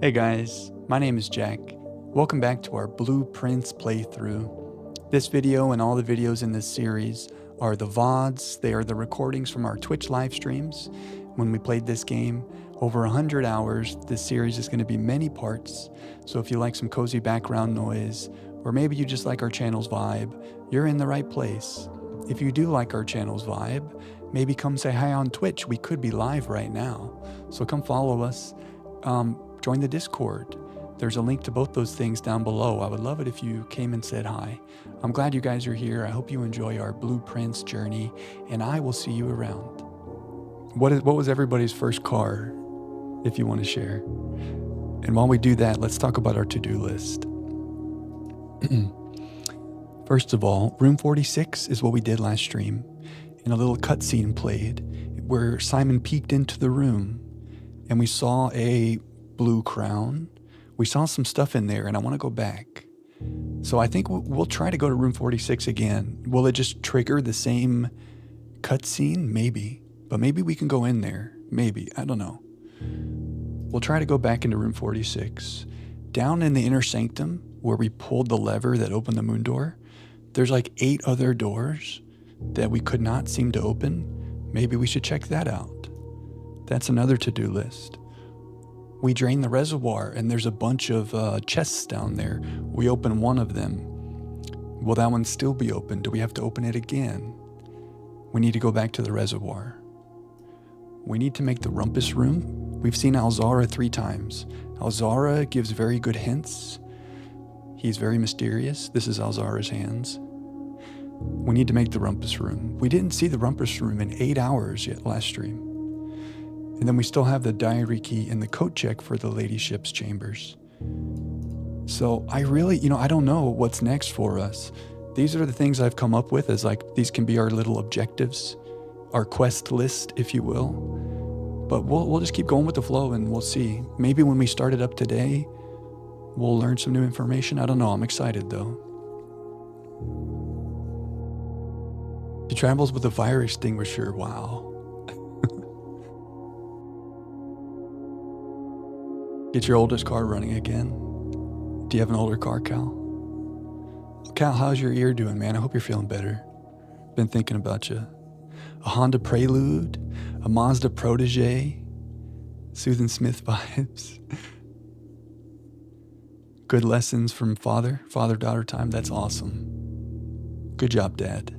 Hey guys, my name is Jack. Welcome back to our Blueprints playthrough. This video and all the videos in this series are the VODs. They are the recordings from our Twitch live streams when we played this game. Over 100 hours. This series is going to be many parts. So if you like some cozy background noise, or maybe you just like our channel's vibe, you're in the right place. If you do like our channel's vibe, maybe come say hi on Twitch. We could be live right now. So come follow us. Join the Discord. There's a link to both those things down below. I would love it if you came and said hi. I'm glad you guys are here. I hope you enjoy our Blueprints journey, and I will see you around. What was everybody's first car, if you want to share? And while we do that, let's talk about our to-do list. First of all, room 46 is what we did last stream, and a little cutscene played where Simon peeked into the room, and we saw a blue crown. We saw some stuff in there, and I want to go back. So I think we'll try to go to room 46 again. Will it just trigger the same cutscene? Maybe. But maybe we can go in there. Maybe. I don't know. We'll try to go back into room 46. Down in the inner sanctum, where we pulled the lever that opened the moon door, there's like 8 other doors that we could not seem to open. Maybe we should check that out. That's another to-do list. We drain the reservoir, and there's a bunch of chests down there. We open one of them. Will that one still be open? Do we have to open it again? We need to go back to the reservoir. We need to make the rumpus room. We've seen Alzara 3 times. Alzara gives very good hints. He's very mysterious. This is Alzara's hands. We need to make the rumpus room. We didn't see the rumpus room in 8 hours yet last stream. And then we still have the diary key and the coat check for the ladyship's chambers. So I really, I don't know what's next for us. These are the things I've come up with as these can be our little objectives, our quest list, if you will. But we'll just keep going with the flow, and we'll see. Maybe when we start it up today, we'll learn some new information. I don't know. I'm excited though. She travels with a fire extinguisher. Wow. Get your oldest car running again. Do you have an older car, Cal? Cal, how's your ear doing, man? I hope you're feeling better. Been thinking about you. A Honda Prelude, a Mazda Protege, Susan Smith vibes. Good lessons from father-daughter time. That's awesome. Good job, Dad.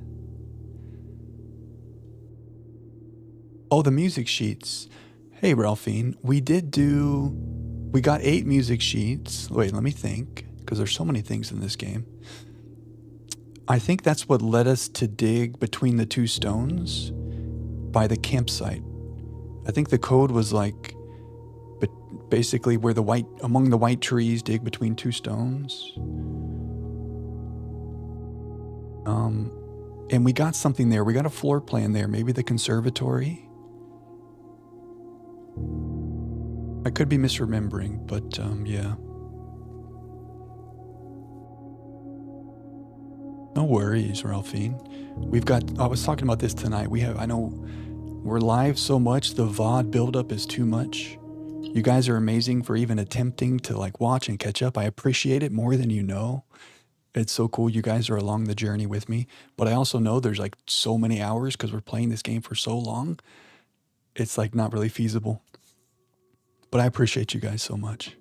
Oh, the music sheets. Hey, Ralphine, we got 8 music sheets. Wait, let me think, because there's so many things in this game. I think that's what led us to dig between the 2 stones by the campsite. I think the code was basically where among the white trees, dig between 2 stones. And we got something there. We got a floor plan there. Maybe the conservatory. I could be misremembering, but yeah. No worries, Ralphine. I was talking about this tonight. I know we're live so much, the VOD buildup is too much. You guys are amazing for even attempting to watch and catch up. I appreciate it more than you know. It's so cool you guys are along the journey with me. But I also know there's so many hours because we're playing this game for so long. It's not really feasible. But I appreciate you guys so much.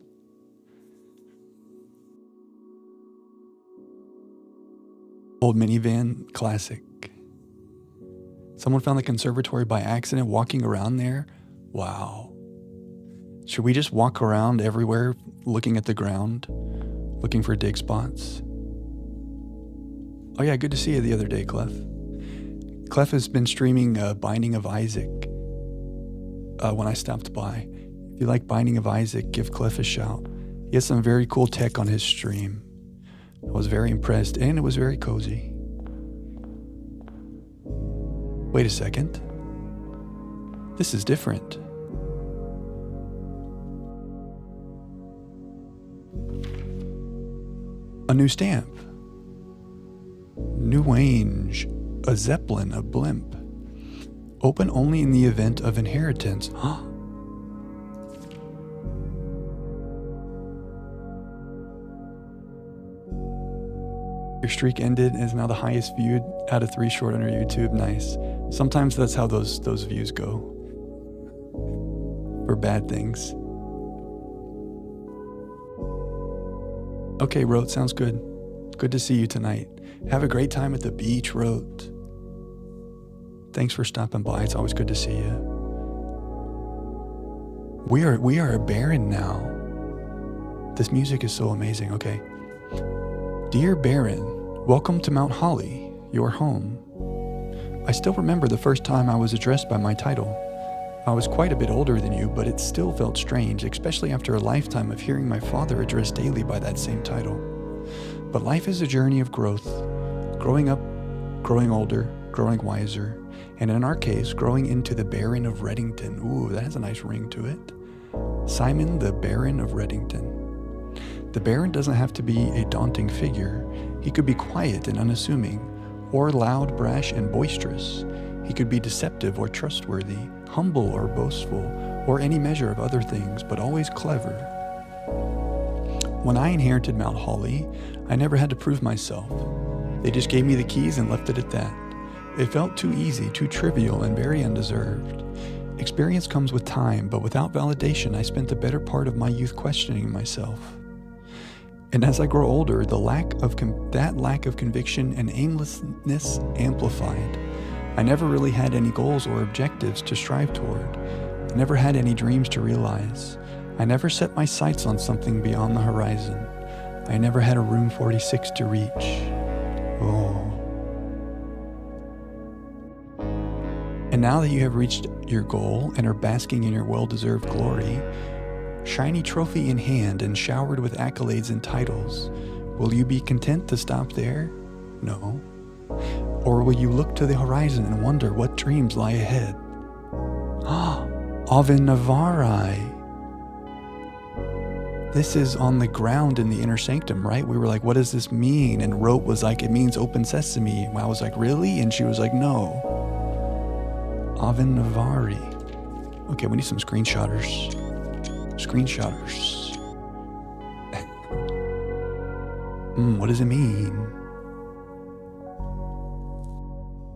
Old minivan, classic. Someone found the conservatory by accident walking around there. Wow. Should we just walk around everywhere looking at the ground, looking for dig spots? Oh yeah, good to see you the other day, Clef. Clef has been streaming Binding of Isaac when I stopped by. If you like Binding of Isaac, give Clef a shout. He has some very cool tech on his stream. I was very impressed, and it was very cozy. Wait a second. This is different. A new stamp. New range. A zeppelin, a blimp. Open only in the event of inheritance. Your streak ended and is now the highest viewed out of 3 short on your YouTube. Nice. Sometimes that's how those views go. For bad things. Okay, Rote, sounds good. Good to see you tonight. Have a great time at the beach, Rote. Thanks for stopping by. It's always good to see you. We are a Baron now. This music is so amazing. Okay. Dear Baron, welcome to Mount Holly, your home. I still remember the first time I was addressed by my title. I was quite a bit older than you, but it still felt strange, especially after a lifetime of hearing my father addressed daily by that same title. But life is a journey of growth, growing up, growing older, growing wiser, and in our case, growing into the Baron of Reddington. Ooh, that has a nice ring to it. Simon the Baron of Reddington. The Baron doesn't have to be a daunting figure. He could be quiet and unassuming, or loud, brash, and boisterous. He could be deceptive or trustworthy, humble or boastful, or any measure of other things, but always clever. When I inherited Mount Holly, I never had to prove myself. They just gave me the keys and left it at that. It felt too easy, too trivial, and very undeserved. Experience comes with time, but without validation, I spent the better part of my youth questioning myself. And as I grow older, that lack of conviction and aimlessness amplified. I never really had any goals or objectives to strive toward. I never had any dreams to realize. I never set my sights on something beyond the horizon. I never had a room 46 to reach. Oh. And now that you have reached your goal and are basking in your well-deserved glory, shiny trophy in hand and showered with accolades and titles, will you be content to stop there? No. Or will you look to the horizon and wonder what dreams lie ahead? Ah, Ave Navari. This is on the ground in the inner sanctum, right? We were like, what does this mean? And Rote was like, it means open sesame. And I was like, really? And she was like, no. Ave Navari. Okay, we need some screenshotters. Screenshotters. What does it mean?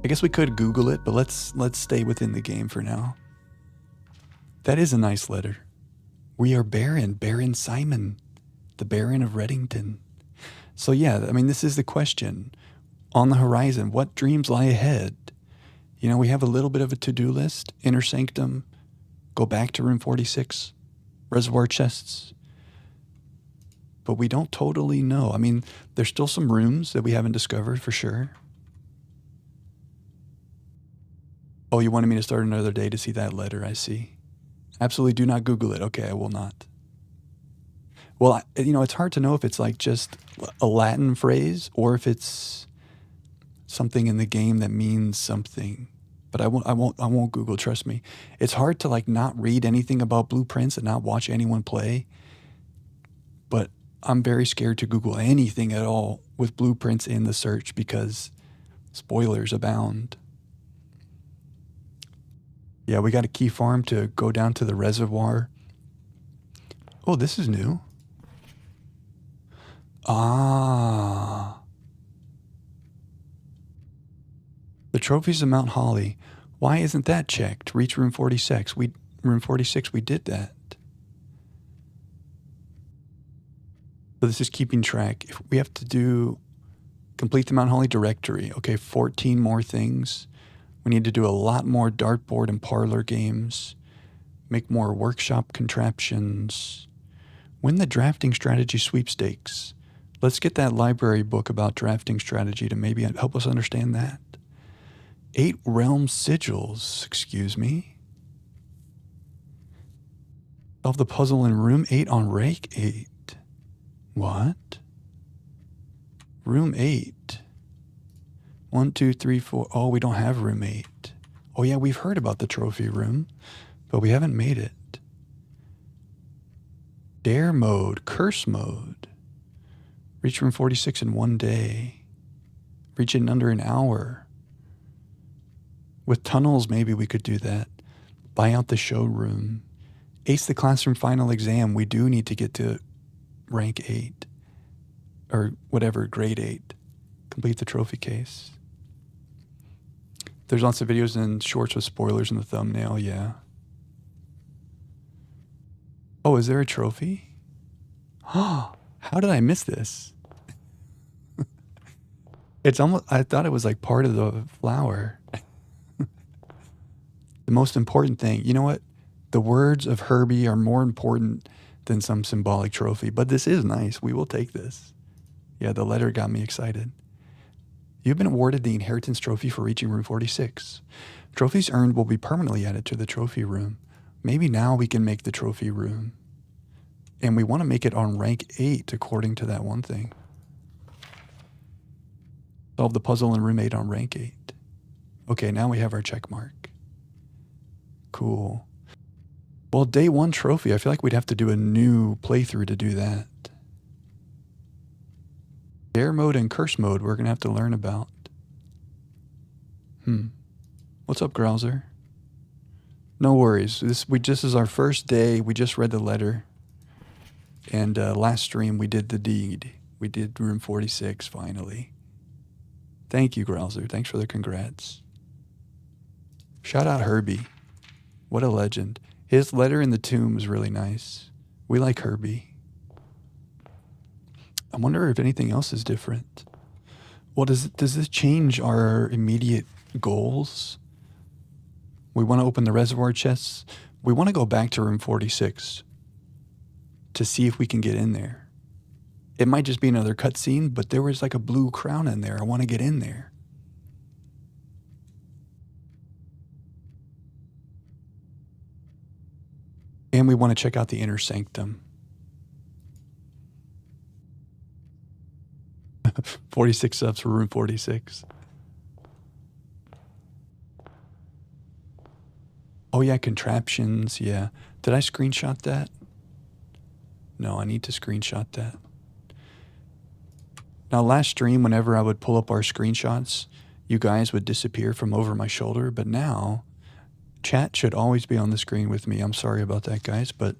I guess we could Google it, but let's stay within the game for now. That is a nice letter. We are Baron Simon, the Baron of Reddington. So yeah, I mean, this is the question. On the horizon, what dreams lie ahead? You know, we have a little bit of a to-do list. Inner sanctum, go back to room 46, reservoir chests. But we don't totally know. I mean, there's still some rooms that we haven't discovered for sure. Oh, you wanted me to start another day to see that letter, I see. Absolutely do not Google it. Okay, I will not. Well, you know, it's hard to know if it's like just a Latin phrase or if it's something in the game that means something. But I won't Google, trust me. It's hard to like not read anything about blueprints and not watch anyone play. But I'm very scared to Google anything at all with blueprints in the search because spoilers abound. Yeah, we got a key farm to go down to the reservoir. Oh, this is new. Ah. The trophies of Mount Holly. Why isn't that checked? Reach room 46. Room 46, we did that. So this is keeping track. If we have to complete the Mount Holly directory. Okay, 14 more things. We need to do a lot more dartboard and parlor games, make more workshop contraptions, win the drafting strategy sweepstakes. Let's get that library book about drafting strategy to maybe help us understand that. 8 realm sigils, excuse me. Solve the puzzle in room 8 on rake 8. What? Room 8. 1, 2, 3, 4. Oh, we don't have room 8. Oh yeah, we've heard about the trophy room, but we haven't made it. Dare mode, curse mode. Reach room 46 in 1 day. Reach it in under an hour. With tunnels, maybe we could do that. Buy out the showroom. Ace the classroom final exam. We do need to get to rank 8. Or whatever, grade 8. complete the trophy case. There's lots of videos and shorts with spoilers in the thumbnail, yeah. Oh, is there a trophy? How did I miss this? It's almost, I thought it was like part of the flower. The most important thing, you know what? The words of Herbie are more important than some symbolic trophy, but this is nice. We will take this. Yeah, the letter got me excited. You've been awarded the Inheritance Trophy for reaching room 46. Trophies earned will be permanently added to the trophy room. Maybe now we can make the trophy room. And we want to make it on rank 8 according to that one thing. Solve the puzzle in room 8 on rank 8. Okay, now we have our check mark. Cool. Well, day 1 trophy, I feel like we'd have to do a new playthrough to do that. Dare mode and curse mode we're going to have to learn about. What's up, Grouser? No worries. This is our first day. We just read the letter. And last stream we did the deed. We did room 46 finally. Thank you, Grouser. Thanks for the congrats. Shout out Herbie. What a legend. His letter in the tomb is really nice. We like Herbie. I wonder if anything else is different. Well, does this change our immediate goals? We want to open the reservoir chests. We want to go back to room 46 to see if we can get in there. It might just be another cutscene, but there was like a blue crown in there. I want to get in there. And we want to check out the inner sanctum. 46 subs for room 46. Oh yeah, contraptions, yeah. Did I screenshot that? No, I need to screenshot that. Now last stream, whenever I would pull up our screenshots, you guys would disappear from over my shoulder, but now chat should always be on the screen with me. I'm sorry about that, guys, but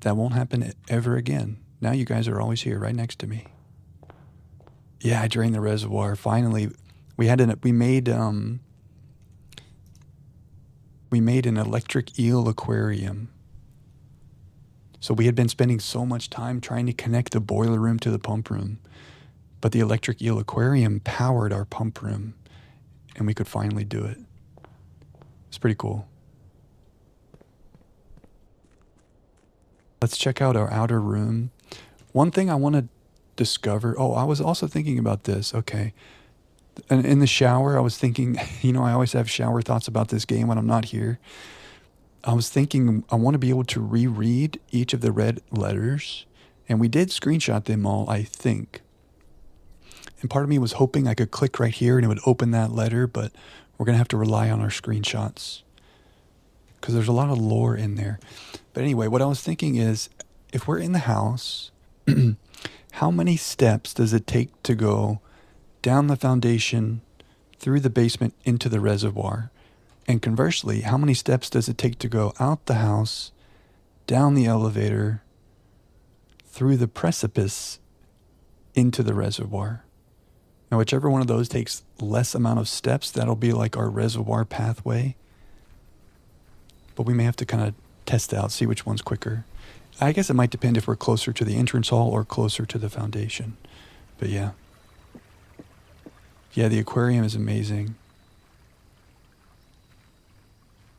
that won't happen ever again. Now you guys are always here right next to me. Yeah, I drained the reservoir. Finally, we made an electric eel aquarium. So we had been spending so much time trying to connect the boiler room to the pump room, but the electric eel aquarium powered our pump room, and we could finally do it. It's pretty cool. Let's check out our outer room. One thing I want to discover, I was also thinking about this, okay. And in the shower, I was thinking, I always have shower thoughts about this game when I'm not here. I was thinking I want to be able to reread each of the red letters, and we did screenshot them all, I think. And part of me was hoping I could click right here and it would open that letter, but we're going to have to rely on our screenshots because there's a lot of lore in there. But anyway, what I was thinking is, if we're in the house, how many steps does it take to go down the foundation, through the basement, into the reservoir? And conversely, how many steps does it take to go out the house, down the elevator, through the precipice, into the reservoir? Now, whichever one of those takes less amount of steps, that'll be like our reservoir pathway. But we may have to kind of test out, see which one's quicker. I guess it might depend if we're closer to the entrance hall or closer to the foundation. But yeah. Yeah, the aquarium is amazing.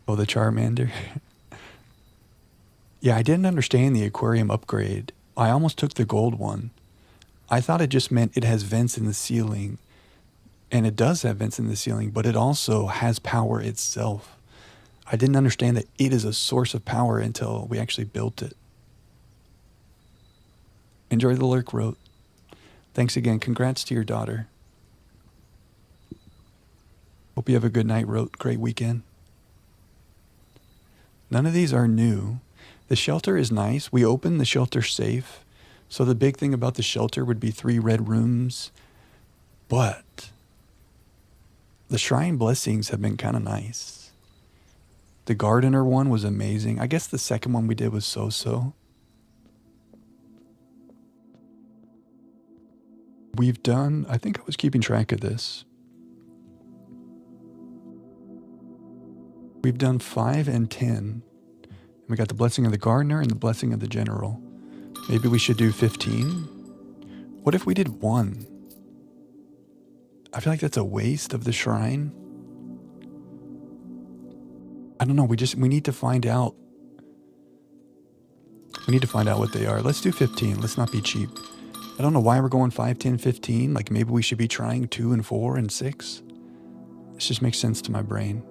Oh, the Charmander. Yeah, I didn't understand the aquarium upgrade. I almost took the gold one. I thought it just meant it has vents in the ceiling. And it does have vents in the ceiling, but it also has power itself. I didn't understand that it is a source of power until we actually built it. Enjoy the lurk, Rote. Thanks again. Congrats to your daughter. Hope you have a good night, Rote. Great weekend. None of these are new. The shelter is nice. We opened the shelter safe. So the big thing about the shelter would be 3 red rooms. But the shrine blessings have been kind of nice. The gardener one was amazing. I guess the second one we did was so-so. We've done, I think I was keeping track of this. We've done 5 and 10. We got the blessing of the gardener and the blessing of the general. Maybe we should do 15. What if we did 1? I feel like that's a waste of the shrine. I don't know. We need to find out. We need to find out what they are. Let's do 15. Let's not be cheap. I don't know why we're going 5, 10, 15. Like maybe we should be trying 2 and 4 and 6. This just makes sense to my brain.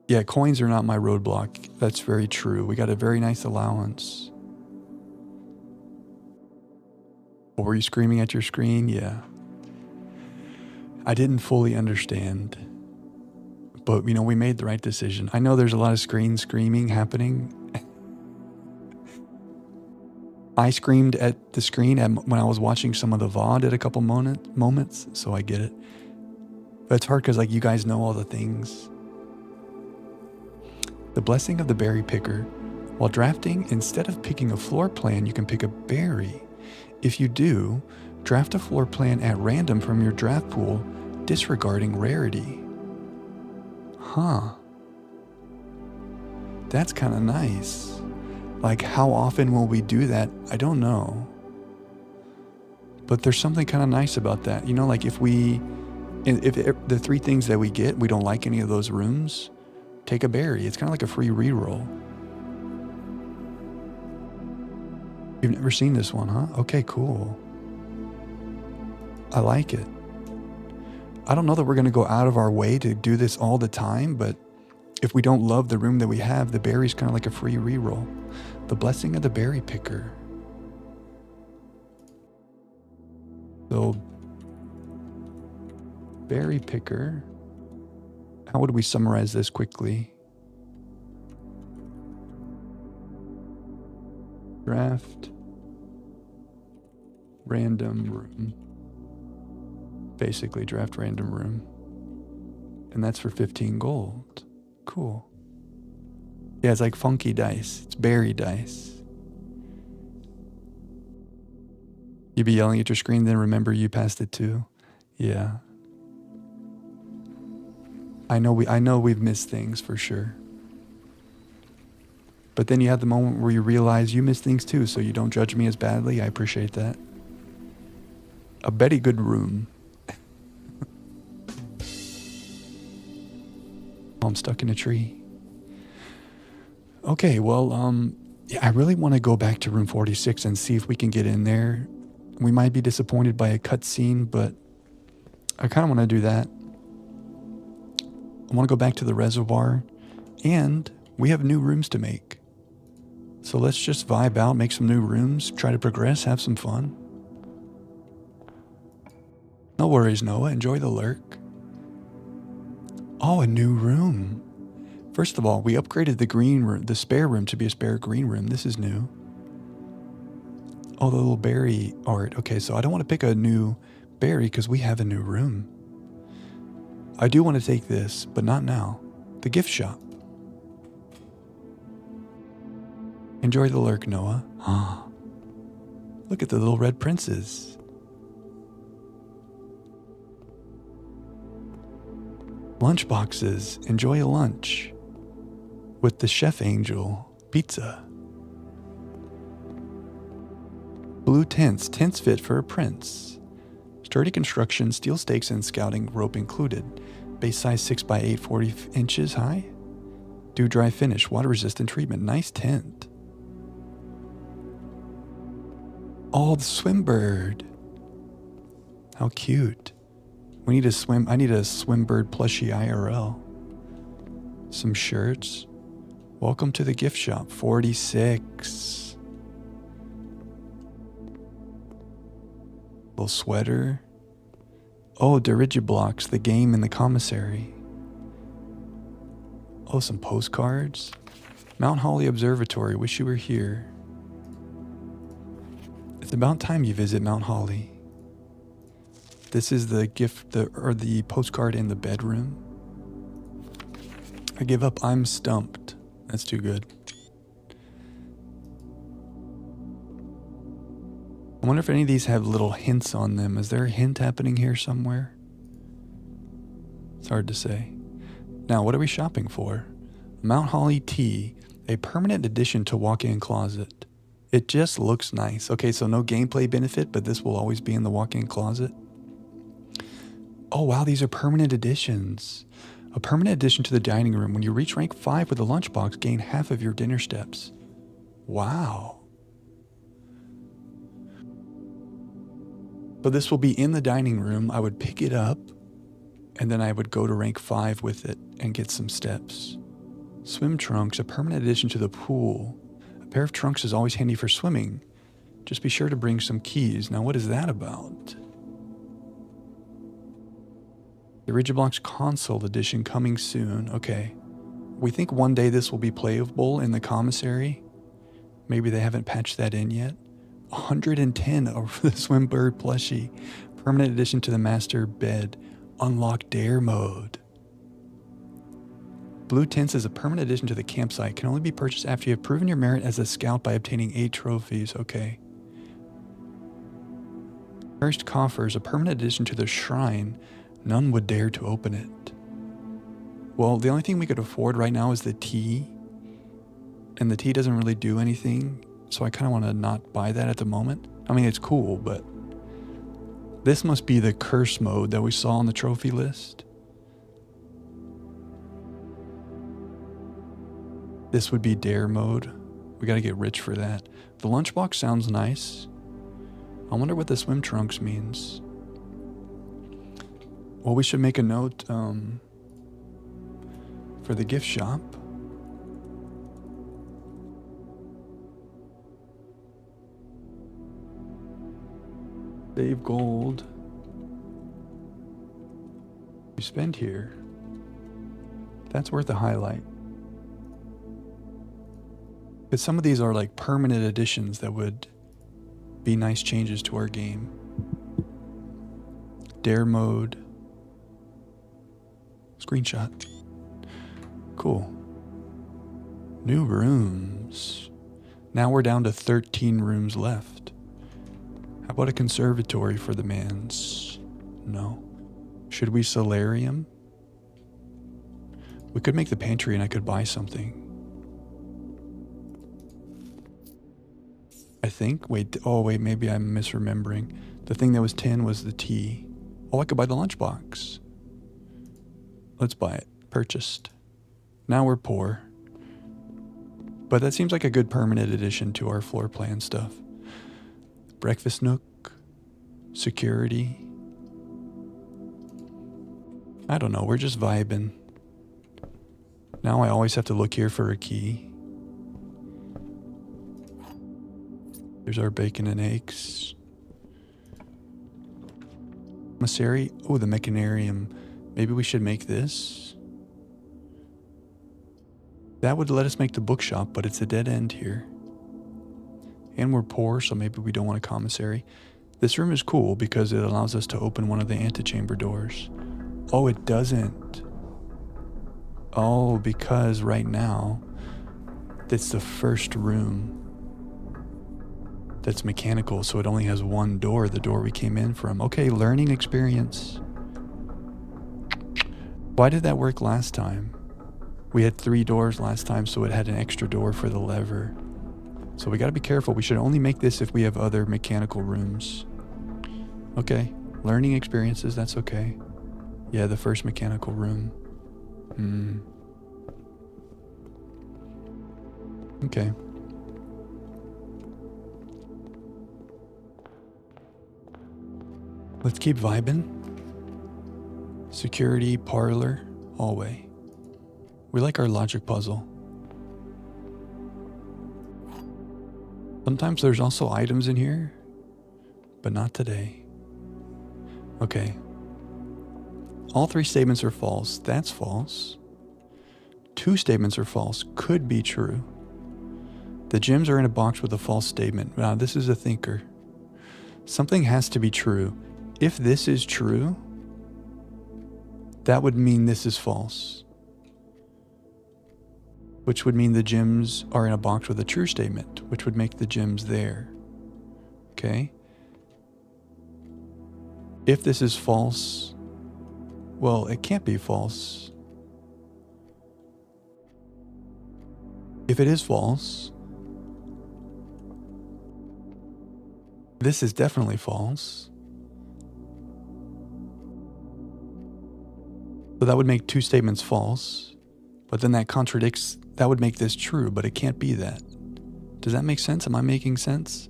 Yeah, coins are not my roadblock. That's very true. We got a very nice allowance. Or were you screaming at your screen? Yeah. I didn't fully understand. But, we made the right decision. I know there's a lot of screen screaming happening. I screamed at the screen when I was watching some of the VOD at a couple moments, so I get it. But it's hard because, you guys know all the things. The blessing of the berry picker. While drafting, instead of picking a floor plan, you can pick a berry. If you do, draft a floor plan at random from your draft pool, disregarding rarity. Huh. That's kind of nice. How often will we do that? I don't know. But there's something kind of nice about that. If the 3 things that we get, we don't like any of those rooms, take a berry. It's kind of like a free reroll. You've never seen this one, huh? Okay, cool. I like it. I don't know that we're going to go out of our way to do this all the time, but if we don't love the room that we have, the berry's kind of like a free reroll. The blessing of the berry picker. So, berry picker. How would we summarize this quickly? Draft. Random room. Basically, draft random room. And that's for 15 gold. Cool. Yeah, it's like funky dice. It's berry dice. You be yelling at your screen, then remember you passed it too. Yeah. I know we've missed things for sure. But then you have the moment where you realize you miss things too, so you don't judge me as badly. I appreciate that. A very good room. I'm stuck in a tree. Okay, well, yeah, I really want to go back to room 46 and see if we can get in there. We might be disappointed by a cutscene, but I kind of want to do that. I want to go back to the reservoir, and we have new rooms to make. So let's just vibe out, make some new rooms, try to progress, have some fun. No worries, Noah. Enjoy the lurk. Oh, a new room. First of all, we upgraded the green room, the spare room, to be a spare green room. This is new. Oh, the little berry art. Okay, so I don't want to pick a new berry because we have a new room. I do want to take this, but not now. The gift shop. Enjoy the lurk, Noah. Look at the little red princes. Lunch boxes. Enjoy a lunch. With the Chef Angel pizza. Blue tents. Tents fit for a prince. Sturdy construction, steel stakes and scouting rope included. Base size 6x8, 40 inches high. Dew dry finish. Water resistant treatment. Nice tent. Oh, the swim bird. How cute. I need a swim bird plushie IRL. Some shirts. Welcome to the gift shop. 46. Little sweater. Oh, Dirigiblocks, the game in the commissary. Oh, some postcards. Mount Holly Observatory. Wish you were here. It's about time you visit Mount Holly. This is the gift, or the postcard in the bedroom. I give up. I'm stumped. That's too good. I wonder if any of these have little hints on them. Is there a hint happening here somewhere? It's hard to say. Now, what are we shopping for? Mount Holly Tea, a permanent addition to walk-in closet. It just looks nice. Okay, so no gameplay benefit, but this will always be in the walk-in closet. Oh, wow, these are permanent additions. A permanent addition to the dining room. When you reach rank 5 with a lunchbox, gain half of your dinner steps. Wow. But this will be in the dining room. I would pick it up, and then I would go to rank 5 with it and get some steps. Swim trunks, a permanent addition to the pool. A pair of trunks is always handy for swimming. Just be sure to bring some keys. Now, what is that about? The Rigiblox console edition coming soon. Okay. We think one day this will be playable in the commissary. Maybe they haven't patched that in yet. 110 over the Swimbird plushie. Permanent addition to the master bed. Unlock dare mode. Blue tints is a permanent addition to the campsite. Can only be purchased after you have proven your merit as a scout by obtaining 8 trophies. Okay. Cursed coffers, a permanent addition to the shrine. None would dare to open it. Well, the only thing we could afford right now is the tea. And the tea doesn't really do anything. So I kind of want to not buy that at the moment. I mean, it's cool, but this must be the curse mode that we saw on the trophy list. This would be dare mode. We got to get rich for that. The lunchbox sounds nice. I wonder what the swim trunks means. Well, we should make a note for the gift shop. Save gold. You spend here. That's worth a highlight. Because some of these are like permanent additions that would be nice changes to our game. Dare mode. Screenshot. Cool. New rooms. Now we're down to 13 rooms left. How about a conservatory for the mans? No. Should we solarium? We could make the pantry and I could buy something. I think. Wait, maybe I'm misremembering. The thing that was 10 was the tea. Oh, I could buy the lunchbox. Let's buy it. Purchased. Now we're poor. But that seems like a good permanent addition to our floor plan stuff. Breakfast nook. Security. I don't know. We're just vibing. Now I always have to look here for a key. There's our bacon and eggs. Commissary. Oh, the mechanarium. Maybe we should make this. That would let us make the bookshop, but it's a dead end here. And we're poor, so maybe we don't want a commissary. This room is cool because it allows us to open one of the antechamber doors. Oh, it doesn't. Oh, because right now, it's the first room that's mechanical, so it only has one door, the door we came in from. Okay, learning experience. Why did that work last time? We had 3 doors last time, so it had an extra door for the lever. So we gotta be careful. We should only make this if we have other mechanical rooms. Okay, learning experiences, that's okay. Yeah, the first mechanical room. Okay. Let's keep vibing. Security, parlor, hallway. We like our logic puzzle. Sometimes there's also items in here, but not today. Okay. All 3 statements are false. That's false. 2 statements are false. Could be true. The gems are in a box with a false statement. Now, this is a thinker. Something has to be true. If this is true, that would mean this is false. Which would mean the gems are in a box with a true statement, which would make the gems there. Okay? If this is false, well, it can't be false. If it is false, this is definitely false. So that would make two statements false, but then that contradicts, that would make this true, but it can't be that. Does that make sense? Am I making sense?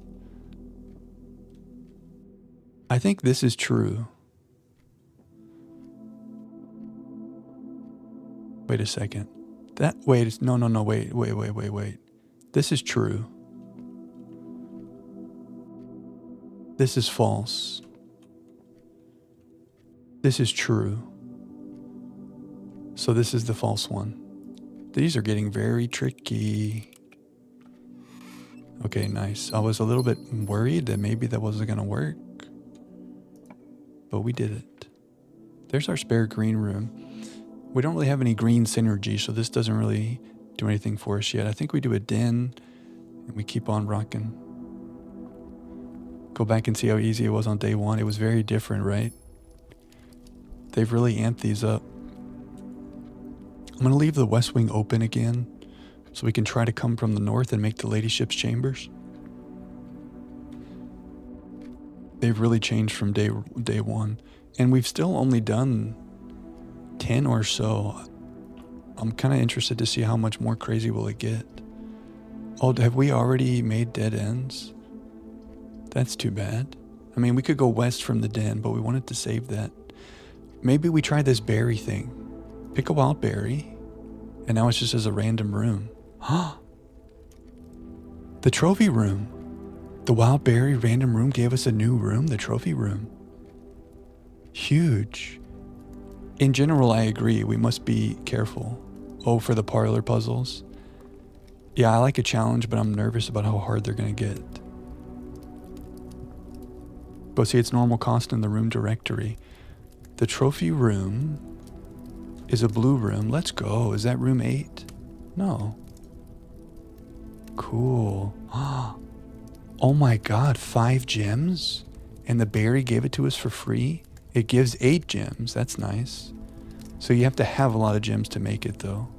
I think this is true. Wait a second. Wait. This is true. This is false. This is true. So this is the false one. These are getting very tricky. Okay, nice. I was a little bit worried that maybe that wasn't going to work, but we did it. There's our spare green room. We don't really have any green synergy, so this doesn't really do anything for us yet. I think we do a den and we keep on rocking. Go back and see how easy it was on day one. It was very different, right? They've really amped these up. I'm going to leave the west wing open again so we can try to come from the north and make the ladyship's chambers. They've really changed from day one. And we've still only done 10 or so. I'm kind of interested to see how much more crazy will it get. Oh, have we already made dead ends? That's too bad. I mean, we could go west from the den, but we wanted to save that. Maybe we try this berry thing. Pick a wild berry, and now it's just as a random room. The trophy room. The wild berry random room gave us a new room, the trophy room. Huge. In general, I agree. We must be careful. Oh, for the parlor puzzles. Yeah, I like a challenge, but I'm nervous about how hard they're going to get. Go see its normal cost in the room directory. The trophy room is a blue room. Let's go. Is that room 8? No. Cool. Oh my God, 5 gems? And the berry gave it to us for free? It gives 8 gems. That's nice. So you have to have a lot of gems to make it though.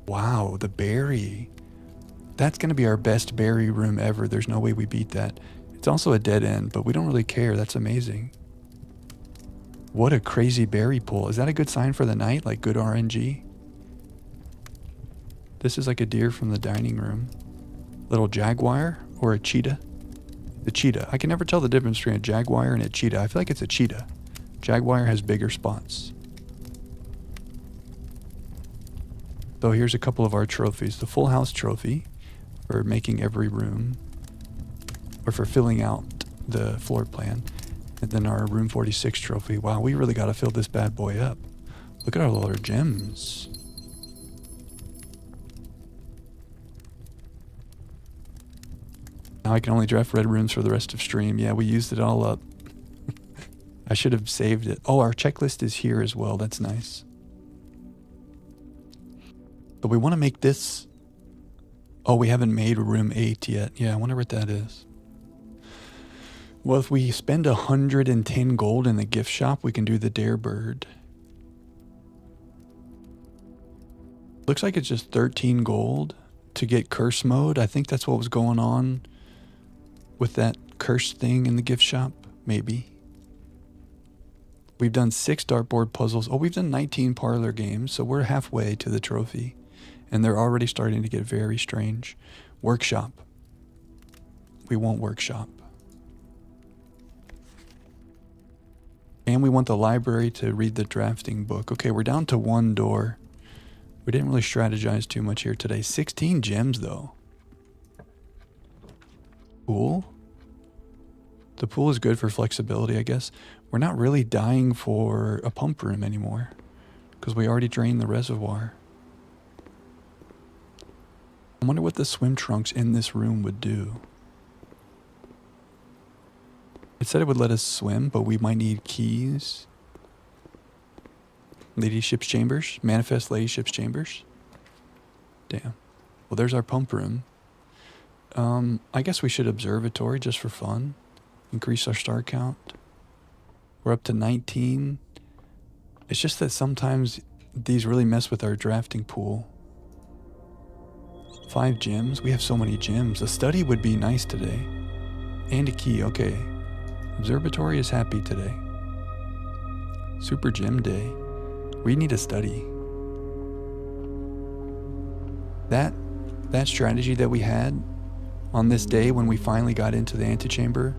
Wow, the berry. That's going to be our best berry room ever. There's no way we beat that. It's also a dead end, but we don't really care. That's amazing. What a crazy berry pool. Is that a good sign for the night? Like good RNG? This is like a deer from the dining room. Little jaguar or a cheetah? The cheetah. I can never tell the difference between a jaguar and a cheetah. I feel like it's a cheetah. Jaguar has bigger spots. So here's a couple of our trophies. The full house trophy for making every room or for filling out the floor plan. And then our room 46 trophy. Wow, we really got to fill this bad boy up. Look at all our gems. Now I can only draft red rooms for the rest of stream. Yeah, we used it all up. I should have saved it. Oh, our checklist is here as well. That's nice. But we want to make this. Oh, we haven't made room 8 yet. Yeah, I wonder what that is. Well, if we spend 110 gold in the gift shop, we can do the Dare Bird. Looks like it's just 13 gold to get curse mode. I think that's what was going on with that curse thing in the gift shop. Maybe. We've done 6 dartboard puzzles. Oh, we've done 19 parlor games, so we're halfway to the trophy. And they're already starting to get very strange. Workshop. We want workshop. And we want the library to read the drafting book. Okay, we're down to 1 door. We didn't really strategize too much here today. 16 gems, though. Pool? The pool is good for flexibility, I guess. We're not really dying for a pump room anymore because we already drained the reservoir. I wonder what the swim trunks in this room would do. It said it would let us swim, but we might need keys. Ladyship's chambers. Manifest ladyship's chambers. Damn. Well, there's our pump room. I guess we should observatory just for fun. increase our star count. We're up to 19. It's just that sometimes these really mess with our drafting pool. 5 gems. We have so many gems. A study would be nice today. And a key. Okay. Observatory is happy today. Super gem day. We need a study. That strategy that we had on this day when we finally got into the antechamber,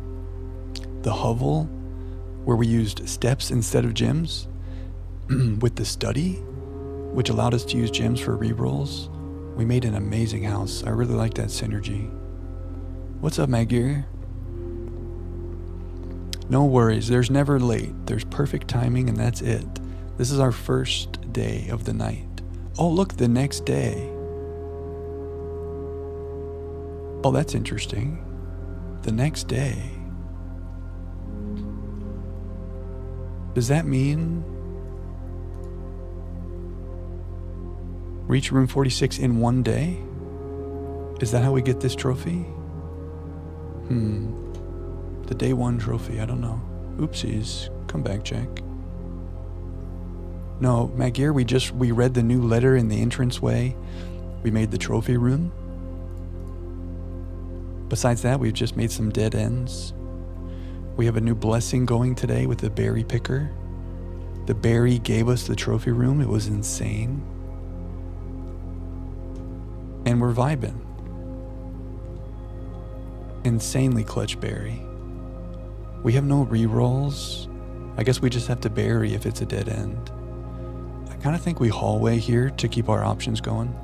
the hovel, where we used steps instead of gems, with the study, which allowed us to use gems for rerolls, we made an amazing house. I really like that synergy. What's up, Magir? No worries, there's never late. There's perfect timing and that's it. This is our first day of the night. Oh, look, the next day. Oh, that's interesting. The next day. Does that mean reach room 46 in one day? Is that how we get this trophy? The day 1 trophy, I don't know. Oopsies. Come back, Jack. No, Magir, we read the new letter in the entranceway. We made the trophy room. Besides that, we've just made some dead ends. We have a new blessing going today with the berry picker. The berry gave us the trophy room. It was insane. And we're vibing. Insanely clutch berry. We have no rerolls. I guess we just have to bury if it's a dead end. I kind of think we hallway here to keep our options going.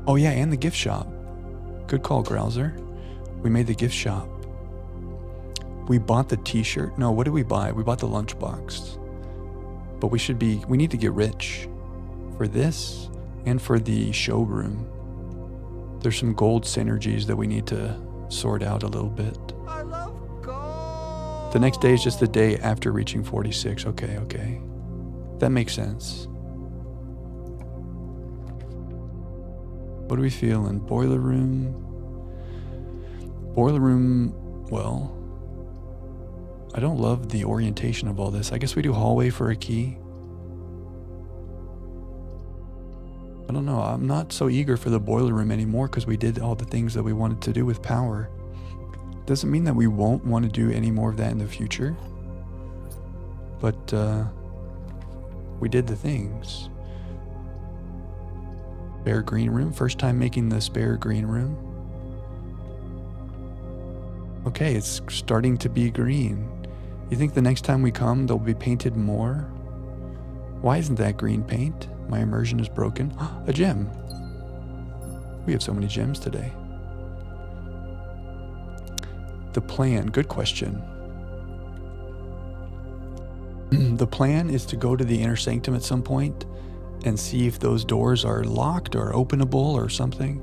Oh yeah, and the gift shop. Good call, Grouser. We made the gift shop. We bought the t-shirt. No, what did we buy? We bought the lunchbox. But we need to get rich for this and for the showroom. There's some gold synergies that we need to sort out a little bit. I love gold. The next day is just the day after reaching 46. Okay. That makes sense. What are we feeling? Boiler room. Boiler room, well, I don't love the orientation of all this. I guess we do hallway for a key. I don't know. I'm not so eager for the boiler room anymore because we did all the things that we wanted to do with power. Doesn't mean that we won't want to do any more of that in the future. But we did the things. Spare green room. First time making the spare green room. Okay, it's starting to be green. You think the next time we come, they'll be painted more? Why isn't that green paint? My immersion is broken. A gem. We have so many gems today. The plan. Good question. The plan is to go to the inner sanctum at some point and see if those doors are locked or openable or something.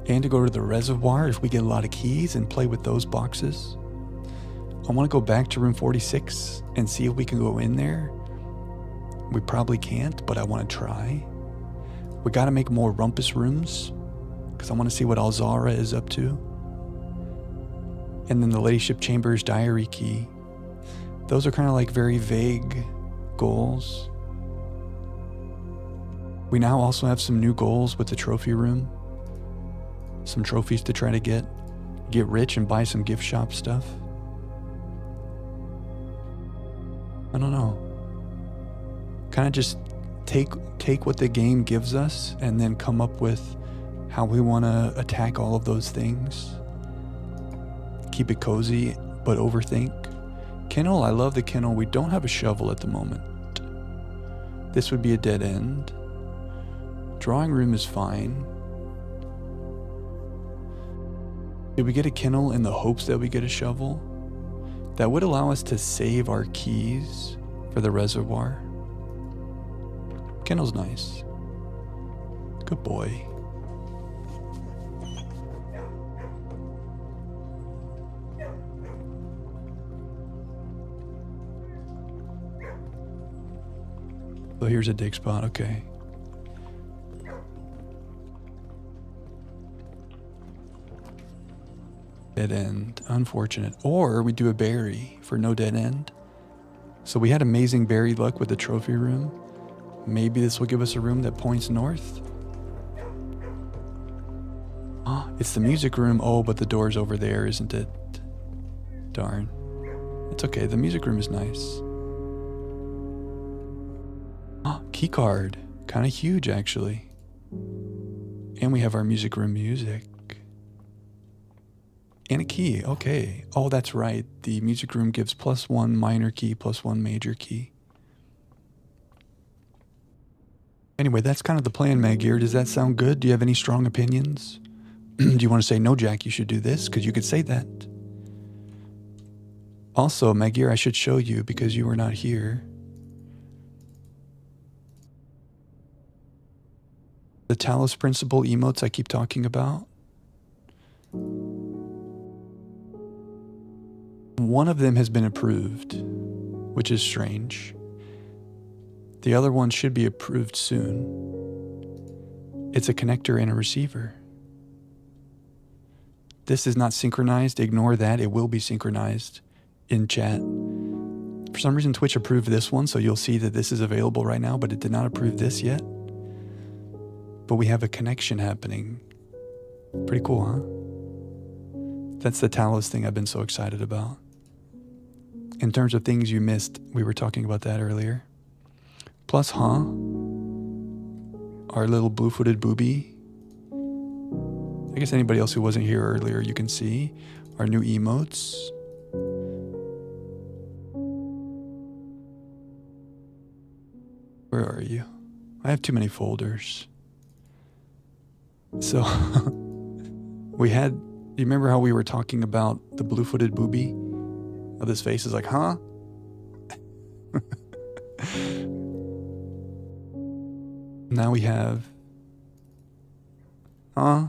And to go to the reservoir if we get a lot of keys and play with those boxes. I want to go back to room 46 and see if we can go in there. We probably can't, but I want to try. We got to make more rumpus rooms because I want to see what Alzara is up to. And then the Ladyship Chambers diary key. Those are kind of like very vague goals. We now also have some new goals with the trophy room. Some trophies to try to get rich and buy some gift shop stuff. I don't know. Kind of just take what the game gives us and then come up with how we want to attack all of those things. Keep it cozy, but overthink. Kennel, I love the kennel. We don't have a shovel at the moment. This would be a dead end. Drawing room is fine. Did we get a kennel in the hopes that we get a shovel? That would allow us to save our keys for the reservoir. Kennel's nice. Good boy. So here's a dig spot, okay. Dead end. Unfortunate. Or we do a berry for no dead end. So we had amazing berry luck with the trophy room. Maybe this will give us a room that points north. Oh, it's the music room. Oh, but the door's over there, isn't it? Darn. It's okay. The music room is nice. Oh, key card. Kind of huge, actually. And we have our music room music. And a key. Okay. Oh, that's right. The music room gives +1 minor key, +1 major key. Anyway, that's kind of the plan, Magir. Does that sound good? Do you have any strong opinions? Do you want to say, no, Jack, you should do this? Because you could say that. Also, Magir, I should show you because you were not here. The Talos Principle emotes I keep talking about. One of them has been approved, which is strange. The other one should be approved soon. It's a connector and a receiver. This is not synchronized. Ignore that. It will be synchronized in chat. For some reason, Twitch approved this one, so you'll see that this is available right now, but it did not approve this yet. But we have a connection happening. Pretty cool, huh? That's the Talos thing I've been so excited about. In terms of things you missed, we were talking about that earlier. Plus, our little blue-footed booby. I guess anybody else who wasn't here earlier, you can see our new emotes. Where are you? I have too many folders. So, we had, you remember how we were talking about the blue-footed booby? How this face is like, huh? Now we have, huh?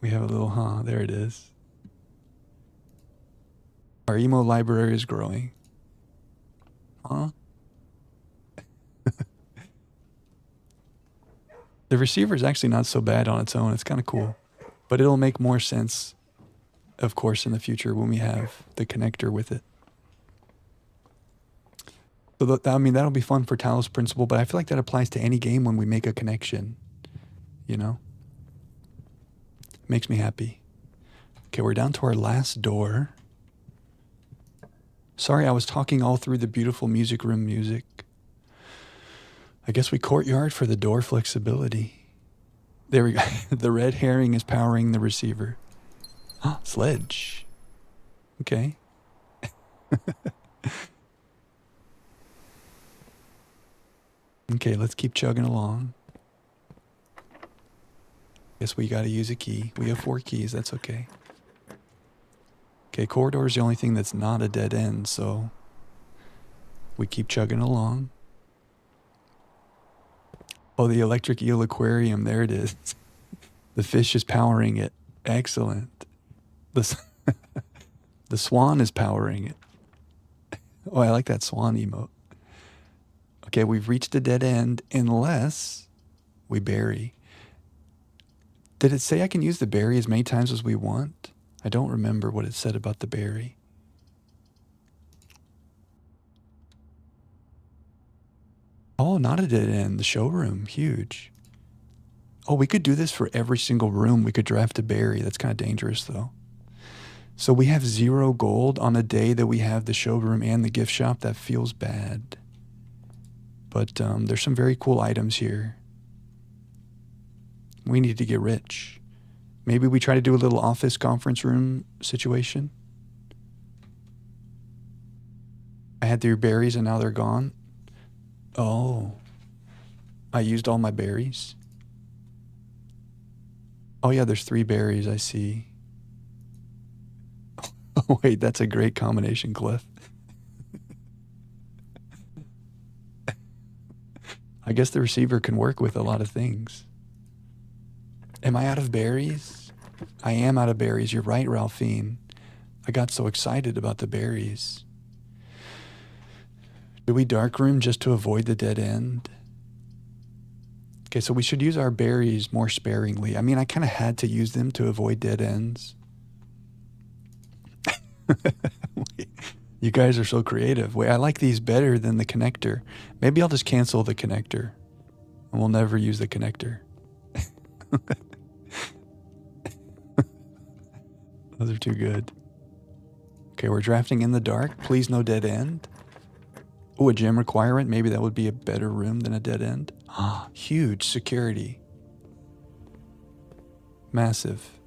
We have a little, huh? There it is. Our emo library is growing. Huh? The receiver is actually not so bad on its own. It's kind of cool. But it'll make more sense, of course, in the future when we have the connector with it. So I mean, that'll be fun for Talos Principle, but I feel like that applies to any game when we make a connection, you know? Makes me happy. Okay, we're down to our last door. Sorry, I was talking all through the beautiful music room music. I guess we courtyard for the door flexibility. There we go. The red herring is powering the receiver. Ah, sledge. Okay. Okay, let's keep chugging along. Guess we gotta use a key. We have 4 keys, that's okay. Okay, corridor is the only thing that's not a dead end, so we keep chugging along. Oh, the electric eel aquarium, there it is. The fish is powering it. Excellent. The swan is powering it. Oh, I like that swan emote. Okay, we've reached a dead end unless we bury. Did it say I can use the berry as many times as we want? I don't remember what it said about the berry. Oh, not a dead end. The showroom, huge. Oh, we could do this for every single room. We could draft a berry. That's kind of dangerous, though. So we have 0 gold on a day that we have the showroom and the gift shop. That feels bad. But there's some very cool items here. We need to get rich. Maybe we try to do a little office conference room situation. I had 3 berries and now they're gone. Oh. I used all my berries. Oh yeah, there's 3 berries, I see. Oh wait, that's a great combination, Cliff. I guess the receiver can work with a lot of things. Am I out of berries? I am out of berries. You're right, Ralphine. I got so excited about the berries. Do we dark room just to avoid the dead end? Okay, so we should use our berries more sparingly. I mean, I kind of had to use them to avoid dead ends. You guys are so creative. Wait, I like these better than the connector. Maybe I'll just cancel the connector and we'll never use the connector. Those are too good. Okay, we're drafting in the dark. Please no dead end. Oh, a gem requirement. Maybe that would be a better room than a dead end. Ah, huge security. Massive.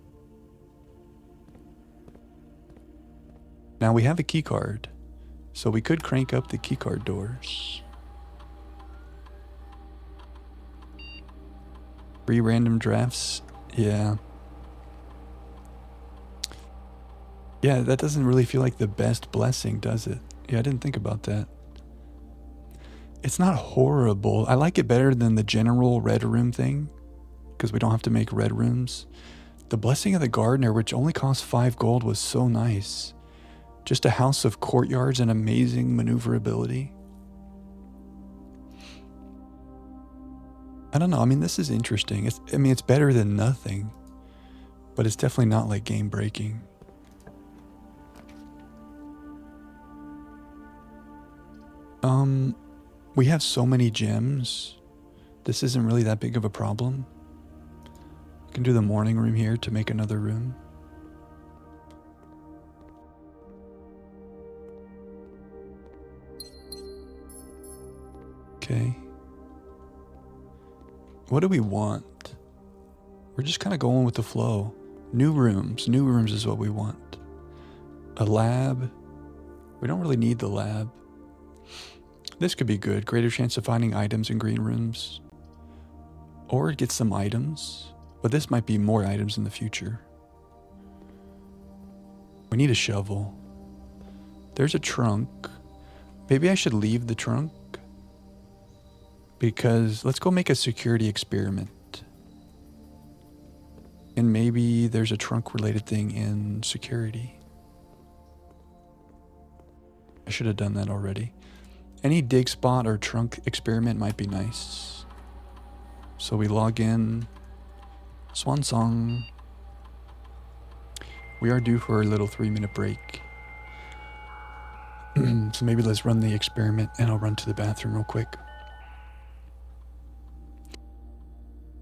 Now we have a key card, so we could crank up the key card doors. 3 random drafts. Yeah. Yeah, that doesn't really feel like the best blessing, does it? Yeah, I didn't think about that. It's not horrible. I like it better than the general red room thing, because we don't have to make red rooms. The Blessing of the Gardener, which only cost 5 gold, was so nice. Just a house of courtyards and amazing maneuverability. I don't know. I mean, this is interesting. It's better than nothing, but it's definitely not like game breaking. We have so many gems. This isn't really that big of a problem. We can do the morning room here to make another room. Okay. What do we want? We're just kind of going with the flow. New rooms. New rooms is what we want. A lab. We don't really need the lab. This could be good. Greater chance of finding items in green rooms. Or get some items. But this might be more items in the future. We need a shovel. There's a trunk. Maybe I should leave the trunk. Because let's go make a security experiment. And maybe there's a trunk related thing in security. I should have done that already. Any dig spot or trunk experiment might be nice. So we log in. Swan song. We are due for a little 3-minute break. So maybe let's run the experiment and I'll run to the bathroom real quick.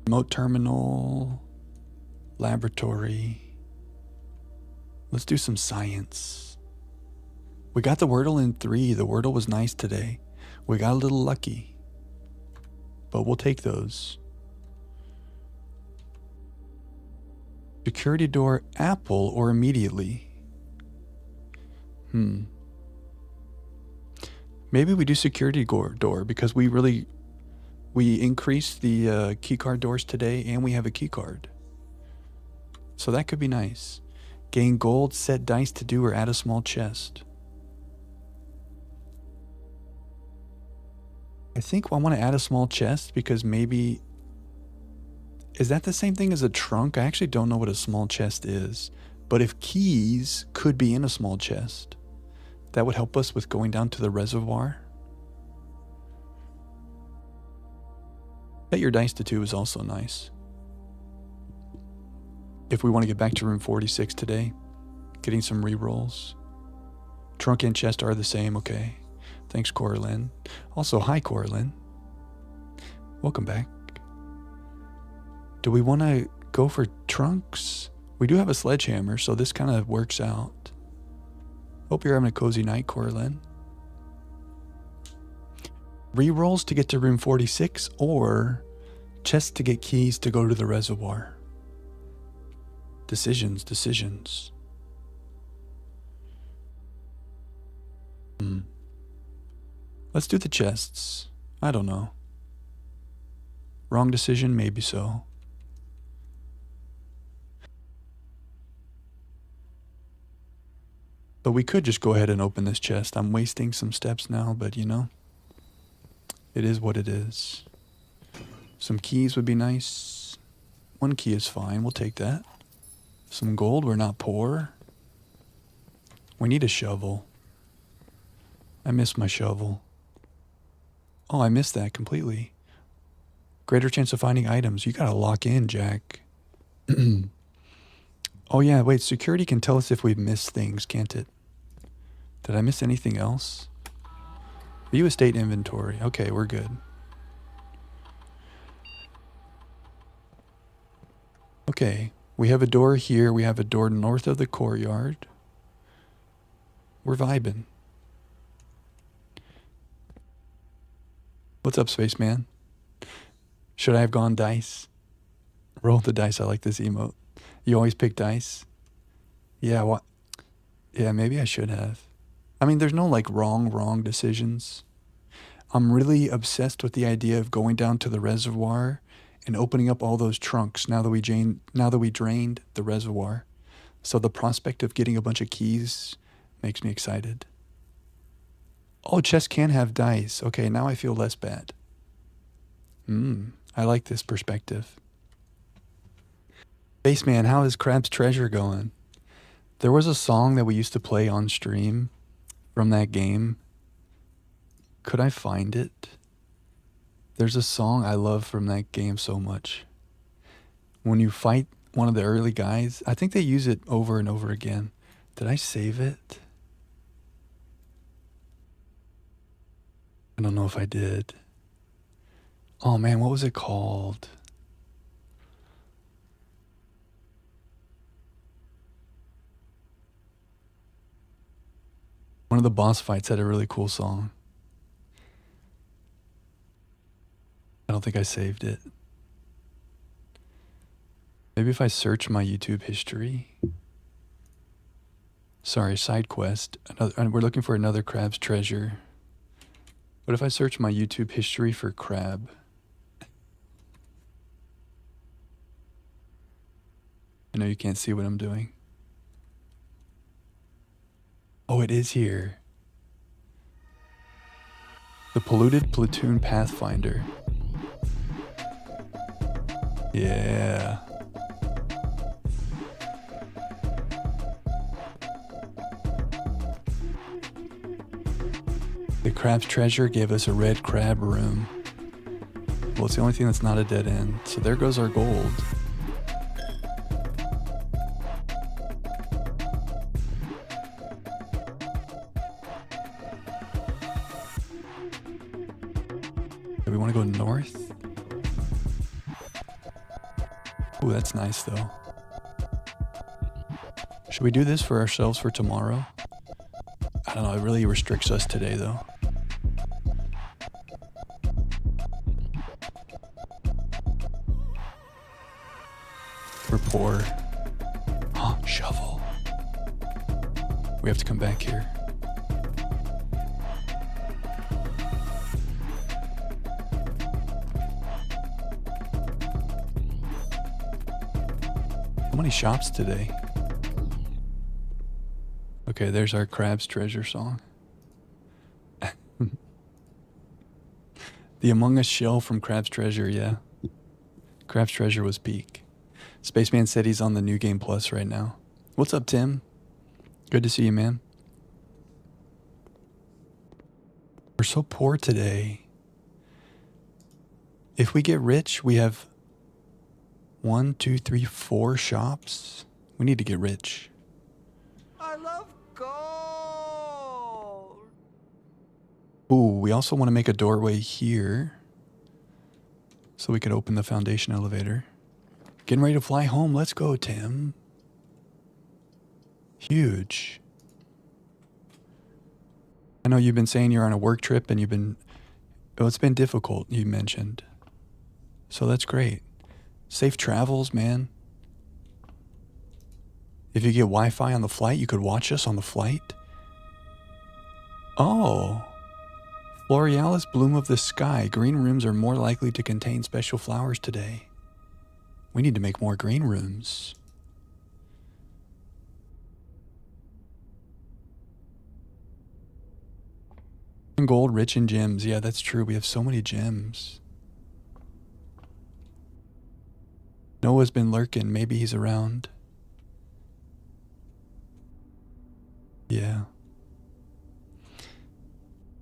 Remote terminal. Laboratory. Let's do some science. We got the Wordle in 3. The Wordle was nice today. We got a little lucky. But we'll take those. Security door, apple, or immediately? Maybe we do security door because we increased the keycard doors today and we have a key card. So that could be nice. Gain gold, set dice to do, or add a small chest. I think I want to add a small chest because maybe... Is that the same thing as a trunk? I actually don't know what a small chest is. But if keys could be in a small chest, that would help us with going down to the reservoir. Bet your dice to 2 is also nice. If we want to get back to room 46 today, getting some rerolls. Trunk and chest are the same, okay. Thanks, Coraline. Also, hi, Coraline. Welcome back. Do we want to go for trunks? We do have a sledgehammer, so this kind of works out. Hope you're having a cozy night, Coraline. Rerolls to get to room 46, or chests to get keys to go to the reservoir. Decisions. Let's do the chests. I don't know. Wrong decision, maybe so. But we could just go ahead and open this chest. I'm wasting some steps now, but you know, it is what it is. Some keys would be nice. 1 key is fine. We'll take that. Some gold. We're not poor. We need a shovel. I miss my shovel. Oh, I missed that completely. Greater chance of finding items. You gotta lock in, Jack. Oh yeah, wait, security can tell us if we've missed things, can't it? Did I miss anything else? View estate inventory. Okay, we're good. Okay, we have a door here. We have a door north of the courtyard. We're vibing. What's up, spaceman? Should I have gone dice? Roll the dice. I like this emote. You always pick dice? Yeah, what? Yeah, maybe I should have. I mean, there's no like wrong decisions. I'm really obsessed with the idea of going down to the reservoir and opening up all those trunks now that we drained the reservoir. So the prospect of getting a bunch of keys makes me excited. Oh, chess can have dice. Okay, now I feel less bad. I like this perspective. Baseman, how is Crab's Treasure going? There was a song that we used to play on stream from that game. Could I find it? There's a song I love from that game so much. When you fight one of the early guys, I think they use it over and over again. Did I save it? I don't know if I did. Oh man, what was it called? One of the boss fights had a really cool song. I don't think I saved it. Maybe if I search my YouTube history. Sorry, side quest. We're looking for another Crab's Treasure. What if I search my YouTube history for crab? I know you can't see what I'm doing. Oh, it is here. The Polluted Platoon Pathfinder. Yeah. The Crab's Treasure gave us a red crab room. Well, it's the only thing that's not a dead end. So there goes our gold. Do we want to go north? Ooh, that's nice though. Should we do this for ourselves for tomorrow? I don't know, it really restricts us today though. We're poor. Oh, shovel. We have to come back here. How many shops today? Okay, there's our Crab's Treasure song. The Among Us shell from Crab's Treasure, yeah. Crab's Treasure was peak. Spaceman said he's on the New Game Plus right now. What's up, Tim? Good to see you, man. We're so poor today. If we get rich, we have 1, 2, 3, 4 shops. We need to get rich. I love gold. Ooh, we also want to make a doorway here so we could open the foundation elevator. Getting ready to fly home. Let's go, Tim. Huge. I know you've been saying you're on a work trip and it's been difficult, you mentioned. So that's great. Safe travels, man. If you get Wi-Fi on the flight, you could watch us on the flight. Oh. Florealis bloom of the sky. Green rooms are more likely to contain special flowers today. We need to make more green rooms. Gold, rich in gems. Yeah, that's true. We have so many gems. Noah's been lurking. Maybe he's around. Yeah.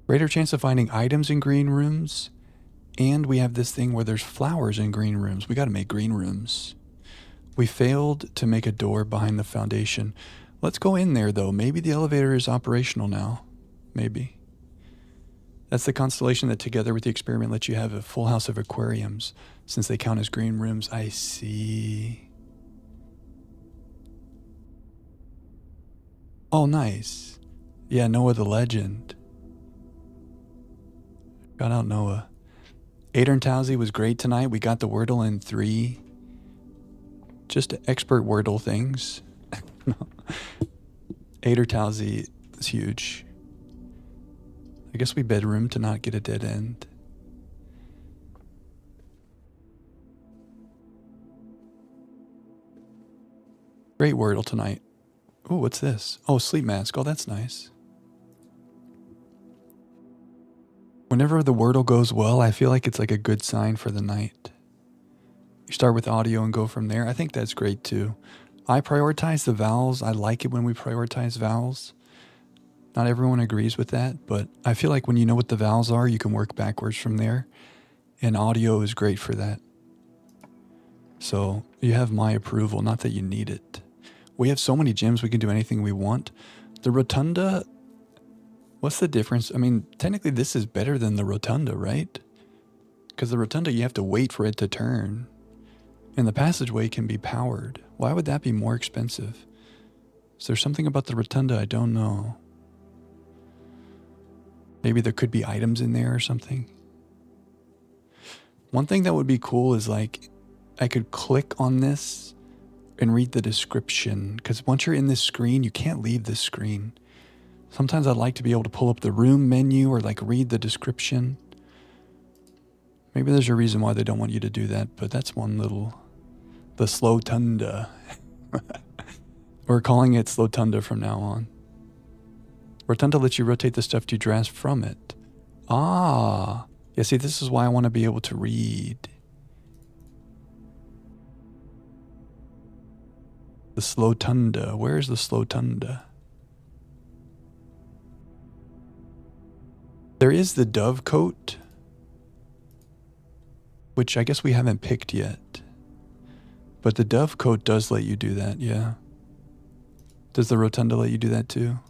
Greater chance of finding items in green rooms And we have this thing where there's flowers in green rooms. We got to make green rooms. We failed to make a door behind the foundation. Let's go in there, though. Maybe the elevator is operational now. Maybe. That's the constellation that together with the experiment lets you have a full house of aquariums, since they count as green rooms. I see. Oh, nice. Yeah, Noah the legend. Shout out Noah. Adern Towsey was great tonight. We got the Wordle in 3. Just expert Wordle things. Adern Towsey is huge. I guess we bedroom to not get a dead end. Great Wordle tonight. Oh, what's this? Oh, sleep mask. Oh, that's nice. Whenever the Wordle goes well, I feel like it's like a good sign for the night. You start with audio and go from there. I think that's great too. I prioritize the vowels. I like it when we prioritize vowels. Not everyone agrees with that, but I feel like when you know what the vowels are, you can work backwards from there. And audio is great for that. So you have my approval, not that you need it. We have so many gyms, we can do anything we want. The rotunda, what's the difference? I mean, technically this is better than the rotunda, right? Because the rotunda, you have to wait for it to turn. And the passageway can be powered. Why would that be more expensive? Is there something about the rotunda I don't know? Maybe there could be items in there or something. One thing that would be cool is like, I could click on this and read the description. Because once you're in this screen, you can't leave this screen. Sometimes I'd like to be able to pull up the room menu or like read the description. Maybe there's a reason why they don't want you to do that, but that's one little... The Slowtunda. We're calling it Slowtunda from now on. Rotunda lets you rotate the stuff you draft from it. Ah. Yeah, see, this is why I want to be able to read. The Slowtunda. Where's the Slowtunda? There is the dove coat, which I guess we haven't picked yet. But the dove coat does let you do that, yeah. Does the rotunda let you do that too?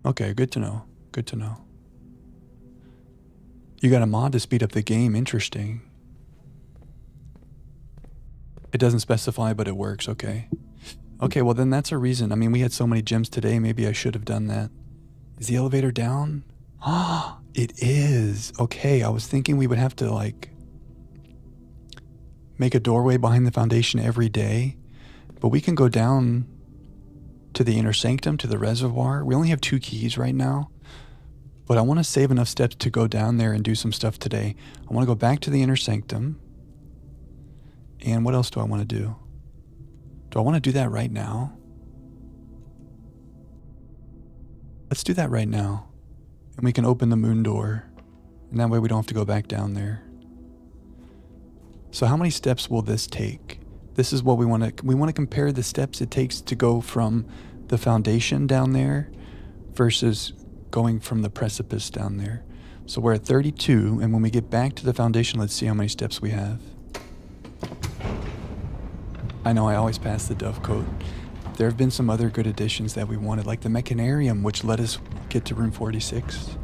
Okay, good to know. Good to know. You got a mod to speed up the game. Interesting. It doesn't specify, but it works. Okay. Okay, well then that's a reason. I mean, we had so many gems today. Maybe I should have done that. Is the elevator down? Ah, it is. Okay, I was thinking we would have to like make a doorway behind the foundation every day, but we can go down to the inner sanctum, to the reservoir. We only have 2 keys right now, but I want to save enough steps to go down there and do some stuff today. I want to go back to the inner sanctum. And what else do I want to do? Do I want to do that right now? Let's do that right now. And we can open the moon door. And that way we don't have to go back down there. So how many steps will this take? This is what we want to compare the steps it takes to go from the foundation down there versus going from the precipice down there. So we're at 32, and when we get back to the foundation, let's see how many steps we have. I know I always pass the dove coat. There have been some other good additions that we wanted, like the mechanarium, which let us get to room 46.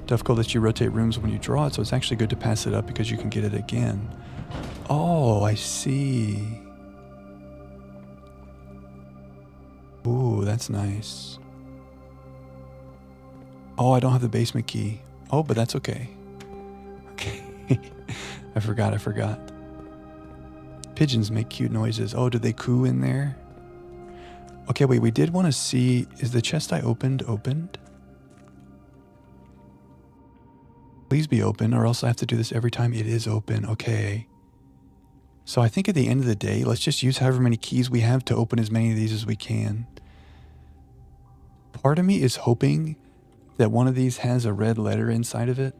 Dove coat lets you rotate rooms when you draw it, so it's actually good to pass it up because you can get it again. Oh, I see. Ooh, that's nice. Oh, I don't have the basement key. Oh, but that's okay. Okay. I forgot. Pigeons make cute noises. Oh, did they coo in there? Okay, wait, we did want to see, is the chest I opened? Please be open, or else I have to do this every time it is open. Okay. So I think at the end of the day, let's just use however many keys we have to open as many of these as we can. Part of me is hoping that one of these has a red letter inside of it.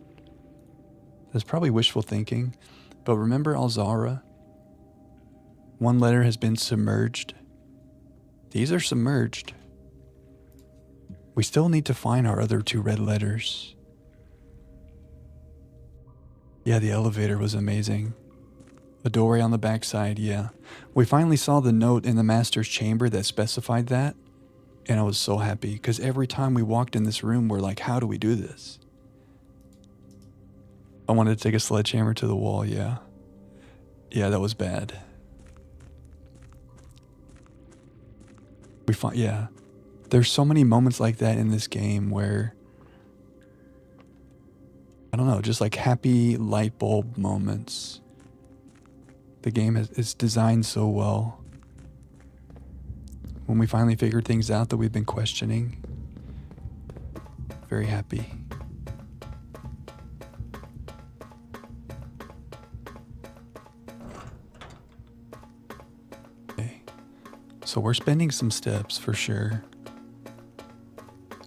That's probably wishful thinking. But remember Alzara? One letter has been submerged. These are submerged. We still need to find our other 2 red letters. Yeah, the elevator was amazing. A doorway on the backside, yeah. We finally saw the note in the master's chamber that specified that, and I was so happy, because every time we walked in this room, we're like, how do we do this? I wanted to take a sledgehammer to the wall, yeah. Yeah, that was bad. Yeah. There's so many moments like that in this game where, I don't know, just like happy light bulb moments. The game is designed so well. When we finally figured things out that we've been questioning, very happy. Okay. So we're spending some steps for sure.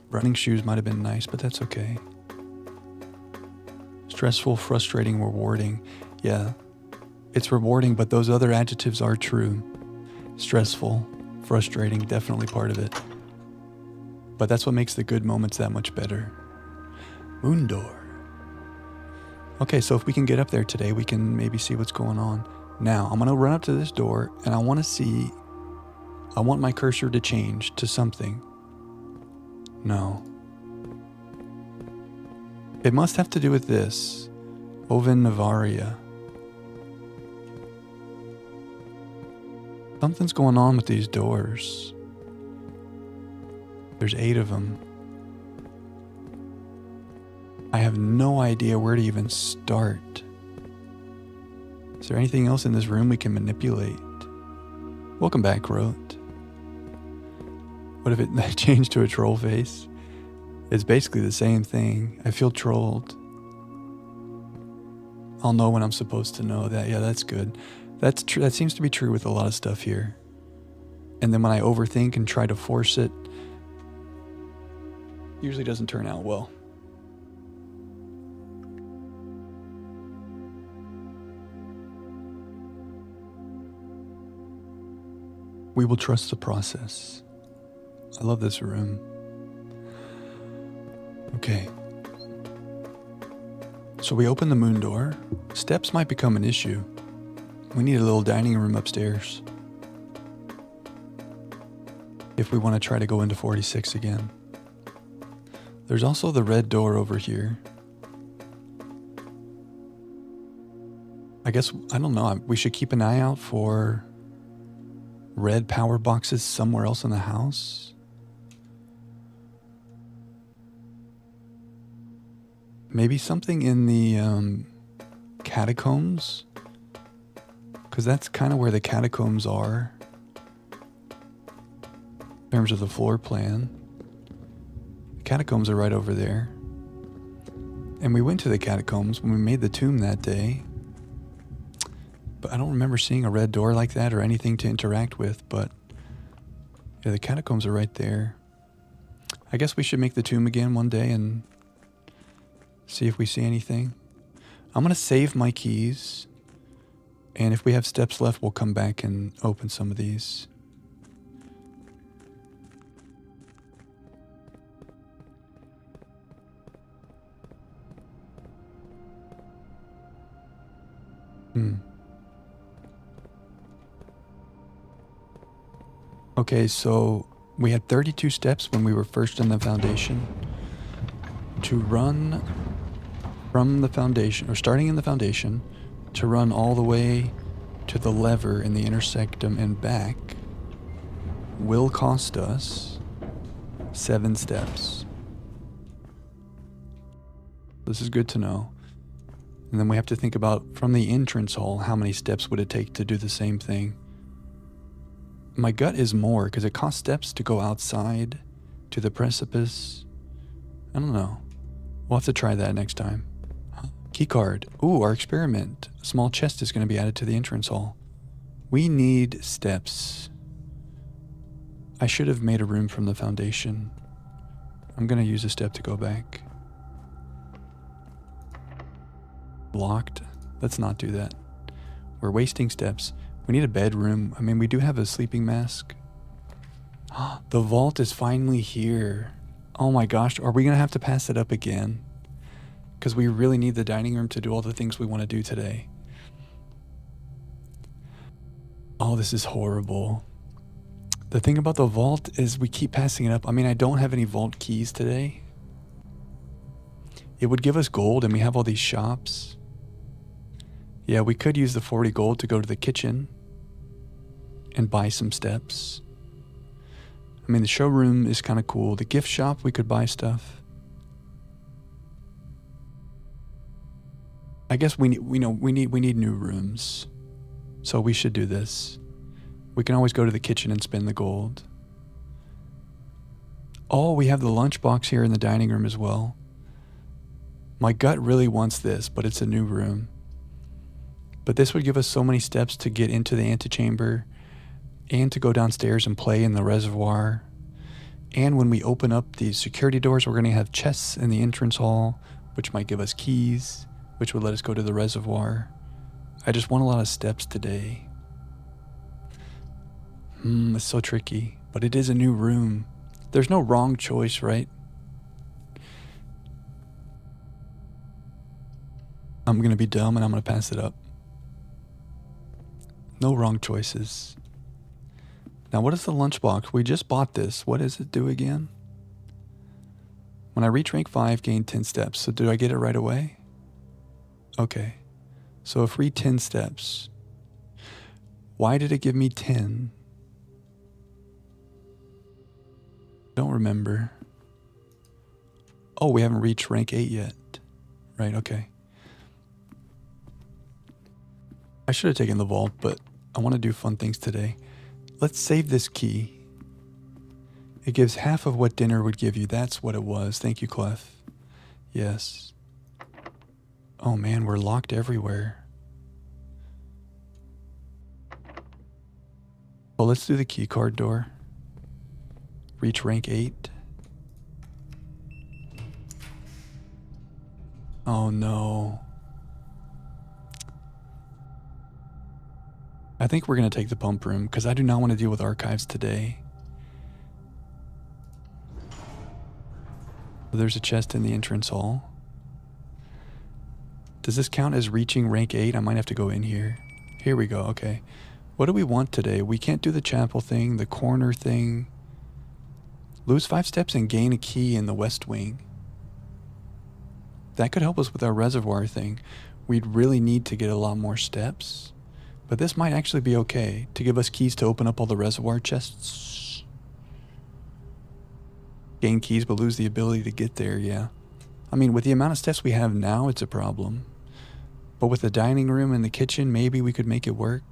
Running shoes might have been nice, but that's okay. Stressful, frustrating, rewarding. Yeah, it's rewarding, but those other adjectives are true. Stressful, frustrating, definitely part of it. But that's what makes the good moments that much better. Moon door. Okay, so if we can get up there today, we can maybe see what's going on. Now, I'm gonna run up to this door and I want my cursor to change to something. No. It must have to do with this. Oven Navaria. Something's going on with these doors. There's 8 of them. I have no idea where to even start. Is there anything else in this room we can manipulate? Welcome back, Rote. What if it changed to a troll face? It's basically the same thing. I feel trolled. I'll know when I'm supposed to know that. Yeah, that's good. That's true. That seems to be true with a lot of stuff here. And then when I overthink and try to force it, usually doesn't turn out well. We will trust the process. I love this room. Okay. So we open the moon door. Steps might become an issue. We need a little dining room upstairs if we want to try to go into 46 again. There's also the red door over here. I guess, I don't know, we should keep an eye out for red power boxes somewhere else in the house. Maybe something in the catacombs, because that's kind of where the catacombs are in terms of the floor plan. The catacombs are right over there. And we went to the catacombs when we made the tomb that day. But I don't remember seeing a red door like that or anything to interact with, but yeah, the catacombs are right there. I guess we should make the tomb again one day and see if we see anything. I'm going to save my keys, and if we have steps left, we'll come back and open some of these. Okay, so we had 32 steps when we were first in the foundation. To run from the foundation, or starting in the foundation, to run all the way to the lever in the intersectum and back will cost us 7 steps. This is good to know. And then we have to think about, from the entrance hall, how many steps would it take to do the same thing? My gut is more, because it costs steps to go outside to the precipice. I don't know. We'll have to try that next time. Keycard. Ooh, our experiment. A small chest is going to be added to the entrance hall. We need steps. I should have made a room from the foundation. I'm going to use a step to go back. Blocked. Let's not do that. We're wasting steps. We need a bedroom. I mean, we do have a sleeping mask. The vault is finally here. Oh my gosh, are we going to have to pass it up again? Because we really need the dining room to do all the things we want to do today. Oh, this is horrible. The thing about the vault is we keep passing it up. I mean, I don't have any vault keys today. It would give us gold and we have all these shops. Yeah, we could use the 40 gold to go to the kitchen and buy some steps. I mean, the showroom is kind of cool. The gift shop, we could buy stuff. I guess we need new rooms. So we should do this. We can always go to the kitchen and spend the gold. Oh, we have the lunchbox here in the dining room as well. My gut really wants this, but it's a new room. But this would give us so many steps to get into the antechamber and to go downstairs and play in the reservoir. And when we open up these security doors, we're going to have chests in the entrance hall, which might give us keys, which would let us go to the reservoir. I just want a lot of steps today. It's so tricky, but it is a new room. There's no wrong choice, right? I'm going to be dumb and I'm going to pass it up. No wrong choices. Now, what is the lunchbox? We just bought this. What does it do again? When I reach rank 5, gain 10 steps. So do I get it right away? Okay. So a free 10 steps. Why did it give me 10? Don't remember. Oh, we haven't reached rank 8 yet. Right, okay. I should have taken the vault, but I want to do fun things today. Let's save this key. It gives half of what dinner would give you. That's what it was. Thank you, Clef. Yes. Oh man, we're locked everywhere. Well, let's do the key card door. Reach rank 8. Oh no. I think we're going to take the pump room because I do not want to deal with archives today. There's a chest in the entrance hall. Does this count as reaching rank 8? I might have to go in here. Here we go, okay. What do we want today? We can't do the chapel thing, the corner thing. Lose 5 steps and gain a key in the west wing. That could help us with our reservoir thing. We'd really need to get a lot more steps. But this might actually be okay to give us keys to open up all the reservoir chests. Gain keys but lose the ability to get there, yeah. I mean, with the amount of steps we have now, it's a problem. But with the dining room and the kitchen, maybe we could make it work.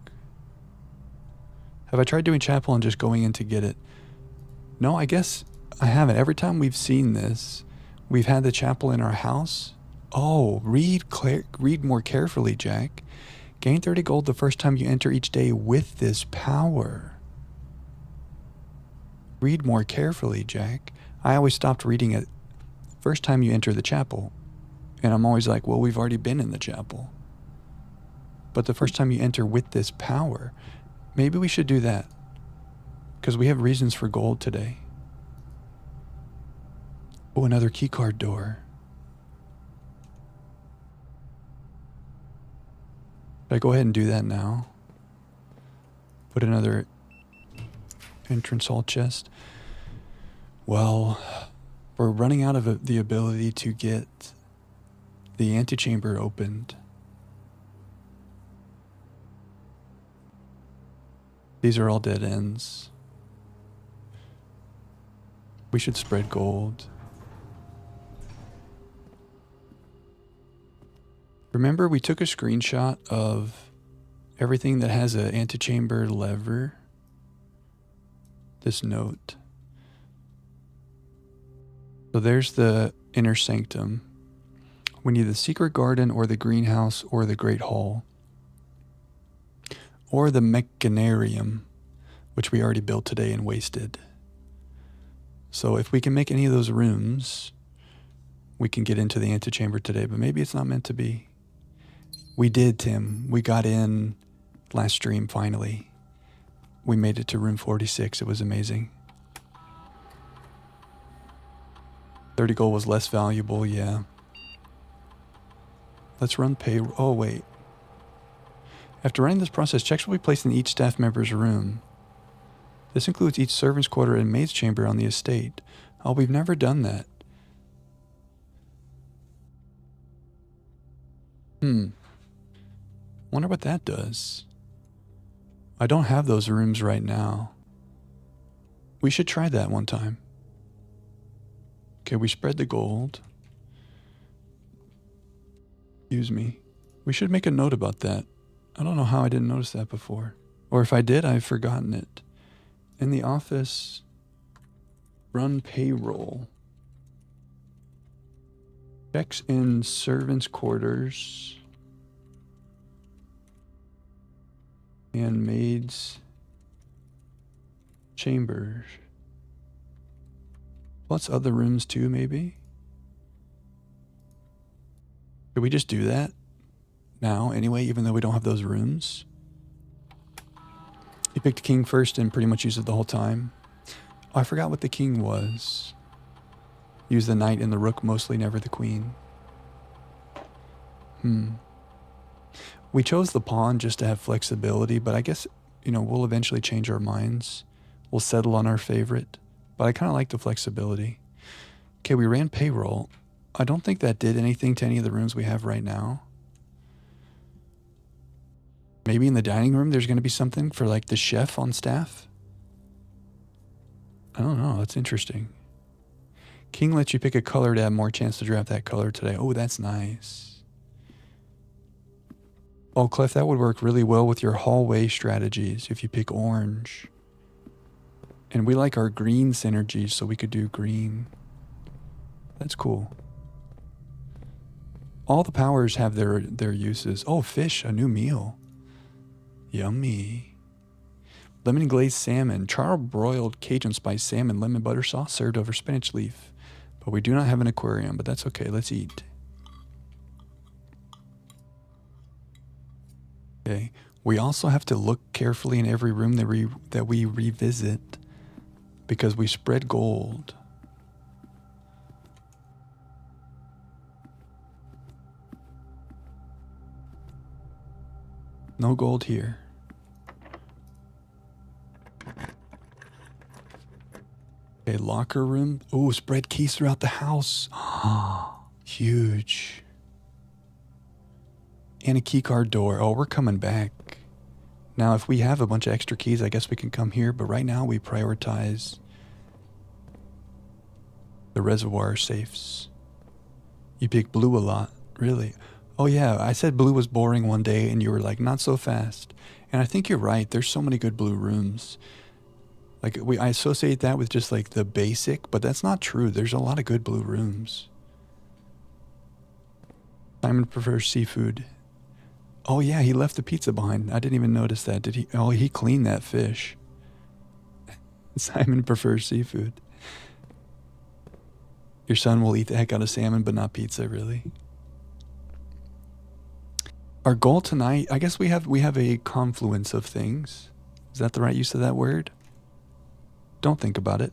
Have I tried doing chapel and just going in to get it? No, I guess I haven't. Every time we've seen this, we've had the chapel in our house. Oh, read more carefully, Jack. Gain 30 gold the first time you enter each day with this power. Read more carefully, Jack. I always stopped reading it first time you enter the chapel. And I'm always like, well, we've already been in the chapel. But the first time you enter with this power, maybe we should do that. Because we have reasons for gold today. Oh, another keycard door. Should I go ahead and do that now? Put another entrance hall chest. Well, we're running out of the ability to get the antechamber opened. These are all dead ends. We should spread gold. Remember, we took a screenshot of everything that has an antechamber lever. This note. So there's the inner sanctum. We need the secret garden or the greenhouse or the great hall. Or the mechanarium, which we already built today and wasted. So if we can make any of those rooms, we can get into the antechamber today, but maybe it's not meant to be. We did, Tim. We got in last stream finally. We made it to room 46. It was amazing. 30 gold was less valuable, yeah. Let's run payroll. Oh, wait. After running this process, checks will be placed in each staff member's room. This includes each servant's quarter and maid's chamber on the estate. Oh, we've never done that. Wonder what that does. I don't have those rooms right now. We should try that one time. Okay, we spread the gold. Excuse me. We should make a note about that. I don't know how I didn't notice that before. Or if I did, I've forgotten it. In the office, run payroll. Checks in servants' quarters. And maids' chambers. Plus other rooms too, maybe? Could we just do that now anyway, even though we don't have those rooms? You picked king first and pretty much used it the whole time. Oh, I forgot what the king was. Use the knight and the rook mostly, never the queen. We chose the pawn just to have flexibility, but I guess, we'll eventually change our minds. We'll settle on our favorite, but I kind of like the flexibility. Okay, we ran payroll. I don't think that did anything to any of the rooms we have right now. Maybe in the dining room there's going to be something for like the chef on staff. I don't know. That's interesting. King lets you pick a color to have more chance to draft that color today. Oh, that's nice. Oh, Clef, that would work really well with your hallway strategies if you pick orange. And we like our green synergies, so we could do green. That's cool. All the powers have their uses. Oh, fish, a new meal. Yummy. Lemon glazed salmon, charbroiled Cajun spice salmon, lemon butter sauce served over spinach leaf. But we do not have an aquarium, but that's okay. Let's eat. Okay. We also have to look carefully in every room that we revisit because we spread gold. No gold here. Okay, locker room. Oh, spread keys throughout the house. Huge. And a key card door. Oh, we're coming back. Now, if we have a bunch of extra keys, I guess we can come here. But right now, we prioritize the reservoir safes. You pick blue a lot. Really? Oh, yeah. I said blue was boring one day, and you were like, not so fast. And I think you're right. There's so many good blue rooms. Like, I associate that with just like the basic, but that's not true. There's a lot of good blue rooms. Simon prefers seafood. Oh, yeah, he left the pizza behind. I didn't even notice that. Did he? Oh, he cleaned that fish. Simon prefers seafood. Your son will eat the heck out of salmon, but not pizza, really. Our goal tonight, I guess we have a confluence of things. Is that the right use of that word? Don't think about it.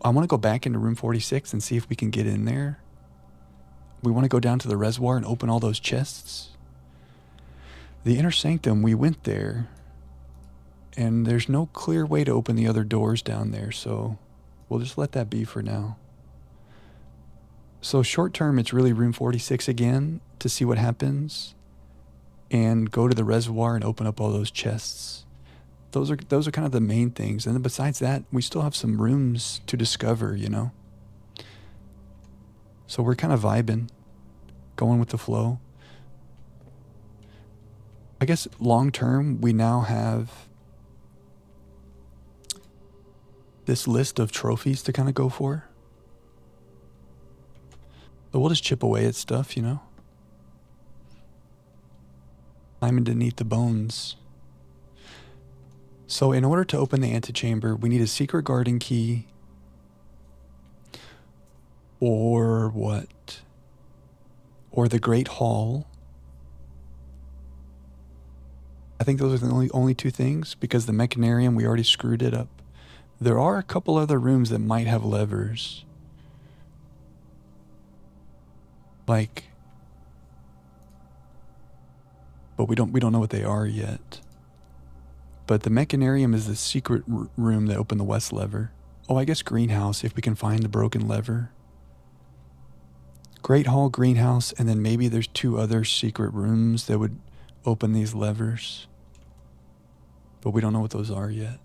I want to go back into room 46 and see if we can get in there. We want to go down to the reservoir and open all those chests. The inner sanctum, we went there, and there's no clear way to open the other doors down there, so we'll just let that be for now. So short term, it's really room 46 again to see what happens, and go to the reservoir and open up all those chests. Those are kind of the main things, and then besides that, we still have some rooms to discover, So we're kind of vibing, going with the flow. I guess long term, we now have this list of trophies to kind of go for. So we'll just chip away at stuff, Simon didn't eat the bones. So in order to open the antechamber, we need a secret garden key. Or what? Or the Great Hall. I think those are the only two things, because the Mechanarium, we already screwed it up. There are a couple other rooms that might have levers. Like, but we don't know what they are yet. But the mechanarium is the secret room that opened the west lever. Oh, I guess greenhouse, if we can find the broken lever. Great hall, greenhouse, and then maybe there's 2 other secret rooms that would open these levers. But we don't know what those are yet.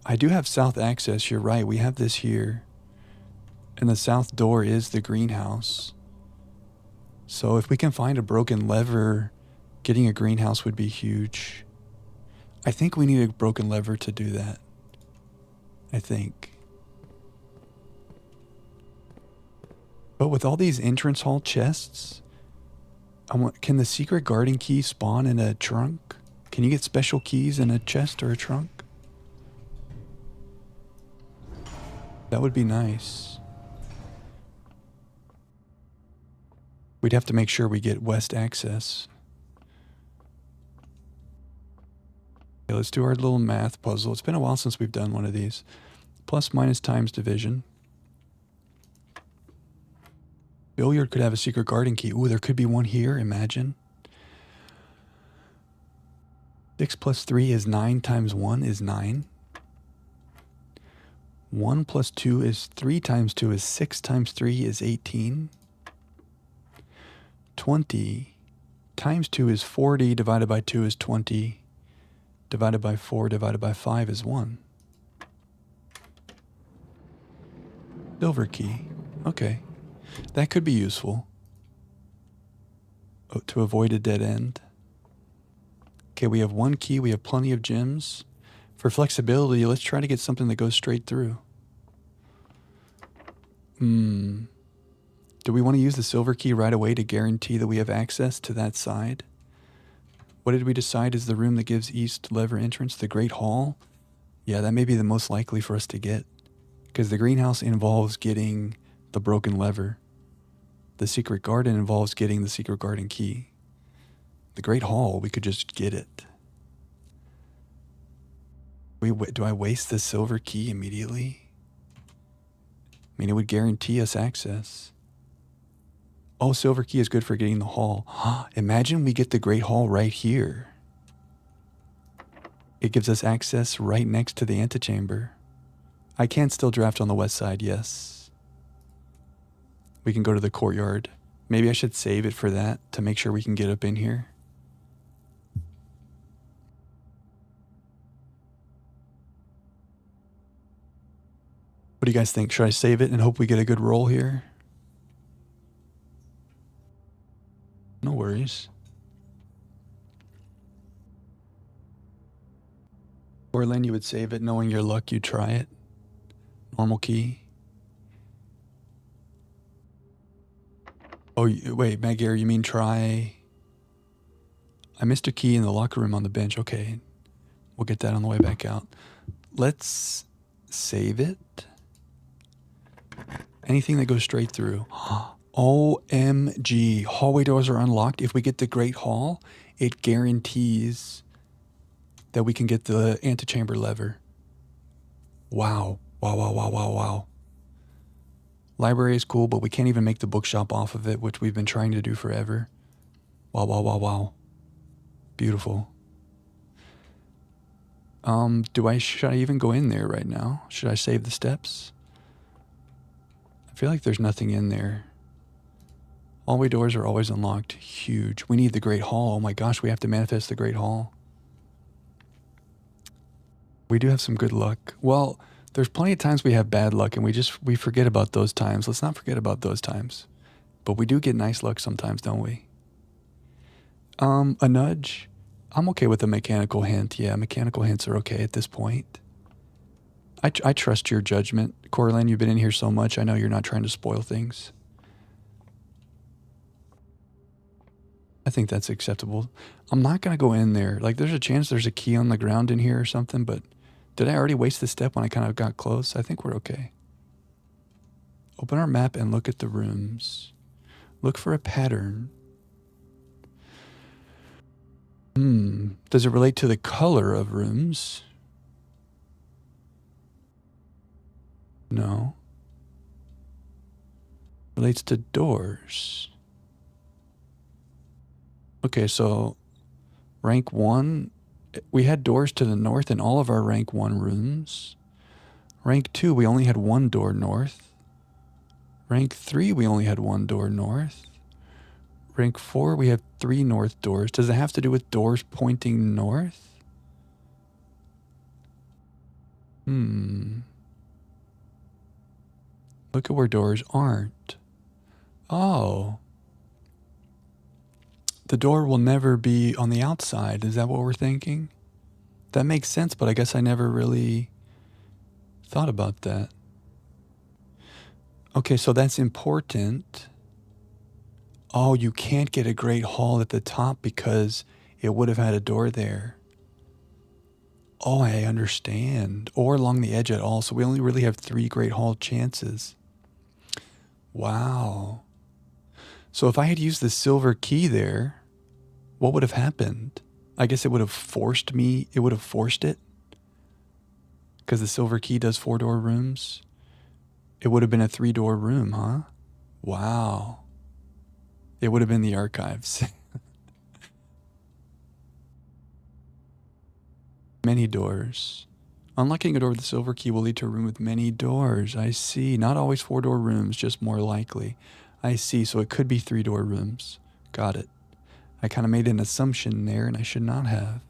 I do have south access, you're right, we have this here. And the south door is the greenhouse. So if we can find a broken lever, getting a greenhouse would be huge. I think we need a broken lever to do that. I think. But with all these entrance hall chests, can the secret garden key spawn in a trunk? Can you get special keys in a chest or a trunk? That would be nice. We'd have to make sure we get west access. Okay, let's do our little math puzzle. It's been a while since we've done one of these. Plus minus times division. Billiard could have a secret garden key. Ooh, there could be one here, imagine. 6 plus 3 is 9 times 1 is 9. 1 plus 2 is 3 times 2 is 6 times 3 is 18. 20 times 2 is 40, divided by 2 is 20, divided by 4 divided by 5 is 1. Silver key. Okay. That could be useful. Oh, to avoid a dead end. Okay, we have 1 key. We have plenty of gems. For flexibility, let's try to get something that goes straight through. Do we want to use the silver key right away to guarantee that we have access to that side? What did we decide is the room that gives east lever entrance? The Great Hall? Yeah, that may be the most likely for us to get. Because the greenhouse involves getting the broken lever. The secret garden involves getting the secret garden key. The Great Hall, we could just get it. Do I waste the silver key immediately? I mean, it would guarantee us access. Oh, silver key is good for getting the hall. Imagine we get the Great Hall right here. It gives us access right next to the antechamber. I can still draft on the west side, yes. We can go to the courtyard. Maybe I should save it for that to make sure we can get up in here. What do you guys think? Should I save it and hope we get a good roll here? No worries. Or Len, you would save it knowing your luck, you'd try it. Normal key. Oh, wait, Magyar, you mean try... I missed a key in the locker room on the bench. Okay, we'll get that on the way back out. Let's save it. Anything that goes straight through. OMG. Hallway doors are unlocked. If we get the Great Hall, it guarantees that we can get the antechamber lever. Wow. Wow, wow, wow, wow, wow. Library is cool, but we can't even make the bookshop off of it, which we've been trying to do forever. Wow, wow, wow, wow. Beautiful. Should I even go in there right now? Should I save the steps? I feel like there's nothing in there. Hallway doors are always unlocked. Huge. We need the Great Hall. Oh my gosh, we have to manifest the Great Hall. We do have some good luck. Well, there's plenty of times we have bad luck and we forget about those times. Let's not forget about those times. But we do get nice luck sometimes, don't we? A nudge. I'm okay with a mechanical hint. Yeah, mechanical hints are okay at this point. I trust your judgment. Coraline, you've been in here so much. I know you're not trying to spoil things. I think that's acceptable. I'm not going to go in there. Like, there's a chance there's a key on the ground in here or something, but did I already waste this step when I kind of got close? I think we're okay. Open our map and look at the rooms. Look for a pattern. Does it relate to the color of rooms? No. relates to doors. Okay, so rank 1, we had doors to the north in all of our rank 1 rooms. Rank 2, we only had 1 door north. Rank 3, we only had 1 door north. Rank 4, we have 3 north doors. Does it have to do with doors pointing north? Look at where doors aren't. Oh. The door will never be on the outside. Is that what we're thinking? That makes sense, but I guess I never really thought about that. Okay, so that's important. Oh, you can't get a great hall at the top because it would have had a door there. Oh, I understand. Or along the edge at all. So we only really have 3 great hall chances. Wow. So if I had used the silver key there, what would have happened? I guess it would have forced me. It would have forced it. Because the silver key does 4-door rooms. It would have been a 3-door room, huh? Wow. It would have been the archives. Many doors. Unlocking a door with the silver key will lead to a room with many doors. I see. Not always 4-door rooms, just more likely. I see. So it could be 3-door rooms. Got it. I kind of made an assumption there and I should not have.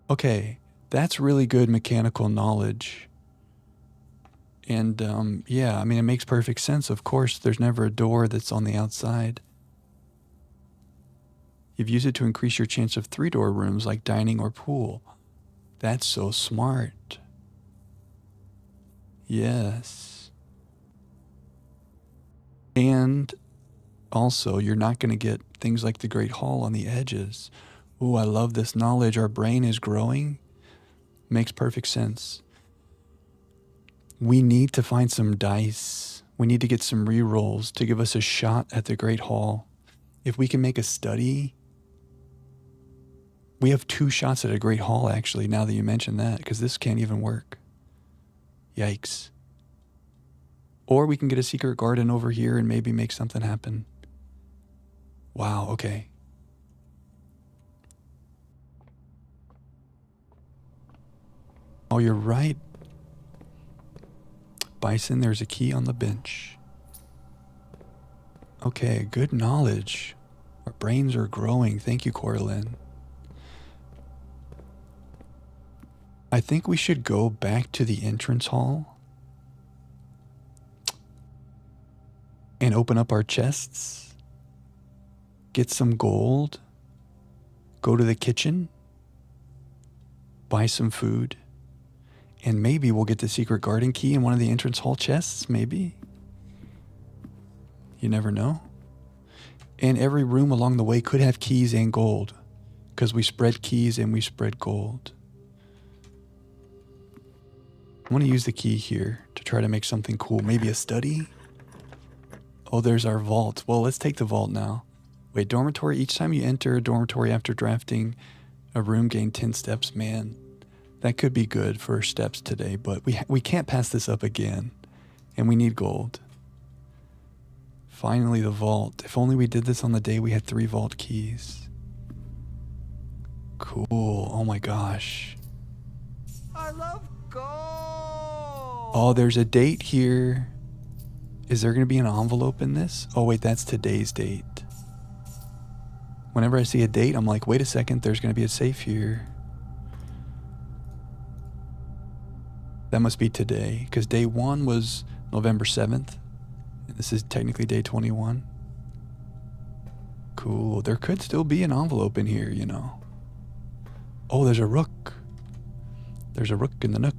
Okay. That's really good mechanical knowledge. And yeah, I mean, it makes perfect sense. Of course, there's never a door that's on the outside. You've used it to increase your chance of 3-door rooms like dining or pool. That's so smart. Yes. And also, you're not going to get things like the Great Hall on the edges. Ooh, I love this knowledge. Our brain is growing. Makes perfect sense. We need to find some dice. We need to get some re-rolls to give us a shot at the Great Hall. If we can make a study... We have 2 shots at a Great Hall, actually, now that you mention that, because this can't even work. Yikes. Or we can get a secret garden over here and maybe make something happen. Wow, okay. Oh, you're right. Bison, there's a key on the bench. Okay, good knowledge. Our brains are growing. Thank you, Coraline. I think we should go back to the entrance hall and open up our chests, get some gold, go to the kitchen, buy some food, and maybe we'll get the secret garden key in one of the entrance hall chests, maybe. You never know. And every room along the way could have keys and gold because we spread keys and we spread gold. I want to use the key here to try to make something cool. Maybe a study? Oh, there's our vault. Well, let's take the vault now. Wait, dormitory. Each time you enter a dormitory after drafting a room, gain 10 steps. Man, that could be good for steps today, but we can't pass this up again. And we need gold. Finally, the vault. If only we did this on the day we had 3 vault keys. Cool. Oh my gosh. I love gold. Oh, there's a date here. Is there going to be an envelope in this? Oh, wait, that's today's date. Whenever I see a date, I'm like, wait a second, there's going to be a safe here. That must be today, because day 1 was November 7th. And this is technically day 21. Cool. There could still be an envelope in here, you know. Oh, there's a rook. There's a rook in the nook.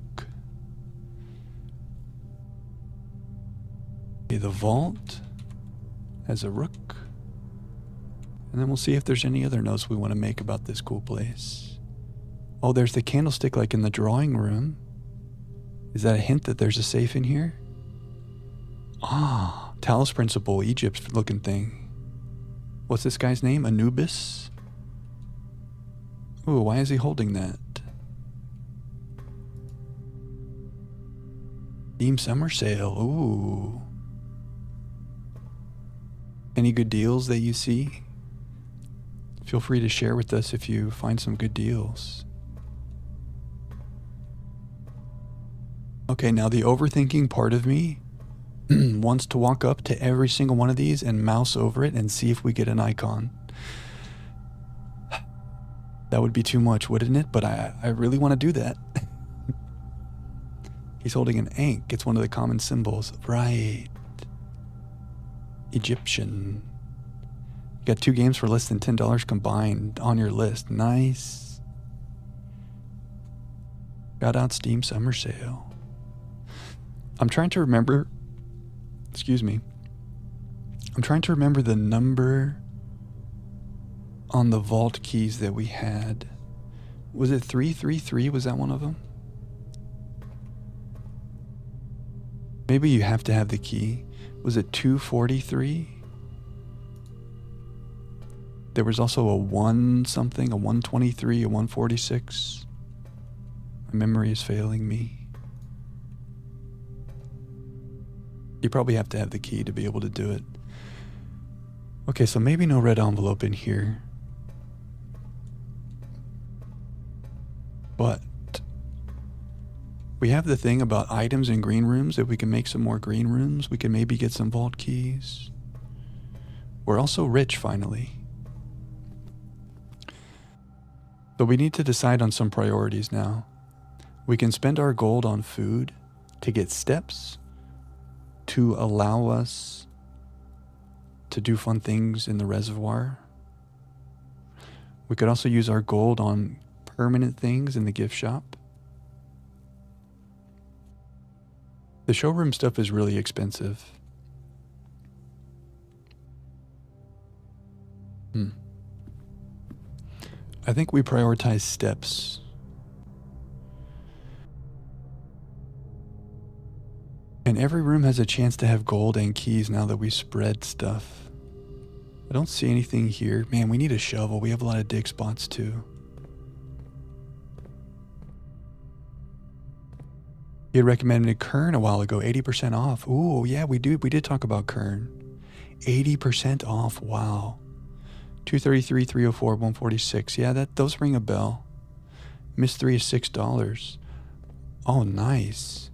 Okay, the vault has a rook. And then we'll see if there's any other notes we want to make about this cool place. Oh, there's the candlestick like in the drawing room. Is that a hint that there's a safe in here? Ah, Talos Principle, Egypt looking thing. What's this guy's name? Anubis? Ooh, why is he holding that? Steam summer sale. Ooh. Any good deals that you see? Feel free to share with us if you find some good deals. Okay, now the overthinking part of me wants to walk up to every single one of these and mouse over it and see if we get an icon. That would be too much, wouldn't it? But I really want to do that. He's holding an ankh. It's one of the common symbols. Right. Egyptian. You got 2 games for less than $10 combined on your list. Nice. Got out Steam Summer Sale. I'm trying to remember. Excuse me. I'm trying to remember the number on the vault keys that we had. Was it 333? Was that one of them? Maybe you have to have the key. Was it 243? There was also a 1 something, a 123, a 146. My memory is failing me. You probably have to have the key to be able to do it. Okay, so maybe no red envelope in here. But we have the thing about items in green rooms. If we can make some more green rooms, we can maybe get some vault keys. We're also rich finally. So we need to decide on some priorities now. We can spend our gold on food to get steps to allow us to do fun things in the reservoir. We could also use our gold on permanent things in the gift shop. The showroom stuff is really expensive. I think we prioritize steps. And every room has a chance to have gold and keys now that we spread stuff. I don't see anything here. Man, we need a shovel. We have a lot of dig spots too. You had recommended Kern a while ago, 80% off. Ooh, yeah, we did talk about Kern. 80% off, wow. 233, 304, 146. Yeah, those ring a bell. Miss 3 is $6. Oh, nice.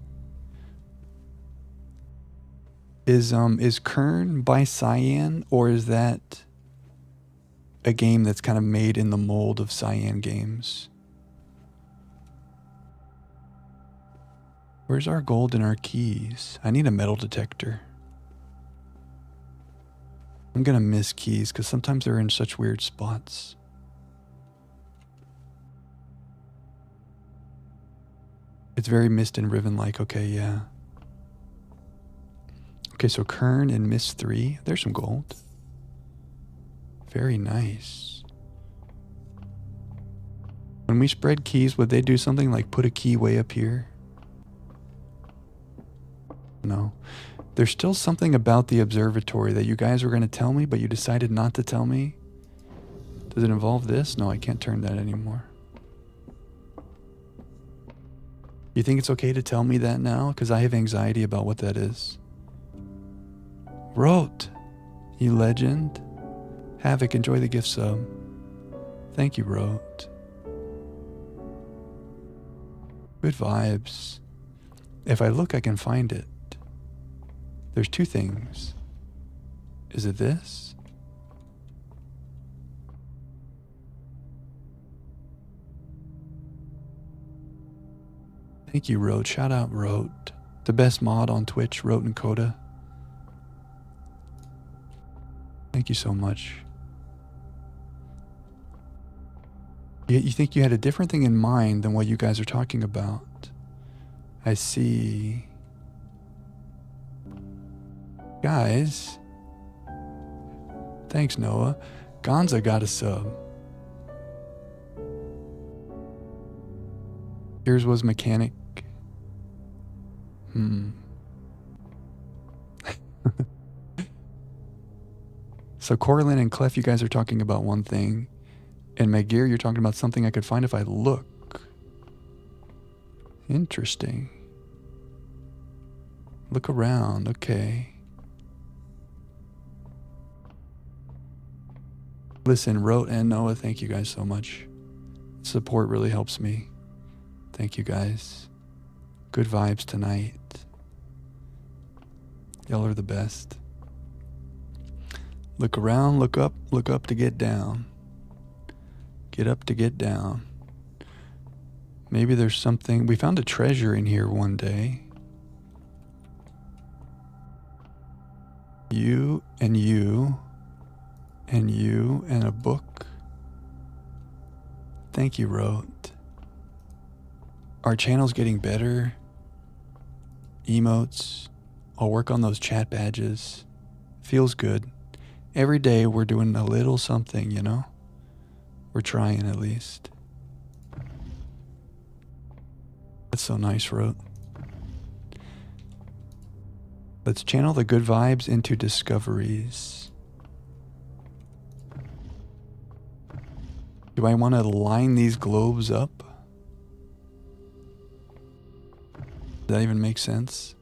Is Kern by Cyan, or is that a game that's kind of made in the mold of Cyan games? Where's our gold and our keys? I need a metal detector. I'm gonna miss keys because sometimes they're in such weird spots. It's very mist and riven-like. Okay, yeah. Okay, so Kern and Miss 3. There's some gold. Very nice. When we spread keys, would they do something like put a key way up here? No. There's still something about the observatory that you guys were going to tell me, but you decided not to tell me. Does it involve this? No, I can't turn that anymore. You think it's okay to tell me that now? Because I have anxiety about what that is. Wrote, you legend. Havoc, enjoy the gift sub. Thank you, Wrote. Good vibes. If I look, I can find it. There's 2 things. Is it this? Thank you, Rote. Shout out, Rote. The best mod on Twitch, Rote and Coda. Thank you so much. You think you had a different thing in mind than what you guys are talking about. I see. Guys. Thanks, Noah. Gonza got a sub. Yours was mechanic. So Corlin and Clef, you guys are talking about one thing. And Magir, you're talking about something I could find if I look. Interesting. Look around. Okay. Listen, Wrote and Noah, thank you guys so much. Support really helps me. Thank you guys. Good vibes tonight. Y'all are the best. Look around, look up to get down. Get up to get down. Maybe there's something. We found a treasure in here one day. You and you and you and a book. Thank you, Wrote. Our channel's getting better. Emotes. I'll work on those chat badges. Feels good. Every day we're doing a little something, you know? We're trying at least. That's so nice, Wrote. Let's channel the good vibes into discoveries. Do I want to line these globes up? Does that even make sense?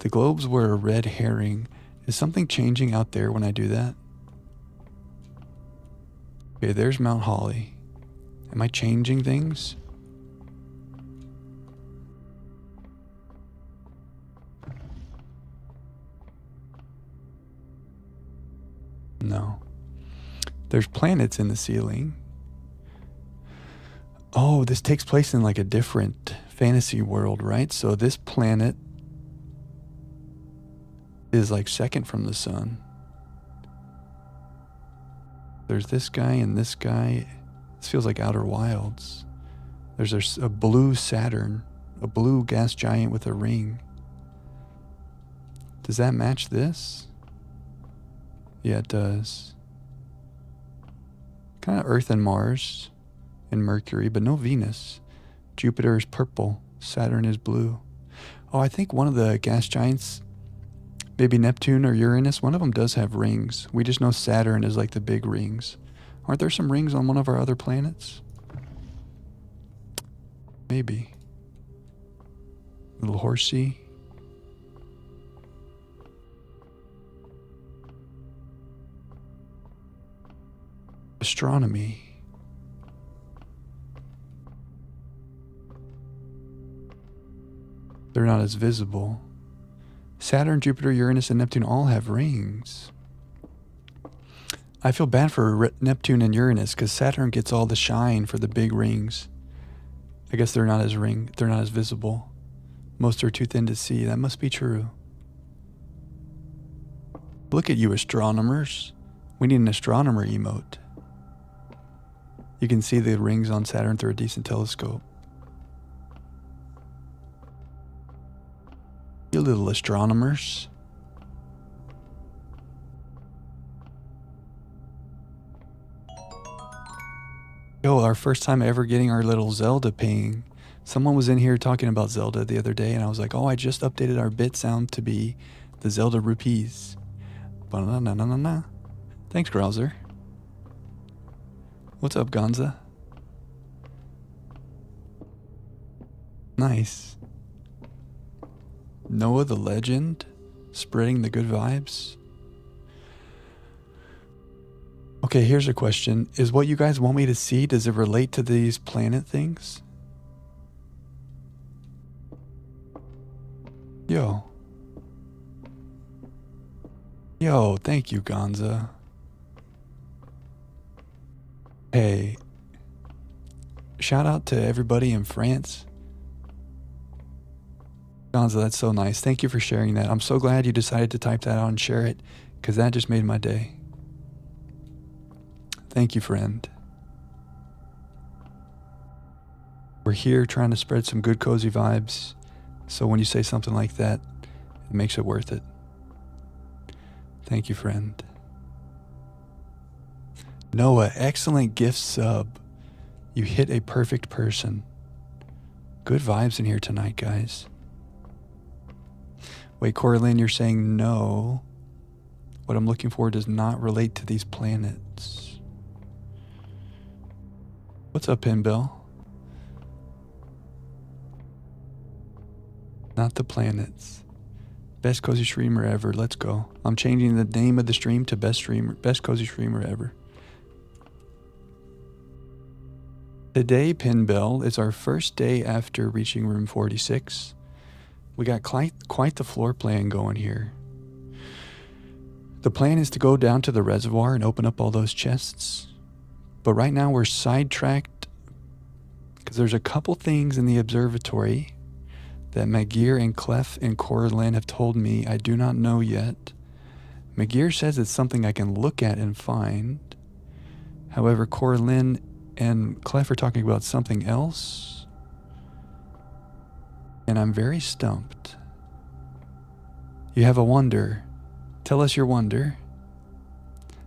The globes were a red herring. Is something changing out there when I do that? Okay, there's Mount Holly. Am I changing things? No. There's planets in the ceiling. Oh, this takes place in like a different fantasy world, right? So this planet is like second from the sun. There's this guy and this guy. This feels like Outer Wilds. There's a blue Saturn, a blue gas giant with a ring. Does that match this? Yeah, it does. Kind of Earth and Mars and Mercury, but no Venus. Jupiter is purple. Saturn is blue. Oh, I think one of the gas giants, maybe Neptune or Uranus, one of them does have rings. We just know Saturn is like the big rings. Aren't there some rings on one of our other planets? Maybe. Little horsey. Astronomy. They're not as visible. Saturn, Jupiter, Uranus, and Neptune all have rings. I feel bad for Neptune and Uranus because Saturn gets all the shine for the big rings. I guess they're not as visible. Most are too thin to see. That must be true. Look at you, astronomers. We need an astronomer emote. You can see the rings on Saturn through a decent telescope. You little astronomers. Yo, our first time ever getting our little Zelda ping. Someone was in here talking about Zelda the other day, and I was like, oh, I just updated our bit sound to be the Zelda rupees. Ba-na-na-na-na-na. Thanks, Grouser. What's up, Gonza? Nice. Noah the Legend, spreading the good vibes. Okay, here's a question. Is what you guys want me to see, does it relate to these planet things? Yo. Yo, thank you, Gonza. Hey. Shout out to everybody in France. Gonza, that's so nice. Thank you for sharing that. I'm so glad you decided to type that out and share it, because that just made my day. Thank you, friend. We're here trying to spread some good, cozy vibes, so when you say something like that, it makes it worth it. Thank you, friend. Noah, excellent gift sub. You hit a perfect person. Good vibes in here tonight, guys. Wait, Coraline, you're saying no. What I'm looking for does not relate to these planets. What's up, Pinbell? Not the planets. Best cozy streamer ever. Let's go. I'm changing the name of the stream to best cozy streamer ever. Today, Pinbell, is our first day after reaching room 46. We got quite the floor plan going here. The plan is to go down to the reservoir and open up all those chests. But right now we're sidetracked because there's a couple things in the observatory that Magir and Clef and Coraline have told me I do not know yet. Magir says it's something I can look at and find. However, Coraline and Clef are talking about something else. And I'm very stumped. You have a wonder. Tell us your wonder.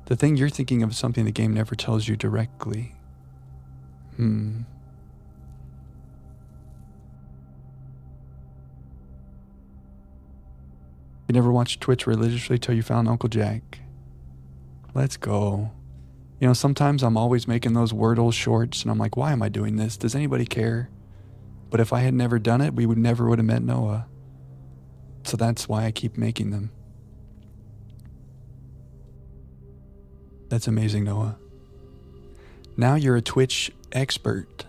The thing you're thinking of is something the game never tells you directly. You never watched Twitch religiously till you found Uncle Jack. Let's go. You know, sometimes I'm always making those Wordle shorts and I'm like, why am I doing this? Does anybody care? But if I had never done it, we never would have met Noah. So that's why I keep making them. That's amazing, Noah. Now you're a Twitch expert.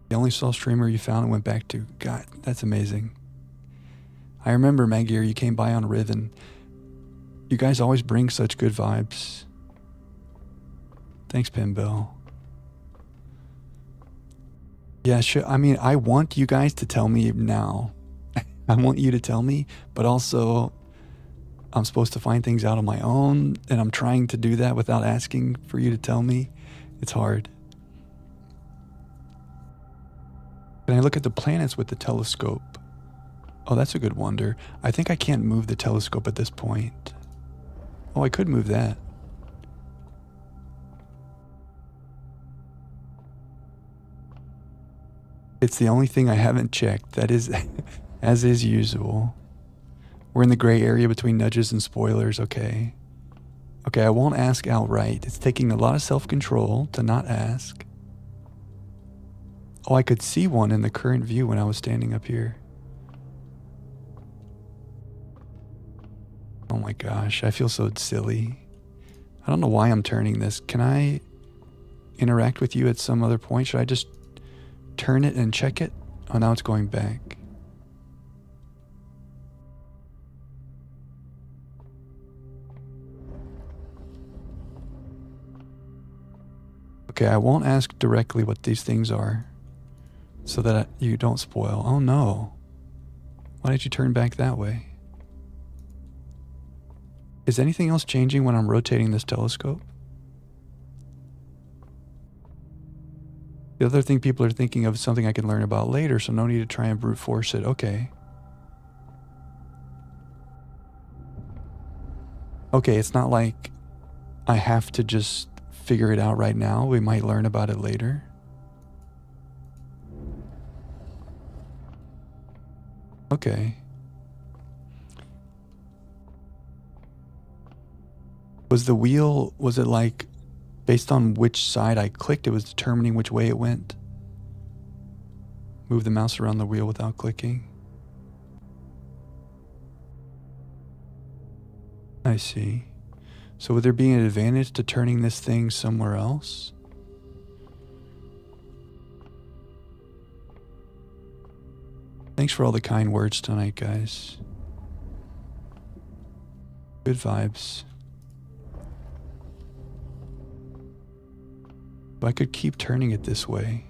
The only soul streamer you found and went back to. God, that's amazing. I remember, Magir, you came by on Riven. You guys always bring such good vibes. Thanks, Pinbell. Yeah, sure. I mean, I want you guys to tell me now. I want you to tell me, but also I'm supposed to find things out on my own, and I'm trying to do that without asking for you to tell me. It's hard. Can I look at the planets with the telescope? Oh, that's a good wonder. I think I can't move the telescope at this point. Oh, I could move that. It's the only thing I haven't checked. That is, as is usual. We're in the gray area between nudges and spoilers, okay. Okay, I won't ask outright. It's taking a lot of self-control to not ask. Oh, I could see one in the current view when I was standing up here. Oh my gosh, I feel so silly. I don't know why I'm turning this. Can I interact with you at some other point? Should I just turn it and check it? Oh, now it's going back. Okay, I won't ask directly what these things are so that you don't spoil. Oh no. Why did you turn back that way? Is anything else changing when I'm rotating this telescope? The other thing people are thinking of is something I can learn about later, so no need to try and brute force it. Okay. Okay, it's not like I have to just figure it out right now. We might learn about it later. Okay. Was the wheel, was it like based on which side I clicked, it was determining which way it went? Move the mouse around the wheel without clicking. I see. So would there be an advantage to turning this thing somewhere else? Thanks for all the kind words tonight, guys. Good vibes. But I could keep turning it this way.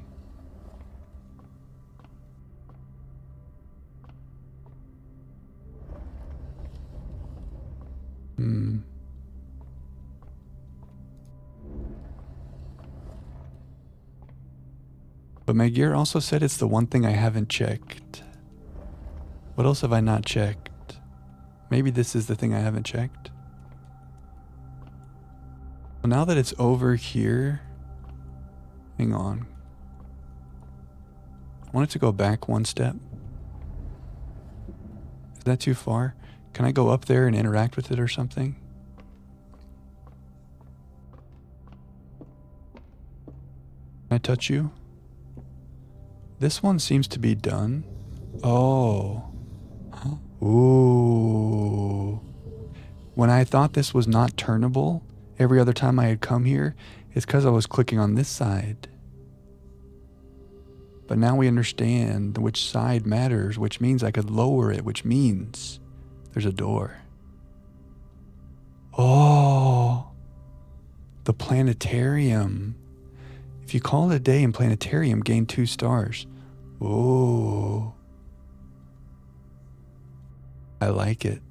But Magir also said it's the one thing I haven't checked. What else have I not checked? Maybe this is the thing I haven't checked. Well, now that it's over here, hang on. I want it to go back one step. Is that too far? Can I go up there and interact with it or something? Can I touch you? This one seems to be done. Oh. Ooh. When I thought this was not turnable, every other time I had come here, it's because I was clicking on this side. But now we understand which side matters, which means I could lower it, which means there's a door. Oh, the planetarium. If you call it a day in planetarium, gain 2 stars. Oh, I like it.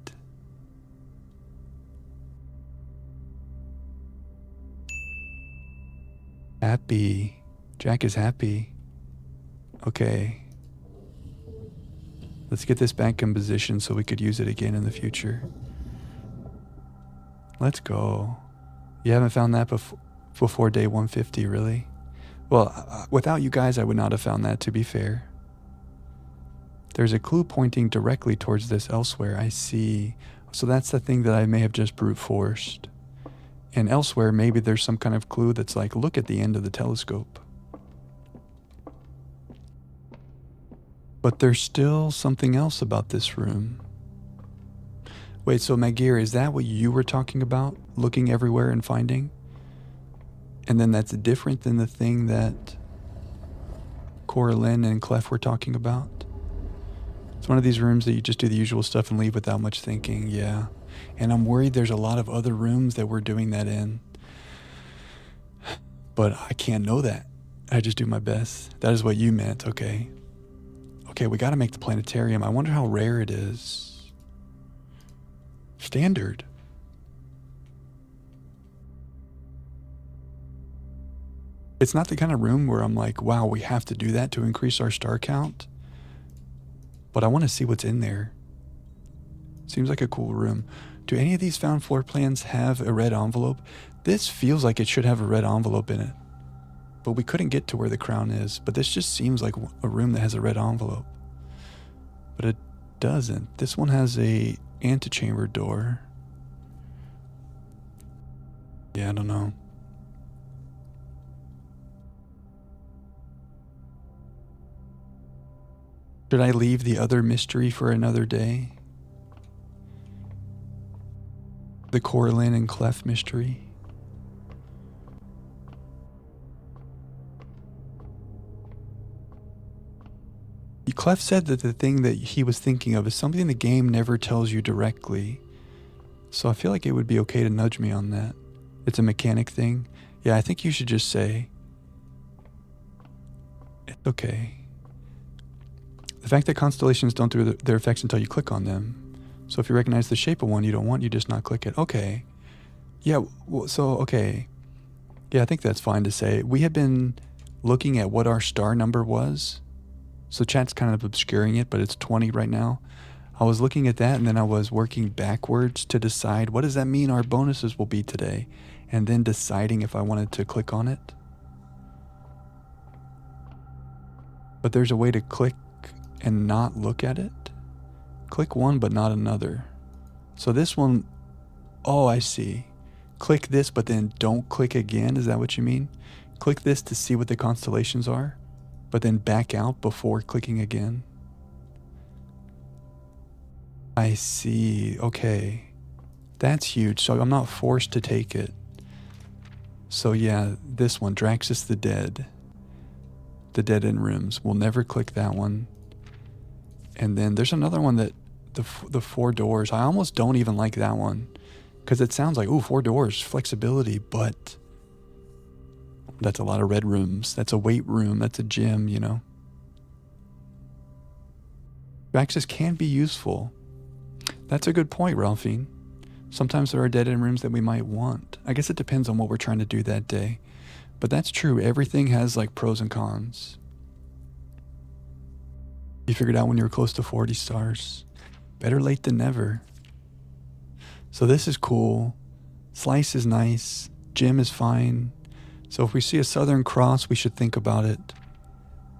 Happy. Jack is happy. Okay. Let's get this back in position so we could use it again in the future. Let's go. You haven't found that before day 150, really? Well, without you guys, I would not have found that, to be fair. There's a clue pointing directly towards this elsewhere. I see. So that's the thing that I may have just brute forced. And elsewhere, maybe there's some kind of clue that's like, look at the end of the telescope. But there's still something else about this room. Wait, so Magir, is that what you were talking about? Looking everywhere and finding? And then that's different than the thing that Coraline and Clef were talking about? It's one of these rooms that you just do the usual stuff and leave without much thinking, yeah. And I'm worried there's a lot of other rooms that we're doing that in. But I can't know that. I just do my best. That is what you meant, okay. Okay, we gotta make the planetarium. I wonder how rare it is. Standard. It's not the kind of room where I'm like, wow, we have to do that to increase our star count. But I want to see what's in there. Seems like a cool room. Do any of these found floor plans have a red envelope? This feels like it should have a red envelope in it. But we couldn't get to where the crown is. But this just seems like a room that has a red envelope. But it doesn't. This one has a antechamber door. Yeah, I don't know. Should I leave the other mystery for another day? The Coraline and Clef mystery? Clef said that the thing that he was thinking of is something the game never tells you directly. So I feel like it would be okay to nudge me on that. It's a mechanic thing. Yeah, I think you should just say, it's okay. The fact that constellations don't do their effects until you click on them. So if you recognize the shape of one you don't want, you just not click it. Okay. Yeah, okay. Yeah, I think that's fine to say. We had been looking at what our star number was. So chat's kind of obscuring it, but it's 20 right now. I was looking at that and then I was working backwards to decide what does that mean our bonuses will be today, and then deciding if I wanted to click on it. But there's a way to click and not look at it. Click one but not another. So this one, oh, I see. Click this but then don't click again, is that what you mean? Click this to see what the constellations are, but then back out before clicking again. I see, okay. That's huge, so I'm not forced to take it. So yeah, this one, Draxus the Dead. The Dead End Rooms. We'll never click that one. And then there's another one that, the 4 doors. I almost don't even like that one. Because it sounds like, ooh, 4 doors, flexibility, but that's a lot of red rooms. That's a weight room. That's a gym, you know. Access can be useful. That's a good point, Ralphine. Sometimes there are dead end rooms that we might want. I guess it depends on what we're trying to do that day. But that's true. Everything has like pros and cons. You figured out when you were close to 40 stars. Better late than never. So this is cool. Slice is nice. Gym is fine. So if we see a Southern Cross, we should think about it.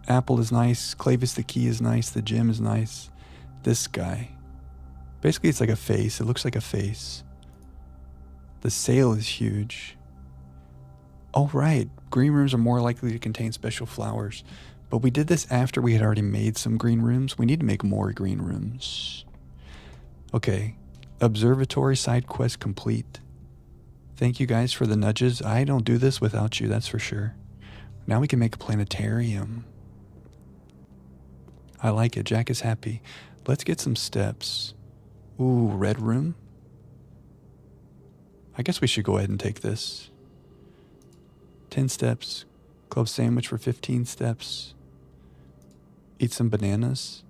Apple is nice. Clavis the Key is nice. The gym is nice. This guy. Basically, it's like a face. It looks like a face. The sail is huge. Oh, right. Green rooms are more likely to contain special flowers. But we did this after we had already made some green rooms. We need to make more green rooms. Okay. Observatory side quest complete. Thank you guys for the nudges. I don't do this without you, that's for sure. Now we can make a planetarium. I like it. Jack is happy. Let's get some steps. Ooh, red room. I guess we should go ahead and take this. 10 steps. Club sandwich for 15 steps. Eat some bananas.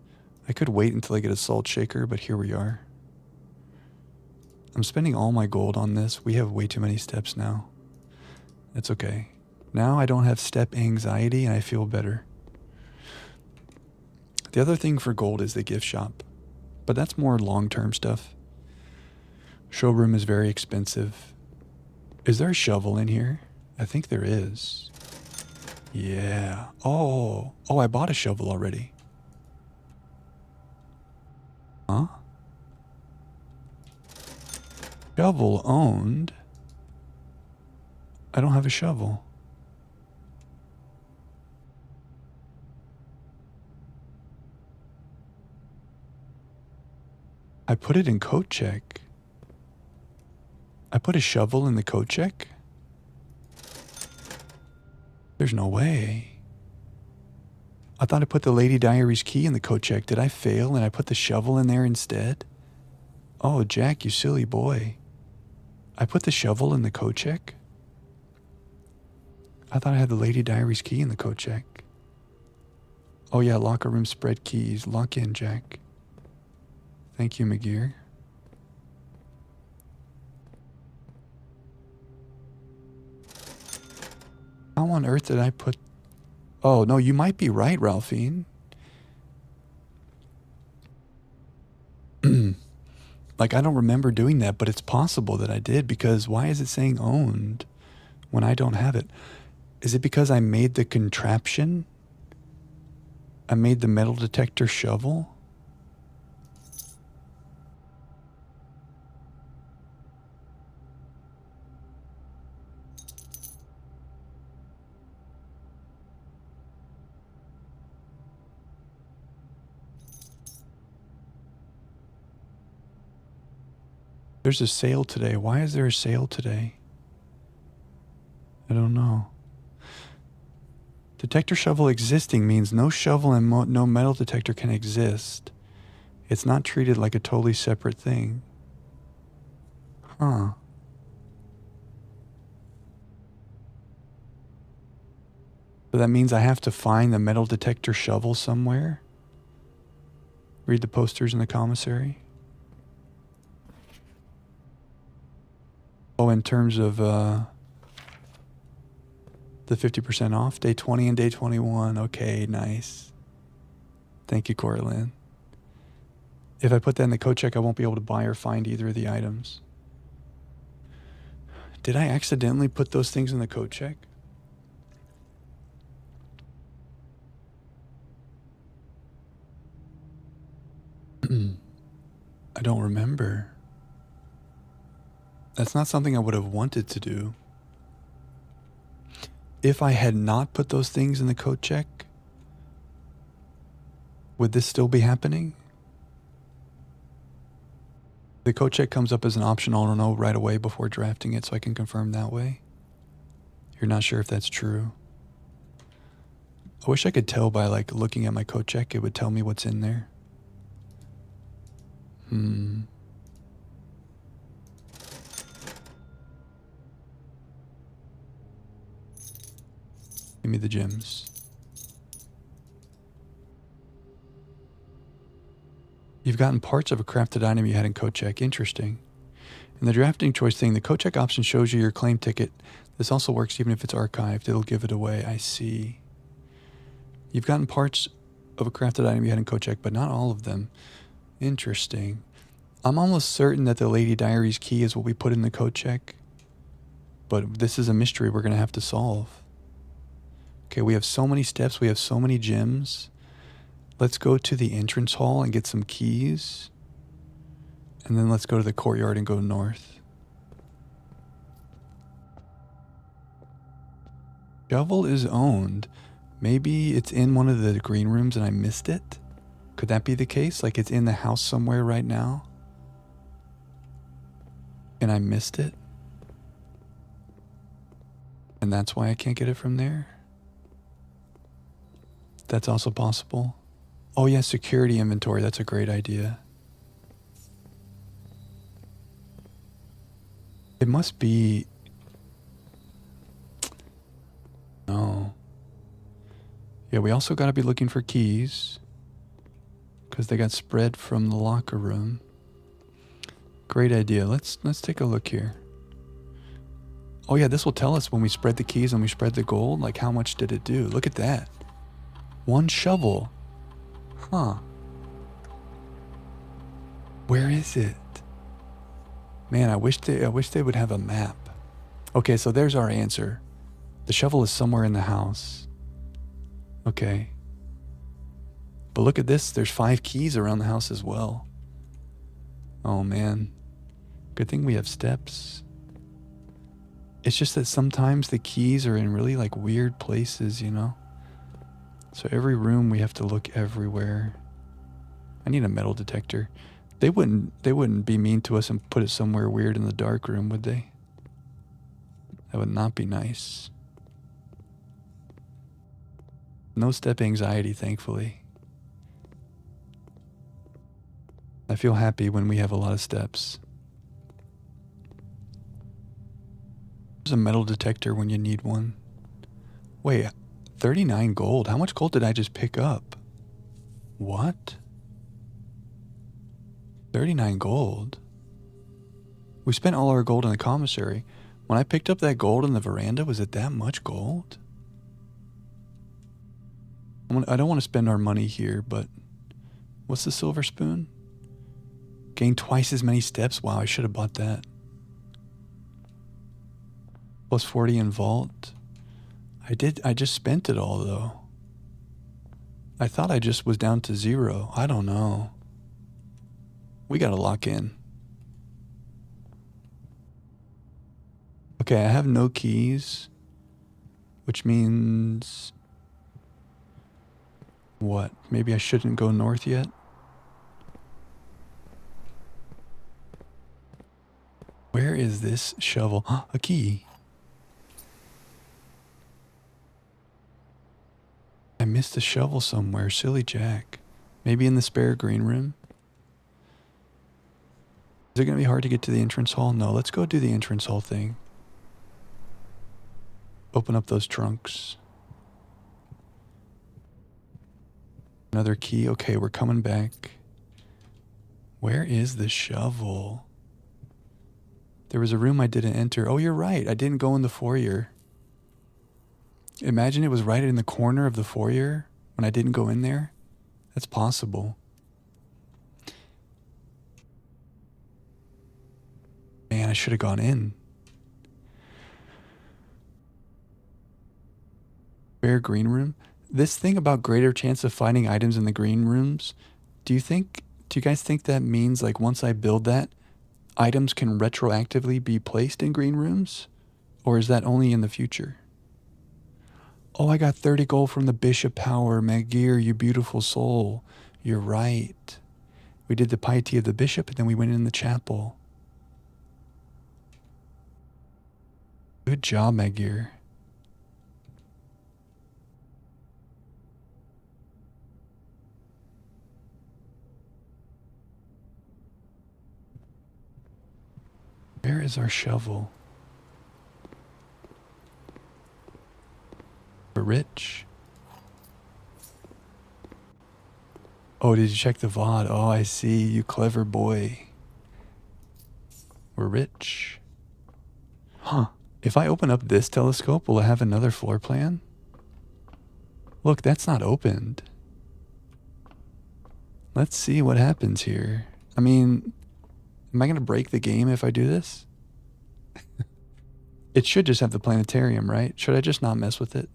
I could wait until I get a salt shaker, but here we are. I'm spending all my gold on this. We have way too many steps now. That's okay. Now I don't have step anxiety and I feel better. The other thing for gold is the gift shop, but that's more long-term stuff. Showroom is very expensive. Is there a shovel in here? I think there is. Yeah. Oh, I bought a shovel already. Huh? Shovel owned. I don't have a shovel. I put it in coat check. I put a shovel in the coat check? There's no way. I thought I put the Lady Diary's key in the coat check. Did I fail and I put the shovel in there instead? Oh, Jack, you silly boy. I put the shovel in the coat check? I thought I had the Lady Diary's key in the coat check. Oh yeah, locker room spread keys. Lock in, Jack. Thank you, McGear. How on earth did I put... Oh, no, you might be right, Ralphine. Like, I don't remember doing that, but it's possible that I did, because why is it saying owned when I don't have it? Is it because I made the contraption? I made the metal detector shovel? There's a sale today. Why is there a sale today? I don't know. Detector shovel existing means no shovel and no metal detector can exist. It's not treated like a totally separate thing. Huh. So that means I have to find the metal detector shovel somewhere? Read the posters in the commissary? Oh, in terms of the 50% off, day 20 and day 21. Okay, nice. Thank you, Corlin. If I put that in the code check, I won't be able to buy or find either of the items. Did I accidentally put those things in the code check? I don't remember. That's not something I would have wanted to do. If I had not put those things in the code check, would this still be happening? The code check comes up as an option, I don't know, right away before drafting it, so I can confirm that way. You're not sure if that's true. I wish I could tell by like looking at my code check, it would tell me what's in there. Give me the gems. You've gotten parts of a crafted item you had in code check. Interesting. In the drafting choice thing, the code check option shows you your claim ticket. This also works even if it's archived. It'll give it away. I see. You've gotten parts of a crafted item you had in code check, but not all of them. Interesting. I'm almost certain that the Lady Diary's key is what we put in the code check. But this is a mystery we're going to have to solve. Okay, we have so many steps. We have so many gems. Let's go to the entrance hall and get some keys. And then let's go to the courtyard and go north. Shovel is owned. Maybe it's in one of the green rooms and I missed it? Could that be the case? Like it's in the house somewhere right now? And I missed it? And that's why I can't get it from there? That's also possible. Oh yeah, security inventory. That's a great idea. It must be... No. Yeah, we also got to be looking for keys. Because they got spread from the locker room. Great idea. Let's take a look here. Oh yeah, this will tell us when we spread the keys and we spread the gold. Like how much did it do? Look at that. 1 shovel. Huh. Where is it? Man, I wish they would have a map. Okay, so there's our answer. The shovel is somewhere in the house. Okay. But look at this. There's 5 keys around the house as well. Oh man. Good thing we have steps. It's just that sometimes the keys are in really like weird places, you know? So every room we have to look everywhere. I need a metal detector. They wouldn't be mean to us and put it somewhere weird in the dark room, would they? That would not be nice. No step anxiety, thankfully. I feel happy when we have a lot of steps. There's a metal detector when you need one. Wait, 39 gold? How much gold did I just pick up? What? 39 gold? We spent all our gold in the commissary. When I picked up that gold in the veranda, was it that much gold? I don't want to spend our money here, but... What's the silver spoon? Gain twice as many steps? Wow, I should have bought that. Plus 40 in vault. I just spent it all though. I thought I just was down to 0. I don't know. We gotta lock in. Okay, I have no keys. Which means... What? Maybe I shouldn't go north yet? Where is this shovel? A key. I missed a shovel somewhere. Silly Jack. Maybe in the spare green room? Is it going to be hard to get to the entrance hall? No, let's go do the entrance hall thing. Open up those trunks. Another key. Okay, we're coming back. Where is the shovel? There was a room I didn't enter. Oh, you're right. I didn't go in the foyer. Imagine it was right in the corner of the foyer when I didn't go in there. That's possible. Man, I should have gone in. Spare green room. This thing about greater chance of finding items in the green rooms, do you guys think that means like once I build that, items can retroactively be placed in green rooms? Or is that only in the future? Oh, I got 30 gold from the Bishop Power. Magir, you beautiful soul. You're right. We did the piety of the bishop and then we went in the chapel. Good job, Magir. Where is our shovel? We're rich. Oh, did you check the VOD? Oh, I see. You clever boy. We're rich. Huh. If I open up this telescope, will it have another floor plan? Look, that's not opened. Let's see what happens here. I mean, am I going to break the game if I do this? It should just have the planetarium, right? Should I just not mess with it?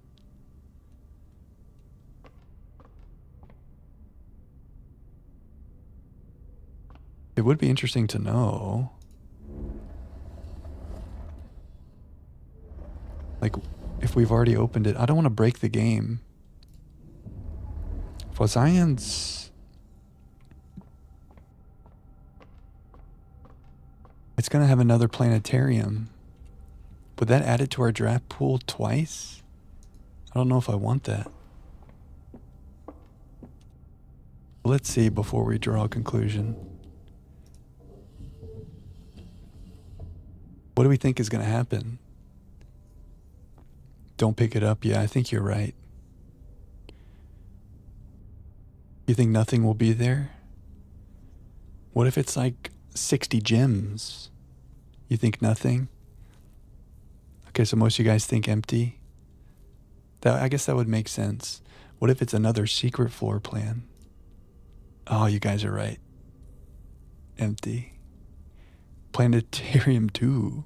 It would be interesting to know. Like, if we've already opened it. I don't want to break the game. For science. It's going to have another planetarium. Would that add it to our draft pool twice? I don't know if I want that. Let's see before we draw a conclusion. What do we think is going to happen? Don't pick it up. Yeah, I think you're right. You think nothing will be there? What if it's like 60 gems? You think nothing? Okay, so most of you guys think empty. I guess that would make sense. What if it's another secret floor plan? Oh, you guys are right. Empty. Planetarium 2.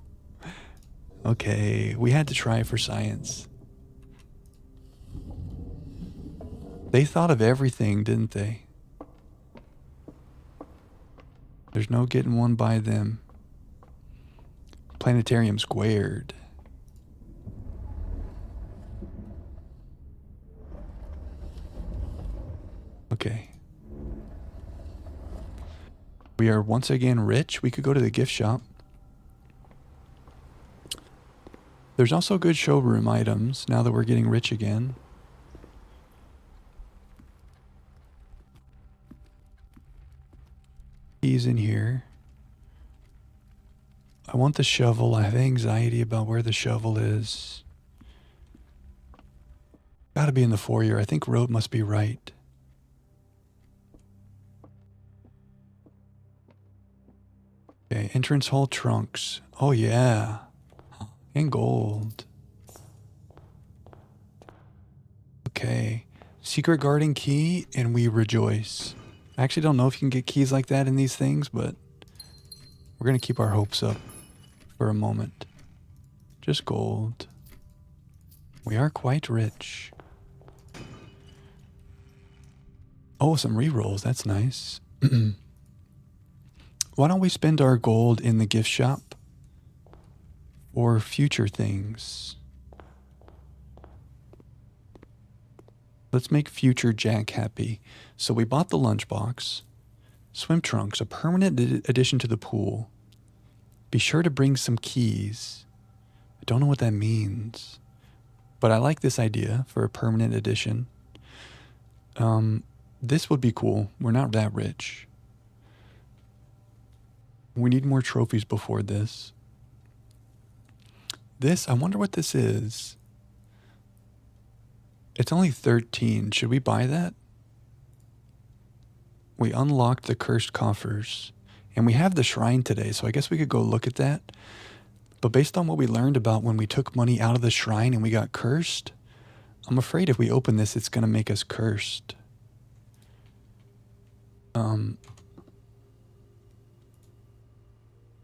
Okay, we had to try for science. They thought of everything, didn't they? There's no getting one by them. Planetarium squared. Okay. We are once again rich. We could go to the gift shop. There's also good showroom items now that we're getting rich again. Keys in here. I want the shovel. I have anxiety about where the shovel is. Gotta be in the foyer. I think road must be right. Okay, entrance hall trunks. Oh yeah. And gold. Okay. Secret garden key, and we rejoice. I actually don't know if you can get keys like that in these things, but we're going to keep our hopes up for a moment. Just gold. We are quite rich. Oh, some rerolls. That's nice. Why don't we spend our gold in the gift shop or future things? Let's make future Jack happy. So we bought the lunchbox, swim trunks, a permanent addition to the pool. Be sure to bring some keys. I don't know what that means, but I like this idea for a permanent addition. This would be cool. We're not that rich. We need more trophies before this. This, I wonder what this is. It's only 13. Should we buy that? We unlocked the cursed coffers. And we have the shrine today, so I guess we could go look at that. But based on what we learned about when we took money out of the shrine and we got cursed, I'm afraid if we open this, it's going to make us cursed.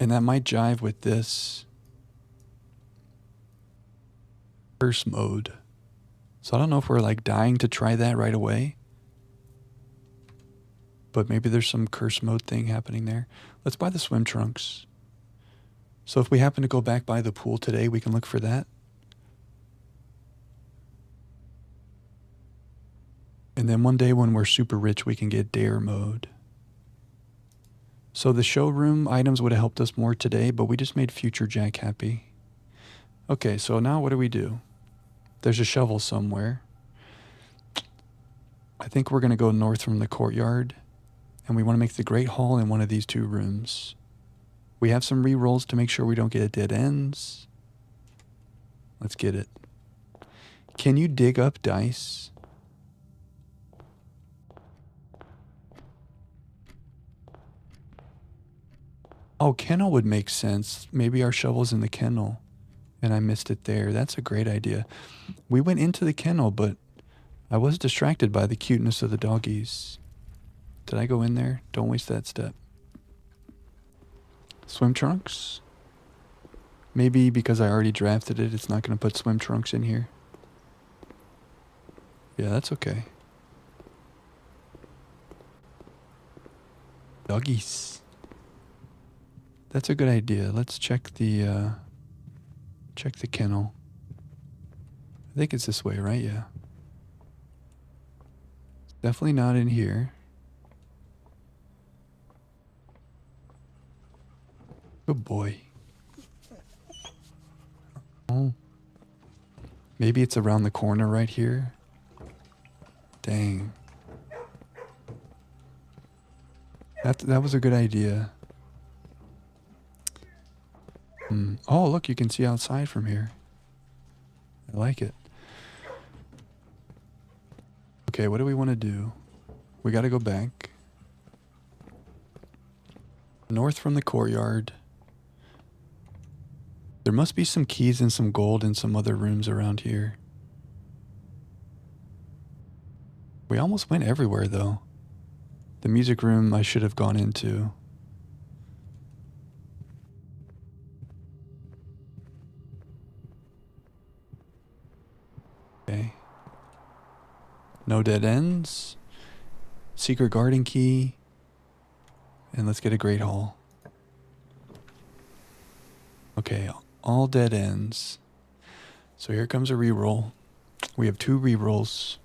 And that might jive with this curse mode. So I don't know if we're like dying to try that right away. But maybe there's some curse mode thing happening there. Let's buy the swim trunks. So if we happen to go back by the pool today, we can look for that. And then one day when we're super rich, we can get dare mode. So the showroom items would have helped us more today, but we just made future Jack happy. Okay, so now what do? There's a shovel somewhere. I think we're going to go north from the courtyard. And we want to make the Great Hall in one of these two rooms. We have some re-rolls to make sure we don't get dead ends. Let's get it. Can you dig up dice? Oh, kennel would make sense. Maybe our shovel's in the kennel and I missed it there. That's a great idea. We went into the kennel, but I was distracted by the cuteness of the doggies. Did I go in there? Don't waste that step. Swim trunks? Maybe because I already drafted it, it's not going to put swim trunks in here. Yeah, that's okay. Doggies. That's a good idea. Let's check the kennel. I think it's this way, right? Yeah. Definitely not in here. Good boy. Oh. Maybe it's around the corner right here. Dang. That was a good idea. Oh, look, you can see outside from here. I like it. Okay, what do we want to do? We got to go back. North from the courtyard. There must be some keys and some gold in some other rooms around here. We almost went everywhere, though. The music room I should have gone into. Okay. No dead ends. Secret garden key. And let's get a great hall. Okay, all dead ends. So here comes a reroll. We have 2 rerolls.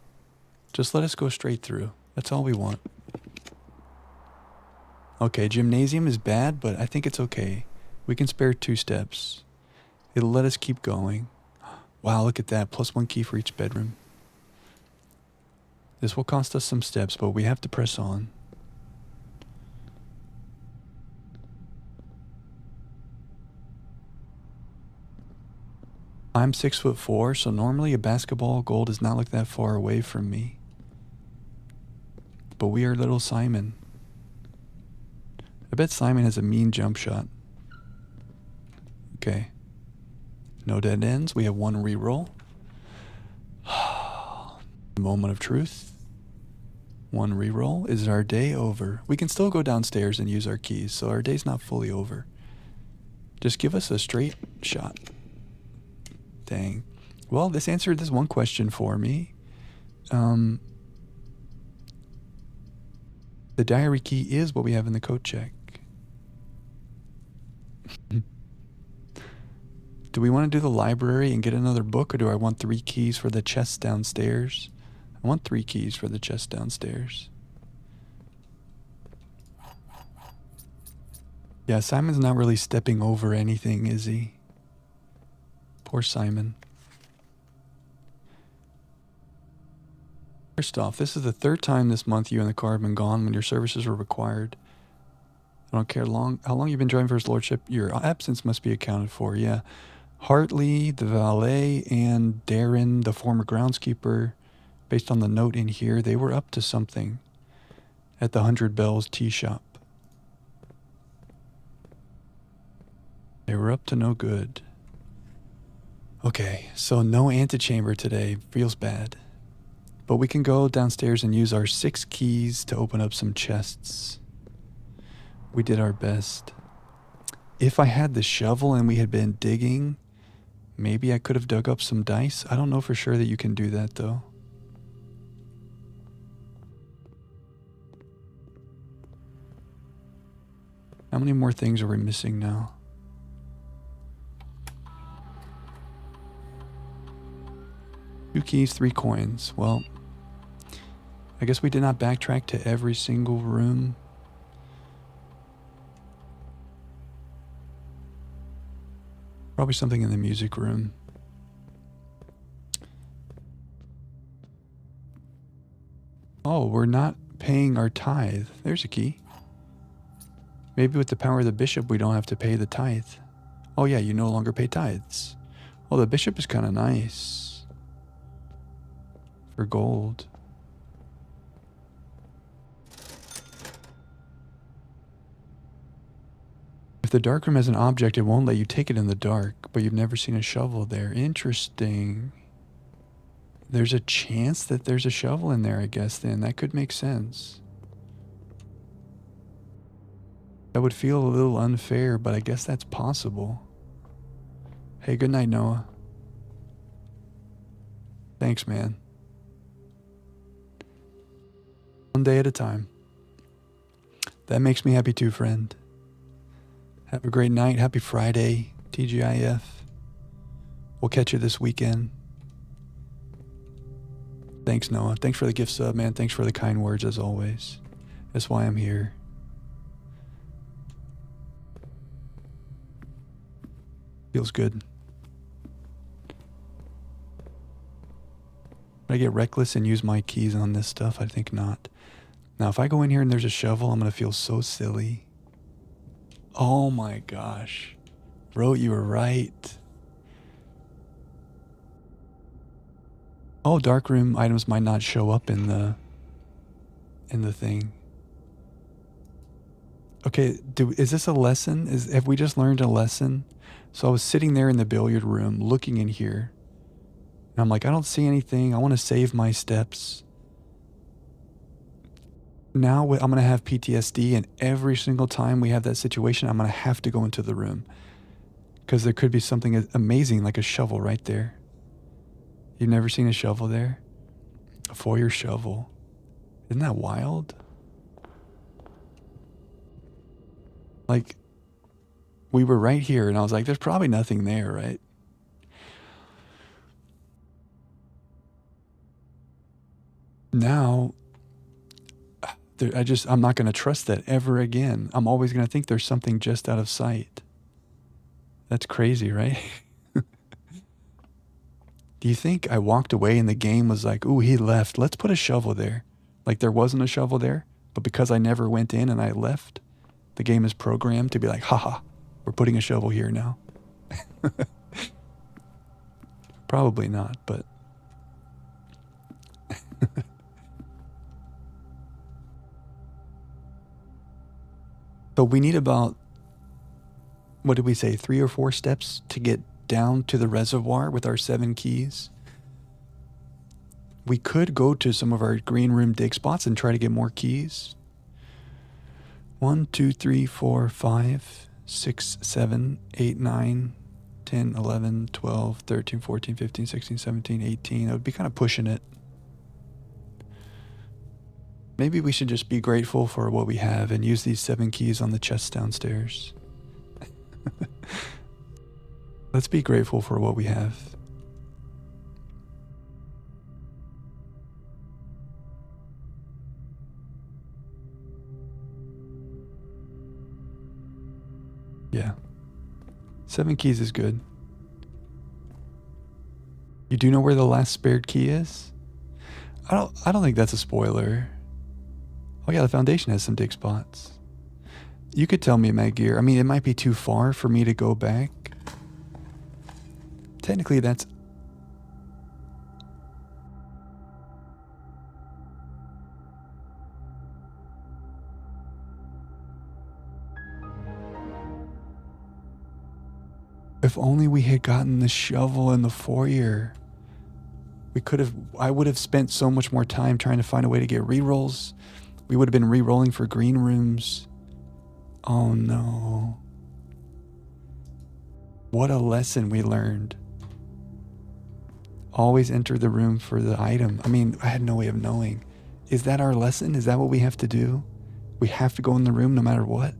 Just let us go straight through. That's all we want. Okay, gymnasium is bad, but I think it's okay. We can spare 2 steps. It'll let us keep going. Wow, look at that. +1 key for each bedroom. This will cost us some steps, but we have to press on. I'm 6'4", so normally a basketball goal does not look that far away from me. But we are little Simon. I bet Simon has a mean jump shot. Okay. No dead ends. We have 1 reroll. Moment of truth. 1 reroll. Is our day over? We can still go downstairs and use our keys, so our day's not fully over. Just give us a straight shot. Dang. Well, this answered this one question for me. The diary key is what we have in the code check. Do we want to do the library and get another book, or do I want 3 keys for the chest downstairs? I want 3 keys for the chest downstairs. Yeah, Simon's not really stepping over anything, is he? Poor Simon. First off, this is the 3rd time this month you and the car have been gone when your services were required. I don't care how long you've been driving for his lordship, your absence must be accounted for, yeah. Hartley, the valet, and Darren, the former groundskeeper, based on the note in here, they were up to something at the 100 Bells tea shop. They were up to no good. Okay, so no antechamber today. Feels bad. But we can go downstairs and use our 6 keys to open up some chests. We did our best. If I had the shovel and we had been digging, maybe I could have dug up some dice. I don't know for sure that you can do that, though. How many more things are we missing now? Two keys, 3 coins. Well, I guess we did not backtrack to every single room. Probably something in the music room. Oh, we're not paying our tithe. There's a key. Maybe with the power of the bishop, we don't have to pay the tithe. Oh yeah, you no longer pay tithes. Oh, the bishop is kind of nice. For gold. If the darkroom has an object, it won't let you take it in the dark, but you've never seen a shovel there. Interesting. There's a chance that there's a shovel in there, I guess, then. That could make sense. That would feel a little unfair, but I guess that's possible. Hey, good night, Noah. Thanks, man. One day at a time. That makes me happy too, friend. Have a great night. Happy Friday, TGIF. We'll catch you this weekend. Thanks, Noah. Thanks for the gift sub, man. Thanks for the kind words as always. That's why I'm here. Feels good. Would I get reckless and use my keys on this stuff? I think not. Now, if I go in here and there's a shovel, I'm going to feel so silly. Oh my gosh. Bro, you were right. Oh, darkroom items might not show up in the thing. Okay, is this a lesson? Have we just learned a lesson? So I was sitting there in the billiard room looking in here. And I'm like, I don't see anything. I want to save my steps. Now I'm going to have PTSD, and every single time we have that situation, I'm going to have to go into the room. Because there could be something amazing like a shovel right there. You've never seen a shovel there? A foyer shovel. Isn't that wild? Like, we were right here, and I was like, there's probably nothing there, right? Now, I'm not going to trust that ever again. I'm always going to think there's something just out of sight. That's crazy, right? Do you think I walked away and the game was like, ooh, he left. Let's put a shovel there. Like there wasn't a shovel there, but because I never went in and I left, the game is programmed to be like, haha, we're putting a shovel here now. Probably not, but... But we need about, what did we say, 3 or 4 steps to get down to the reservoir with our 7 keys. We could go to some of our green room dig spots and try to get more keys. 1, 2, 3, 4, 5, 6, 7, 8, 9, 10, 11, 12, 13, 14, 15, 16, 17, 18. I would be kind of pushing it. Maybe we should just be grateful for what we have and use these 7 keys on the chest downstairs. Let's be grateful for what we have. Yeah. 7 keys is good. You do know where the last spared key is? I don't think that's a spoiler. Oh yeah, the foundation has some dig spots. You could tell me, Maggear. I mean, it might be too far for me to go back. Technically, that's... If only we had gotten the shovel in the foyer. I would have spent so much more time trying to find a way to get rerolls. We would have been re-rolling for green rooms. Oh no. What a lesson we learned. Always enter the room for the item. I mean, I had no way of knowing. Is that our lesson? Is that what we have to do? We have to go in the room no matter what?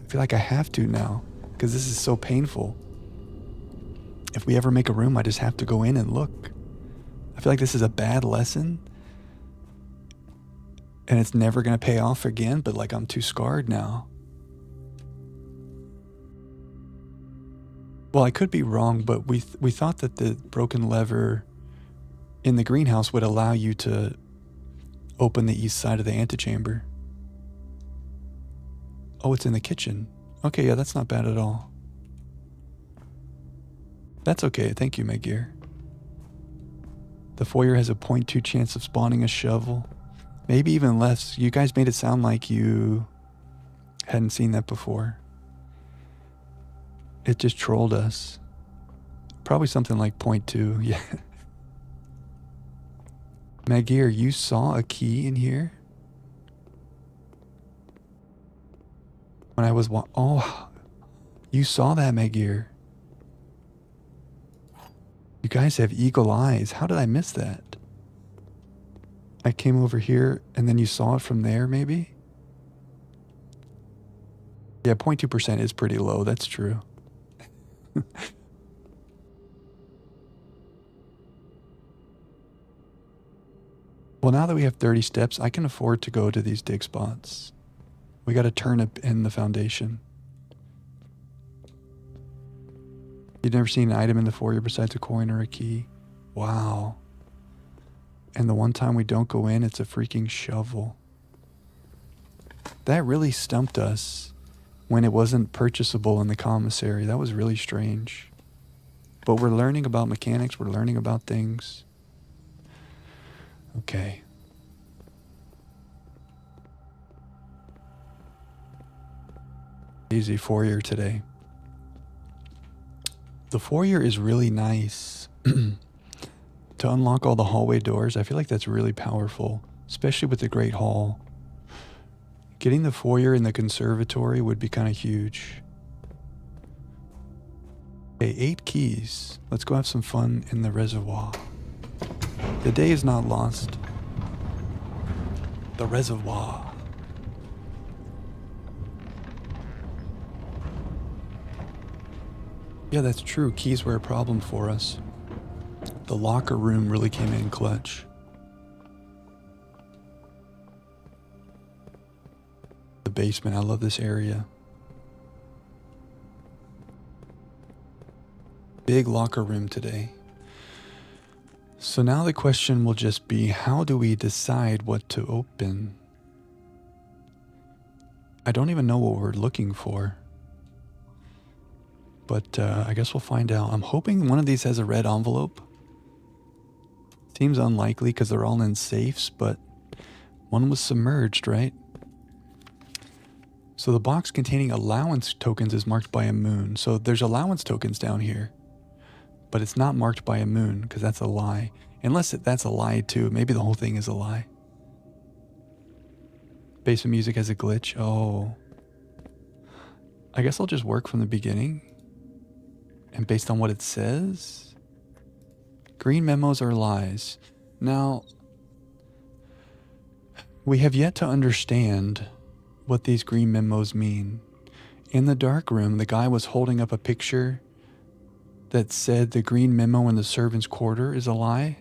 I feel like I have to now, because this is so painful. If we ever make a room, I just have to go in and look. I feel like this is a bad lesson. And it's never going to pay off again, but like I'm too scarred now. Well, I could be wrong, but we thought that the broken lever in the greenhouse would allow you to open the east side of the antechamber. Oh, it's in the kitchen. Okay, yeah, that's not bad at all. That's okay, thank you, Maggear. The foyer has a 0.2 chance of spawning a shovel. Maybe even less. You guys made it sound like you hadn't seen that before. It just trolled us. Probably something like 0.2, yeah. Maggear, you saw a key in here? When I was oh, you saw that, Maggear. You guys have eagle eyes. How did I miss that? I came over here and then you saw it from there, maybe? Yeah, 0.2% is pretty low. That's true. Well, now that we have 30 steps, I can afford to go to these dig spots. We got a turnip in the foundation. You've never seen an item in the foyer besides a coin or a key? Wow. And the one time we don't go in, it's a freaking shovel. That really stumped us when it wasn't purchasable in the commissary. That was really strange. But we're learning about mechanics. We're learning about things. Okay. Easy foyer today. The foyer is really nice. To unlock all the hallway doors, I feel like that's really powerful, especially with the Great Hall. Getting the foyer in the conservatory would be kind of huge. Okay, 8 keys. Let's go have some fun in the reservoir. The day is not lost. The reservoir. Yeah, that's true. Keys were a problem for us. The locker room really came in clutch. The basement, I love this area. Big locker room today. So now the question will just be, how do we decide what to open? I don't even know what we're looking for. But I guess we'll find out. I'm hoping one of these has a red envelope. Seems unlikely because they're all in safes, but one was submerged, right? So the box containing allowance tokens is marked by a moon. So there's allowance tokens down here, but it's not marked by a moon because that's a lie. Unless that's a lie too. Maybe the whole thing is a lie. Basement music has a glitch. Oh. I guess I'll just work from the beginning. And based on what it says... Green memos are lies. Now, we have yet to understand what these green memos mean. In the dark room, the guy was holding up a picture that said the green memo in the servant's quarter is a lie.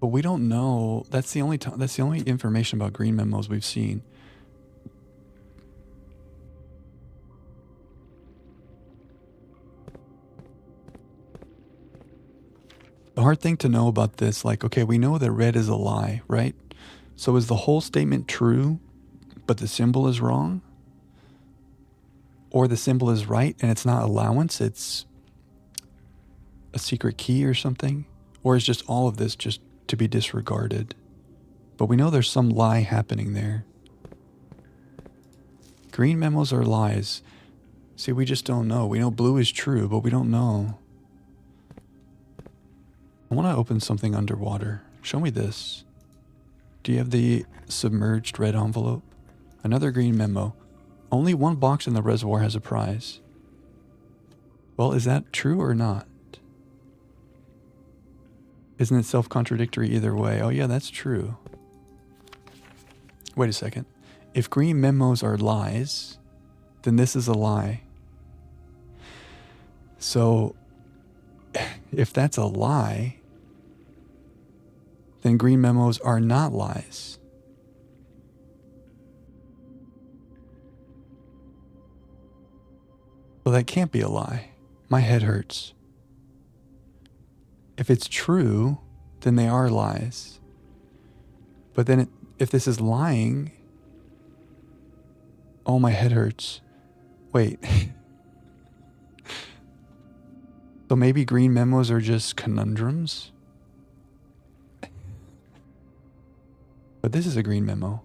But we don't know. That's the only information about green memos we've seen. The hard thing to know about this, like, okay, we know that red is a lie, right? So is the whole statement true, but the symbol is wrong? Or the symbol is right and it's not allowance, it's a secret key or something? Or is just all of this just to be disregarded? But we know there's some lie happening there. Green memos are lies. See, we just don't know. We know blue is true, but we don't know. I want to open something underwater. Show me this. Do you have the submerged red envelope? Another green memo. Only one box in the reservoir has a prize. Well, is that true or not? Isn't it self-contradictory either way? Oh yeah, that's true. Wait a second. If green memos are lies, then this is a lie. So, if that's a lie, then green memos are not lies. Well, that can't be a lie. My head hurts. If it's true, then they are lies. But then if this is lying, oh, my head hurts. Wait. So maybe green memos are just conundrums? But this is a green memo.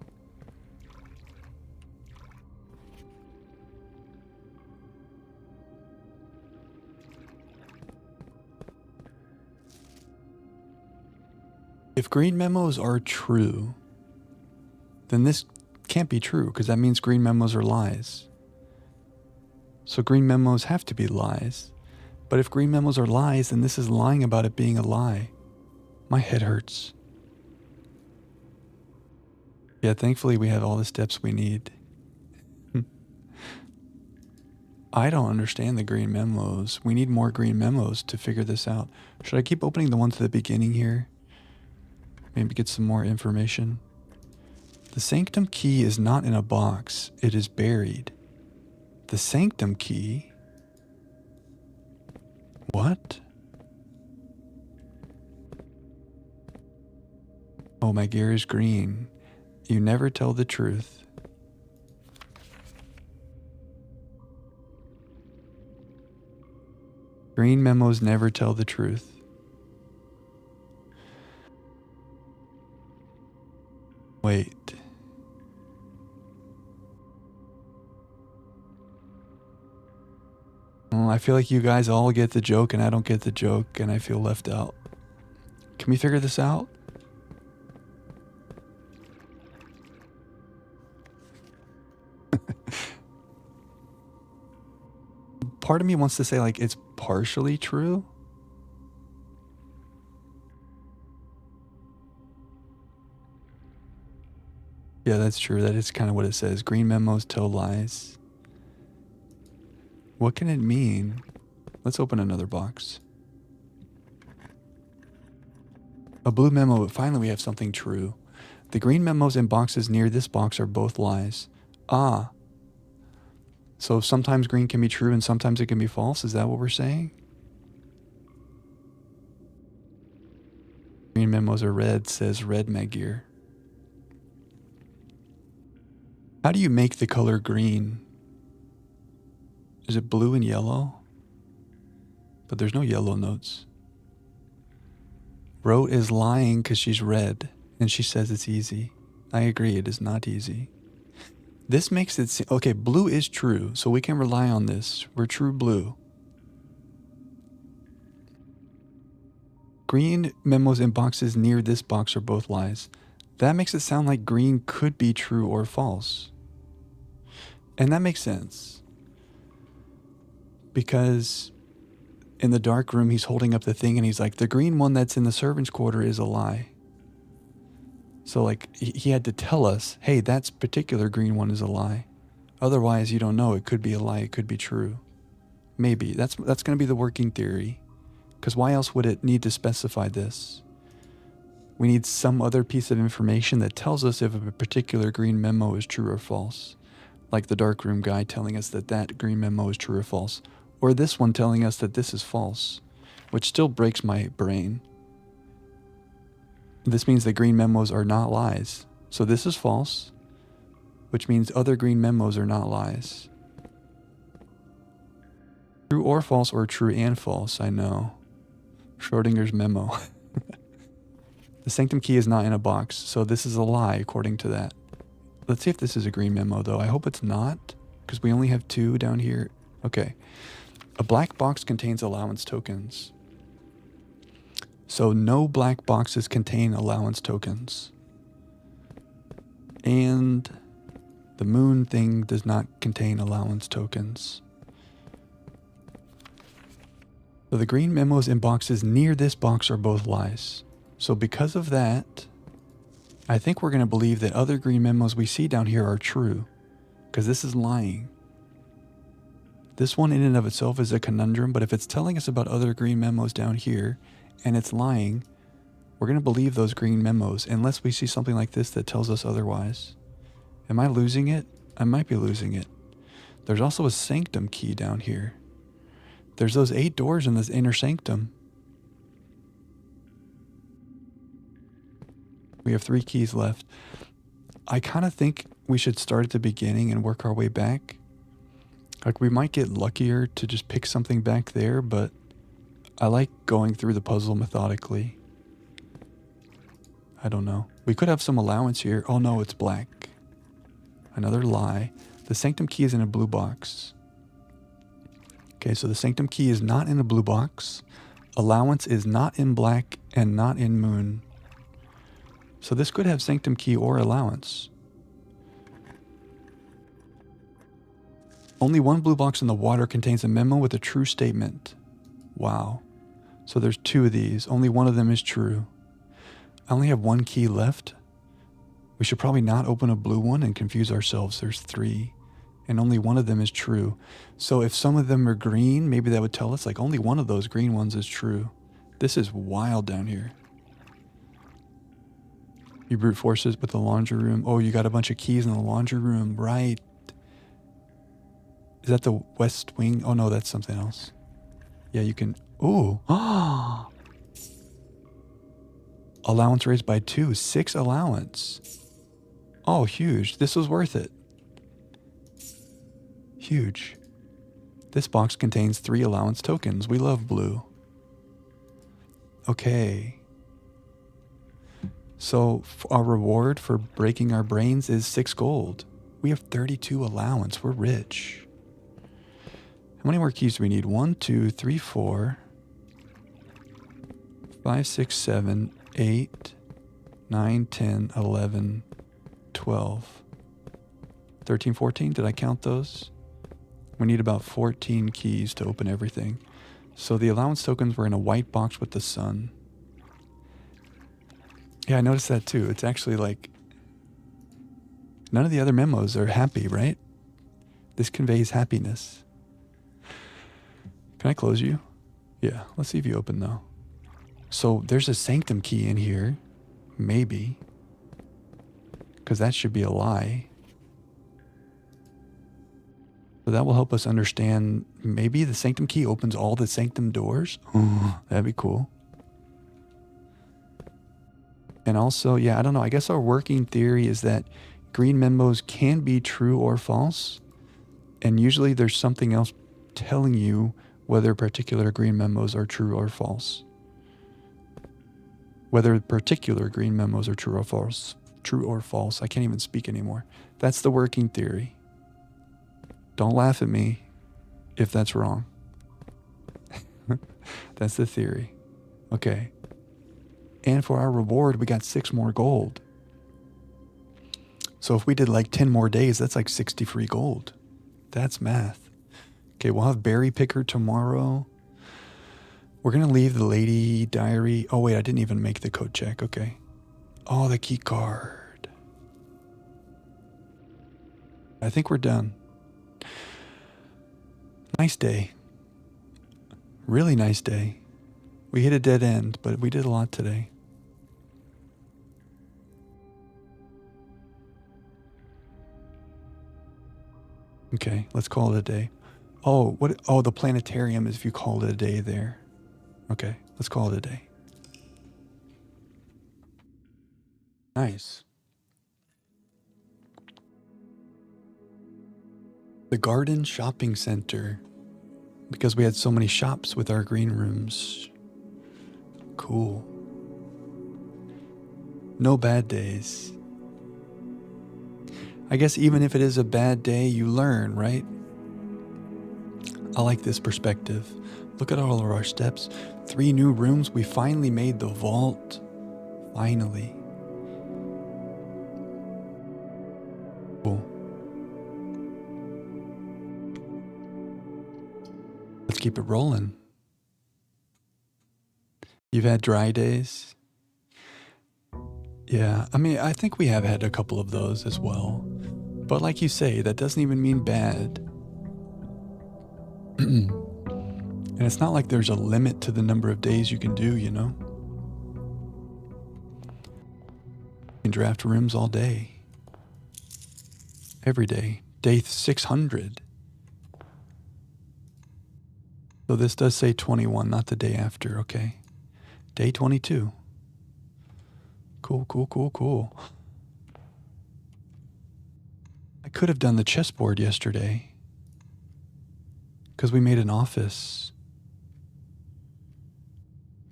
If green memos are true, then this can't be true because that means green memos are lies. So green memos have to be lies. But if green memos are lies, then this is lying about it being a lie. My head hurts. Yeah, thankfully we have all the steps we need. I don't understand the green memos. We need more green memos to figure this out. Should I keep opening the ones at the beginning here? Maybe get some more information. The sanctum key is not in a box. It is buried. The sanctum key? What? Oh, my gear is green. You never tell the truth. Green memos never tell the truth. Wait. Well, I feel like you guys all get the joke and I don't get the joke and I feel left out. Can we figure this out? Part of me wants to say like it's partially true. Yeah, that's true. That is kind of what it says. Green memos tell lies. What can it mean? Let's open another box. A blue memo, but finally we have something true. The green memos and boxes near this box are both lies. Ah. So sometimes green can be true and sometimes it can be false. Is that what we're saying? Green memos are red, says Red Magir. How do you make the color green? Is it blue and yellow? But there's no yellow notes. Wrote is lying because she's red and she says it's easy. I agree, it is not easy. This makes it seem, okay, blue is true, so we can rely on this. We're true blue. Green memos and boxes near this box are both lies. That makes it sound like green could be true or false. And that makes sense. Because in the dark room, he's holding up the thing and he's like, the green one that's in the servant's quarter is a lie. So like he had to tell us, hey, that particular green one is a lie. Otherwise, you don't know. It could be a lie. It could be true. Maybe. That's going to be the working theory. Because why else would it need to specify this? We need some other piece of information that tells us if a particular green memo is true or false. Like the darkroom guy telling us that that green memo is true or false. Or this one telling us that this is false. Which still breaks my brain. This means that green memos are not lies. So this is false. Which means other green memos are not lies. True or false or true and false, I know. Schrodinger's memo. The sanctum key is not in a box, so this is a lie according to that. Let's see if this is a green memo though. I hope it's not, because we only have 2 down here. Okay. A black box contains allowance tokens. So no black boxes contain allowance tokens. And the moon thing does not contain allowance tokens. So the green memos and boxes near this box are both lies. So because of that, I think we're going to believe that other green memos we see down here are true. Because this is lying. This one in and of itself is a conundrum, but if it's telling us about other green memos down here, and it's lying, we're going to believe those green memos unless we see something like this that tells us otherwise. Am I losing it? I might be losing it. There's also a sanctum key down here. There's those 8 doors in this inner sanctum. We have 3 keys left. I kind of think we should start at the beginning and work our way back. Like we might get luckier to just pick something back there, but I like going through the puzzle methodically. I don't know. We could have some allowance here. Oh no, it's black. Another lie. The sanctum key is in a blue box. Okay, so the sanctum key is not in a blue box. Allowance is not in black and not in moon. So this could have sanctum key or allowance. Only one blue box in the water contains a memo with a true statement. Wow. So there's 2 of these. Only one of them is true. I only have 1 key left. We should probably not open a blue one and confuse ourselves. There's 3. and only one of them is true. So if some of them are green, maybe that would tell us like only one of those green ones is true. This is wild down here. You brute forces with the laundry room. Oh, you got a bunch of keys in the laundry room, right? Is that the west wing? Oh no, that's something else. Yeah, you can. Ooh. Allowance raised by 2. 6 allowance. Oh, huge. This was worth it. Huge. This box contains 3 allowance tokens. We love blue. Okay. So our reward for breaking our brains is 6 gold. We have 32 allowance. We're rich. How many more keys do we need? 1, 2, 3, 4, 5, 6, 7, 8, 9, 10, 11, 12, 13, 14. Did I count those? We need about 14 keys to open everything. So the allowance tokens were in a white box with the sun. Yeah, I noticed that too. It's actually like none of the other memos are happy, right? This conveys happiness. Can I close you? Yeah, let's see if you open though. So there's a sanctum key in here. Maybe. Because that should be a lie. So that will help us understand. Maybe the sanctum key opens all the sanctum doors. That'd be cool. And also, yeah, I don't know. I guess our working theory is that green memos can be true or false. And usually there's something else telling you whether particular green memos are true or false. Whether particular green memos are true or false. True or false. I can't even speak anymore. That's the working theory. Don't laugh at me if that's wrong. That's the theory. Okay. And for our reward, we got 6 more gold. So if we did like 10 more days, that's like 60 free gold. That's math. Okay, we'll have Berry Picker tomorrow. We're going to leave the lady diary. Oh, wait, I didn't even make the code check. Okay. Oh, the key card. I think we're done. Nice day. Really nice day. We hit a dead end, but we did a lot today. Okay, let's call it a day. Oh, what? Oh, the planetarium is if you called it a day there. Okay, let's call it a day. Nice. The Garden Shopping Center. Because we had so many shops with our green rooms. Cool. No bad days. I guess even if it is a bad day, you learn, right? I like this perspective. Look at all of our steps. 3 new rooms. We finally made the vault. Finally. Cool. Let's keep it rolling. You've had dry days? Yeah, I mean, I think we have had a couple of those as well. But like you say, that doesn't even mean bad. And it's not like there's a limit to the number of days you can do, you know? You can draft rooms all day. Every day. Day 600. So this does say 21, not the day after, okay. Day 22. Cool, cool, cool, cool. I could have done the chessboard yesterday. Because we made an office.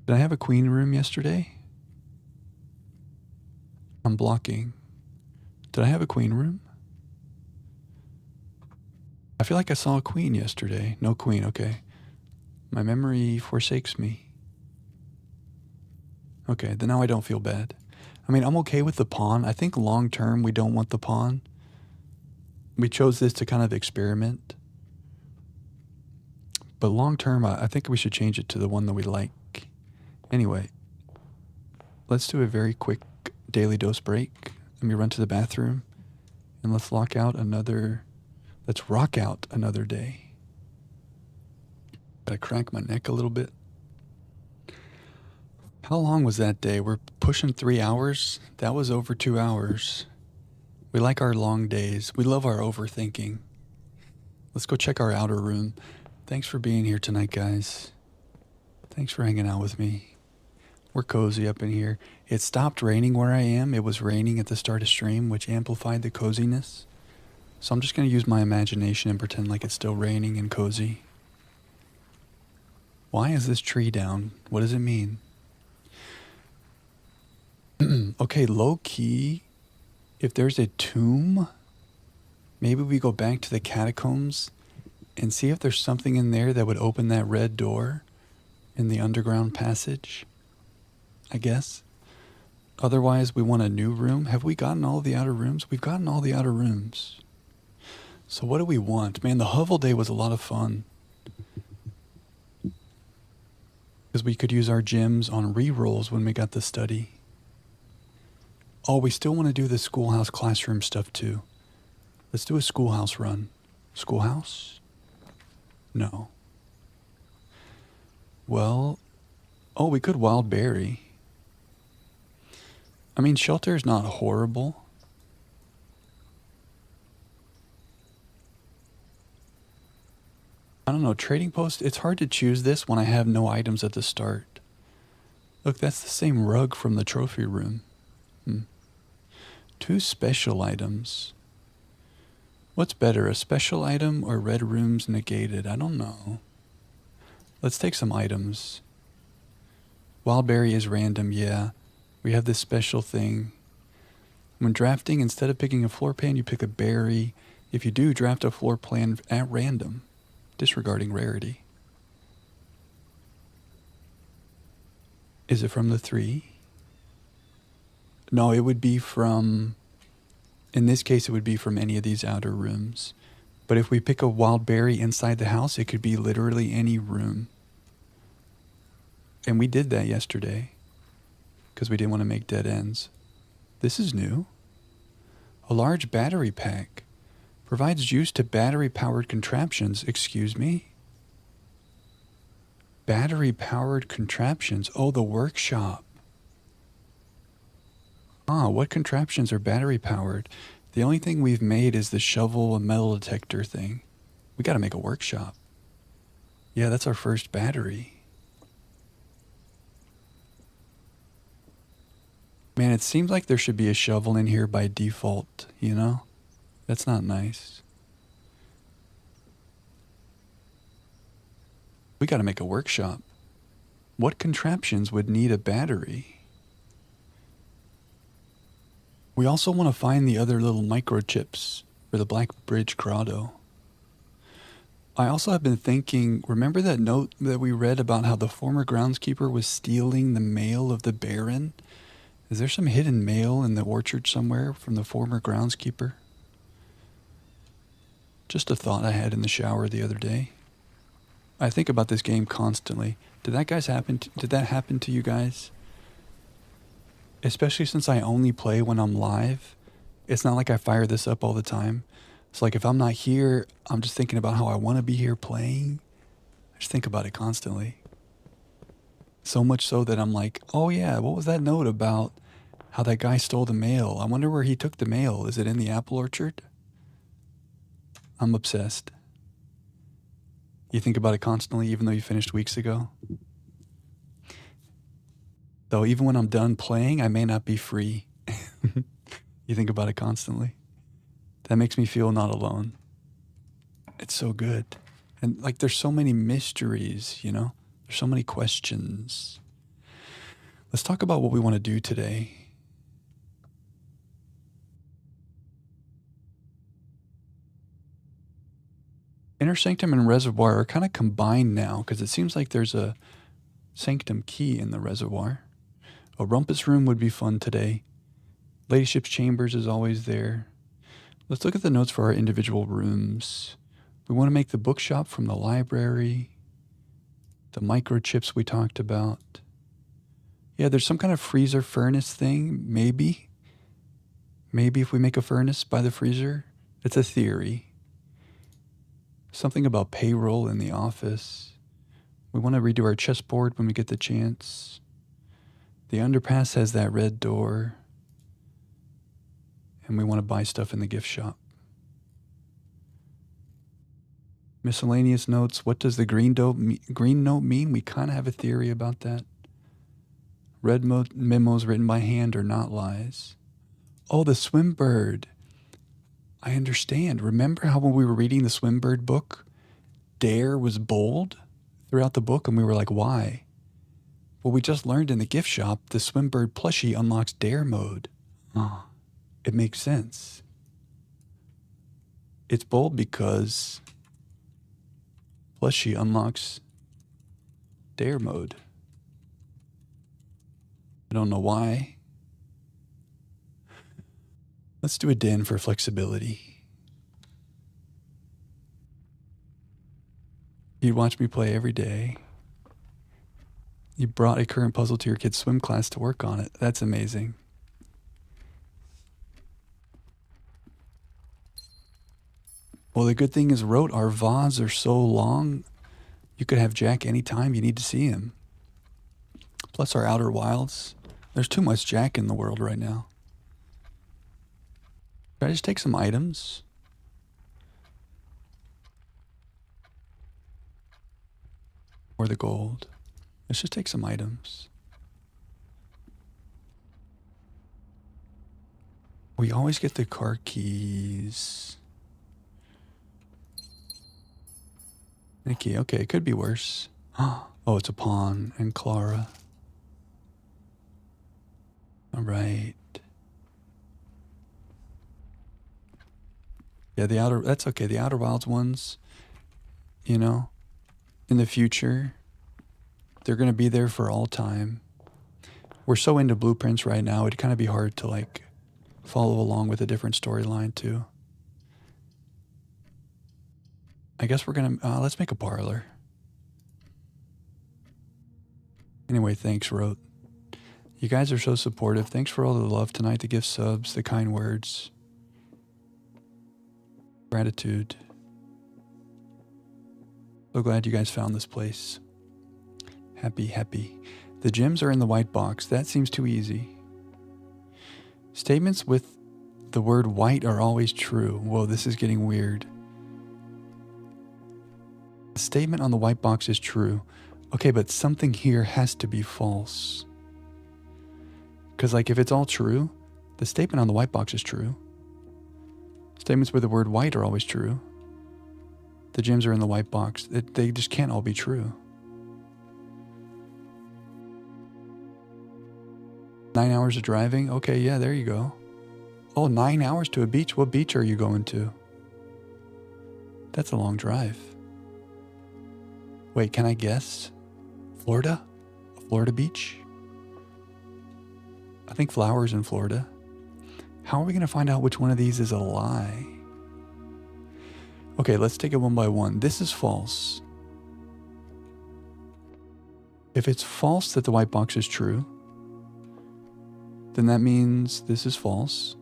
Did I have a queen room yesterday? I'm blocking. Did I have a queen room? I feel like I saw a queen yesterday. No queen, okay. My memory forsakes me. Okay, then now I don't feel bad. I mean, I'm okay with the pawn. I think long term we don't want the pawn. We chose this to kind of experiment. But long term, I think we should change it to the one that we like. Anyway, let's do a very quick daily dose break. Let me run to the bathroom. And let's lock out another Let's rock out another day. Gotta crack my neck a little bit. How long was that day? We're pushing 3 hours. That was over 2 hours. We like our long days. We love our overthinking. Let's go check our outer room. Thanks for being here tonight, guys. Thanks for hanging out with me. We're cozy up in here. It stopped raining where I am. It was raining at the start of stream, which amplified the coziness. So I'm just going to use my imagination and pretend like it's still raining and cozy. Why is this tree down? What does it mean? Okay, low key, if there's a tomb, maybe we go back to the catacombs and see if there's something in there that would open that red door in the underground passage, I guess. Otherwise, we want a new room. Have we gotten all of the outer rooms? We've gotten all the outer rooms. So what do we want? Man, the Hovel Day was a lot of fun. Because we could use our gems on re-rolls when we got the study. Oh, we still want to do the schoolhouse classroom stuff too. Let's do a schoolhouse run. Schoolhouse? No. Well, oh, we could wild berry. I mean, shelter is not horrible. I don't know, trading post, it's hard to choose this when I have no items at the start. Look, that's the same rug from the trophy room. 2 special items. What's better, a special item or red rooms negated? I don't know. Let's take some items. Wildberry is random, yeah. We have this special thing. When drafting, instead of picking a floor plan, you pick a berry. If you do, draft a floor plan at random, disregarding rarity. Is it from the 3? No, it would be from, in this case, it would be from any of these outer rooms. But if we pick a wild berry inside the house, it could be literally any room. And we did that yesterday because we didn't want to make dead ends. This is new. A large battery pack provides juice to battery-powered contraptions. Excuse me? Battery-powered contraptions. Oh, the workshop. What contraptions are battery powered? The only thing we've made is the shovel and metal detector thing. We gotta make a workshop. Yeah, that's our first battery. Man, it seems like there should be a shovel in here by default, you know? That's not nice. We gotta make a workshop. What contraptions would need a battery? We also want to find the other little microchips for the Black Bridge Grotto. I also have been thinking, remember that note that we read about how the former groundskeeper was stealing the mail of the Baron? Is there some hidden mail in the orchard somewhere from the former groundskeeper? Just a thought I had in the shower the other day. I think about this game constantly. Did that happen to you guys? Especially since I only play when I'm live. It's not like I fire this up all the time. It's like if I'm not here, I'm just thinking about how I want to be here playing. I just think about it constantly. So much so that I'm like, oh yeah, what was that note about how that guy stole the mail? I wonder where he took the mail. Is it in the apple orchard? I'm obsessed. You think about it constantly even though you finished weeks ago? Though even when I'm done playing, I may not be free. You think about it constantly. That makes me feel not alone. It's so good. And like there's so many mysteries, you know? There's so many questions. Let's talk about what we want to do today. Inner Sanctum and Reservoir are kind of combined now because it seems like there's a Sanctum key in the Reservoir. A rumpus room would be fun today. Ladyship's Chambers is always there. Let's look at the notes for our individual rooms. We want to make the bookshop from the library. The microchips we talked about. Yeah, there's some kind of freezer furnace thing, maybe. Maybe if we make a furnace by the freezer. It's a theory. Something about payroll in the office. We want to redo our chessboard when we get the chance. The underpass has that red door. And we want to buy stuff in the gift shop. Miscellaneous notes. What does the green note mean? We kind of have a theory about that. Red memos written by hand are not lies. Oh, the Swimbird. I understand. Remember how when we were reading the Swimbird book, Dare was bold throughout the book, and we were like, why? Well, we just learned in the gift shop the Swimbird plushie unlocks Dare mode. Oh, it makes sense. It's bold because plushie unlocks Dare mode. I don't know why. Let's do a den for flexibility. You'd watch me play every day. You brought a current puzzle to your kid's swim class to work on it. That's amazing. Well, the good thing is, Rote, our VODs are so long, you could have Jack anytime you need to see him. Plus our Outer Wilds. There's too much Jack in the world right now. Should I just take some items? Or the gold? Let's just take some items. We always get the car keys. Nikki, okay, it could be worse. Oh, it's a pawn and Clara. All right. Yeah, that's okay. The Outer Wilds ones, you know, in the future, they're going to be there for all time. We're so into blueprints right now, it'd kind of be hard to like follow along with a different storyline too. I guess we're going to, let's make a parlor. Anyway, thanks, Rote. You guys are so supportive. Thanks for all the love tonight, the gift subs, the kind words. Gratitude. So glad you guys found this place. Happy. The gems are in the white box. That seems too easy. Statements with the word white are always true. Whoa, this is getting weird. The statement on the white box is true. Okay, but something here has to be false. Because, like, if it's all true, the statement on the white box is true. Statements with the word white are always true. The gems are in the white box. They just can't all be true. 9 hours of driving? Okay, yeah, there you go. Oh, 9 hours to a beach? What beach are you going to? That's a long drive. Wait, can I guess? Florida? A Florida beach? I think Flowers in Florida. How are we going to find out which one of these is a lie? Okay, let's take it one by one. This is false. If it's false that the white box is true, then that means this is false.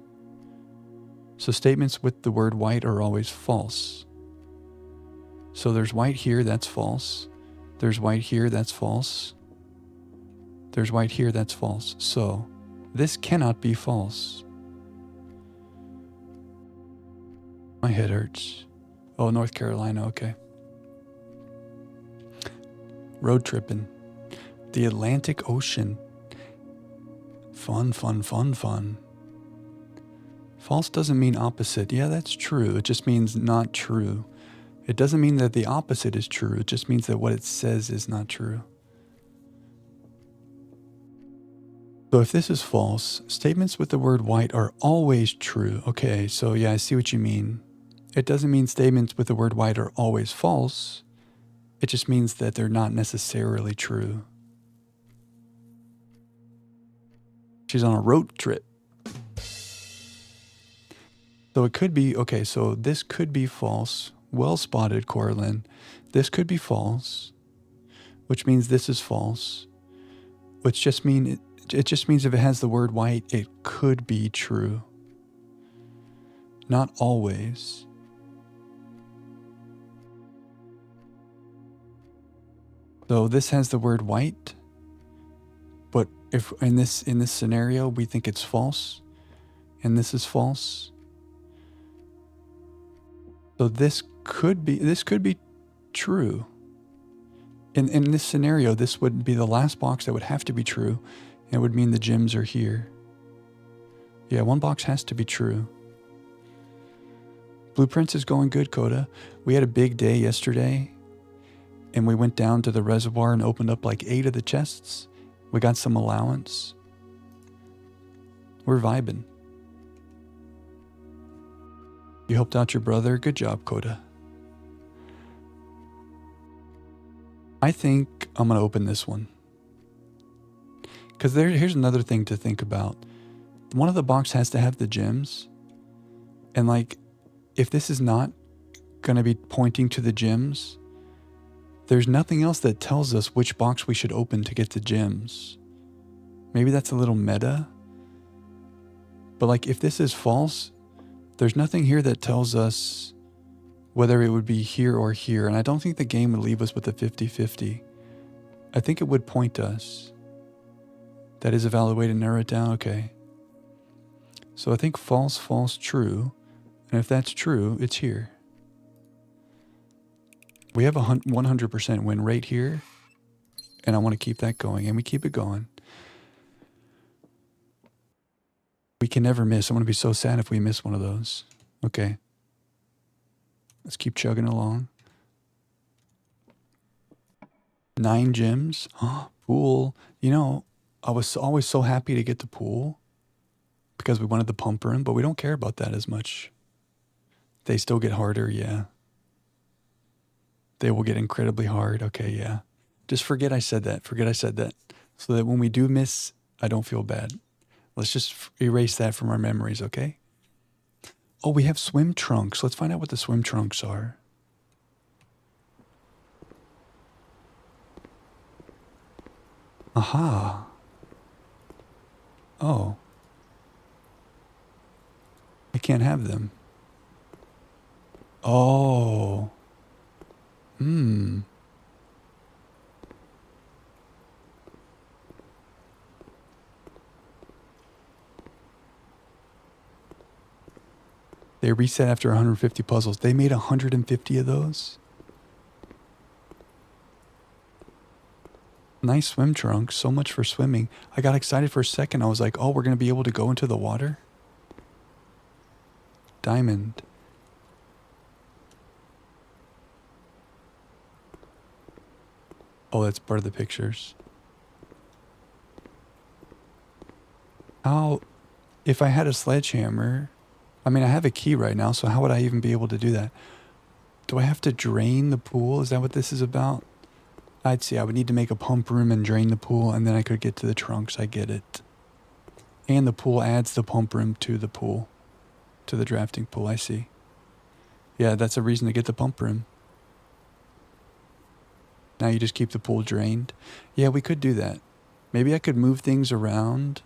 So statements with the word white are always false. So there's white here, that's false. There's white here, that's false. There's white here, that's false. So this cannot be false. My head hurts. Oh, North Carolina, okay. Road tripping. The Atlantic Ocean. Fun. False doesn't mean opposite. Yeah, that's true. It just means not true. It doesn't mean that the opposite is true. It just means that what it says is not true. So if this is false, statements with the word white are always true. Okay, so yeah, I see what you mean. It doesn't mean statements with the word white are always false. It just means that they're not necessarily true. She's on a road trip. So it could be, okay, so this could be false. Well spotted, Corlin. This could be false, which means this is false, which just mean it just means if it has the word white, it could be true. Not always. So this has the word white, but if in this scenario we think it's false, and this is false, so this could be true. In this scenario, this would be the last box that would have to be true, and it would mean the gems are here. Yeah, one box has to be true. Blueprints is going good, Coda. We had a big day yesterday, and we went down to the reservoir and opened up like 8 of the chests. We got some allowance. We're vibing. You helped out your brother. Good job, Coda. I think I'm going to open this one. Because here's another thing to think about. One of the box has to have the gems. And like, if this is not going to be pointing to the gems, there's nothing else that tells us which box we should open to get the gems. Maybe that's a little meta. But like, if this is false, there's nothing here that tells us whether it would be here or here. And I don't think the game would leave us with a 50-50. I think it would point us. That is a valid way to narrow it down. Okay. So I think false, false, true. And if that's true, it's here. We have a 100% win rate here. And I want to keep that going. And we keep it going. We can never miss. I'm going to be so sad if we miss one of those. Okay. Let's keep chugging along. 9 gems. Pool. You know, I was always so happy to get the pool because we wanted the pump room, but we don't care about that as much. They still get harder, yeah. They will get incredibly hard. Okay, yeah. Just forget I said that. Forget I said that. So that when we do miss, I don't feel bad. Let's just erase that from our memories, okay? Oh, we have swim trunks. Let's find out what the swim trunks are. Aha. Oh. I can't have them. Oh. They reset after 150 puzzles. They made 150 of those? Nice swim trunks. So much for swimming. I got excited for a second. I was like, oh, we're going to be able to go into the water? Diamond. Oh, that's part of the pictures. How, if I had a sledgehammer, I mean, I have a key right now, so how would I even be able to do that? Do I have to drain the pool? Is that what this is about? I'd see. I would need to make a pump room and drain the pool, and then I could get to the trunks. I get it. And the pool adds the pump room to the pool, to the drafting pool. I see. Yeah, that's a reason to get the pump room. Now you just keep the pool drained. Yeah, we could do that. Maybe I could move things around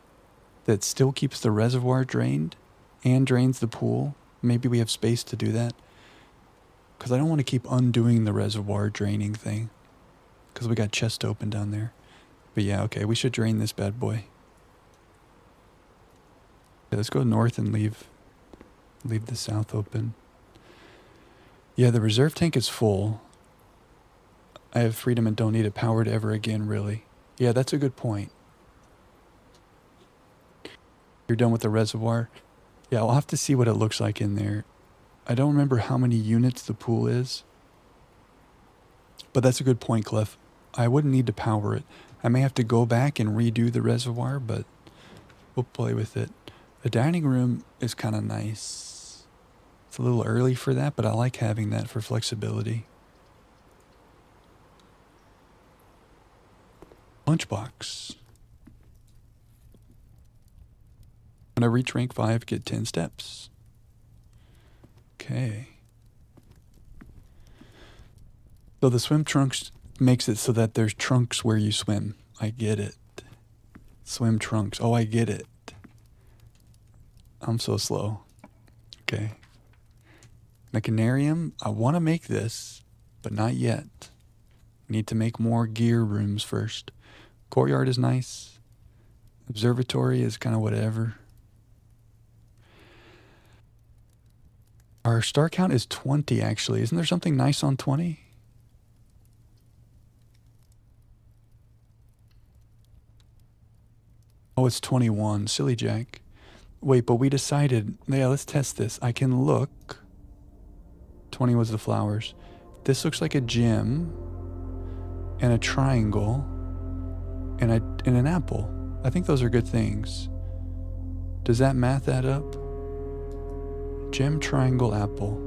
that still keeps the reservoir drained and drains the pool. Maybe we have space to do that. Because I don't want to keep undoing the reservoir draining thing. Because we got chest open down there. But yeah, okay, we should drain this bad boy. Yeah, let's go north and leave the south open. Yeah, the reserve tank is full. I have freedom and don't need it powered ever again, really. Yeah, that's a good point. You're done with the reservoir? Yeah, I'll have to see what it looks like in there. I don't remember how many units the pool is. But that's a good point, Cliff. I wouldn't need to power it. I may have to go back and redo the reservoir, but we'll play with it. The dining room is kind of nice. It's a little early for that, but I like having that for flexibility. Lunchbox. When I reach rank 5, get 10 steps. Okay. So the swim trunks makes it so that there's trunks where you swim. I get it. Swim trunks. Oh, I get it. I'm so slow. Okay. Mechanarium. I want to make this, but not yet. We need to make more gear rooms first. Courtyard is nice. Observatory is kind of whatever. Our star count is 20, actually. Isn't there something nice on 20? Oh, it's 21. Silly Jack. Wait, but we decided... Yeah, let's test this. I can look. 20 was the flowers. This looks like a gem and a triangle and an apple. I think those are good things. Does that math add up? Gem, triangle, apple.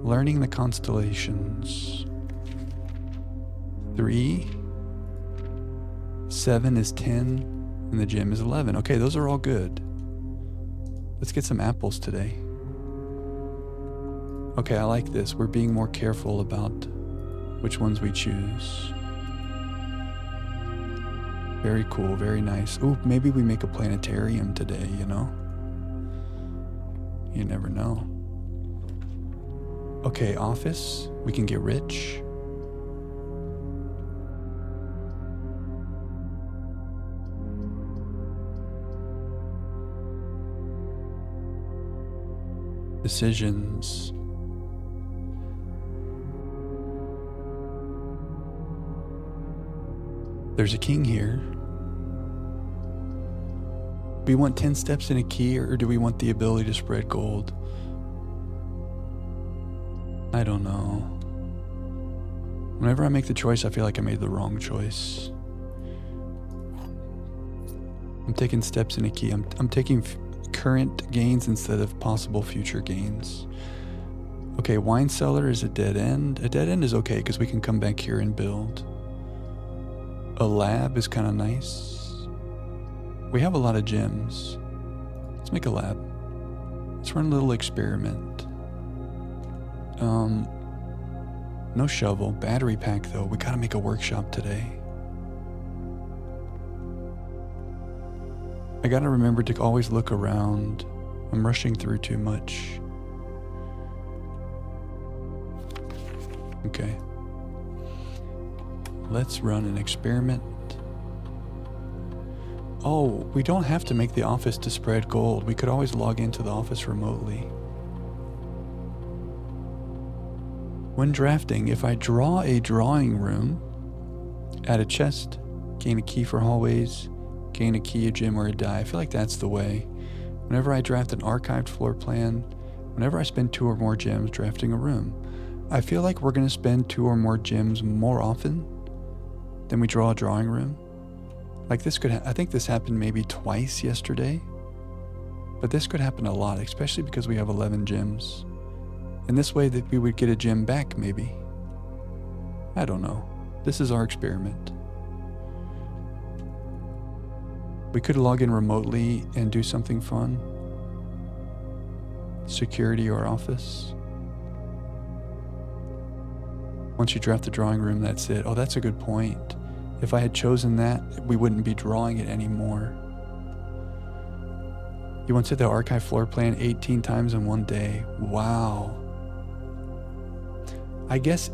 Learning the constellations. 3. 7 is 10. And the gem is 11. Okay, those are all good. Let's get some apples today. Okay, I like this. We're being more careful about which ones we choose. Very cool, very nice. Ooh, maybe we make a planetarium today, you know? You never know. Okay, office. We can get rich. Decisions. There's a king here. Do we want 10 steps in a key, or do we want the ability to spread gold? I don't know. Whenever I make the choice, I feel like I made the wrong choice. I'm taking steps in a key. I'm taking current gains instead of possible future gains. Okay, wine cellar is a dead end. A dead end is okay because we can come back here and build. A lab is kind of nice. We have a lot of gems. Let's make a lab. Let's run a little experiment. No shovel. Battery pack though. We gotta make a workshop today. I gotta remember to always look around. I'm rushing through too much. Okay. Let's run an experiment. Oh, we don't have to make the office to spread gold. We could always log into the office remotely. When drafting, if I draw a drawing room, add a chest, gain a key for hallways, gain a key, a gem, or a die. I feel like that's the way. Whenever I draft an archived floor plan, whenever I spend 2 or more gems drafting a room, I feel like we're going to spend 2 or more gems more often than we draw a drawing room. Like this could, I think this happened maybe twice yesterday, but this could happen a lot, especially because we have 11 gems. And this way that we would get a gem back maybe. I don't know. This is our experiment. We could log in remotely and do something fun. Security or office. Once you draft the drawing room, that's it. Oh, that's a good point. If I had chosen that, we wouldn't be drawing it anymore. You once hit the archive floor plan 18 times in one day. Wow. I guess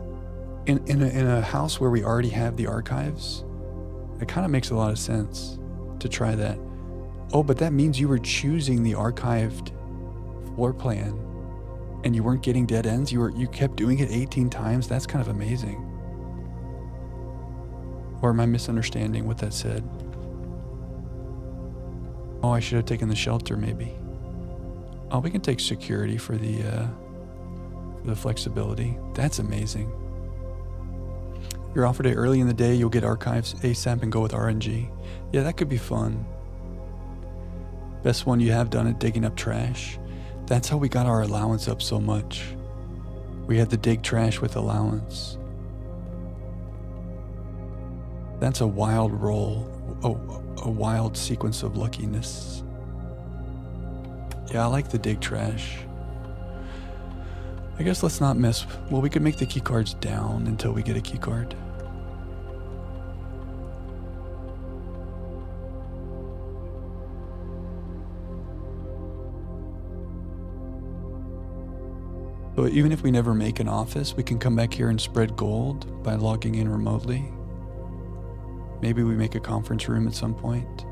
in a house where we already have the archives, it kind of makes a lot of sense to try that. Oh, but that means you were choosing the archived floor plan and you weren't getting dead ends. You kept doing it 18 times. That's kind of amazing. Or am I misunderstanding what that said? Oh, I should have taken the shelter maybe. Oh, we can take security for the flexibility. That's amazing. You're offered it early in the day, you'll get archives ASAP and go with RNG. Yeah, that could be fun. Best one you have done at digging up trash. That's how we got our allowance up so much. We had to dig trash with allowance. That's a wild roll. Oh, a wild sequence of luckiness. Yeah, I like the dig trash. I guess let's not mess. Well, we could make the key cards down until we get a key card. So even if we never make an office, we can come back here and spread gold by logging in remotely. Maybe we make a conference room at some point.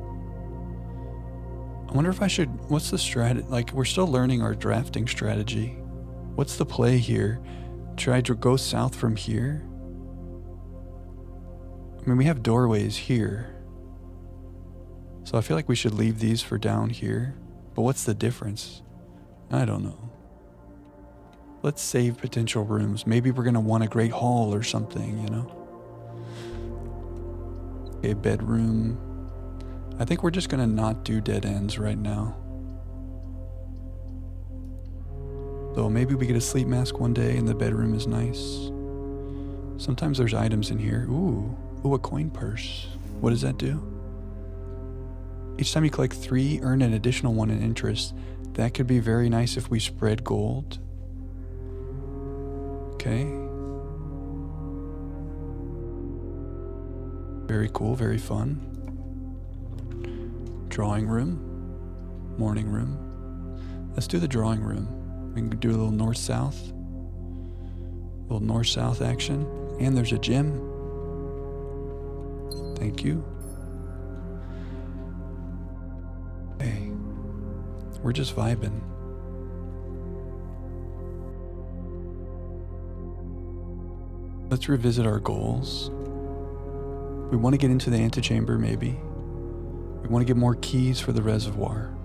I wonder if I should, what's the strategy? Like, we're still learning our drafting strategy. What's the play here? Should I go south from here? I mean, we have doorways here. So I feel like we should leave these for down here. But what's the difference? I don't know. Let's save potential rooms. Maybe we're going to want a great hall or something, you know? Okay, bedroom. I think we're just going to not do dead ends right now. So maybe we get a sleep mask one day and the bedroom is nice. Sometimes there's items in here. Ooh, a coin purse. What does that do? Each time you collect 3, earn an additional 1 in interest. That could be very nice if we spread gold. Okay. Very cool, very fun. Drawing room. Morning room. Let's do the drawing room. We can do a little north-south. A little north-south action. And there's a gym. Thank you. Hey. We're just vibing. Let's revisit our goals. We want to get into the antechamber, maybe. We want to get more keys for the reservoir.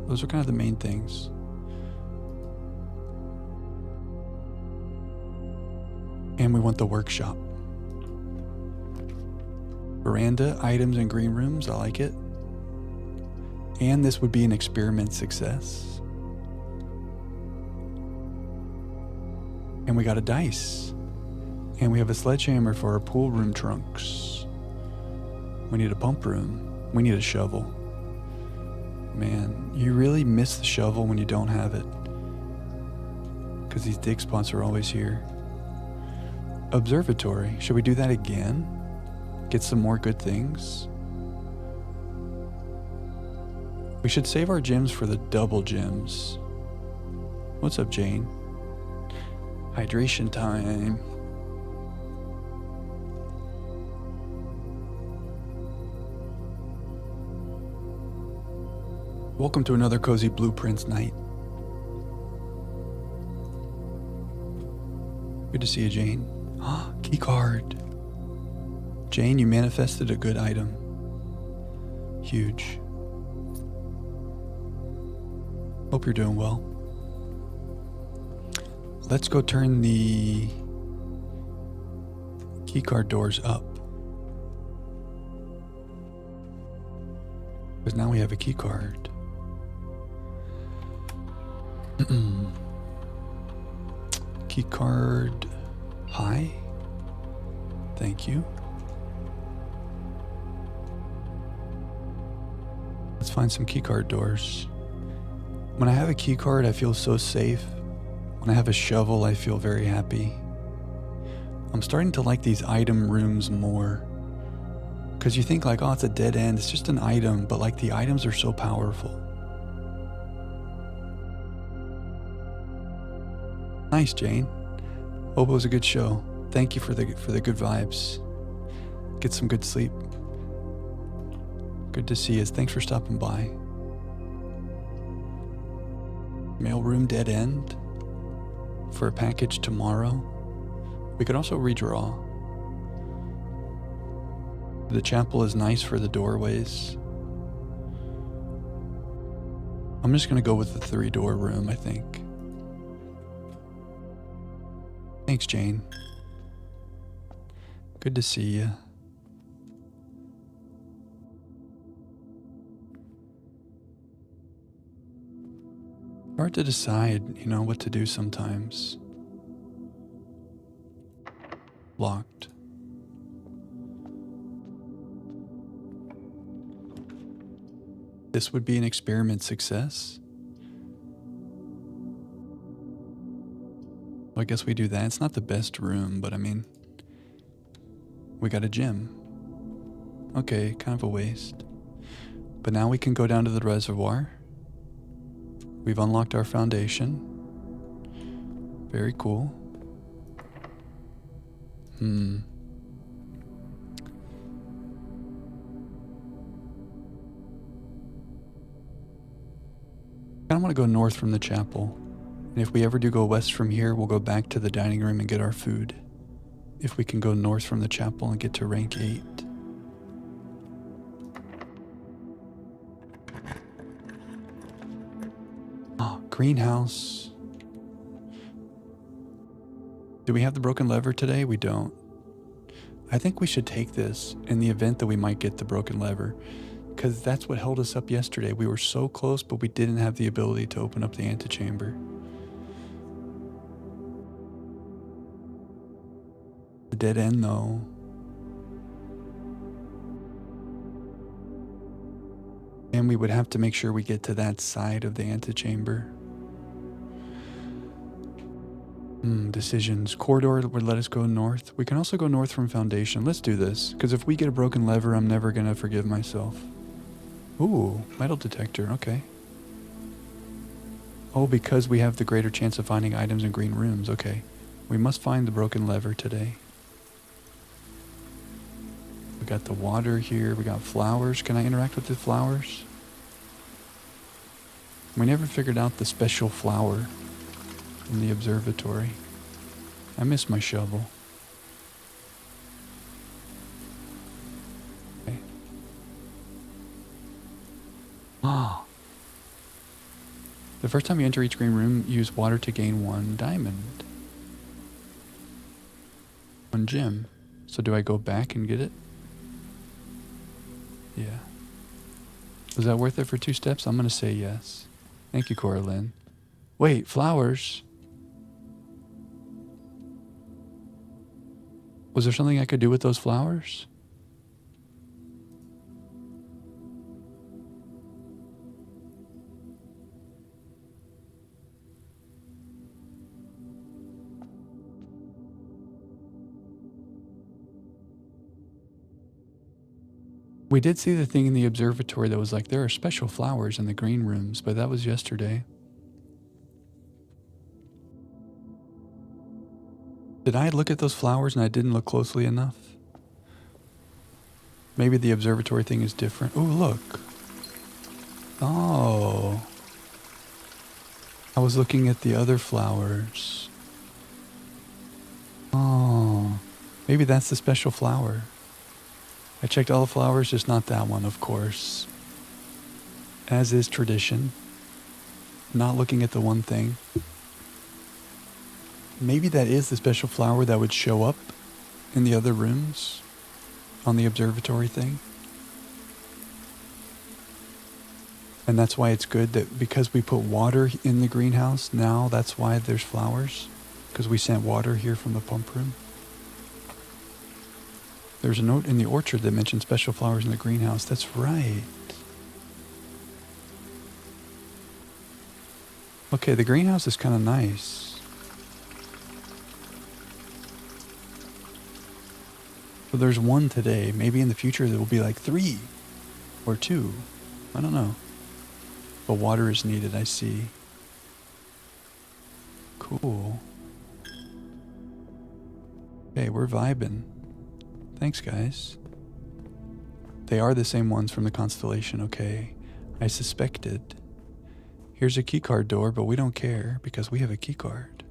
Those are kind of the main things. And we want the workshop. Veranda, items, and green rooms. I like it. And this would be an experiment success. And we got a dice. And we have a sledgehammer for our pool room trunks. We need a pump room. We need a shovel. Man, you really miss the shovel when you don't have it. Because these dig spots are always here. Observatory. Should we do that again? Get some more good things? We should save our gems for the double gems. What's up, Jane? Hydration time. Welcome to another Cozy Blueprints night. Good to see you, Jane. Key card. Jane, you manifested a good item. Huge. Hope you're doing well. Let's go turn the keycard doors up. Because now we have a key card. Key card high. Thank you. Let's find some key card doors. When I have a key card, I feel so safe. When I have a shovel, I feel very happy. I'm starting to like these item rooms more. Because you think like, oh, it's a dead end. It's just an item. But like the items are so powerful. Nice, Jane. Hope it was a good show. Thank you for the good vibes. Get some good sleep. Good to see you. Thanks for stopping by. Mailroom dead end for a package tomorrow. We could also redraw. The chapel is nice for the doorways. I'm just gonna go with the 3-door room, I think. Thanks, Jane. Good to see you. Hard to decide, you know, what to do sometimes. Locked. This would be an experiment success. Well, I guess we do that. It's not the best room, but I mean, we got a gym. Okay, kind of a waste. But now we can go down to the reservoir. We've unlocked our foundation. Very cool. I kind of want to go north from the chapel. And if we ever do go west from here, we'll go back to the dining room and get our food. If we can go north from the chapel and get to rank 8. Oh, greenhouse. Do we have the broken lever today? We don't. I think we should take this in the event that we might get the broken lever, because that's what held us up yesterday. We were so close, but we didn't have the ability to open up the antechamber. The dead end, though. And we would have to make sure we get to that side of the antechamber. Decisions. Corridor would let us go north. We can also go north from Foundation. Let's do this, because if we get a broken lever, I'm never going to forgive myself. Ooh, metal detector. Okay. Oh, because we have the greater chance of finding items in green rooms. Okay. We must find the broken lever today. We got the water here. We got flowers. Can I interact with the flowers? We never figured out the special flower in the observatory. I miss my shovel. Okay. Ah. The first time you enter each green room, use water to gain 1 diamond. 1 gem. So do I go back and get it? Yeah. Was that worth it for 2 steps? I'm going to say yes. Thank you, Coraline. Wait, flowers? Was there something I could do with those flowers? We did see the thing in the observatory that was like, there are special flowers in the green rooms, but that was yesterday. Did I look at those flowers and I didn't look closely enough? Maybe the observatory thing is different. Oh, look. Oh. I was looking at the other flowers. Oh. Maybe that's the special flower. I checked all the flowers, just not that one, of course. As is tradition. Not looking at the one thing. Maybe that is the special flower that would show up in the other rooms on the observatory thing. And that's why it's good that because we put water in the greenhouse, now that's why there's flowers. Because we sent water here from the pump room. There's a note in the orchard that mentions special flowers in the greenhouse. That's right. Okay, the greenhouse is kind of nice. So there's 1 today. Maybe in the future there will be like 3 or 2. I don't know. But water is needed, I see. Cool. Okay, we're vibing. Thanks, guys. They are the same ones from the constellation, okay. I suspected. Here's a keycard door, but we don't care because we have a keycard.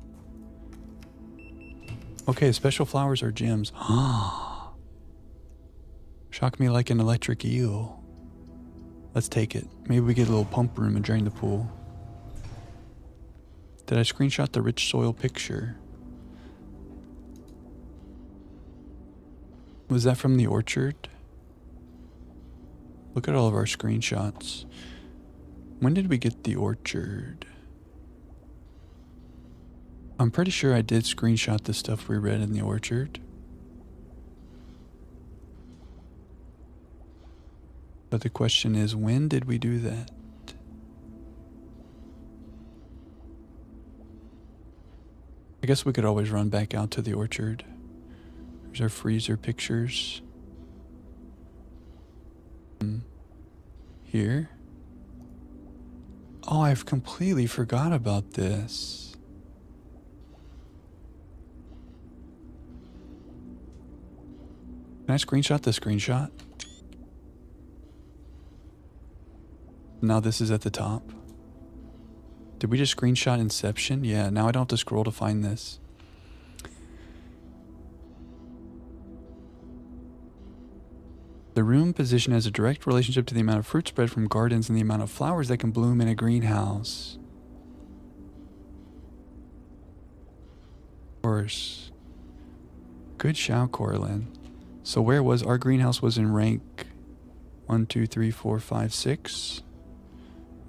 Okay, special flowers are gems. Shock me like an electric eel. Let's take it. Maybe we get a little pump room and drain the pool. Did I screenshot the rich soil picture? Was that from the orchard? Look at all of our screenshots. When did we get the orchard? I'm pretty sure I did screenshot the stuff we read in the orchard. But the question is, when did we do that? I guess we could always run back out to the orchard. There's our freezer pictures. Here. Oh, I've completely forgot about this. Can I screenshot the screenshot? Now this is at the top. Did we just screenshot Inception? Yeah, now I don't have to scroll to find this. The room position has a direct relationship to the amount of fruit spread from gardens and the amount of flowers that can bloom in a greenhouse. Of course. Good shout, Corlin. So where was our greenhouse? Was in rank 1, 2, 3, 4, 5, 6.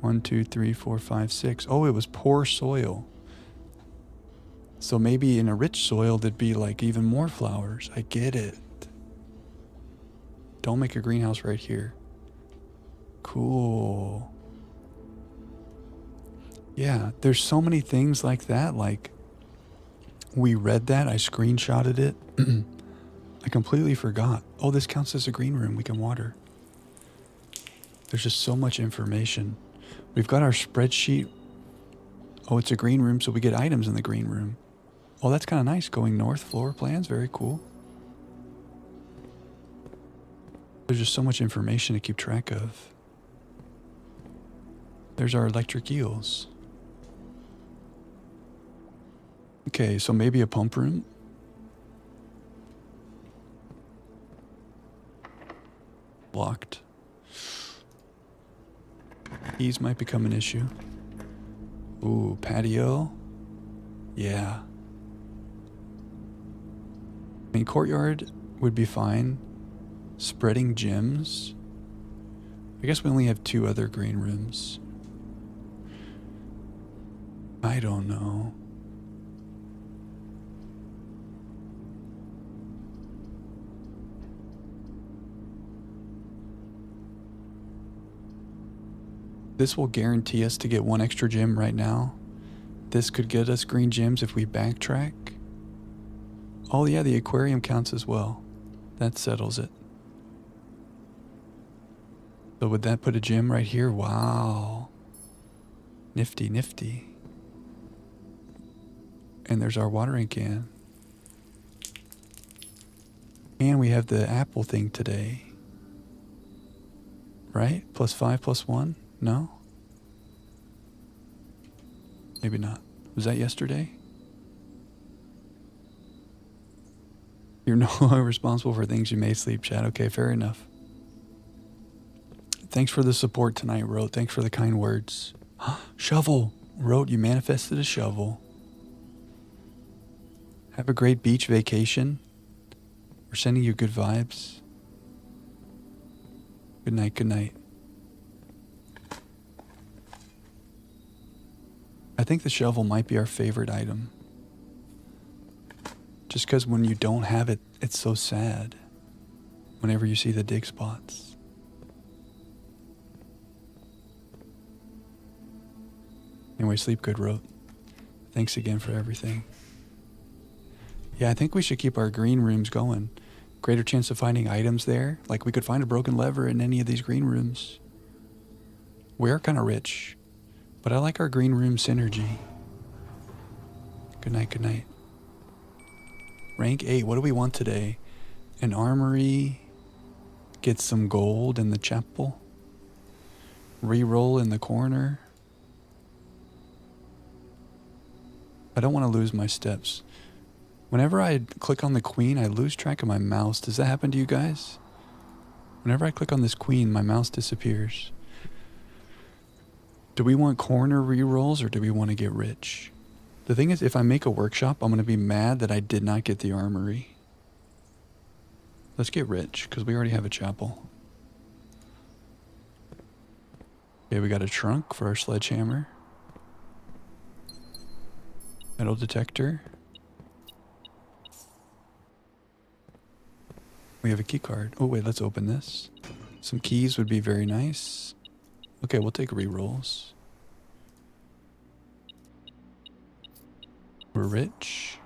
1, 2, 3, 4, 5, 6. Oh, it was poor soil. So maybe in a rich soil there'd be like even more flowers. I get it. Don't make a greenhouse right here. Cool. Yeah, there's so many things like that. Like, we read that, I screenshotted it. I completely forgot. Oh, this counts as a green room. We can water. There's just so much information. We've got our spreadsheet. Oh, it's a green room, so we get items in the green room. Oh, that's kind of nice. Going north, floor plans, very cool. There's just so much information to keep track of. There's our electric eels. Okay, so maybe a pump room. Locked. Keys might become an issue. Ooh, patio. Yeah. I mean, courtyard would be fine. Spreading gyms. I guess we only have 2 other green rooms. I don't know. This will guarantee us to get 1 extra gym right now. This could get us green gyms if we backtrack. Oh yeah, the aquarium counts as well. That settles it. So would that put a gym right here? Wow. Nifty, nifty. And there's our watering can. And we have the apple thing today. Right? +5 +1? No? Maybe not. Was that yesterday? You're no longer responsible for things you may sleep, chat. Okay, fair enough. Thanks for the support tonight, Rote. Thanks for the kind words. Shovel! Rote, you manifested a shovel. Have a great beach vacation. We're sending you good vibes. Good night, good night. I think the shovel might be our favorite item. Just because when you don't have it, it's so sad. Whenever you see the dig spots. Anyway, sleep good, Rote. Thanks again for everything. Yeah, I think we should keep our green rooms going. Greater chance of finding items there. Like we could find a broken lever in any of these green rooms. We are kind of rich. But I like our green room synergy. Good night, good night. Rank 8, what do we want today? An armory. Get some gold in the chapel. Reroll in the corner. I don't want to lose my steps. Whenever I click on the queen, I lose track of my mouse. Does that happen to you guys? Whenever I click on this queen, my mouse disappears. Do we want corner rerolls or do we want to get rich? The thing is, if I make a workshop, I'm going to be mad that I did not get the armory. Let's get rich, because we already have a chapel. Okay, we got a trunk for our sledgehammer. Metal detector. We have a key card. Oh wait, let's open this. Some keys would be very nice. Okay, we'll take rerolls. We're rich.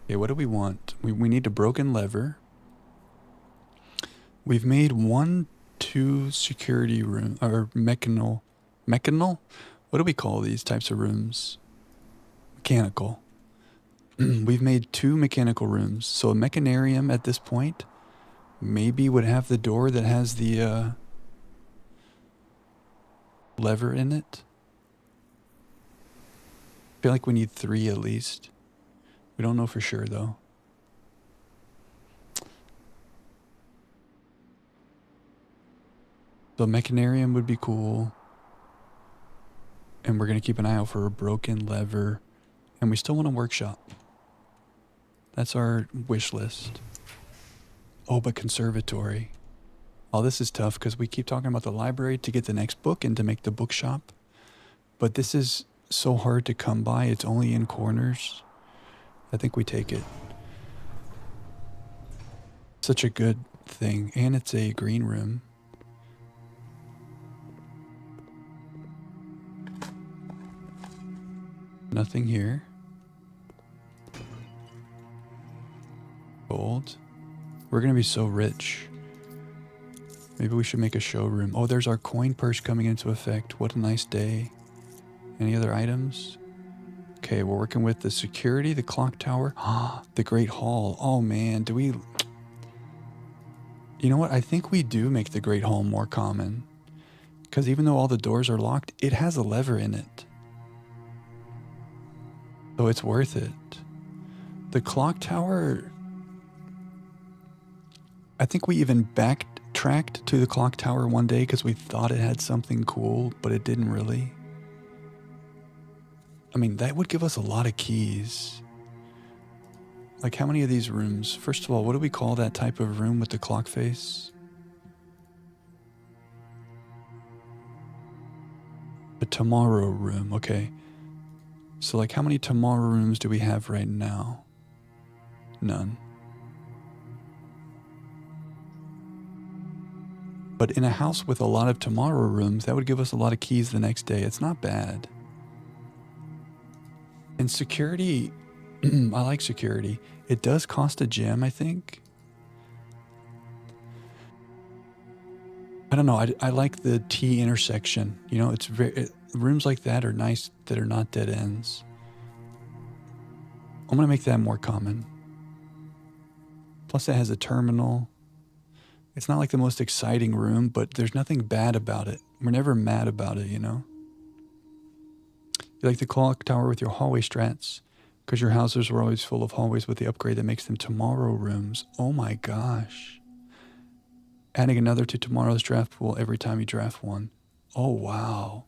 Okay, what do we want? We need a broken lever. We've made 1, 2 security room or mechanal. Mechanal? What do we call these types of rooms? Mechanical. we've made 2 mechanical rooms. So a mechanarium at this point maybe would have the door that has the lever in it. I feel like we need 3 at least. We don't know for sure though. So mechanarium would be cool. And we're going to keep an eye out for a broken lever. And we still want a workshop. That's our wish list. Oh, but conservatory. Oh, this is tough because we keep talking about the library to get the next book and to make the bookshop. But this is so hard to come by. It's only in corners. I think we take it. Such a good thing. And it's a green room. Nothing here. Gold. We're going to be so rich. Maybe we should make a showroom. Oh, there's our coin purse coming into effect. What a nice day. Any other items? Okay, we're working with the security, the clock tower, the Great Hall. Oh man, do we... You know what? I think we do make the Great Hall more common. Because even though all the doors are locked, it has a lever in it. So it's worth it. The clock tower... I think we even backtracked to the clock tower one day because we thought it had something cool, but it didn't really. I mean, that would give us a lot of keys. Like, how many of these rooms? First of all, what do we call that type of room with the clock face? A tomorrow room, okay. So, like, how many tomorrow rooms do we have right now? None. But in a house with a lot of tomorrow rooms, that would give us a lot of keys the next day. It's not bad. And security, I like security. It does cost a gem, I think. I don't know. I like the T intersection. You know, rooms like that are nice that are not dead ends. I'm going to make that more common. Plus it has a terminal. It's not like the most exciting room, but there's nothing bad about it. We're never mad about it, you know? You like the clock tower with your hallway strats, because your houses were always full of hallways with the upgrade that makes them tomorrow rooms. Oh my gosh. Adding another to tomorrow's draft pool every time you draft one. Oh wow.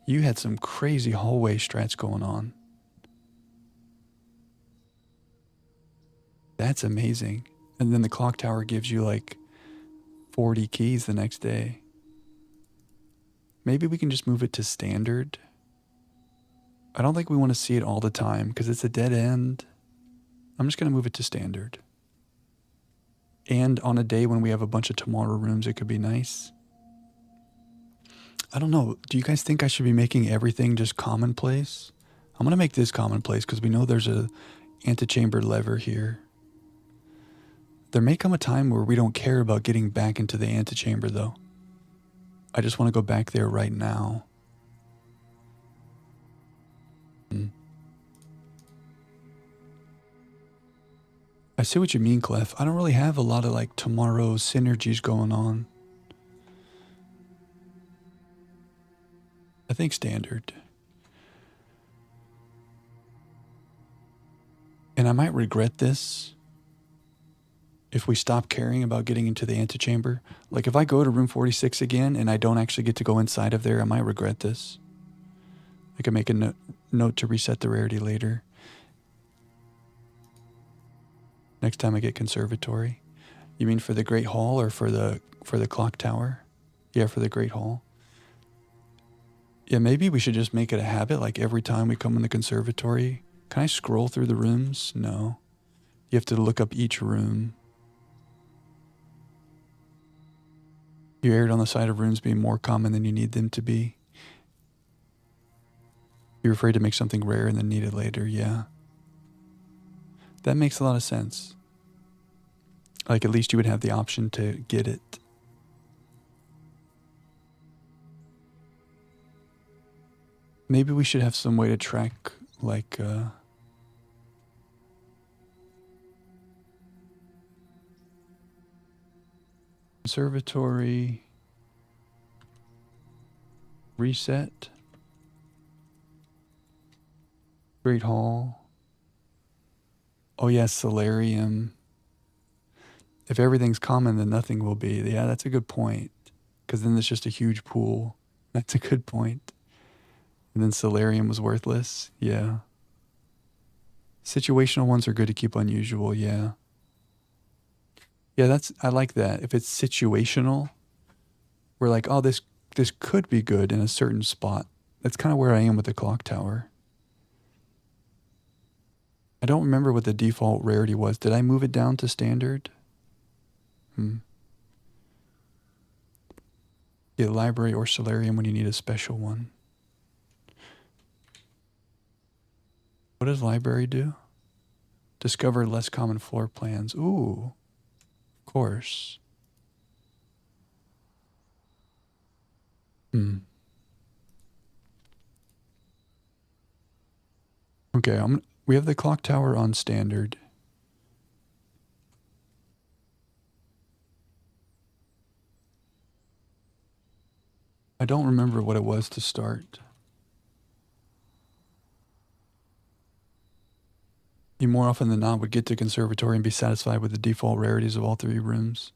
You had some crazy hallway strats going on. That's amazing. And then the clock tower gives you like 40 keys the next day. Maybe we can just move it to standard. I don't think we want to see it all the time because it's a dead end. I'm just going to move it to standard. And on a day when we have a bunch of tomorrow rooms, it could be nice. I don't know. Do you guys think I should be making everything just commonplace? I'm going to make this commonplace because we know there's a antechamber lever here. There may come a time where we don't care about getting back into the antechamber, though. I just want to go back there right now. I see what you mean, Clef. I don't really have a lot of like tomorrow synergies going on. I think standard. And I might regret this if we stop caring about getting into the antechamber. Like if I go to room 46 again and I don't actually get to go inside of there, I might regret this. I could make a note to reset the rarity later. Next time I get conservatory. You mean for the Great Hall or for the clock tower? Yeah, for the Great Hall. Yeah, maybe we should just make it a habit, like every time we come in the conservatory. Can I scroll through the rooms? No. You have to look up each room. You erred on the side of rooms being more common than you need them to be. You're afraid to make something rare and then need it later, yeah. That makes a lot of sense. Like at least you would have the option to get it. Maybe we should have some way to track like Conservatory. Reset. Great Hall. Oh yeah, solarium. If everything's common, then nothing will be. Yeah, that's a good point. Because then there's just a huge pool. That's a good point. And then solarium was worthless. Yeah. Situational ones are good to keep unusual. Yeah. Yeah, I like that. If it's situational, we're like, oh, this could be good in a certain spot. That's kind of where I am with the clock tower. I don't remember what the default rarity was. Did I move it down to standard? Yeah, library or solarium when you need a special one. What does library do? Discover less common floor plans. Ooh, of course. Okay, we have the clock tower on standard. I don't remember what it was to start. You more often than not would get to conservatory and be satisfied with the default rarities of all three rooms.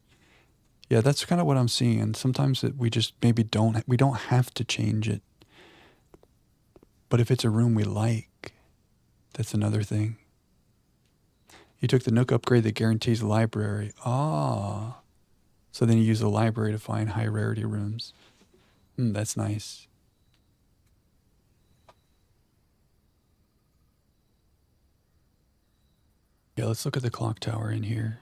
Yeah, that's kind of what I'm seeing. Sometimes we just maybe we don't have to change it. But if it's a room we like, that's another thing. You took the Nook upgrade that guarantees the library. Ah. So then you use the library to find high rarity rooms. That's nice. Yeah, let's look at the clock tower in here.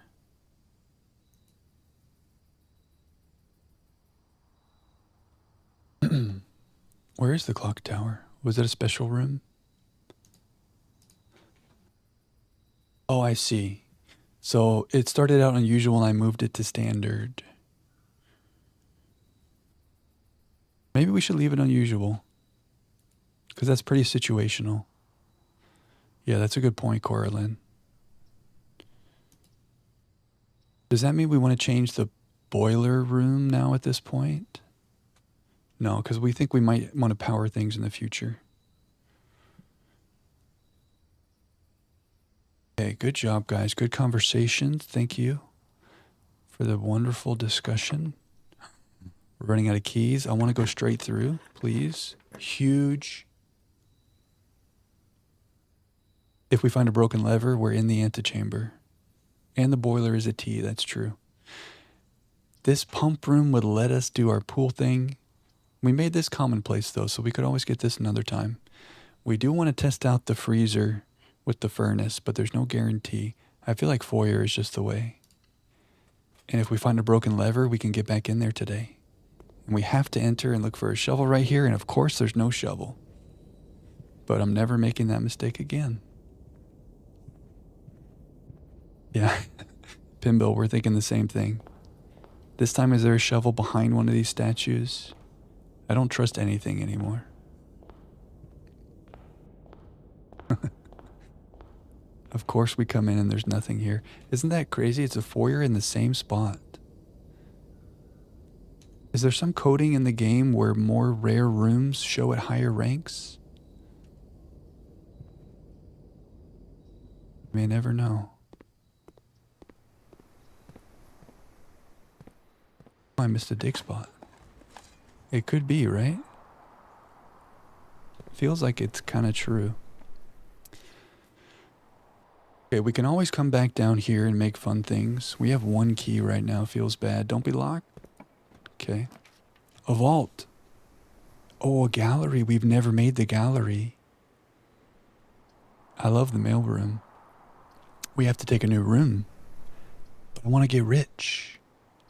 Where is the clock tower? Was it a special room? Oh, I see. So it started out unusual and I moved it to standard. Maybe we should leave it unusual. Because that's pretty situational. Yeah, that's a good point, Coraline. Does that mean we want to change the boiler room now at this point? No, because we think we might want to power things in the future. Okay, good job, guys. Good conversation. Thank you for the wonderful discussion. We're running out of keys. I want to go straight through, please. Huge. If we find a broken lever, we're in the antechamber. And the boiler is a T, that's true. This pump room would let us do our pool thing. We made this commonplace, though, so we could always get this another time. We do want to test out the freezer with the furnace, but there's no guarantee. I feel like foyer is just the way. And if we find a broken lever, we can get back in there today. And we have to enter and look for a shovel right here, and of course there's no shovel. But I'm never making that mistake again. Yeah, Pinbill, we're thinking the same thing. This time, is there a shovel behind one of these statues? I don't trust anything anymore. Of course we come in and there's nothing here. Isn't that crazy? It's a foyer in the same spot. Is there some coding in the game where more rare rooms show at higher ranks? You may never know. Oh, I missed a dig spot. It could be, right? Feels like it's kind of true. Okay, we can always come back down here and make fun things. We have one key right now. Feels bad. Don't be locked. Okay. A vault. Oh, a gallery. We've never made the gallery. I love the mailroom. We have to take a new room. I want to get rich.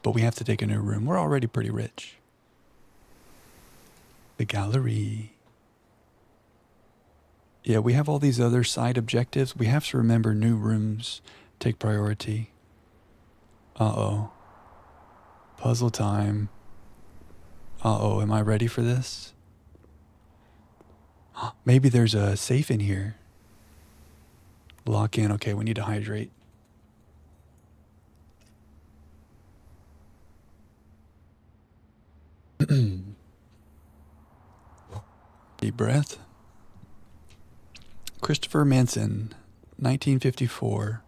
But we have to take a new room. We're already pretty rich. The gallery. Yeah, we have all these other side objectives. We have to remember new rooms take priority. Uh-oh. Puzzle time. Uh-oh, am I ready for this? Maybe there's a safe in here. Lock in. Okay, we need to hydrate. Deep breath. Christopher Manson, 1954.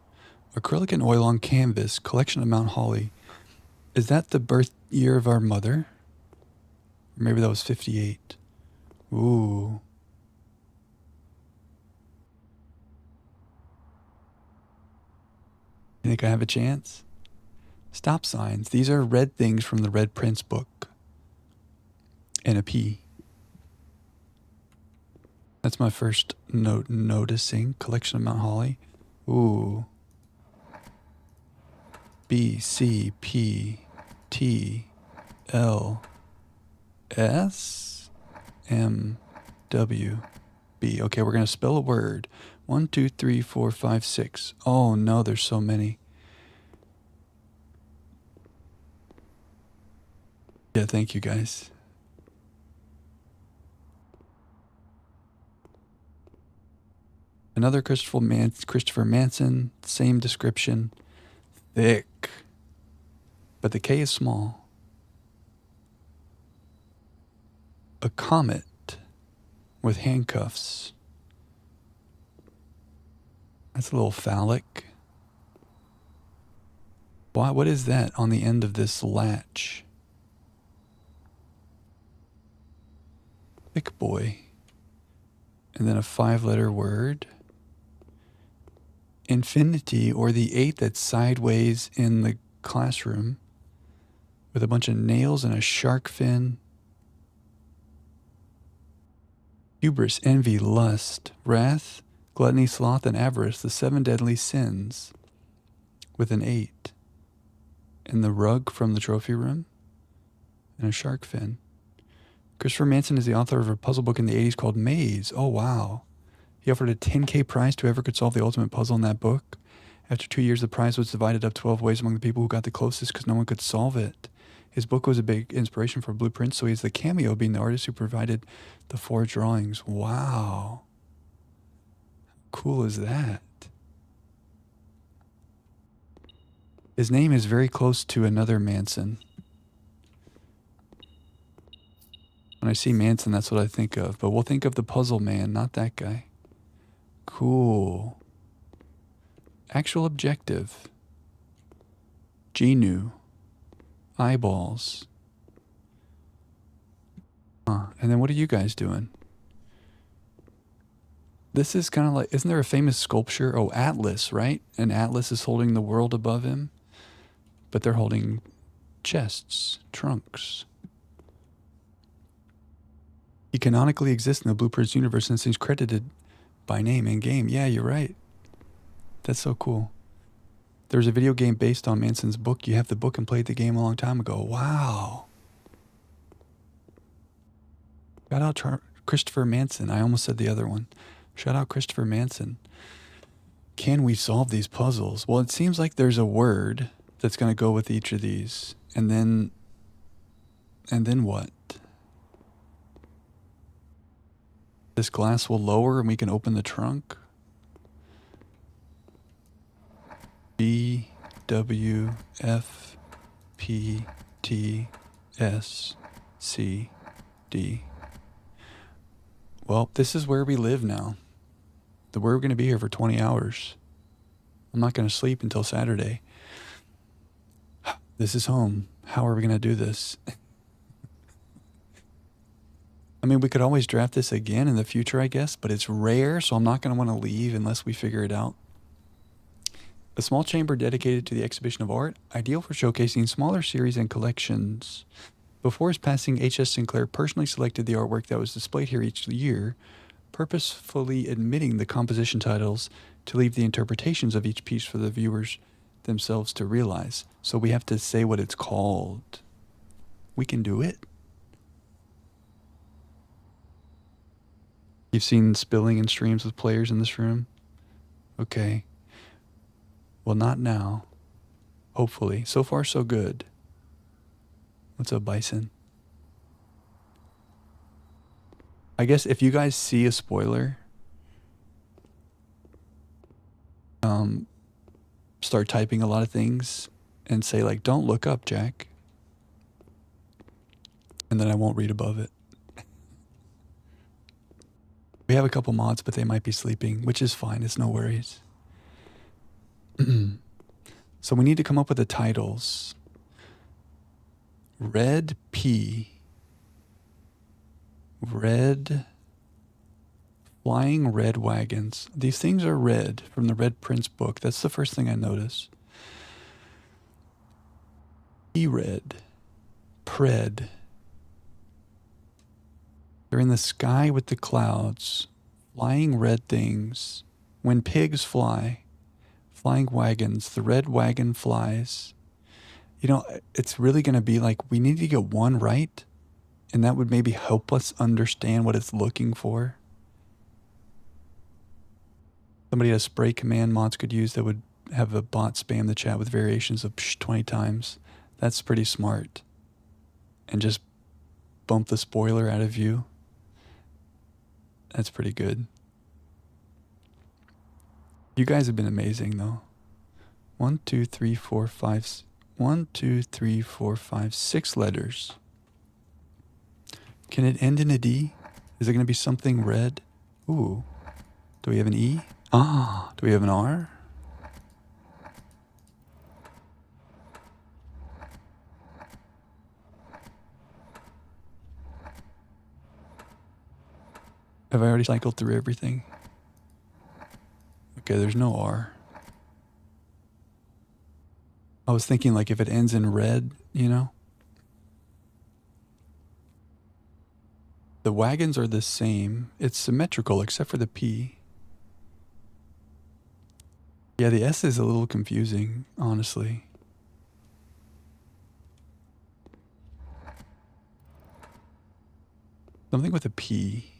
Acrylic and oil on canvas, collection of Mount Holly. Is that the birth year of our mother? Or maybe that was 58. Ooh. You think I have a chance? Stop signs. These are red things from the Red Prince book. And a P. That's my first noticing. Collection of Mount Holly. Ooh. B, C, P, T, L, S, M, W, B. Okay, we're going to spell a word. 1, 2, 3, 4, 5, 6. Oh no, there's so many. Yeah, thank you guys. Another Christopher Manson, same description. Thick. But the K is small. A comet with handcuffs. That's a little phallic. Why? What is that on the end of this latch? Thick boy. And then a 5-letter word. Infinity, or the 8 that's sideways in the classroom with a bunch of nails and a shark fin. Hubris, envy, lust, wrath, gluttony, sloth, and avarice, the 7 deadly sins, with an 8. And the rug from the trophy room and a shark fin. Christopher Manson is the author of a puzzle book in the 80s called Maze. Oh, wow. He offered a $10,000 prize to whoever could solve the ultimate puzzle in that book. After 2 years, the prize was divided up 12 ways among the people who got the closest because no one could solve it. His book was a big inspiration for Blueprints, so he's the cameo, being the artist who provided the 4 drawings. Wow. Cool is that? His name is very close to another Manson. When I see Manson, that's what I think of. But we'll think of the puzzle man, not that guy. Cool. Actual objective. Genu. Eyeballs. And then what are you guys doing? This is kind of like, isn't there a famous sculpture? Oh, Atlas, right? And Atlas is holding the world above him. But they're holding chests, trunks. He canonically exists in the Blueprints universe and seems credited by name in game. Yeah, you're right. That's so cool. There was a video game based on Manson's book. You have the book and played the game a long time ago. Wow. Shout out Christopher Manson. I almost said the other one. Shout out Christopher Manson. Can we solve these puzzles? Well, it seems like there's a word that's going to go with each of these. And then what? This glass will lower and we can open the trunk. B, W, F, P, T, S, C, D. Well, this is where we live now. We're going to be here for 20 hours. I'm not going to sleep until Saturday. This is home. How are we going to do this? I mean, we could always draft this again in the future, I guess, but it's rare, so I'm not going to want to leave unless we figure it out. A small chamber dedicated to the exhibition of art, ideal for showcasing smaller series and collections. Before his passing, H.S. Sinclair personally selected the artwork that was displayed here each year, purposefully omitting the composition titles to leave the interpretations of each piece for the viewers themselves to realize. So we have to say what it's called. We can do it. You've seen spilling and streams with players in this room? Okay. Well, not now. Hopefully. So far, so good. What's up, Bison? I guess if you guys see a spoiler, start typing a lot of things and say, like, don't look up, Jack. and then I won't read above it. We have a couple mods, but they might be sleeping, which is fine. It's no worries. So we need to come up with the titles. Red P. Red. Flying red wagons. These things are red from the Red Prince book. That's the first thing I notice. P-red. Pred. They're in the sky with the clouds. Flying red things. When pigs fly. Flying wagons. The red wagon flies. You know, it's really going to be like we need to get one right, and that would maybe help us understand what it's looking for. Somebody a spray command mods could use that would have a bot spam the chat with variations of 20 times. That's pretty smart. And just bump the spoiler out of view. That's pretty good. You guys have been amazing, though. 1, 2, 3, 4, 5. 1, 2, 3, 4, 5, 6 letters. Can it end in a D? Is it going to be something red? Ooh. Do we have an E? Ah. Do we have an R? Have I already cycled through everything? Okay, there's no R. I was thinking like if it ends in red, you know? The wagons are the same. It's symmetrical except for the P. Yeah, the S is a little confusing, honestly. Something with a P.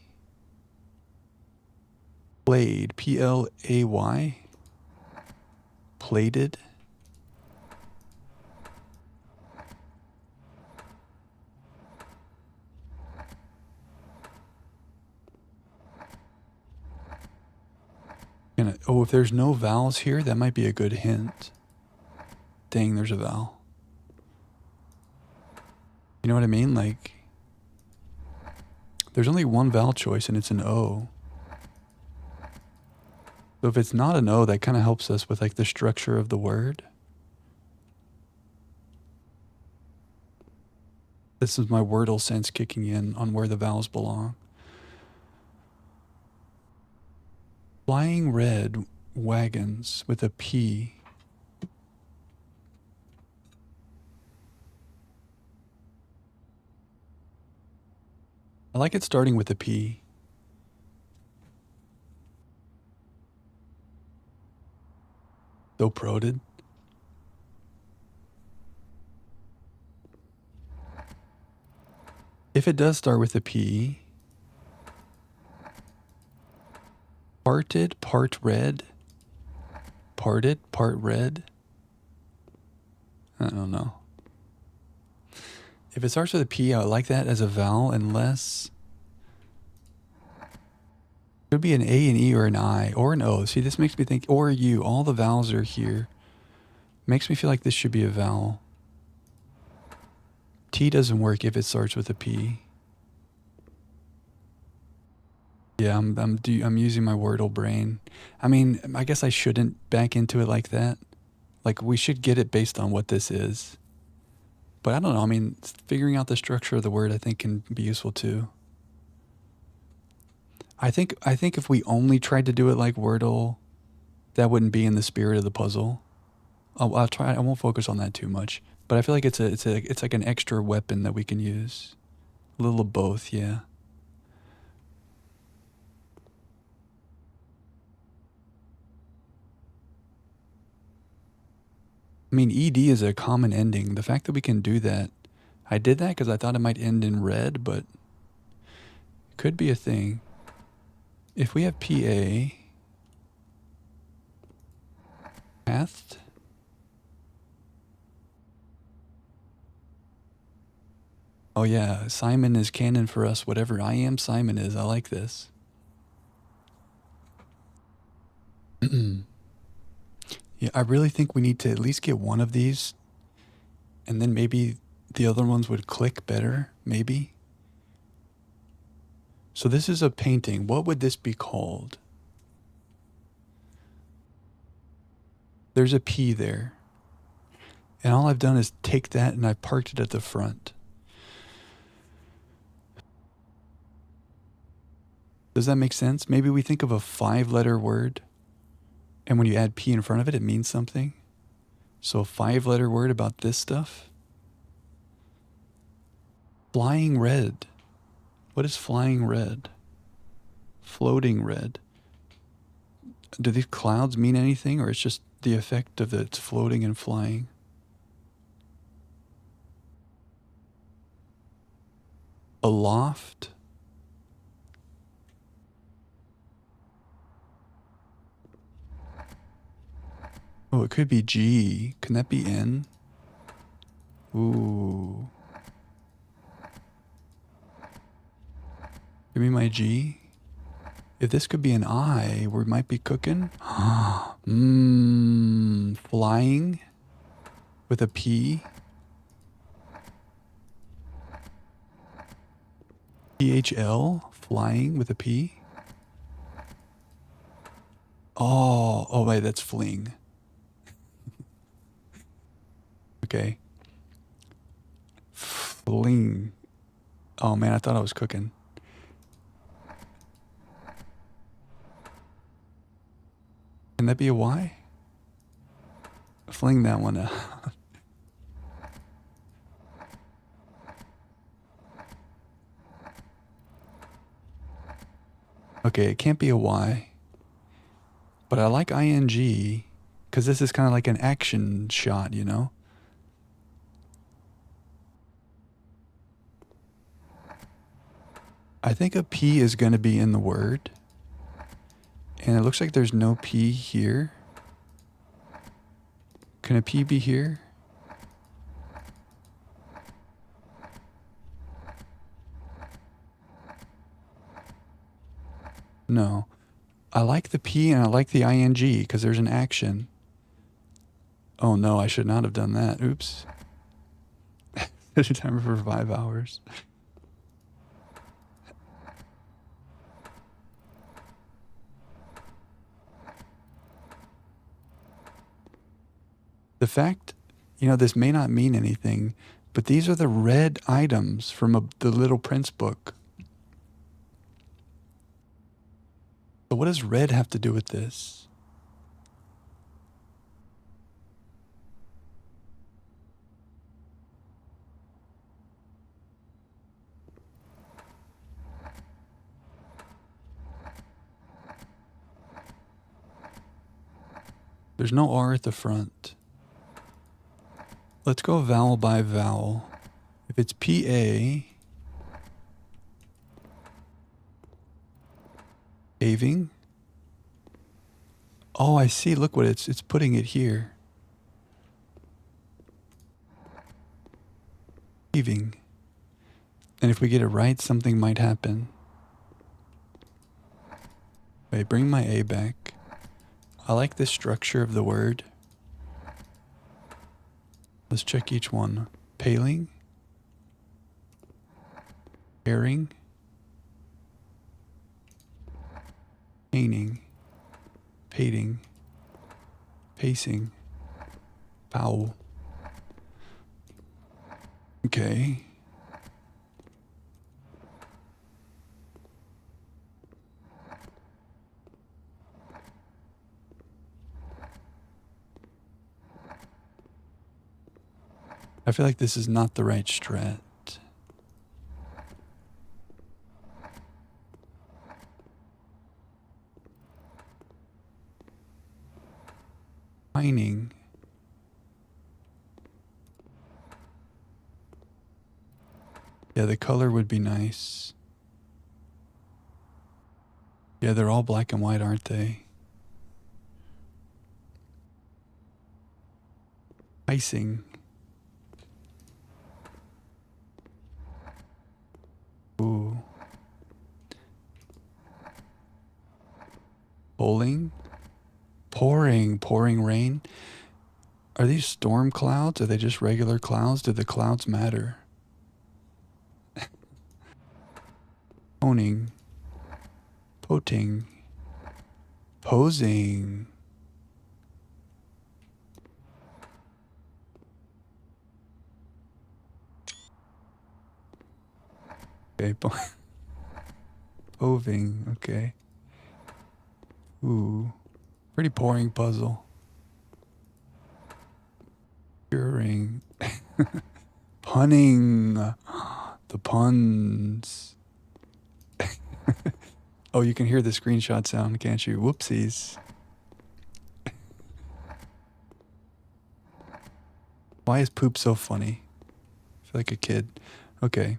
Played. P-L-A-Y. Plated. Oh, if there's no vowels here, that might be a good hint. Dang, there's a vowel. You know what I mean? Like, there's only one vowel choice and it's an O. So if it's not an O, that kind of helps us with like the structure of the word. This is my Wordle sense kicking in on where the vowels belong. Flying red wagons with a P. I like it starting with a P. So proted. If it does start with a P, parted, part red, parted, part red. I don't know. If it starts with a P, I like that as a vowel, unless it could be an A, an E, or an I, or an O. See, this makes me think, or a U. All the vowels are here. Makes me feel like this should be a vowel. T doesn't work if it starts with a P. Yeah, I'm using my Wordle brain. I mean, I guess I shouldn't back into it like that. Like, we should get it based on what this is. But I don't know. I mean, figuring out the structure of the word, I think, can be useful too. I think if we only tried to do it like Wordle, that wouldn't be in the spirit of the puzzle. I'll try. I won't focus on that too much. But I feel like it's like an extra weapon that we can use. A little of both, yeah. I mean, ED is a common ending. The fact that we can do that, I did that because I thought it might end in red, but it could be a thing. If we have PA, pathed, oh yeah, Simon is canon for us, whatever I am, Simon is. I like this. Yeah, I really think we need to at least get one of these, and then maybe the other ones would click better, maybe. So this is a painting. What would this be called? There's a P there. And all I've done is take that and I parked it at the front. Does that make sense? Maybe we think of a 5-letter word, and when you add P in front of it, it means something. So a 5-letter word about this stuff. Flying red. What is flying red? Floating red. Do these clouds mean anything, or it's just the effect of it's floating and flying? Aloft. Oh, it could be G. Can that be N? Ooh. Give me my G. If this could be an I, we might be cooking. Flying with a P. PHL, flying with a P. Oh wait, that's fling. Okay. Fling. Oh man, I thought I was cooking. Can that be a Y? Fling that one out. Okay, it can't be a Y. But I like ing because this is kind of like an action shot, you know? I think a P is going to be in the word. And it looks like there's no P here. Can a P be here? No. I like the P and I like the ing because there's an action. Oh no, I should not have done that. Oops. There's a timer for 5 hours. The fact, this may not mean anything, but these are the red items from the Little Prince book. So what does red have to do with this? There's no R at the front. Let's go vowel by vowel. If it's PA, paving. Oh, I see. Look what it's putting it here. Paving. And if we get it right, something might happen. Wait, bring my A back. I like the structure of the word. Let's check each one. Paling. Pairing. Painting. Pating. Pacing. Foul. Okay. I feel like this is not the right strat. Pining. Yeah, the color would be nice. Yeah, they're all black and white, aren't they? Icing. Ooh. Bowling. Pouring rain. Are these storm clouds? Are they just regular clouds? Do the clouds matter? Poning. Poting. Posing. Okay. Poving. Okay. Ooh. Pretty boring puzzle. Curing. Punning. The puns. Oh, you can hear the screenshot sound, can't you? Whoopsies. Why is poop so funny? I feel like a kid. Okay.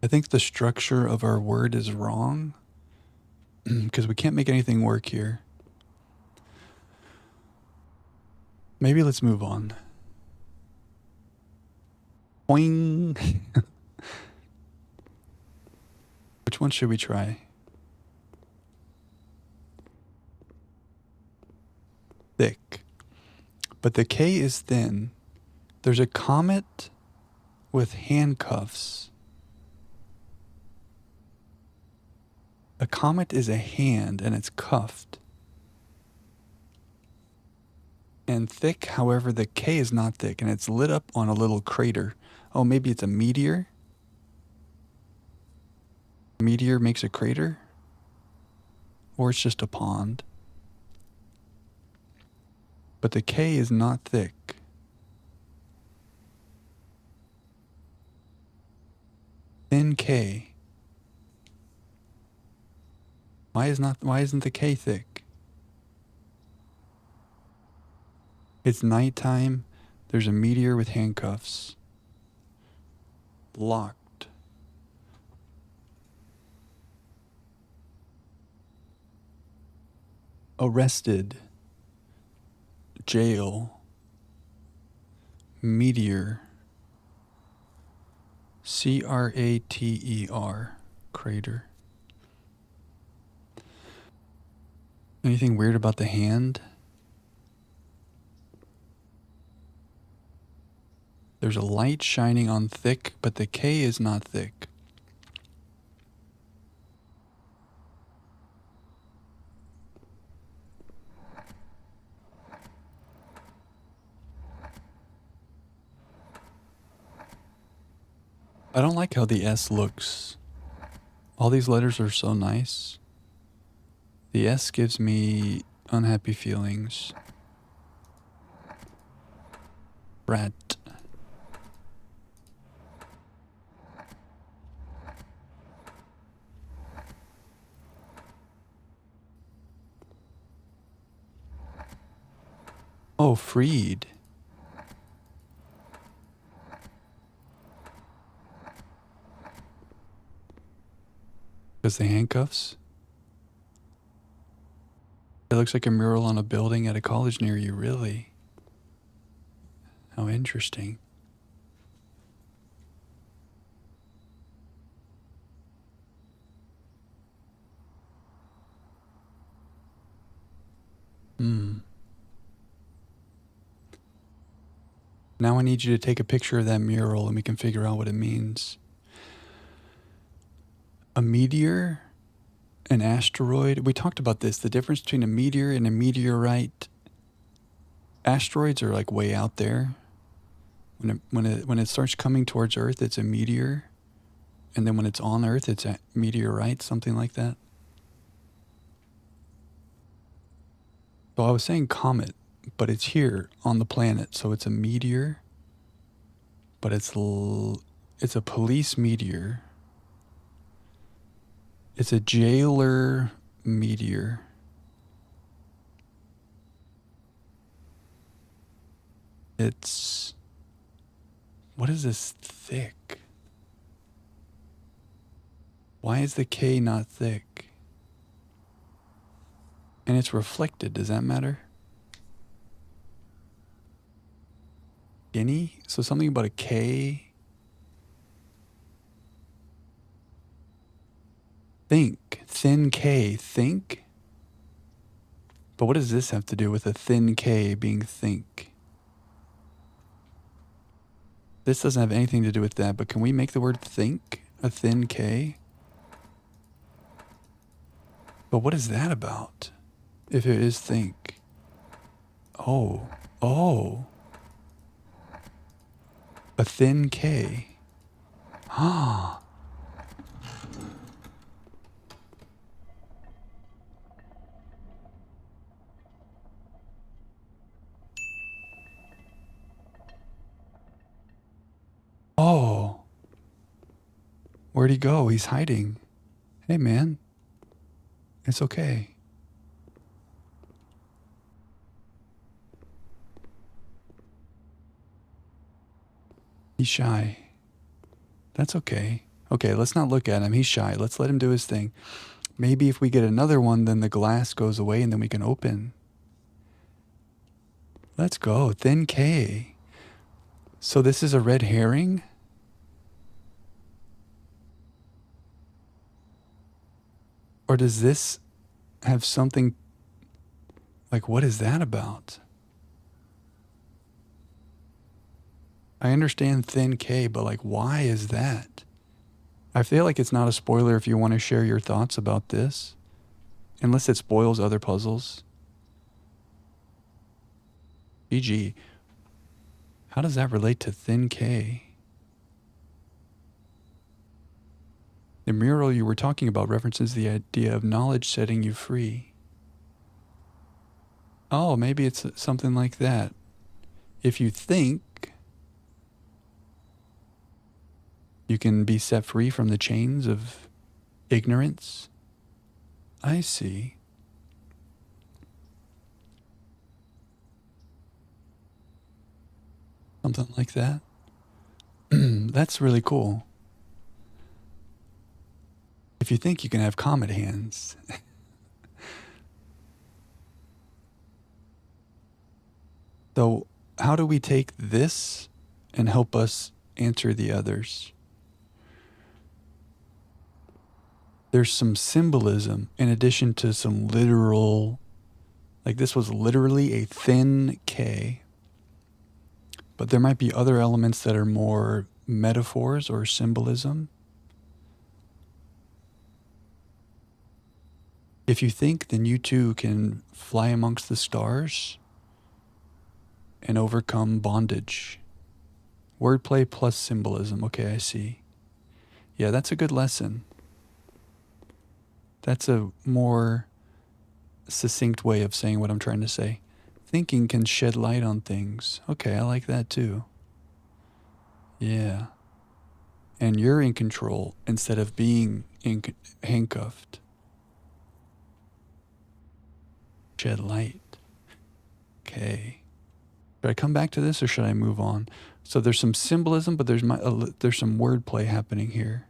I think the structure of our word is wrong because we can't make anything work here. Maybe let's move on. Boing. Which one should we try? Thick. But the K is thin. There's a comet with handcuffs. A comet is a hand and it's cuffed. And thick, however, the K is not thick and it's lit up on a little crater. Oh, maybe it's a meteor? A meteor makes a crater? Or it's just a pond. But the K is not thick. Thin K. Why isn't the K thick? It's nighttime. There's a meteor with handcuffs. Locked. Arrested. Jail. Meteor. Crater. Crater. Anything weird about the hand? There's a light shining on thick, but the K is not thick. I don't like how the S looks. All these letters are so nice. The S gives me unhappy feelings. Rat. Oh, freed. Because the handcuffs? It looks like a mural on a building at a college near you, really. How interesting. Now I need you to take a picture of that mural and we can figure out what it means. A meteor, an asteroid. We talked about this, the difference between a meteor and a meteorite. Asteroids are like way out there. When it starts coming towards Earth, it's a meteor. And then when it's on Earth, it's a meteorite, something like that. So I was saying comet, but it's here on the planet, so it's a meteor. But it's a police meteor. It's a jailer meteor. It's... What is this thick? Why is the K not thick? And it's reflected. Does that matter? Skinny? So something about a K? Think. Thin K. Think? But what does this have to do with a thin K being think? This doesn't have anything to do with that, but can we make the word think a thin K? But what is that about? If it is think. Oh. A thin K. Ah. Oh. Where'd he go? He's hiding. Hey, man. It's okay. He's shy. That's okay. Okay, let's not look at him. He's shy. Let's let him do his thing. Maybe if we get another one, then the glass goes away and then we can open. Let's go. Thin K. So this is a red herring? Or does this have something... Like, what is that about? I understand thin K, but like, why is that? I feel like it's not a spoiler if you want to share your thoughts about this. Unless it spoils other puzzles. GG. How does that relate to thin K? The mural you were talking about references the idea of knowledge setting you free. Oh, maybe it's something like that. If you think, you can be set free from the chains of ignorance. I see. Something like that. That's really cool. If you think, you can have comet hands. So how do we take this and help us answer the others? There's some symbolism in addition to some literal, like this was literally a thin K. But there might be other elements that are more metaphors or symbolism. If you think, then you too can fly amongst the stars and overcome bondage. Wordplay plus symbolism. Okay, I see. Yeah, that's a good lesson. That's a more succinct way of saying what I'm trying to say. Thinking can shed light on things. Okay, I like that too. Yeah. And you're in control instead of being handcuffed. Shed light. Okay. Should I come back to this or should I move on? So there's some symbolism, but there's some wordplay happening here.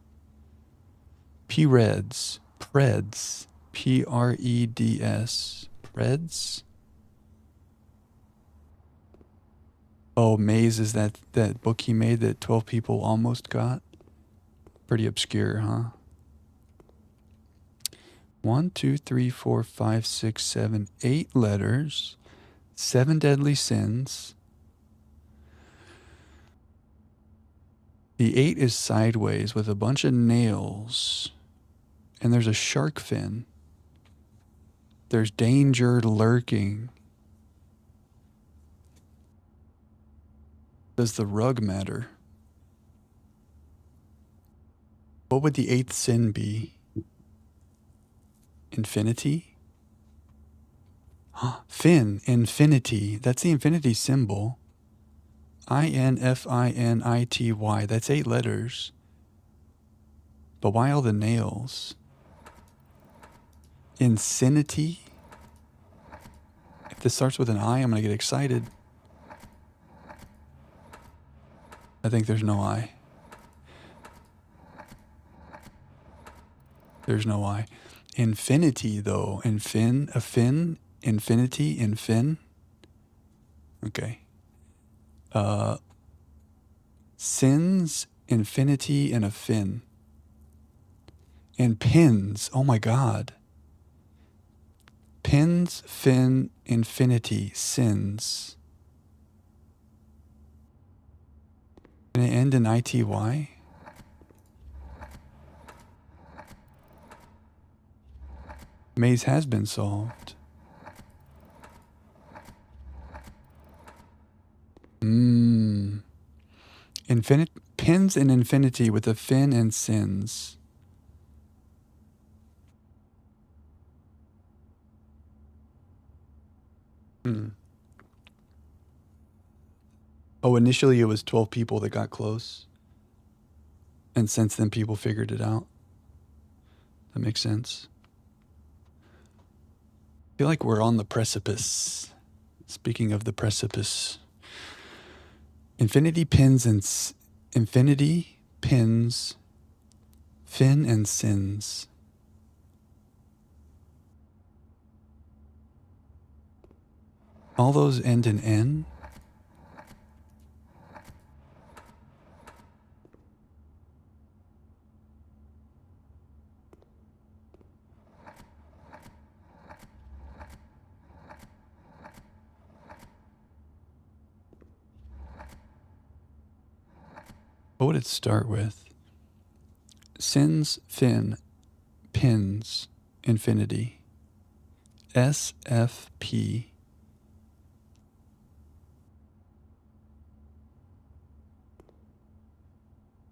Preds. Preds. Preds. Preds? Oh, Maze is that book he made that 12 people almost got? Pretty obscure, huh? 1, 2, 3, 4, 5, 6, 7, 8 letters. 7 deadly sins. The 8 is sideways with a bunch of nails. And there's a shark fin. There's danger lurking. Does the rug matter? What would the 8th sin be? Infinity? Fin, infinity. That's the infinity symbol. INFINITY. That's 8 letters. But why all the nails? Insanity? If this starts with an I, I'm going to get excited. I think there's no I. There's no I. Infinity, though. Infinity, infin. Okay. Sins, infinity, and a fin. And pins. Oh my God. Pins, fin, infinity, sins. Can it end in ITY? Maze has been solved. Pins and infinity with a fin and sins. Oh, initially it was 12 people that got close. And since then people figured it out. That makes sense. I feel like we're on the precipice. Speaking of the precipice. Infinity pins, fin and sins. All those end in N. What would it start with? Sins, fin, pins, infinity. SFP.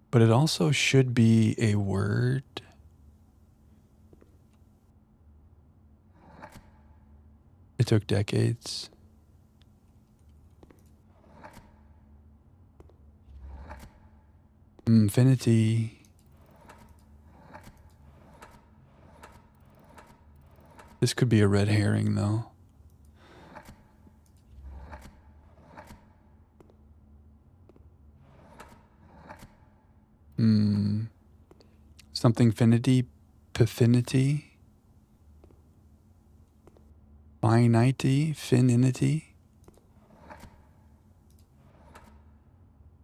But it also should be a word. It took decades. Infinity. This could be a red herring, though. Something finity, paffinity, finity, fininity,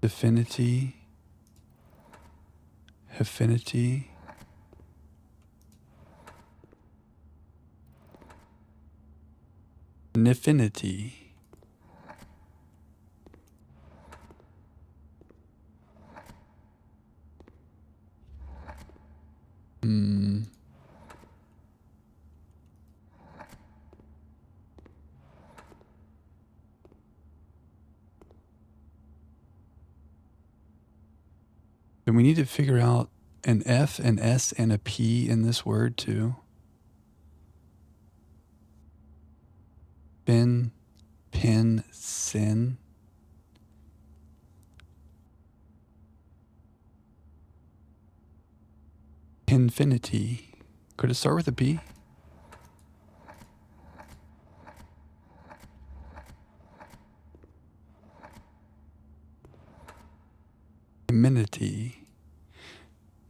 definity, affinity. Nifinity. Then we need to figure out an F, an S, and a P in this word too. Fin, pin, sin. Infinity. Could it start with a P? Amenity.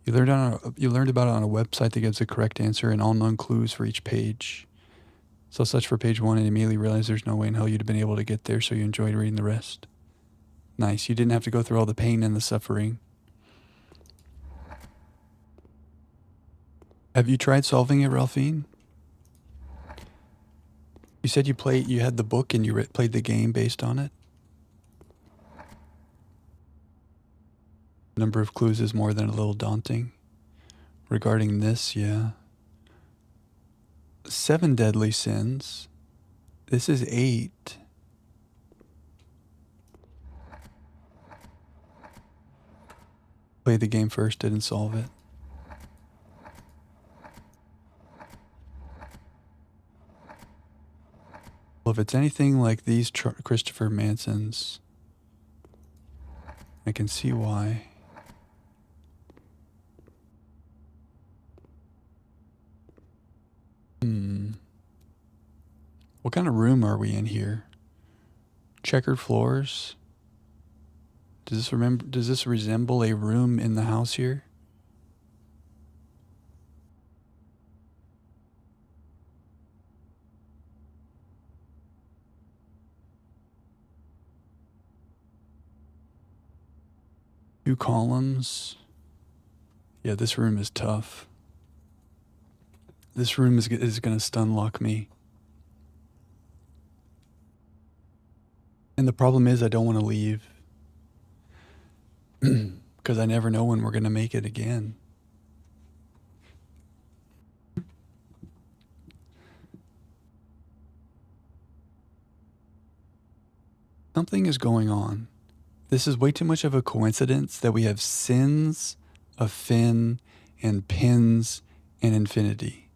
You learned about it on a website that gives the correct answer and all known clues for each page. So search for page 1 and immediately realized there's no way in hell you'd have been able to get there, so you enjoyed reading the rest. Nice. You didn't have to go through all the pain and the suffering. Have you tried solving it, Ralphine? You said you had the book and you played the game based on it? Number of clues is more than a little daunting. Regarding this, yeah. 7 deadly sins. This is 8. Played the game first, didn't solve it. Well, if it's anything like these Christopher Manson's, I can see why. What kind of room are we in here? Checkered floors? Does this resemble a room in the house here? Two columns. Yeah, this room is tough. This room is going to stun lock me. And the problem is I don't want to leave because I never know when we're going to make it again. Something is going on. This is way too much of a coincidence that we have sins, a fin, and pins, and infinity.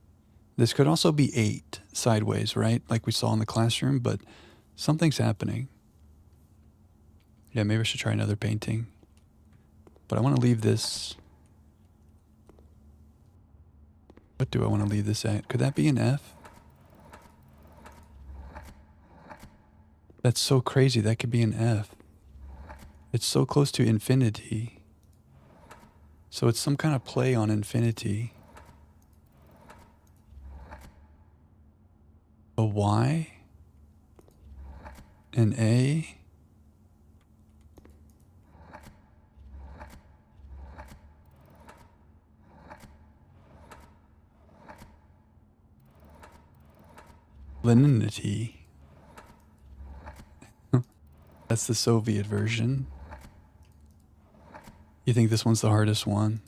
This could also be 8 sideways, right? Like we saw in the classroom, but something's happening. Yeah, maybe I should try another painting. But I want to leave this. What do I want to leave this at? Could that be an F? That's so crazy. That could be an F. It's so close to infinity. So it's some kind of play on infinity. A Y? An A? Leninity. That's the Soviet version. You think this one's the hardest one?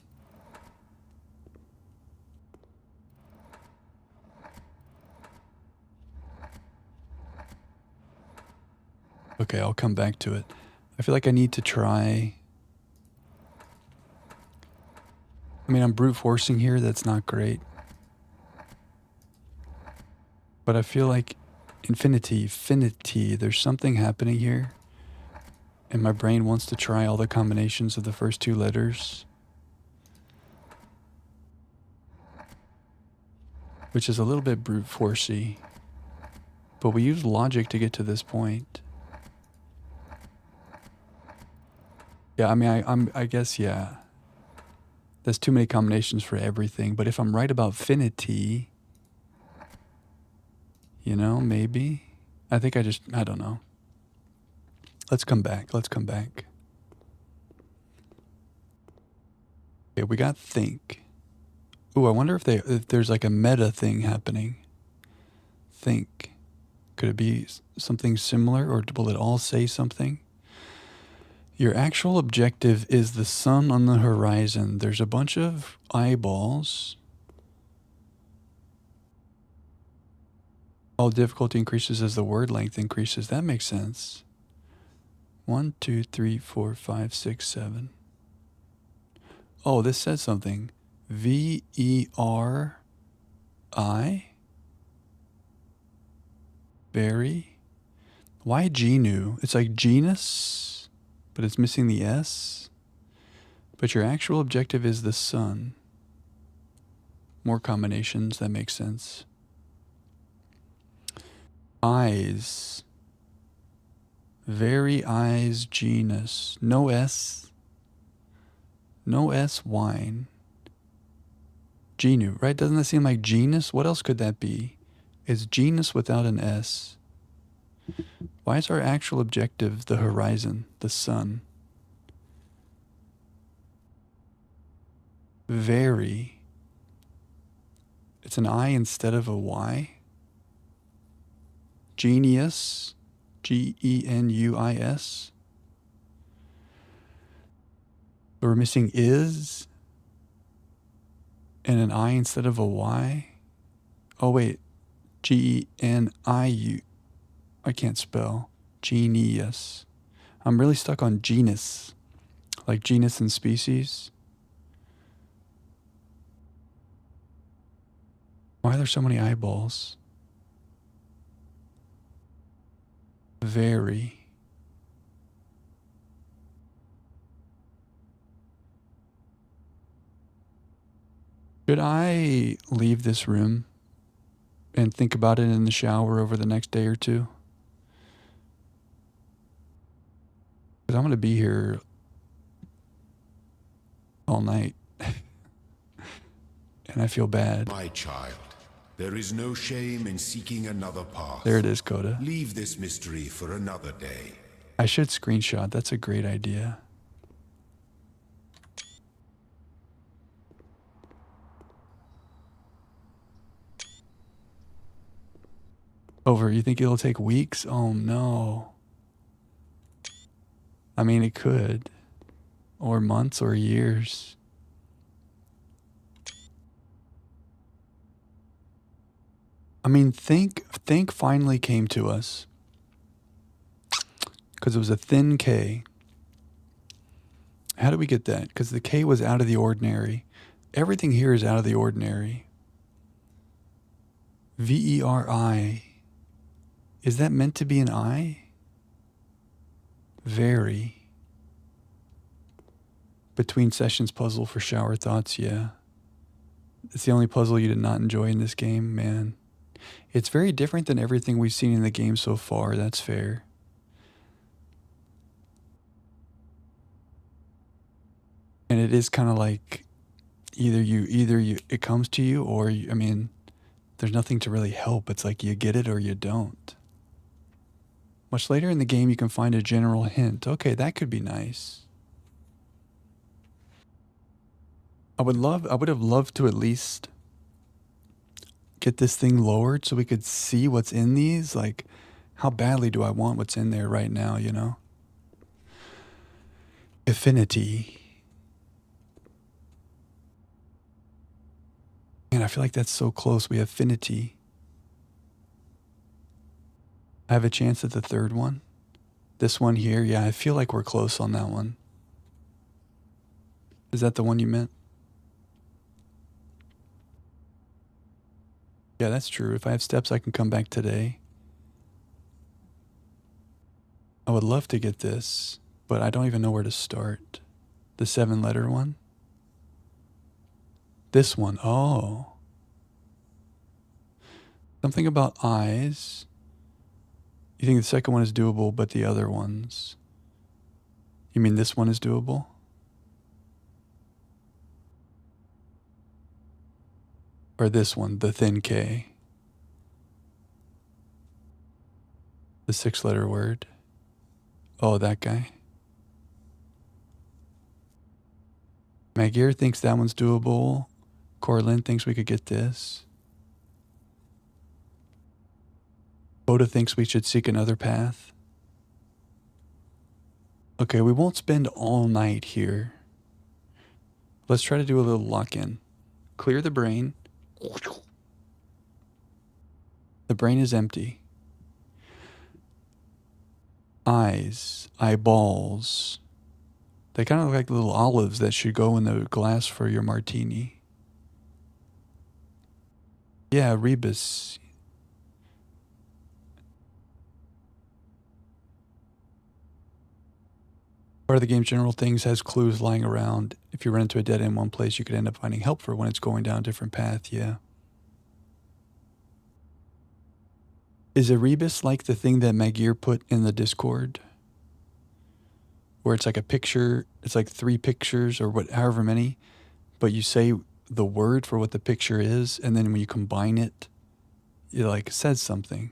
Okay, I'll come back to it. I feel like I need to try. I mean, I'm brute forcing here. That's not great. But I feel like finity, there's something happening here. And my brain wants to try all the combinations of the first 2 letters. Which is a little bit brute forcey. But we use logic to get to this point. Yeah, I mean, I guess, yeah. There's too many combinations for everything. But if I'm right about finity, you know, maybe. I think I don't know. Let's come back. Okay, we got think. Ooh, I wonder if there's like a meta thing happening. Think. Could it be something similar, or will it all say something? Your actual objective is the sun on the horizon. There's a bunch of eyeballs. All difficulty increases as the word length increases. That makes sense. 1, 2, 3, 4, 5, 6, 7. Oh, this says something. VERI? Very? Why Genu? It's like genus, but it's missing the S. But your actual objective is the sun. More combinations, that makes sense. Eyes. Very eyes genus. No S. No S wine. Genu, right? Doesn't that seem like genus? What else could that be? It's genus without an S. Why is our actual objective the horizon, the sun? Very. It's an I instead of a Y. Genius. GENUIS. We're missing is and an I instead of a Y. Oh, wait. GENIU. I can't spell. Genius. I'm really stuck on genus. Like genus and species. Why are there so many eyeballs? Very. Should I leave this room and think about it in the shower over the next day or two? Because I'm going to be here all night. And I feel bad. My child, there is no shame in seeking another path. There it is, Coda. Leave this mystery for another day. I should screenshot. That's a great idea. Over. You think it'll take weeks? Oh no. I mean, it could. Or months or years. I mean, think finally came to us. Because it was a thin K. How did we get that? Because the K was out of the ordinary. Everything here is out of the ordinary. Veri. Is that meant to be an I? Very. Between sessions puzzle for shower thoughts, yeah. It's the only puzzle you did not enjoy in this game, man. It's very different than everything we've seen in the game so far, that's fair. And it is kind of like either you it comes to you or I mean, there's nothing to really help. It's like you get it or you don't. Much later in the game, you can find a general hint. Okay, that could be nice. I would have loved to at least get this thing lowered so we could see what's in these. Like, how badly do I want what's in there right now, you know? Affinity. Man, I feel like that's so close. We have affinity. I have a chance at the third one. This one here, yeah, I feel like we're close on that one. Is that the one you meant? Yeah, that's true. If I have steps, I can come back today. I would love to get this, but I don't even know where to start. The 7-letter one? This one. Oh. Something about eyes. You think the second one is doable, but the other ones. You mean this one is doable? Or this one, the thin K. The 6-letter word. Oh, that guy. Magir thinks that one's doable. Corlin thinks we could get this. Boda thinks we should seek another path. Okay, we won't spend all night here. Let's try to do a little lock-in. Clear the brain. The brain is empty. Eyes, eyeballs. They kind of look like little olives that should go in the glass for your martini. Yeah, rebus. Part of the game's general things has clues lying around. If you run into a dead end in one place, you could end up finding help for when it's going down a different path, yeah. Is a rebus like the thing that Magir put in the Discord? Where it's like a picture, it's like 3 pictures or however many, but you say the word for what the picture is, and then when you combine it, it like says something.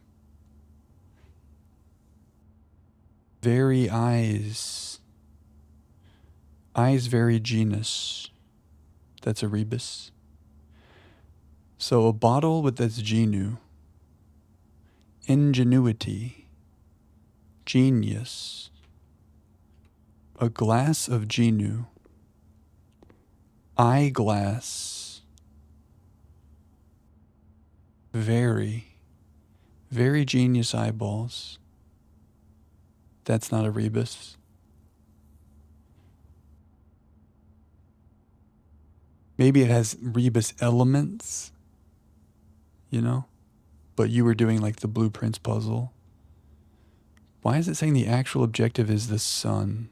Very eyes. Eyes very genus. That's a rebus. So a bottle with that's genu. Ingenuity. Genius. A glass of genu. Eyeglass. Very genius eyeballs. That's not a rebus. Maybe it has rebus elements, you know? But you were doing like the blueprints puzzle. Why is it saying the actual objective is the sun?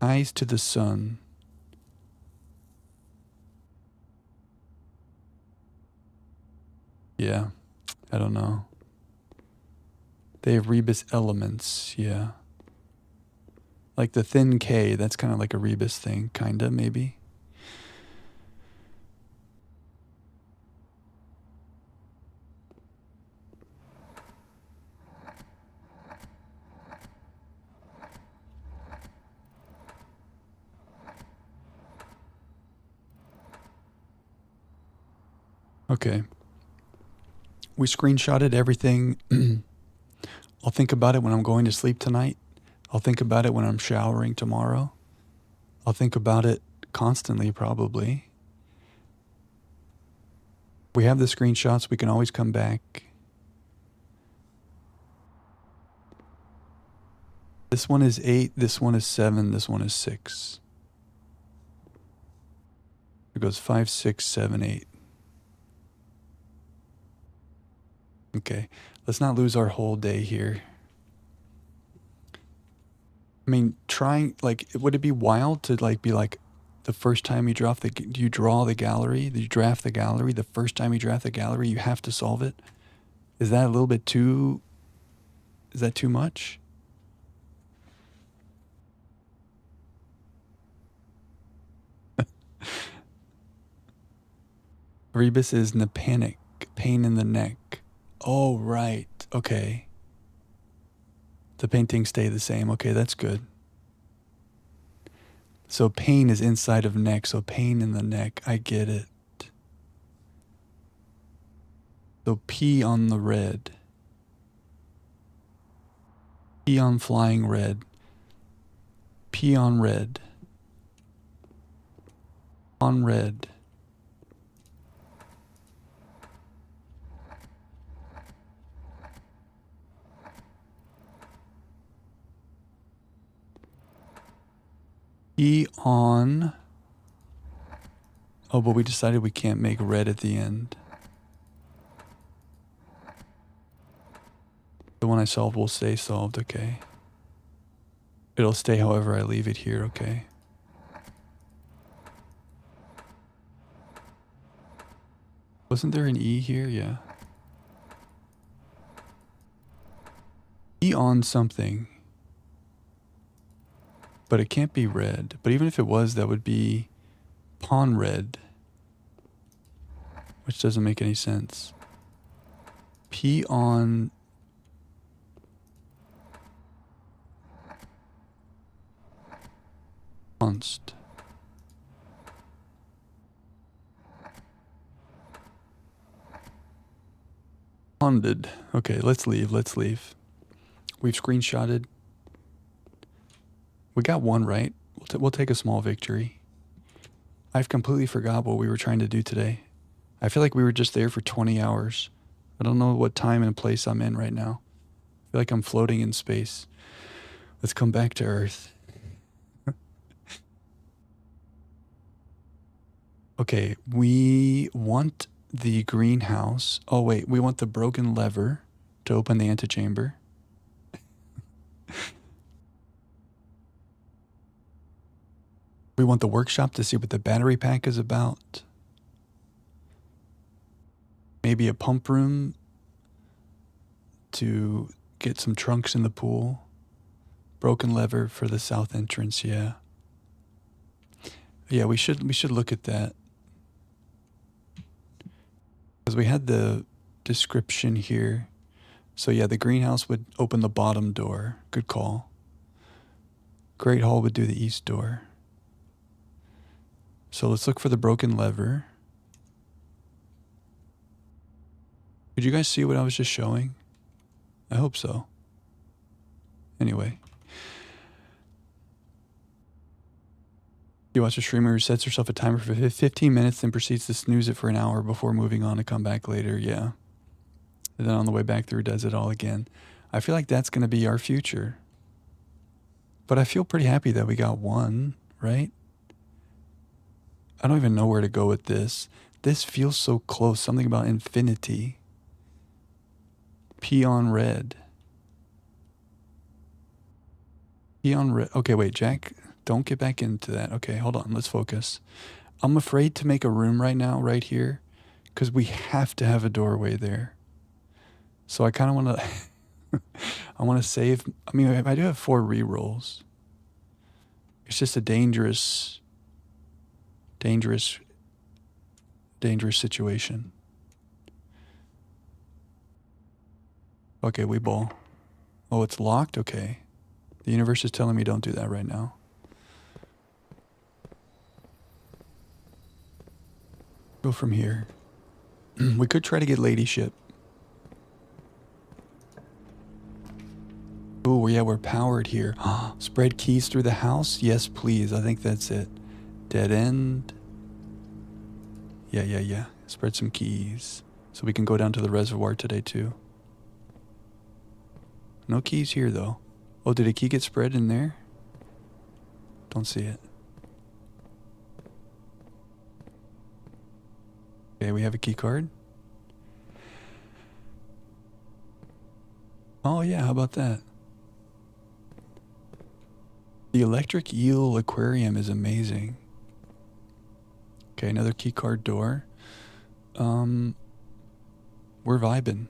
Eyes to the sun. Yeah, I don't know. They have rebus elements, yeah. Like the thin K, that's kind of like a rebus thing, kinda, maybe. Okay. We screenshotted everything I'll think about it when I'm going to sleep tonight. I'll think about it when I'm showering tomorrow. I'll think about it constantly, probably. We have the screenshots. We can always come back. This one is 8. This one is 7. This one is 6. It goes 5, 6, 7, 8. Okay, let's not lose our whole day here. I mean, would it be wild to be like, the first time you draw the gallery, the first time you draft the gallery, you have to solve it? Is that a little bit too, is that too much? Rebus is Nepanic, pain in the neck. Oh, right. Okay. The paintings stay the same. Okay, that's good. So pain is inside of neck, so pain in the neck. I get it. So P on the red. P on flying red. P on red. On red. E on. Oh, but we decided we can't make red at the end. The one I solved will stay solved, okay. It'll stay however I leave it here, okay. Wasn't there an E here? Yeah. E on something. But it can't be red. But even if it was, that would be pawn red. Which doesn't make any sense. P on... const. Ponded. Okay, let's leave. We've screenshotted. We got one right. We'll take a small victory. I've completely forgot what we were trying to do today. I feel like we were just there for 20 hours. I don't know what time and place I'm in right now. I feel like I'm floating in space. Let's come back to Earth. Okay, we want the greenhouse. Oh, wait, we want the broken lever to open the antechamber. We want the workshop to see what the battery pack is about. Maybe a pump room to get some trunks in the pool. Broken lever for the south entrance, yeah. Yeah, we should look at that. Because we had the description here. So yeah, the greenhouse would open the bottom door. Good call. Great Hall would do the east door. So let's look for the broken lever. Did you guys see what I was just showing? I hope so. Anyway. You watch a streamer who sets herself a timer for 15 minutes, then proceeds to snooze it for an hour before moving on to come back later. Yeah. And then on the way back through does it all again. I feel like that's going to be our future. But I feel pretty happy that we got one, right? I don't even know where to go with this. This feels so close. Something about infinity. P on red. P on red. Okay, wait, Jack. Don't get back into that. Okay, hold on. Let's focus. I'm afraid to make a room right now, right here, because we have to have a doorway there. So I kind of want to... I want to save... I mean, I do have 4 rerolls. It's just a dangerous situation. Okay, we ball. Oh, it's locked? Okay. The universe is telling me don't do that right now. Go from here. We could try to get ladyship. Ooh, yeah, we're powered here. Spread keys through the house? Yes, please. I think that's it. Dead end. Yeah. Spread some keys. So we can go down to the reservoir today, too. No keys here, though. Oh, did a key get spread in there? Don't see it. Okay, we have a key card. Oh, yeah, how about that? The electric eel aquarium is amazing. Okay, another key card door. We're vibing.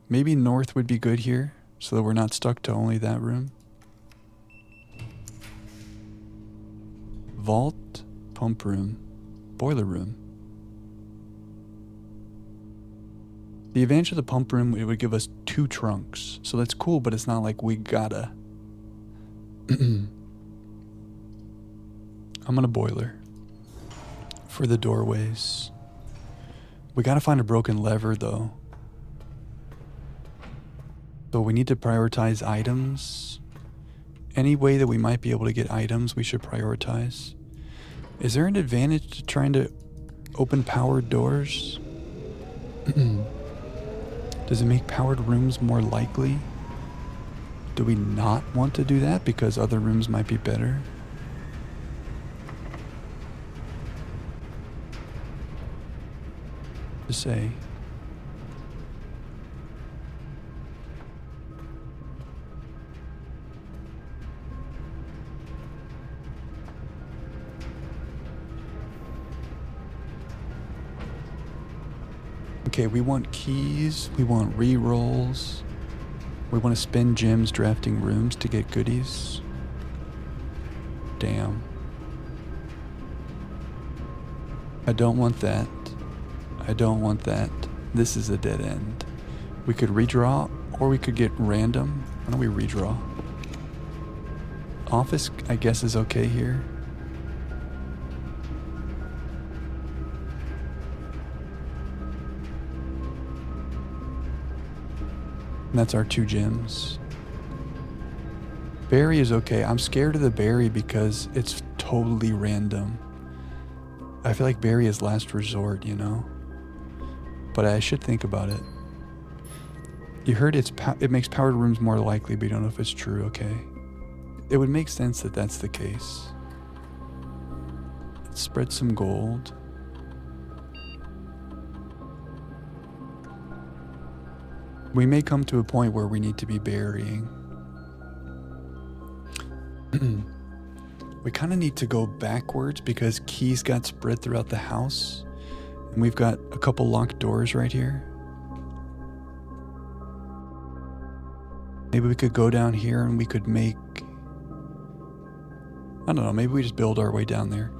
Maybe north would be good here, so that we're not stuck to only that room. Vault, pump room, boiler room. The advantage of the pump room, it would give us 2 trunks. So that's cool, but it's not like we gotta. I'm gonna boiler for the doorways. We gotta find a broken lever though. So we need to prioritize items. Any way that we might be able to get items, we should prioritize. Is there an advantage to trying to open powered doors? Does it make powered rooms more likely? Do we not want to do that because other rooms might be better? To say. Okay, we want keys, we want re-rolls, we want to spend gems drafting rooms to get goodies. Damn. I don't want that. I don't want that. This is a dead end. We could redraw, or we could get random. Why don't we redraw? Office, I guess, is okay here. And that's our 2 gems. Berry is okay. I'm scared of the berry because it's totally random. I feel like berry is last resort, you know? But I should think about it. You heard it makes powered rooms more likely, but you don't know if it's true, okay? It would make sense that that's the case. Let's spread some gold. We may come to a point where we need to be burying. We kind of need to go backwards because keys got spread throughout the house. And we've got a couple locked doors right here. Maybe we could go down here and we could make... I don't know, maybe we just build our way down there.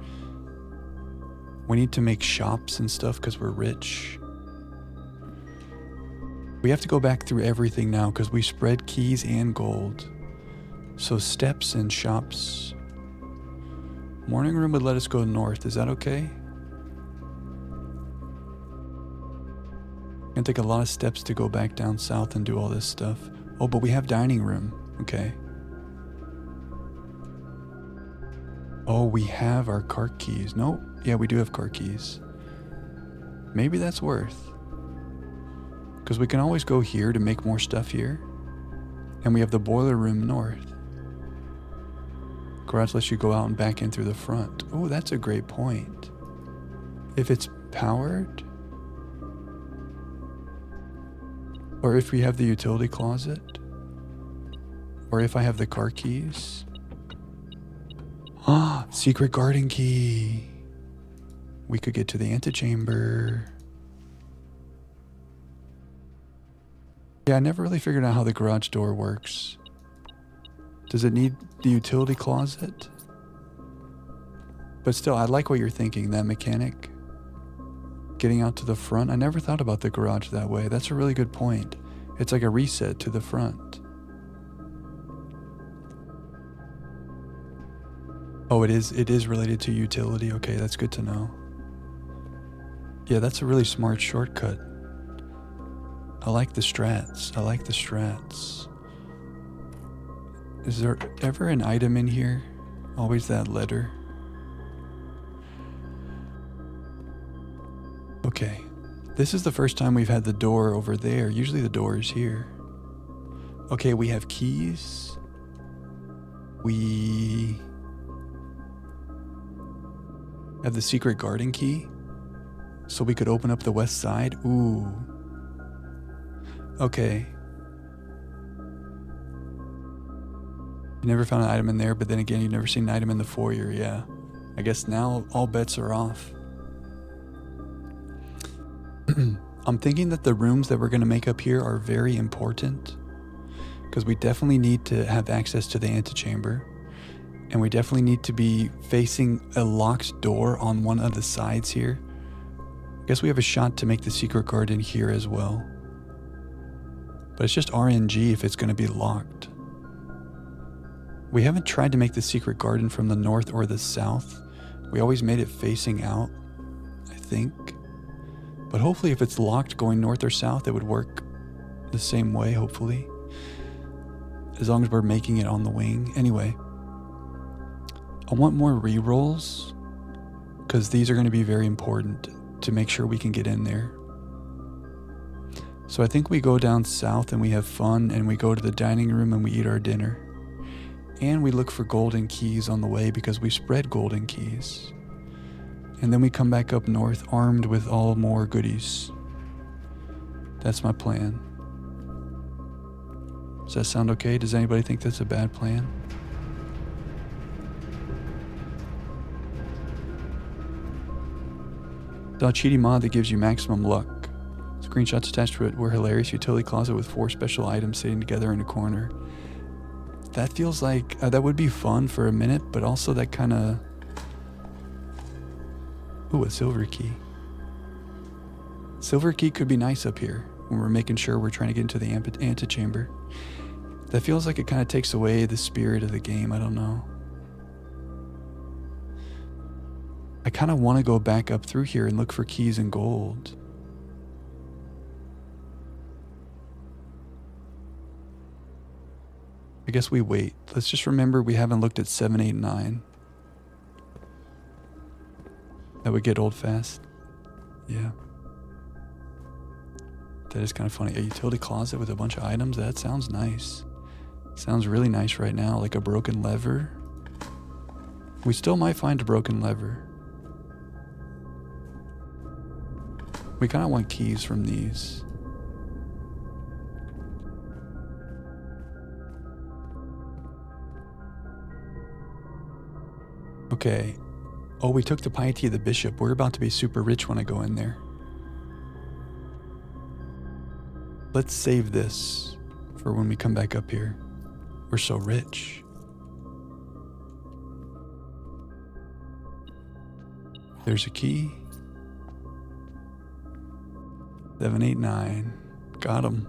We need to make shops and stuff because we're rich. We have to go back through everything now because we spread keys and gold. So steps and shops. Morning room would let us go north. Is that okay? Gonna take a lot of steps to go back down south and do all this stuff. Oh, but we have dining room. Okay. Oh, we have our cart keys. Nope. Yeah, we do have cart keys. Maybe that's worth. Because we can always go here to make more stuff here. And we have the boiler room north. Garage lets you go out and back in through the front. Oh, that's a great point. If it's powered, or if we have the utility closet, or if I have the car keys. Ah, secret garden key. We could get to the antechamber. Yeah, I never really figured out how the garage door works. Does it need the utility closet? But still, I like what you're thinking, that mechanic. Getting out to the front. I never thought about the garage that way. That's a really good point. It's like a reset to the front. Oh, it is related to utility. Okay, that's good to know. Yeah, that's a really smart shortcut. I like the strats. I like the strats. Is there ever an item in here? Always that letter. Okay. This is the first time we've had the door over there. Usually the door is here. Okay, we have keys. We have the secret garden key. So we could open up the west side. Ooh. Okay. You never found an item in there, but then again, you've never seen an item in the foyer, yeah. I guess now all bets are off. I'm thinking that the rooms that we're going to make up here are very important, because we definitely need to have access to the antechamber, and we definitely need to be facing a locked door on one of the sides here. I guess we have a shot to make the secret garden here as well. But it's just RNG if it's going to be locked. We haven't tried to make the secret garden from the north or the south. We always made it facing out, I think. But hopefully if it's locked going north or south, it would work the same way, hopefully. As long as we're making it on the wing. Anyway, I want more re-rolls, because these are going to be very important to make sure we can get in there. So I think we go down south and we have fun, and we go to the dining room and we eat our dinner. And we look for golden keys on the way, because we spread golden keys. And then we come back up north armed with all more goodies. That's my plan. Does that sound okay? Does anybody think that's a bad plan? The cheaty mod that gives you maximum luck. Screenshots attached to it were hilarious. Utility closet with 4 special items sitting together in a corner. That feels like that would be fun for a minute, but also that kind of... Ooh, a silver key. Silver key could be nice up here when we're making sure we're trying to get into the antechamber. That feels like it kind of takes away the spirit of the game. I don't know. I kind of want to go back up through here and look for keys and gold. I guess we wait. Let's just remember we haven't looked at 7, 8, 9. That would get old fast. Yeah. That is kind of funny. A utility closet with a bunch of items? That sounds nice. Sounds really nice right now. Like a broken lever. We still might find a broken lever. We kind of want keys from these. Okay. Oh, we took the piety of the bishop. We're about to be super rich when I go in there. Let's save this for when we come back up here. We're so rich. There's a key. 7, 8, 9. Got him.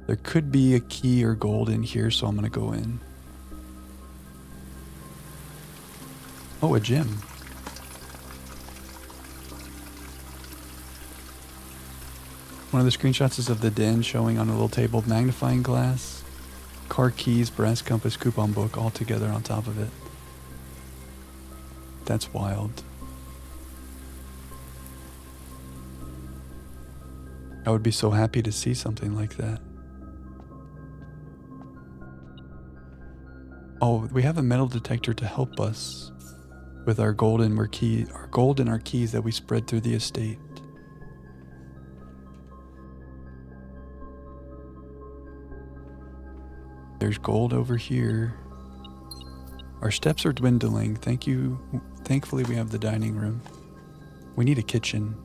There could be a key or gold in here, so I'm going to go in. Oh, a gem. One of the screenshots is of the den showing on a little table, magnifying glass, car keys, brass compass, coupon book, all together on top of it. That's wild. I would be so happy to see something like that. Oh, we have a metal detector to help us with our gold and our keys that we spread through the estate. There's gold over here. Our steps are dwindling. Thankfully we have the dining room. We need a kitchen.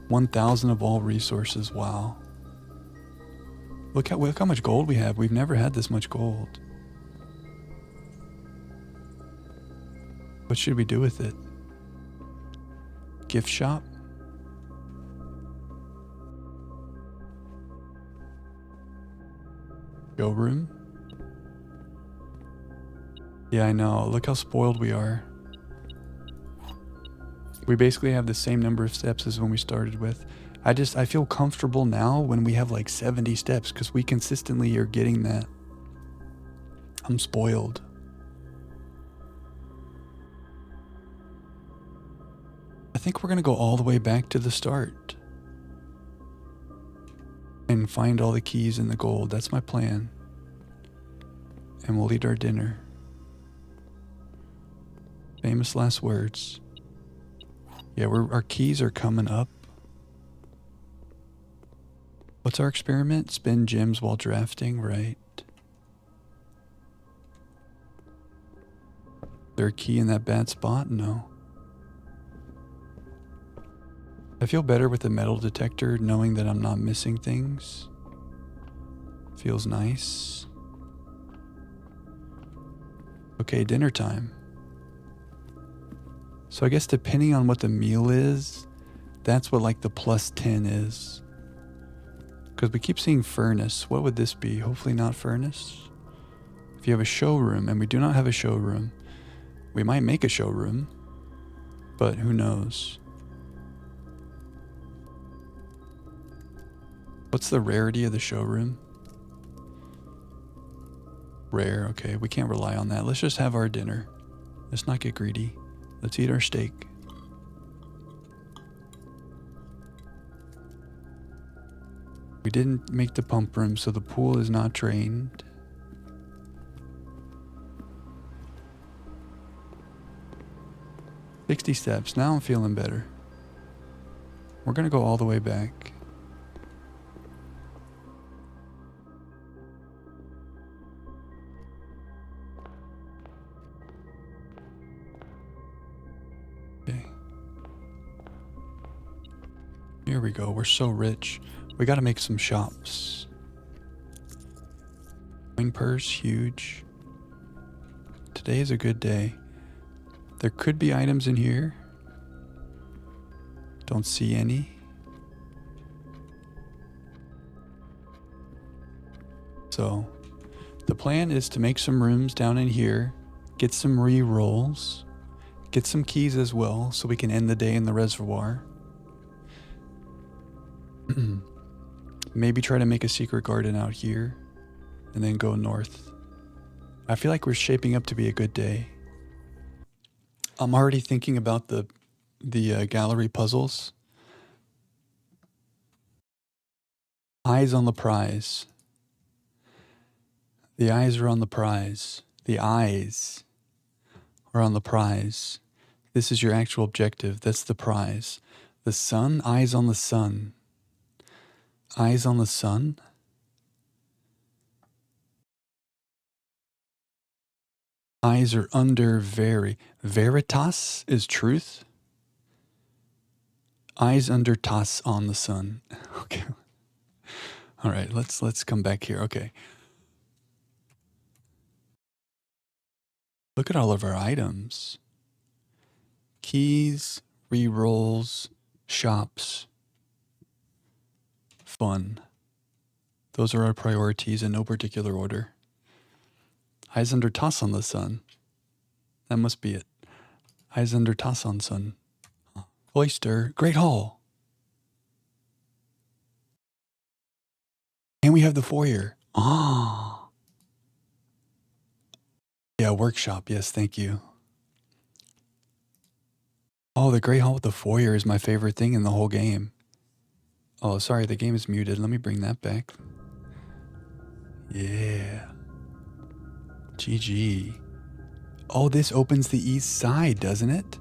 1,000 of all resources. Wow. Look how much gold we have. We've never had this much gold. What should we do with it? Gift shop? Showroom? Yeah, I know. Look how spoiled we are. We basically have the same number of steps as when we started with. I feel comfortable now when we have like 70 steps because we consistently are getting that. I'm spoiled. I think we're going to go all the way back to the start and find all the keys and the gold. That's my plan. And we'll eat our dinner. Famous last words. Yeah, our keys are coming up. What's our experiment? Spin gems while drafting, right? Is there a key in that bad spot? No. I feel better with the metal detector knowing that I'm not missing things. Feels nice. Okay, dinner time. So I guess depending on what the meal is, that's what like the +10 is. Because we keep seeing furnace. What would this be? Hopefully not furnace. If you have a showroom, and we do not have a showroom, we might make a showroom, but who knows? What's the rarity of the showroom? Rare, okay. We can't rely on that. Let's just have our dinner. Let's not get greedy. Let's eat our steak. We didn't make the pump room, so the pool is not drained. "60 steps. Now I'm feeling better. We're gonna go all the way back. Okay. Here we go. We're so rich. We gotta make some shops. Coin purse, huge. Today is a good day. There could be items in here. Don't see any. So, the plan is to make some rooms down in here, get some re-rolls, get some keys as well so we can end the day in the reservoir. Maybe try to make a secret garden out here and then go north. I feel like we're shaping up to be a good day. I'm already thinking about the gallery puzzles. Eyes on the prize. The eyes are on the prize. The eyes are on the prize. This is your actual objective. That's the prize. The sun, eyes on the sun. Eyes on the sun? Eyes are under Veritas is truth. Eyes under tas on the sun. Okay. All right, let's come back here. Okay. Look at all of our items. Keys, re-rolls, shops. Fun. Those are our priorities in no particular order. Eyes under toss on the sun. That must be it. Eyes under toss on sun. Oyster. Great Hall. And we have the foyer. Ah. Yeah, workshop. Yes, thank you. Oh, the Great Hall with the foyer is my favorite thing in the whole game. Oh, sorry, the game is muted. Let me bring that back. Yeah. GG. Oh, this opens the east side, doesn't it?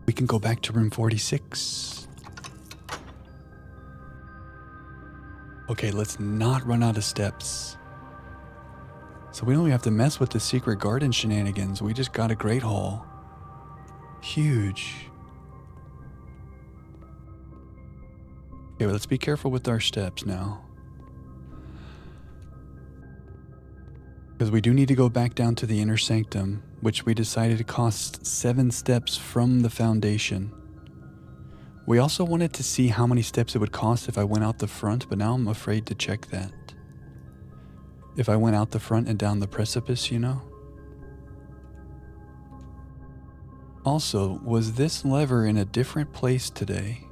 We can go back to room 46. Okay, let's not run out of steps. So we don't even have to mess with the secret garden shenanigans. We just got a Great Hall. Huge. Okay, well, let's be careful with our steps now. Because we do need to go back down to the inner sanctum, which we decided to cost 7 steps from the foundation. We also wanted to see how many steps it would cost if I went out the front, but now I'm afraid to check that. If I went out the front and down the precipice, you know? Also, was this lever in a different place today?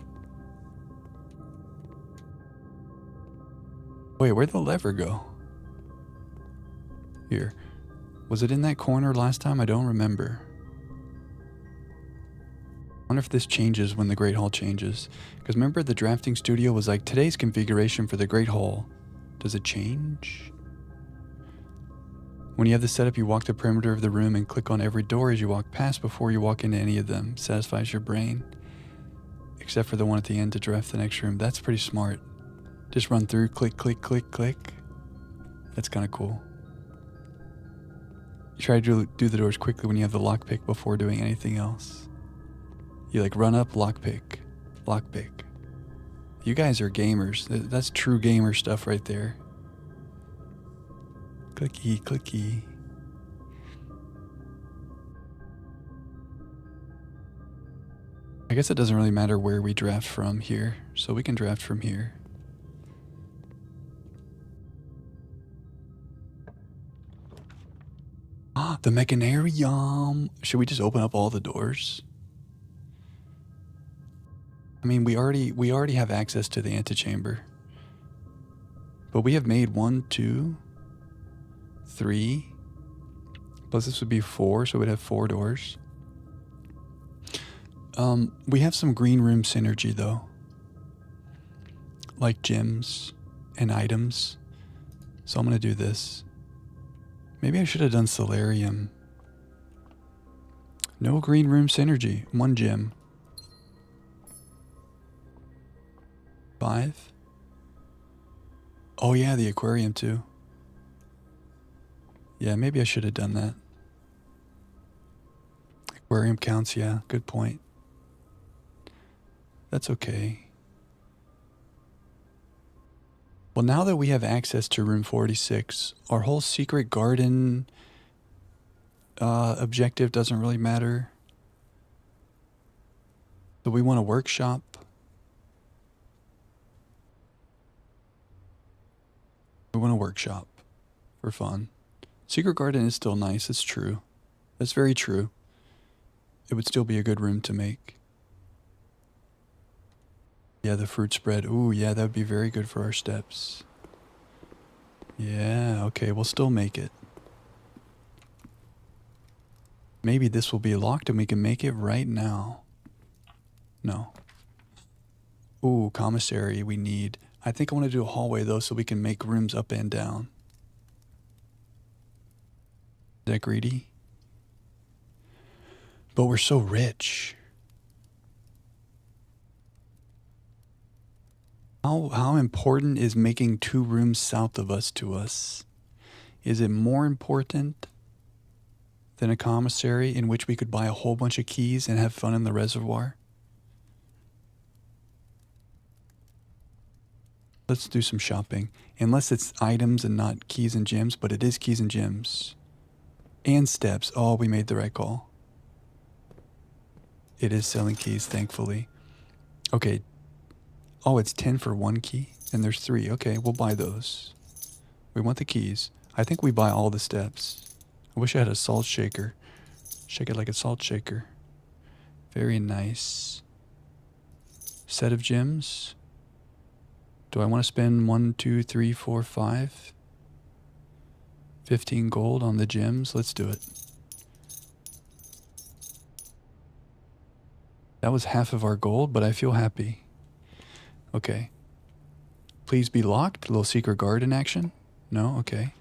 Wait, where'd the lever go? Here. Was it in that corner last time? I don't remember. I wonder if this changes when the Great Hall changes. Because remember the drafting studio was like, today's configuration for the Great Hall. Does it change? When you have the setup, you walk the perimeter of the room and click on every door as you walk past before you walk into any of them. Satisfies your brain. Except for the one at the end to draft the next room. That's pretty smart. Just run through, click, click, click, click. That's kind of cool. You try to do the doors quickly when you have the lockpick before doing anything else. You like run up, lockpick, lockpick. You guys are gamers. That's true gamer stuff right there. Clicky, clicky. I guess it doesn't really matter where we draft from here, so we can draft from here. Ah, the mechanarium. Should we just open up all the doors? I mean, we already have access to the antechamber. But we have made 1, 2, 3. Plus this would be 4, so we'd have 4 doors. We have some green room synergy though. Like gems and items. So I'm gonna do this. Maybe I should have done solarium. No green room synergy. 1 gem. 5. Oh yeah, the aquarium too. Yeah, maybe I should have done that. Aquarium counts, yeah, good point. That's okay. Well, now that we have access to room 46, our whole secret garden objective doesn't really matter. So we want a workshop. We want a workshop for fun. Secret garden is still nice, it's true. That's very true. It would still be a good room to make. Yeah, the fruit spread. Ooh, yeah, that would be very good for our steps. Yeah, okay, we'll still make it. Maybe this will be locked and we can make it right now. No. Ooh, commissary we need. I think I want to do a hallway though so we can make rooms up and down. Is that greedy? But we're so rich. How important is making 2 rooms south of us to us? Is it more important than a commissary in which we could buy a whole bunch of keys and have fun in the reservoir? Let's do some shopping. Unless it's items and not keys and gems, but it is keys and gems. And steps. Oh, we made the right call. It is selling keys, thankfully. Okay. Oh, it's 10 for 1 key? And there's 3. Okay, we'll buy those. We want the keys. I think we buy all the steps. I wish I had a salt shaker. Shake it like a salt shaker. Very nice. Set of gems. Do I want to spend 1, 2, 3, 4, 5? 15 gold on the gems? Let's do it. That was half of our gold, but I feel happy. Okay. Please be locked. Little secret garden action. No? Okay.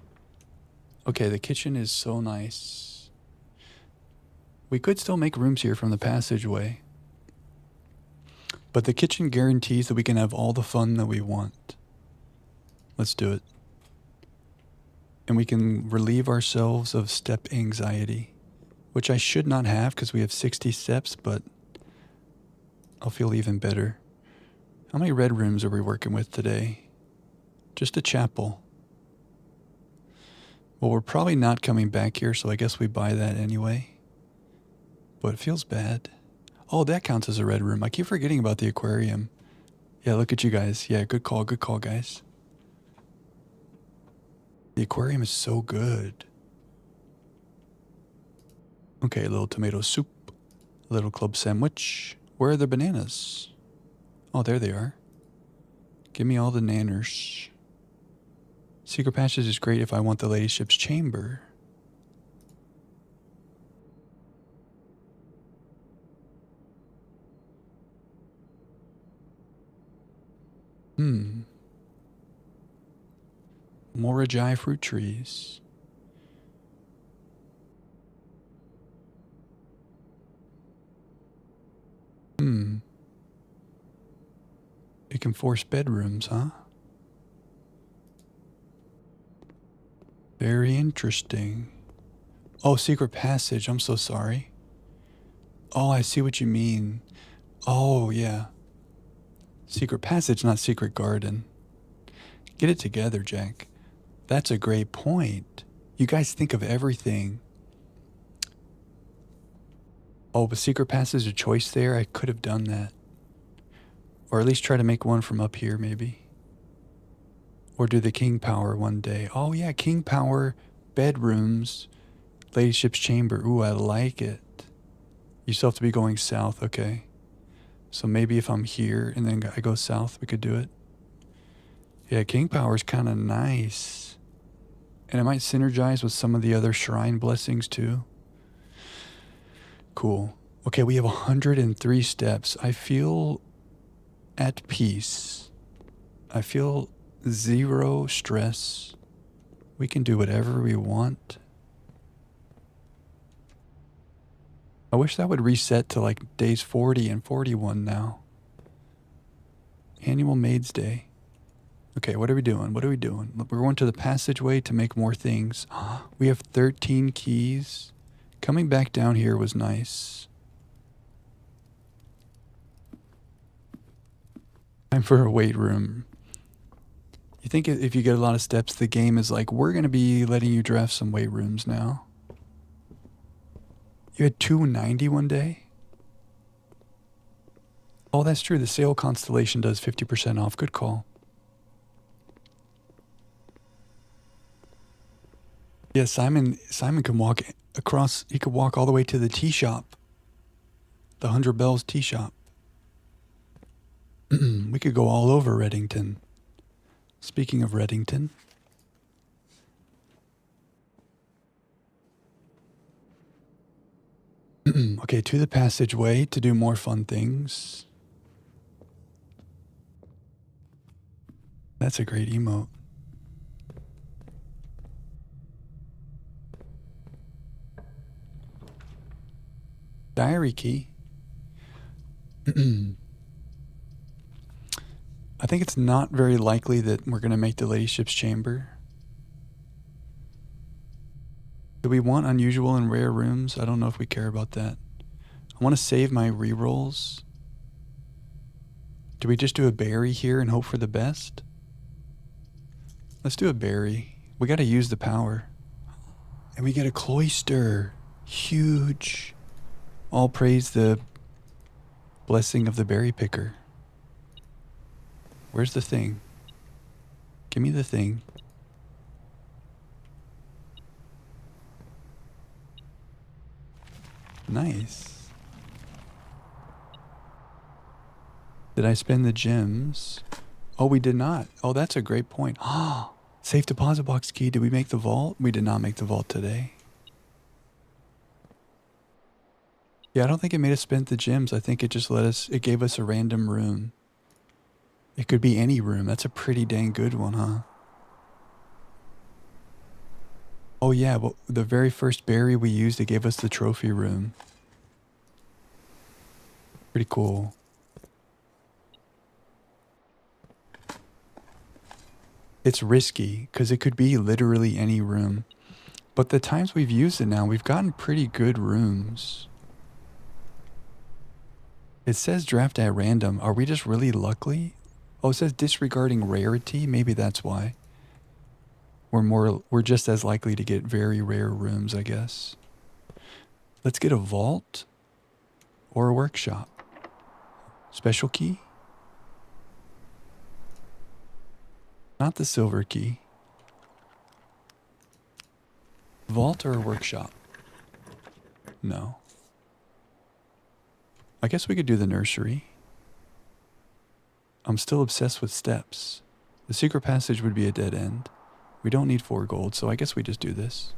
Okay, the kitchen is so nice. We could still make rooms here from the passageway. But the kitchen guarantees that we can have all the fun that we want. Let's do it. And we can relieve ourselves of step anxiety, which I should not have because we have 60 steps, but I'll feel even better. How many red rooms are we working with today? Just a chapel. Well, we're probably not coming back here, so I guess we buy that anyway. But it feels bad. Oh, that counts as a red room. I keep forgetting about the aquarium. Yeah, look at you guys. Yeah, good call, guys. The aquarium is so good. Okay, a little tomato soup. Little club sandwich. Where are the bananas? Oh, there they are. Give me all the nanners. Secret passage is great if I want the ladyship's chamber. Morajai fruit trees. It can force bedrooms, huh? Very interesting. Oh, secret passage. I'm so sorry. Oh, I see what you mean. Oh, yeah. Secret passage, not secret garden. Get it together, Jack. That's a great point. You guys think of everything. Oh, but secret passage a choice there? I could have done that. Or at least try to make one from up here, maybe. Or do the king power one day. Oh, yeah, king power, bedrooms, ladyship's chamber. Ooh, I like it. You still have to be going south, okay. So maybe if I'm here and then I go south, we could do it. Yeah, king power is kind of nice. And it might synergize with some of the other shrine blessings too. Cool. Okay, we have 103 steps. I feel at peace. I feel zero stress. We can do whatever we want. I wish that would reset to like days 40 and 41 now. Annual Maid's Day. Okay, what are we doing? What are we doing? We're going to the passageway to make more things. We have 13 keys. Coming back down here was nice. Time for a weight room. You think if you get a lot of steps, the game is like, we're going to be letting you draft some weight rooms now. You had 290 one day? Oh, that's true. The Sail Constellation does 50% off. Good call. Yeah, Simon can walk across. He could walk all the way to the tea shop. The 100 Bells tea shop. We could go all over Reddington. Speaking of Reddington. Okay, to the passageway to do more fun things. That's a great emote. Diary key. I think it's not very likely that we're going to make the ladyship's chamber. Do we want unusual and rare rooms? I don't know if we care about that. I want to save my rerolls. Do we just do a berry here and hope for the best? Let's do a berry. We got to use the power. And we get a cloister. Huge. All praise the blessing of the berry picker. Where's the thing? Give me the thing. Nice. Did I spend the gems? Oh, we did not. Oh, that's a great point. Safe deposit box key. Did we make the vault? We did not make the vault today. Yeah, I don't think it made us spend the gems. I think it just it gave us a random room. It could be any room. That's a pretty dang good one, huh? Oh yeah, well, the very first berry we used, it gave us the trophy room. Pretty cool. It's risky, because it could be literally any room. But the times we've used it now, we've gotten pretty good rooms. It says draft at random. Are we just really lucky? Oh, it says disregarding rarity. Maybe that's why. We're just as likely to get very rare rooms, I guess. Let's get a vault or a workshop. Special key? Not the silver key. Vault or a workshop? No. I guess we could do the nursery. I'm still obsessed with steps. The secret passage would be a dead end. We don't need 4 gold, so I guess we just do this.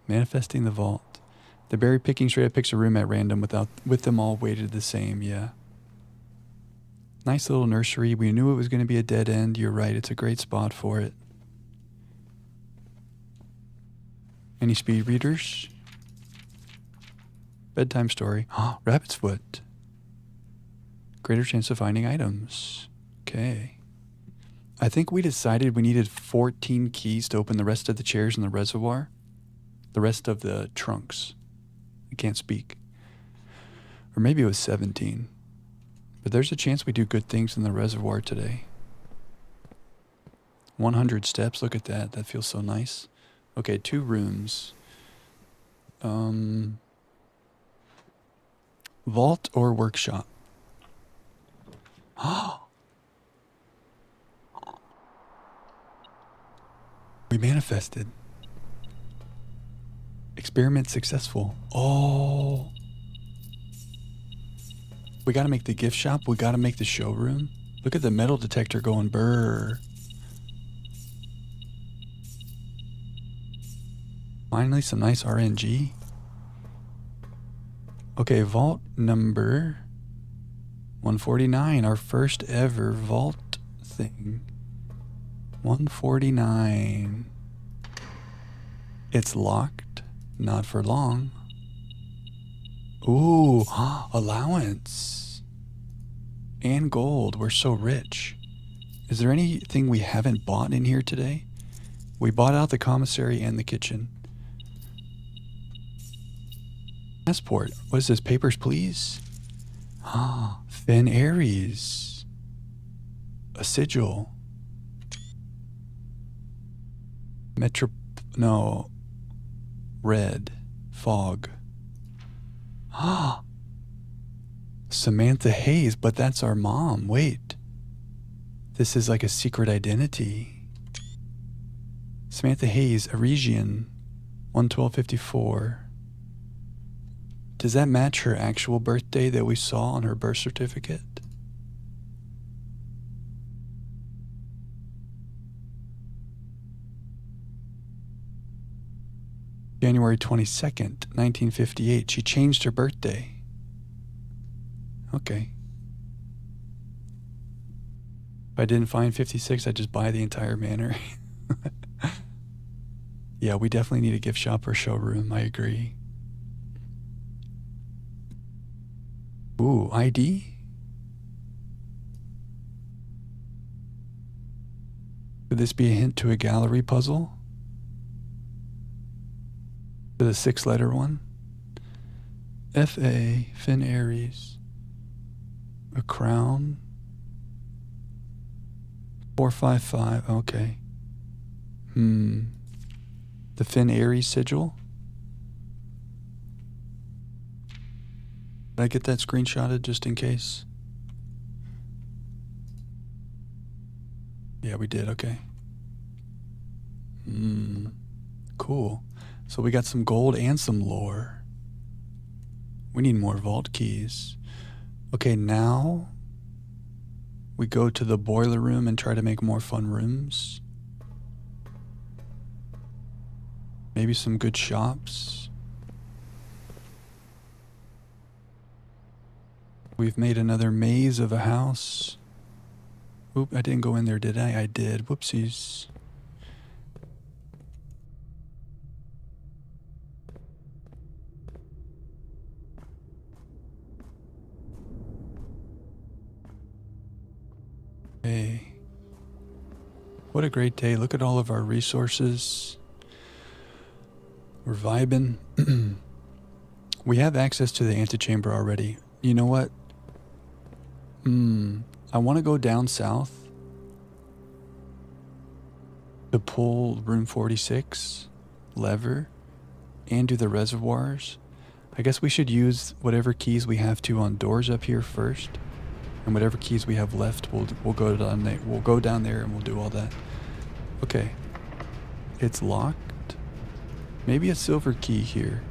Manifesting the vault. The berry picking straight up picks a room at random with them all weighted the same, yeah. Nice little nursery. We knew it was going to be a dead end. You're right, it's a great spot for it. Any speed readers? Bedtime story. Rabbit's foot. Greater chance of finding items. Okay. I think we decided we needed 14 keys to open the rest of the chairs in the reservoir. The rest of the trunks. I can't speak. Or maybe it was 17. But there's a chance we do good things in the reservoir today. 100 steps. Look at that. That feels so nice. Okay, 2 rooms. Vault or workshop? We manifested. Experiment successful. Oh. We gotta make the gift shop. We gotta make the showroom. Look at the metal detector going brrr. Finally, some nice RNG. Okay, vault number 149. Our first ever vault thing. 149. It's locked. Not for long. Ooh, allowance. And gold. We're so rich. Is there anything we haven't bought in here today? We bought out the commissary and the kitchen. Passport. What is this? Papers, please? Finn Aries. A sigil. Red. Fog. Samantha Hayes, but that's our mom. Wait. This is like a secret identity. Samantha Hayes, Aresian, 11254. Does that match her actual birthday that we saw on her birth certificate? January 22nd, 1958. She changed her birthday. Okay. If I didn't find 56, I'd just buy the entire manor. Yeah, we definitely need a gift shop or showroom. I agree. Ooh, ID? Could this be a hint to a gallery puzzle? To the 6-letter one? F.A. Finn Aries. A crown. 455. Okay. The Finn Aries sigil? Did I get that screenshotted just in case? Yeah, we did. Okay. Cool. So we got some gold and some lore. We need more vault keys. Okay, now we go to the boiler room and try to make more fun rooms. Maybe some good shops. We've made another maze of a house. Oop, I didn't go in there, did I? I did. Whoopsies. Hey. What a great day. Look at all of our resources. We're vibing. We have access to the antechamber already. You know what? I want to go down south to pull room 46 lever and do the reservoirs. I guess we should use whatever keys we have to on doors up here first, and whatever keys we have left, we'll go down there. We'll go down there and we'll do all that. Okay, it's locked. Maybe a silver key here.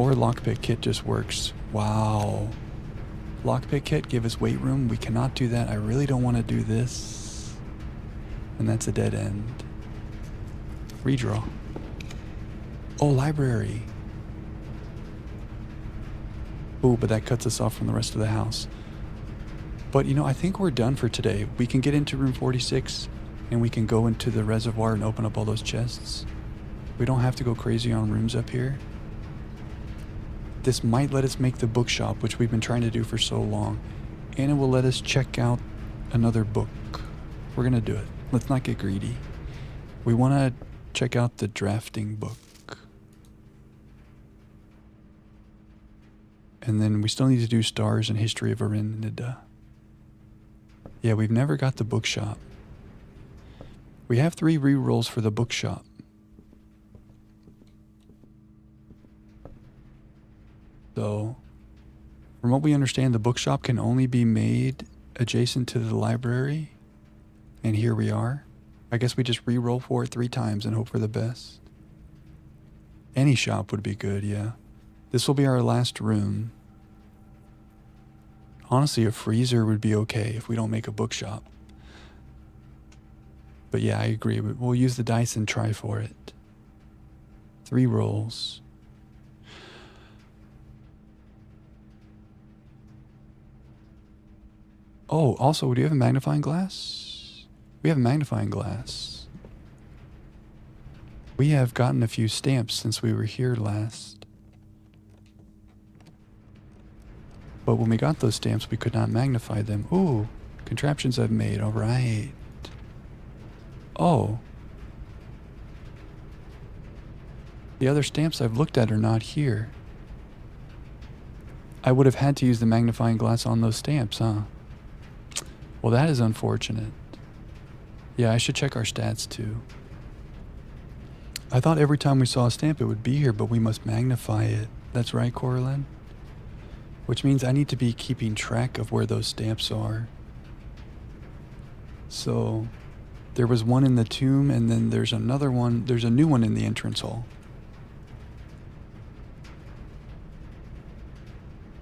Or lockpick kit just works. Wow. Lockpick kit, give us weight room. We cannot do that. I really don't want to do this. And that's a dead end. Redraw. Oh, library. Ooh, but that cuts us off from the rest of the house. But, you know, I think we're done for today. We can get into room 46, and we can go into the reservoir and open up all those chests. We don't have to go crazy on rooms up here. This might let us make the bookshop, which we've been trying to do for so long. And it will let us check out another book. We're going to do it. Let's not get greedy. We want to check out the drafting book. And then we still need to do stars and history of Arinida. Yeah, we've never got the bookshop. We have 3 rerolls for the bookshop. So, from what we understand, the bookshop can only be made adjacent to the library. And here we are. I guess we just re-roll for it 3 times and hope for the best. Any shop would be good, yeah. This will be our last room. Honestly, a freezer would be okay if we don't make a bookshop. But yeah, I agree. We'll use the dice and try for it. 3 rolls. Oh, also, do you have a magnifying glass? We have a magnifying glass. We have gotten a few stamps since we were here last. But when we got those stamps, we could not magnify them. Ooh, contraptions I've made. All right. Oh. The other stamps I've looked at are not here. I would have had to use the magnifying glass on those stamps, huh? Well, that is unfortunate. Yeah, I should check our stats too. I thought every time we saw a stamp it would be here, but we must magnify it. That's right, Coraline? Which means I need to be keeping track of where those stamps are. So, there was one in the tomb, and then there's another one. There's a new one in the entrance hall.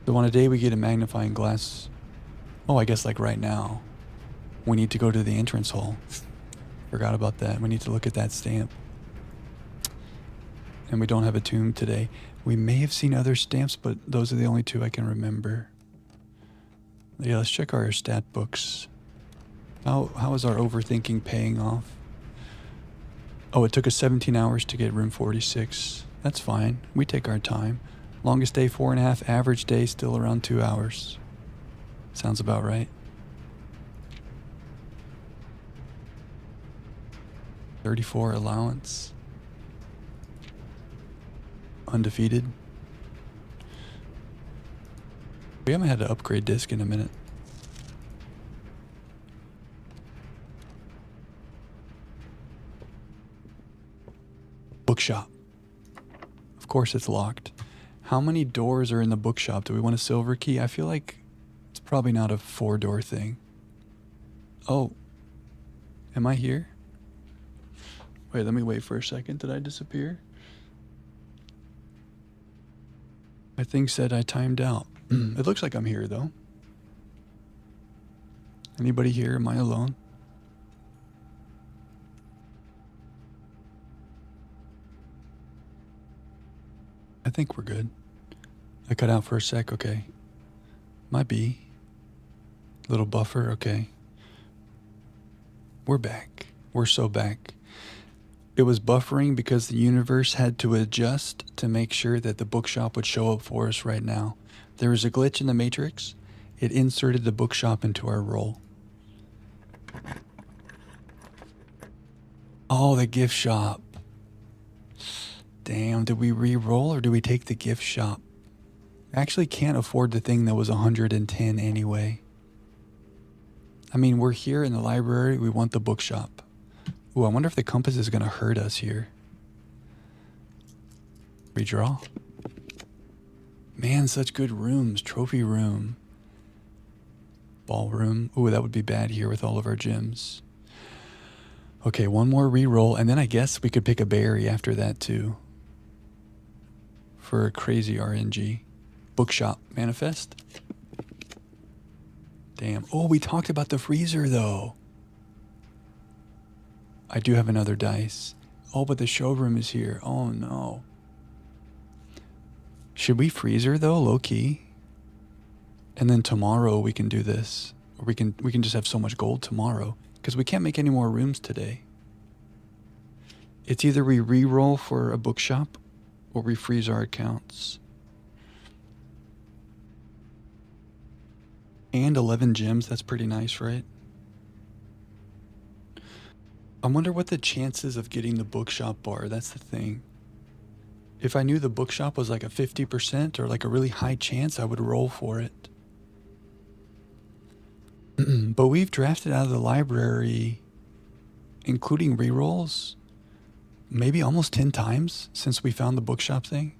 So on a day we get a magnifying glass. Oh, I guess like right now. We need to go to the entrance hall. Forgot about that. We need to look at that stamp. And we don't have a tomb today. We may have seen other stamps, but those are the only 2 I can remember. Yeah, let's check our stat books. How is our overthinking paying off? Oh, it took us 17 hours to get room 46. That's fine. We take our time. Longest day 4.5, average day still around 2 hours. Sounds about right. 34 allowance. Undefeated. We haven't had to upgrade disc in a minute. Bookshop. Of course it's locked. How many doors are in the bookshop? Do we want a silver key? I feel like it's probably not a 4-door thing. Oh. Am I here? Wait, let me wait for a second. Did I disappear? My thing said I timed out. It looks like I'm here, though. Anybody here? Am I alone? I think we're good. I cut out for a sec, okay. Might be. Little buffer, okay. We're back. We're so back. It was buffering because the universe had to adjust to make sure that the bookshop would show up for us right now. There was a glitch in the matrix. It inserted the bookshop into our roll. Oh, the gift shop. Damn, did we re-roll or do we take the gift shop? I actually can't afford the thing that was 110 anyway. I mean, we're here in the library. We want the bookshop. Ooh, I wonder if the compass is going to hurt us here. Redraw. Man, such good rooms. Trophy room. Ballroom. Ooh, that would be bad here with all of our gems. Okay, one more re-roll, and then I guess we could pick a berry after that too. for a crazy RNG. Bookshop manifest. Damn. Oh, we talked about the freezer though. I do have another dice. Oh, but the showroom is here. Oh no. Should we freeze her though, low key? And then tomorrow we can do this. Or we can just have so much gold tomorrow. Because we can't make any more rooms today. It's either we re-roll for a bookshop or we freeze our accounts. And 11 gems, that's pretty nice, right? I wonder what the chances of getting the bookshop are. That's the thing. If I knew the bookshop was like a 50% or like a really high chance, I would roll for it. But we've drafted out of the library, including rerolls, maybe almost 10 times since we found the bookshop thing.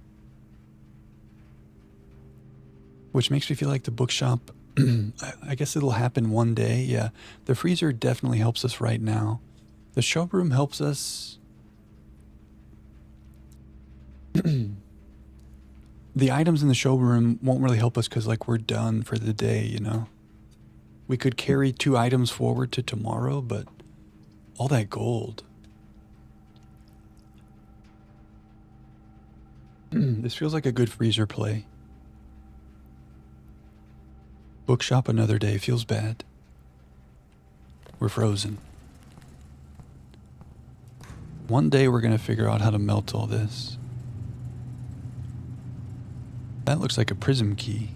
Which makes me feel like the bookshop, I guess it'll happen one day. Yeah, the freezer definitely helps us right now. The showroom helps us. The items in the showroom won't really help us because like we're done for the day, you know? We could carry 2 items forward to tomorrow, but all that gold. This feels like a good freezer play. Bookshop another day feels bad. We're frozen. One day we're going to figure out how to melt all this. That looks like a prism key.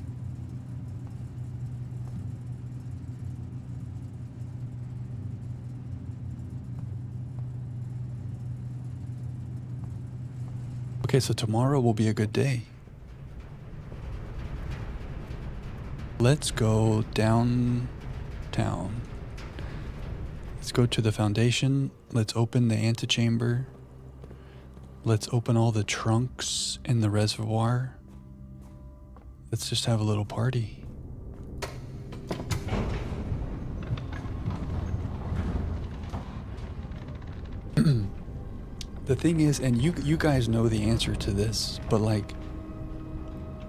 Okay, so tomorrow will be a good day. Let's go downtown. Let's go to the foundation. Let's open the antechamber. Let's open all the trunks in the reservoir. Let's just have a little party. The thing is, and you guys know the answer to this, but like,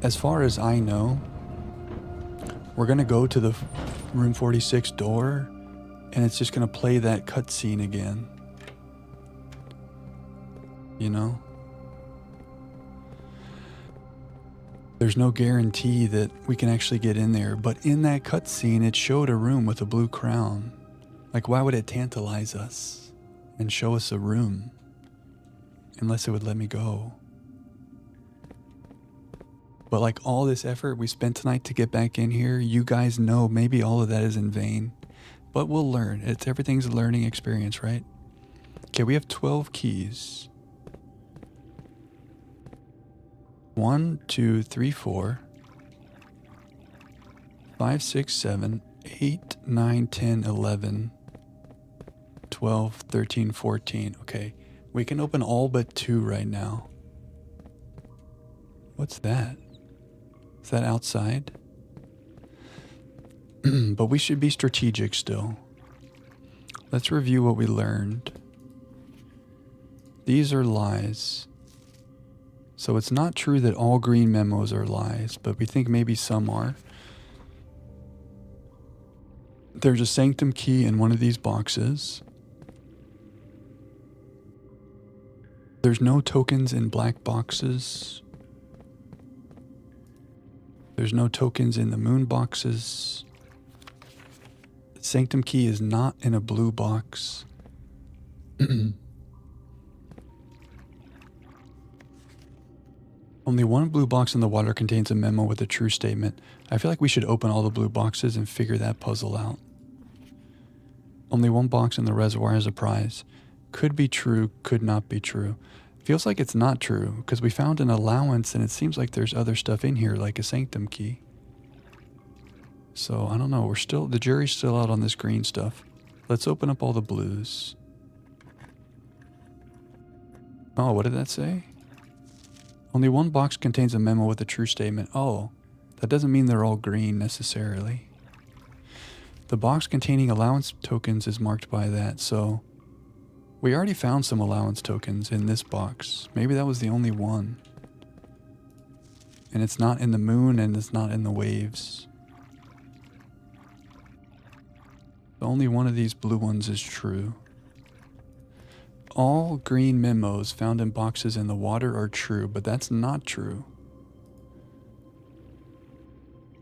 as far as I know, we're gonna go to the room 46 door, and it's just gonna play that cutscene again. You know? There's no guarantee that we can actually get in there, but in that cutscene, it showed a room with a blue crown. Like, why would it tantalize us and show us a room? Unless it would let me go. But like all this effort we spent tonight to get back in here, you guys know maybe all of that is in vain. But we'll learn. Everything's a learning experience, right? Okay, we have 12 keys. 1, 2, 3, 4, 5, 6, 7, 8, 9, 10, 11, 12, 13, 14. Okay. We can open all but 2 right now. What's that? Is that outside? But we should be strategic still. Let's review what we learned. These are lies. So it's not true that all green memos are lies, but we think maybe some are. There's a sanctum key in one of these boxes. There's no tokens in black boxes. There's no tokens in the moon boxes. The sanctum key is not in a blue box. Only one blue box in the water contains a memo with a true statement. I feel like we should open all the blue boxes and figure that puzzle out. Only one box in the reservoir has a prize. Could be true, could not be true. Feels like it's not true, because we found an allowance and it seems like there's other stuff in here, like a sanctum key. So, I don't know, the jury's still out on this green stuff. Let's open up all the blues. Oh, what did that say? Only one box contains a memo with a true statement. Oh, that doesn't mean they're all green necessarily. The box containing allowance tokens is marked by that, so we already found some allowance tokens in this box. Maybe that was the only one. And it's not in the moon, and it's not in the waves. Only one of these blue ones is true. All green memos found in boxes in the water are true, but that's not true.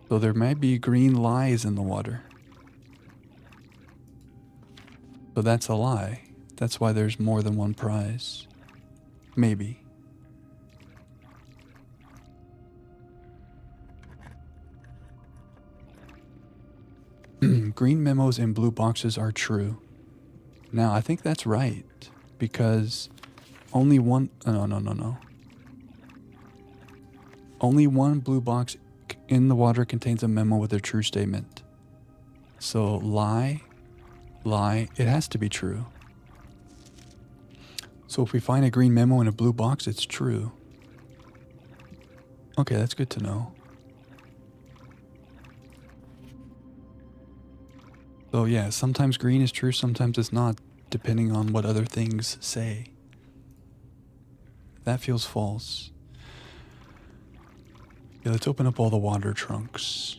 So there might be green lies in the water. So that's a lie. That's why there's more than one prize. Maybe. Green memos in blue boxes are true. Now, I think that's right, because only one... No. Only one blue box in the water contains a memo with a true statement. So, lie, it has to be true. So if we find a green memo in a blue box, it's true. Okay, that's good to know. So yeah, sometimes green is true, sometimes it's not, depending on what other things say. That feels false. Yeah, let's open up all the water trunks.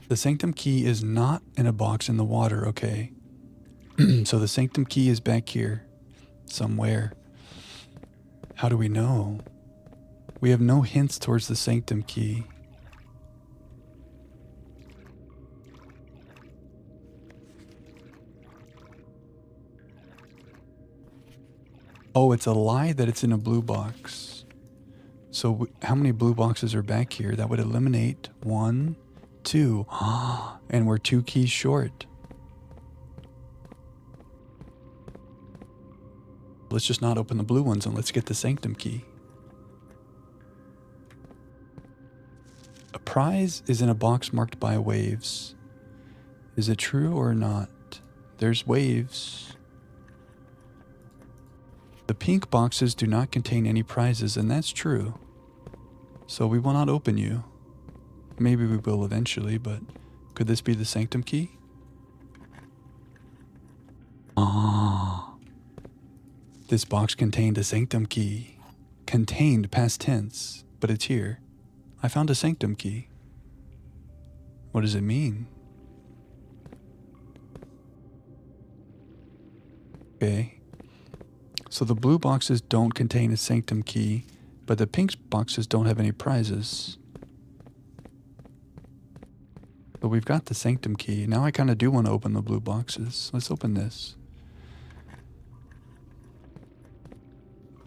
The sanctum key is not in a box in the water, okay? So the sanctum key is back here, somewhere. How do we know? We have no hints towards the sanctum key. Oh, it's a lie that it's in a blue box. So how many blue boxes are back here? That would eliminate 1, 2. And we're 2 keys short. Let's just not open the blue ones and let's get the sanctum key. A prize is in a box marked by waves. Is it true or not? There's waves. The pink boxes do not contain any prizes, and that's true. So we will not open you. Maybe we will eventually, but could this be the sanctum key? This box contained a sanctum key. Contained past tense, but it's here. I found a sanctum key. What does it mean? Okay. So the blue boxes don't contain a sanctum key, but the pink boxes don't have any prizes. But we've got the sanctum key. Now I kind of do want to open the blue boxes. Let's open this.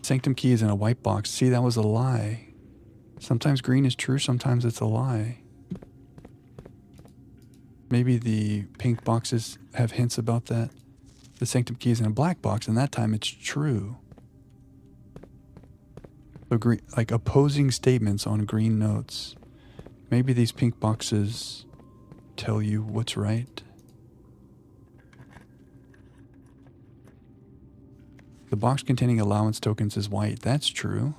Sanctum key is in a white box. See, that was a lie. Sometimes green is true, sometimes it's a lie. Maybe the pink boxes have hints about that. The sanctum key is in a black box, and that time it's true. So green, like opposing statements on green notes. Maybe these pink boxes tell you what's right. The box containing allowance tokens is white. That's true.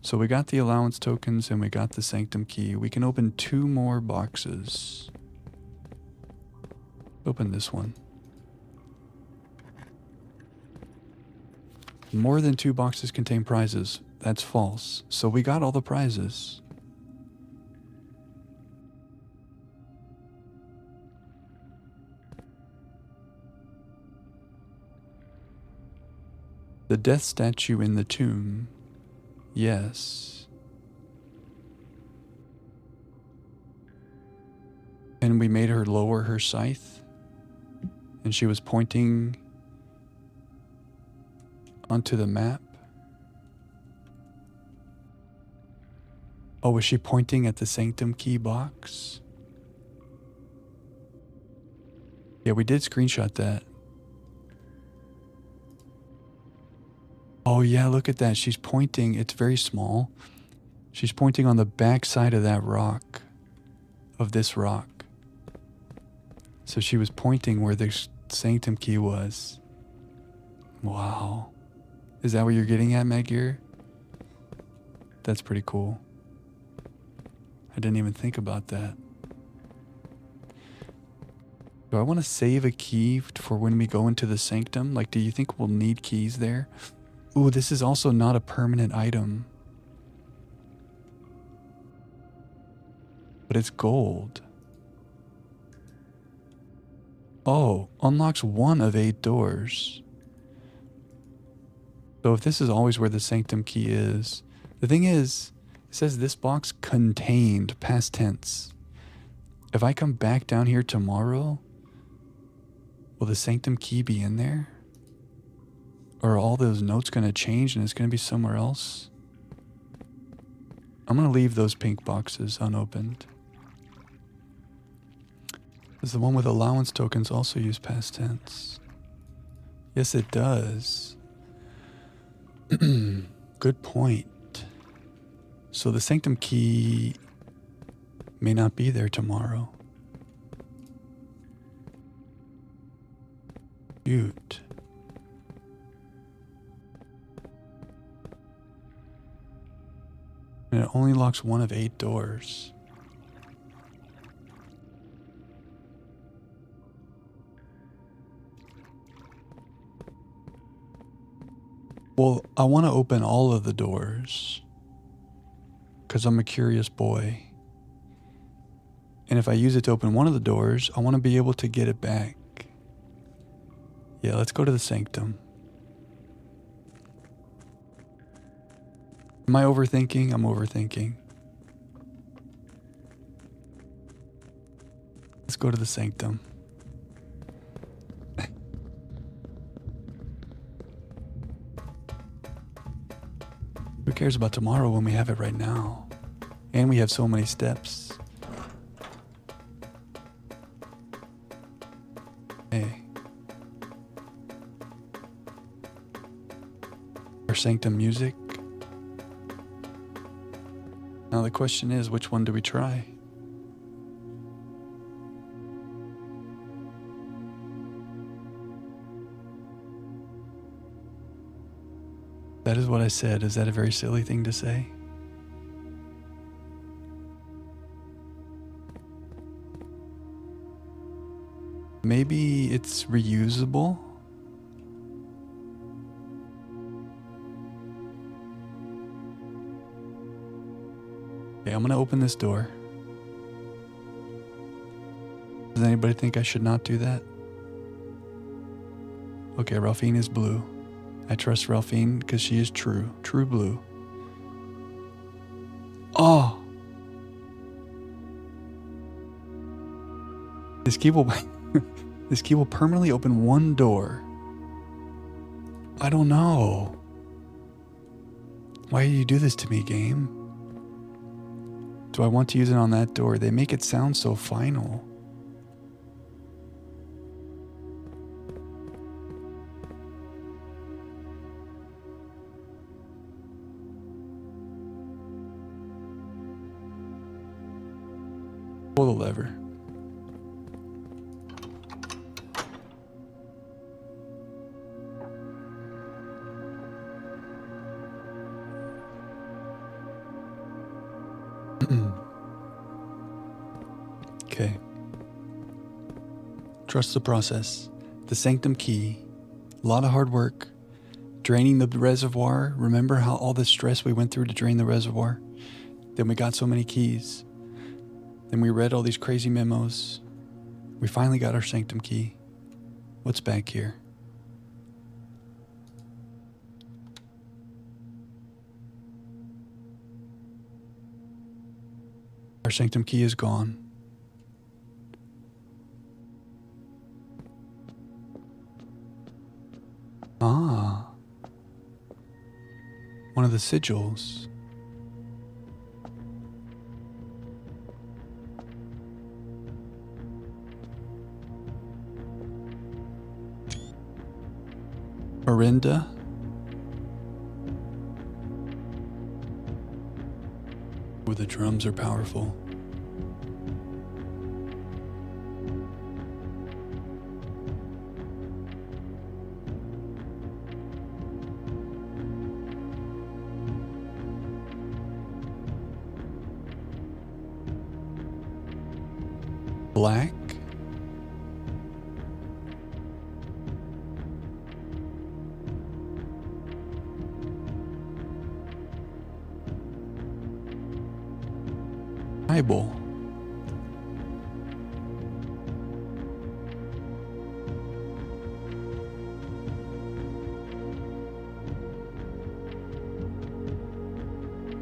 So we got the allowance tokens and we got the sanctum key. We can open 2 more boxes. Open this one. More than 2 boxes contain prizes. That's false. So we got all the prizes. The death statue in the tomb. Yes. And we made her lower her scythe. And she was pointing onto the map. Oh, was she pointing at the sanctum key box? Yeah, we did screenshot that. Oh yeah, look at that. She's pointing. It's very small. She's pointing on the back side of that rock. Of this rock. So she was pointing where the sanctum key was. Wow. Is that what you're getting at, Magir? That's pretty cool. I didn't even think about that. Do I want to save a key for when we go into the sanctum? Like, do you think we'll need keys there? Ooh, this is also not a permanent item. But it's gold. Oh, unlocks 1 of 8 doors. So if this is always where the sanctum key is, the thing is, it says this box contained, past tense. If I come back down here tomorrow, will the sanctum key be in there? Or are all those notes going to change and it's going to be somewhere else? I'm going to leave those pink boxes unopened. Does the one with allowance tokens also use past tense? Yes, it does. Good point. So the sanctum key may not be there tomorrow. Shoot. And it only locks 1 of 8 doors. Well, I want to open all of the doors because I'm a curious boy. And if I use it to open one of the doors, I want to be able to get it back. Yeah, let's go to the sanctum. Am I overthinking? I'm overthinking. Let's go to the sanctum. Who cares about tomorrow when we have it right now? And we have so many steps. Hey. Our sanctum music. Now the question is, which one do we try? That is what I said. Is that a very silly thing to say? Maybe it's reusable? Okay, I'm gonna open this door. Does anybody think I should not do that? Okay, Ralphine is blue. I trust Ralphine because she is true. True blue. Oh! This key will this key will permanently open 1 door. I don't know. Why do you do this to me, game? Do I want to use it on that door? They make it sound so final. Pull the lever. Okay. Trust the process. The sanctum key. A lot of hard work. Draining the reservoir. Remember how all the stress we went through to drain the reservoir? Then we got so many keys. Then we read all these crazy memos. We finally got our sanctum key. What's back here? Our sanctum key is gone. Ah. One of the sigils. Orinda. Ooh, the drums are powerful. Black. Tribal.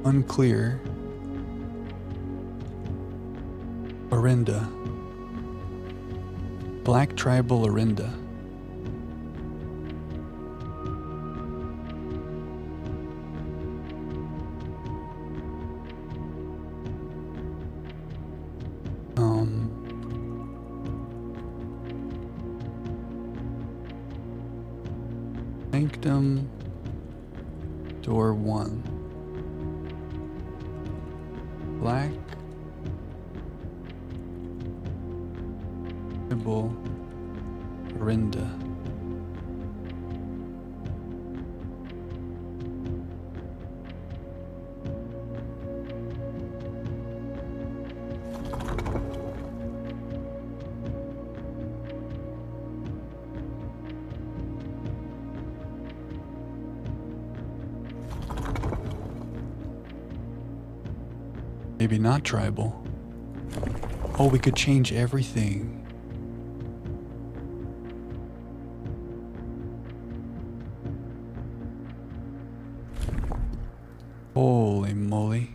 Unclear. Orinda. Black tribal Orinda. Sanctum. Door 1. Black. Tribal Orinda. Maybe not tribal. Oh, we could change everything. Holy moly.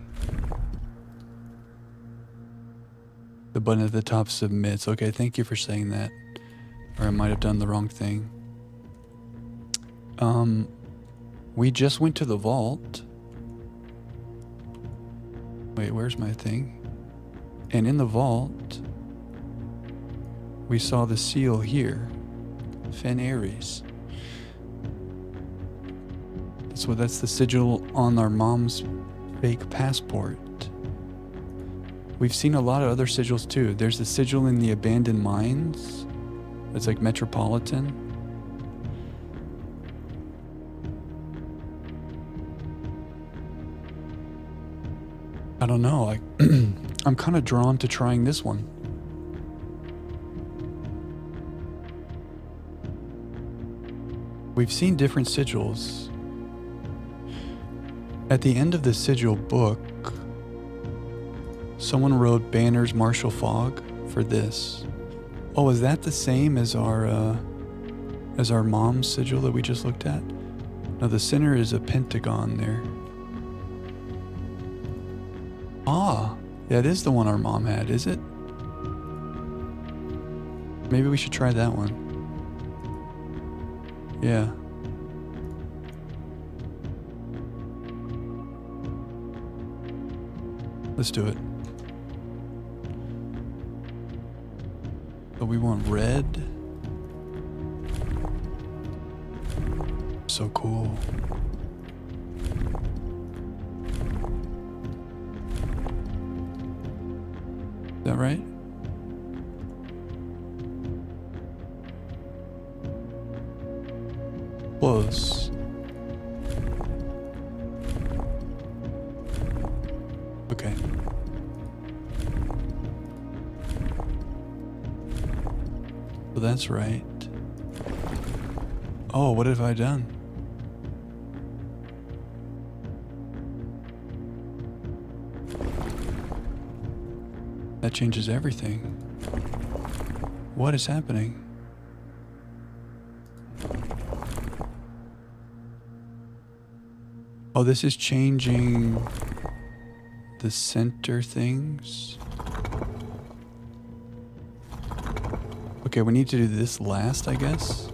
The button at the top submits. Okay, thank you for saying that. Or I might have done the wrong thing. We just went to the vault. Wait, where's my thing? And in the vault, we saw the seal here. Fen Ares. That's the sigil on our mom's fake passport. We've seen a lot of other sigils too. There's the sigil in the abandoned mines. It's like Metropolitan. I don't know. I'm kind of drawn to trying this one. We've seen different sigils. At the end of the sigil book, someone wrote Banners Marshall Fogg for this. Oh, is that the same as our mom's sigil that we just looked at? No, the center is a pentagon there. Ah, yeah, it is the one our mom had, is it? Maybe we should try that one. Yeah. Let's do it. So we want red. So cool. Is that right? Close. Okay. So that's right. Oh, what have I done? That changes everything. What is happening? Oh, this is changing the center things. Okay, we need to do this last, I guess.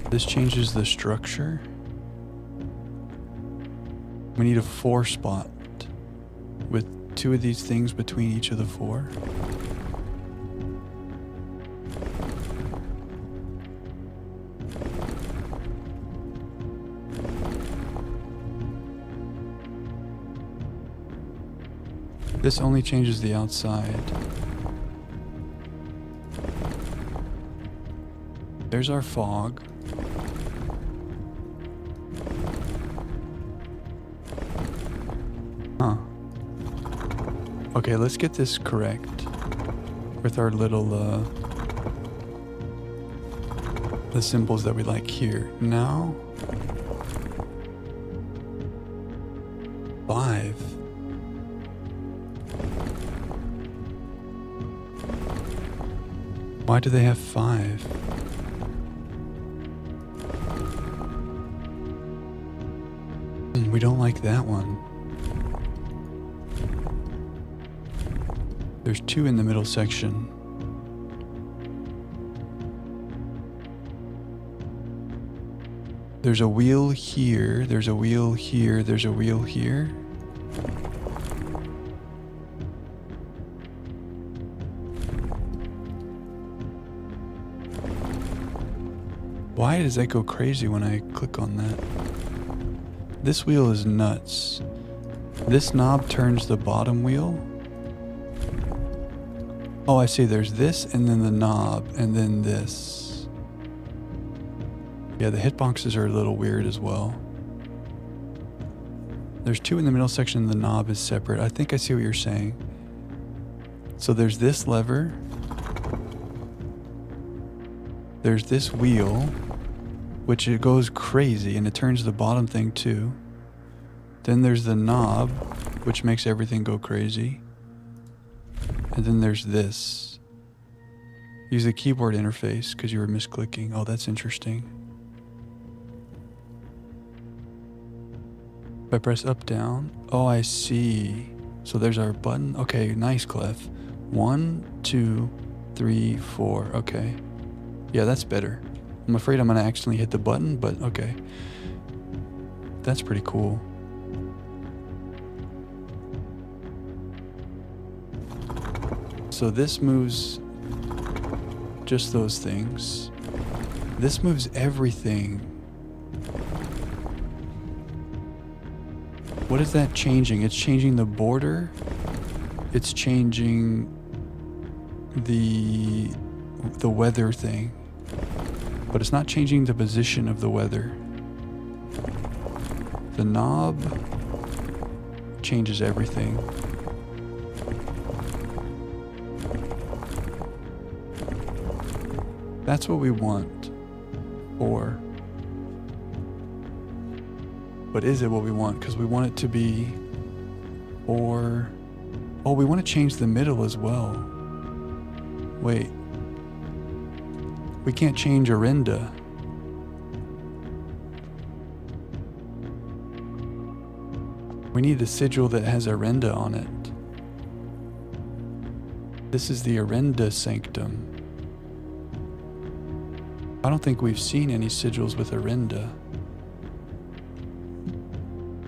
This changes the structure. We need a 4 spot with 2 of these things between each of the 4. This only changes the outside. There's our fog. Huh. Okay, let's get this correct with our little, the symbols that we like here. Now, 5. Why do they have 5? We don't like that one. There's 2 in the middle section. There's a wheel here, there's a wheel here, there's a wheel here. Why does that go crazy when I click on that? This wheel is nuts. This knob turns the bottom wheel. Oh, I see. There's this and then the knob and then this. Yeah, the hitboxes are a little weird as well. There's 2 in the middle section and the knob is separate. I think I see what you're saying. So there's this lever. There's this wheel, which it goes crazy and it turns the bottom thing too. Then there's the knob, which makes everything go crazy. And then there's this. Use the keyboard interface because you were misclicking. Oh, that's interesting. If I press up, down. Oh, I see. So there's our button. Okay, nice, Clef. 1, 2, 3, 4. Okay. Yeah, that's better. I'm afraid I'm gonna accidentally hit the button, but okay. That's pretty cool. So this moves just those things. This moves everything. What is that changing? It's changing the border. It's changing the weather thing. But it's not changing the position of the weather. The knob changes everything. That's what we want. Or, but is it what we want? Because we want it to be, or, oh, we want to change the middle as well. Wait. We can't change Orinda. We need a sigil that has Orinda on it. This is the Orinda Sanctum. I don't think we've seen any sigils with Orinda.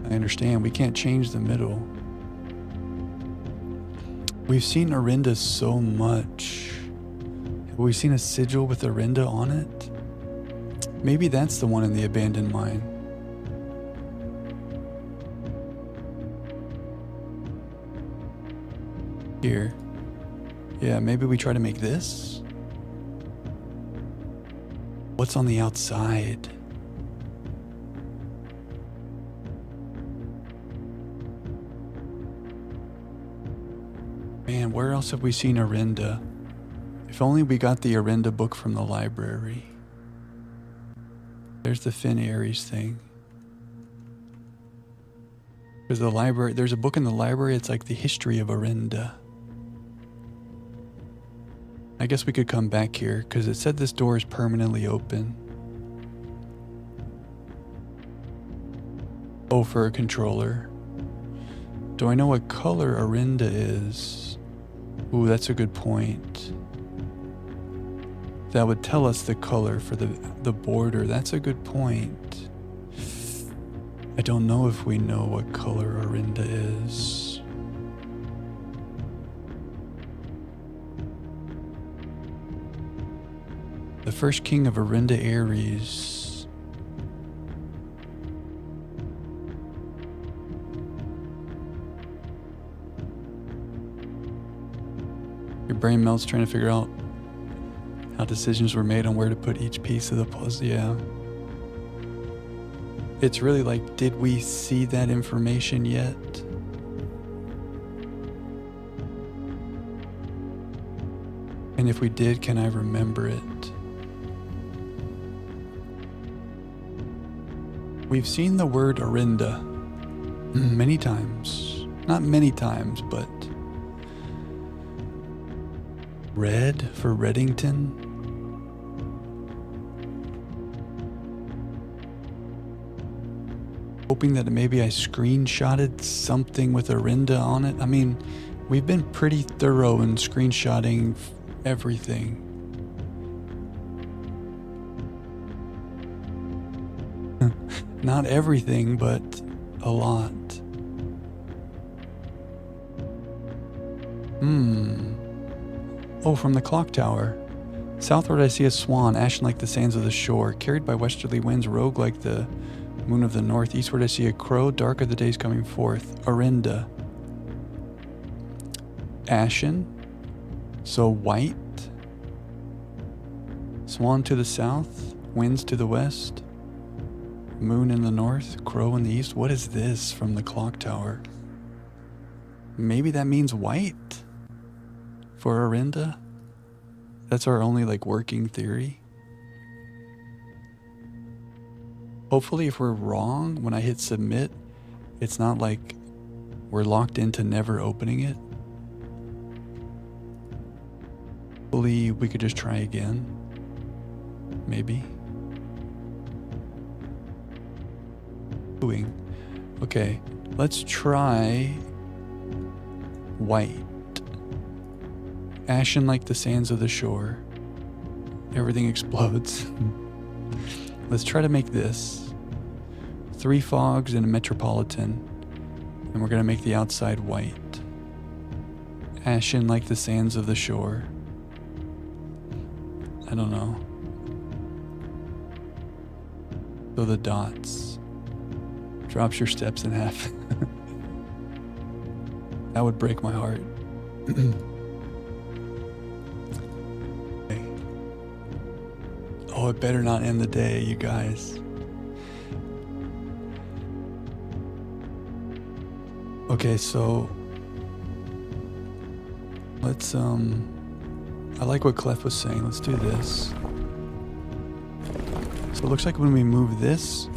I understand, we can't change the middle. We've seen Orinda so much. Have we seen a sigil with Orinda on it? Maybe that's the one in the abandoned mine. Here. Yeah, maybe we try to make this? What's on the outside? Man, where else have we seen Orinda? If only we got the Orinda book from the library. There's the Finn Ares thing. There's the library. There's a book in the library. It's like the history of Orinda. I guess we could come back here because it said this door is permanently open. Oh, for a controller. Do I know what color Orinda is? Ooh, that's a good point. That would tell us the color for the border. That's a good point. I don't know if we know what color Orinda is. The first king of Orinda Ares. Your brain melts trying to figure out how decisions were made on where to put each piece of the puzzle. Yeah. It's really like, did we see that information yet? And if we did, can I remember it? We've seen the word Orinda. Many times. Not many times, but... Red for Reddington? Hoping that maybe I screenshotted something with Orinda on it. I mean, we've been pretty thorough in screenshotting everything. Not everything, but a lot. Oh, from the clock tower. Southward I see a swan, ashen like the sands of the shore, carried by westerly winds, rogue like the moon of the north. Eastward I see a crow, dark are the days coming forth. Orinda. Ashen. So white. Swan to the south, winds to the west. Moon in the north, crow in the east. What is this from the clock tower? Maybe that means white for Orinda? That's our only like working theory. Hopefully if we're wrong, when I hit submit, it's not like we're locked into never opening it. Hopefully we could just try again. Maybe. Okay, let's try white. Ashen like the sands of the shore. Everything explodes. Let's try to make this. 3 fogs and a metropolitan. And we're gonna make the outside white. Ashen like the sands of the shore. I don't know. So the dots. Drops your steps in half. That would break my heart. Okay. Oh, it better not end the day, you guys. Okay, so let's I like what Clef was saying. Let's do this. So it looks like when we move this,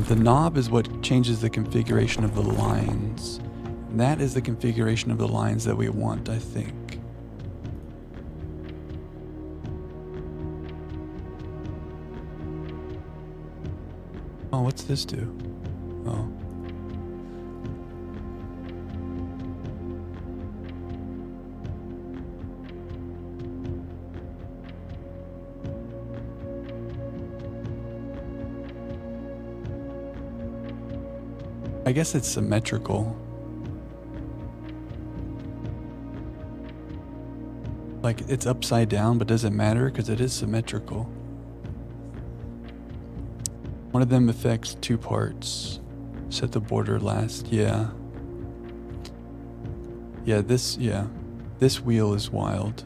the knob is what changes the configuration of the lines. And that is the configuration of the lines that we want, I think. Oh, what's this do? Oh. I guess it's symmetrical. Like it's upside down, but does it matter? Because it is symmetrical. One of them affects 2 parts. Set the border last. Yeah. Yeah, this wheel is wild.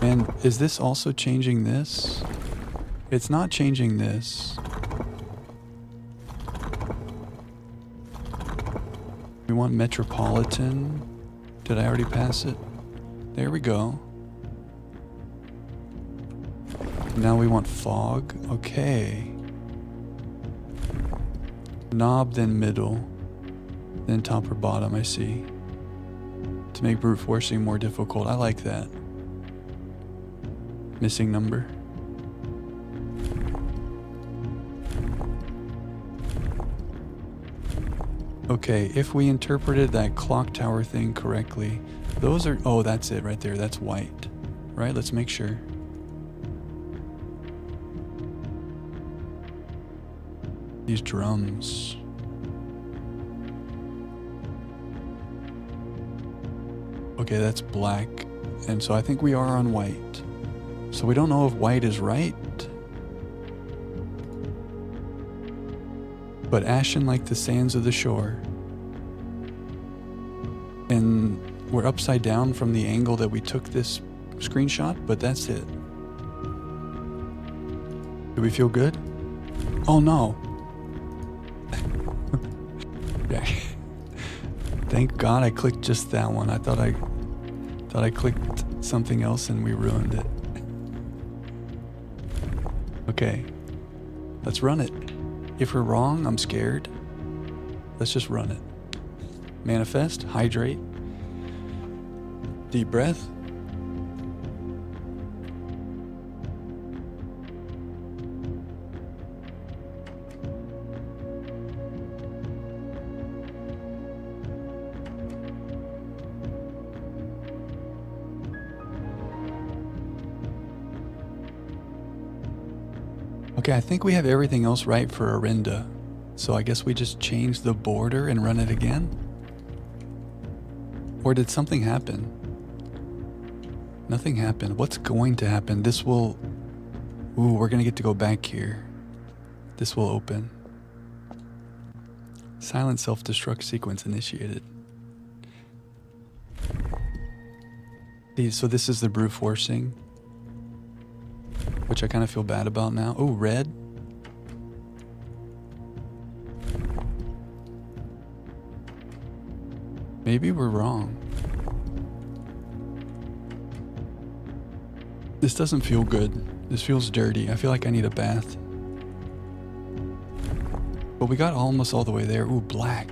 And is this also changing this? It's not changing this. We want metropolitan. Did I already pass it? There we go. Now we want fog. Okay. Knob, then middle, then top or bottom, I see. To make brute forcing more difficult. I like that. Missing number. Okay, if we interpreted that clock tower thing correctly, those are, oh, that's it right there. That's white, right? Let's make sure. These drums. Okay, that's black. And so I think we are on white. So we don't know if white is right. But ashen like the sands of the shore. And we're upside down from the angle that we took this screenshot, but that's it. Do we feel good? Oh no. Yeah. Thank God I clicked just that one. I thought I clicked something else and we ruined it. Okay, let's run it. If we're wrong, I'm scared. Let's just run it. Manifest, hydrate, deep breath. Okay, I think we have everything else right for Arinda. So I guess we just change the border and run it again? Or did something happen? Nothing happened. What's going to happen? This will... Ooh, we're gonna get to go back here. This will open. Silent self-destruct sequence initiated. So this is the brute forcing, which I kind of feel bad about now. Oh, red. Maybe we're wrong. This doesn't feel good. This feels dirty. I feel like I need a bath. But we got almost all the way there. Ooh, black.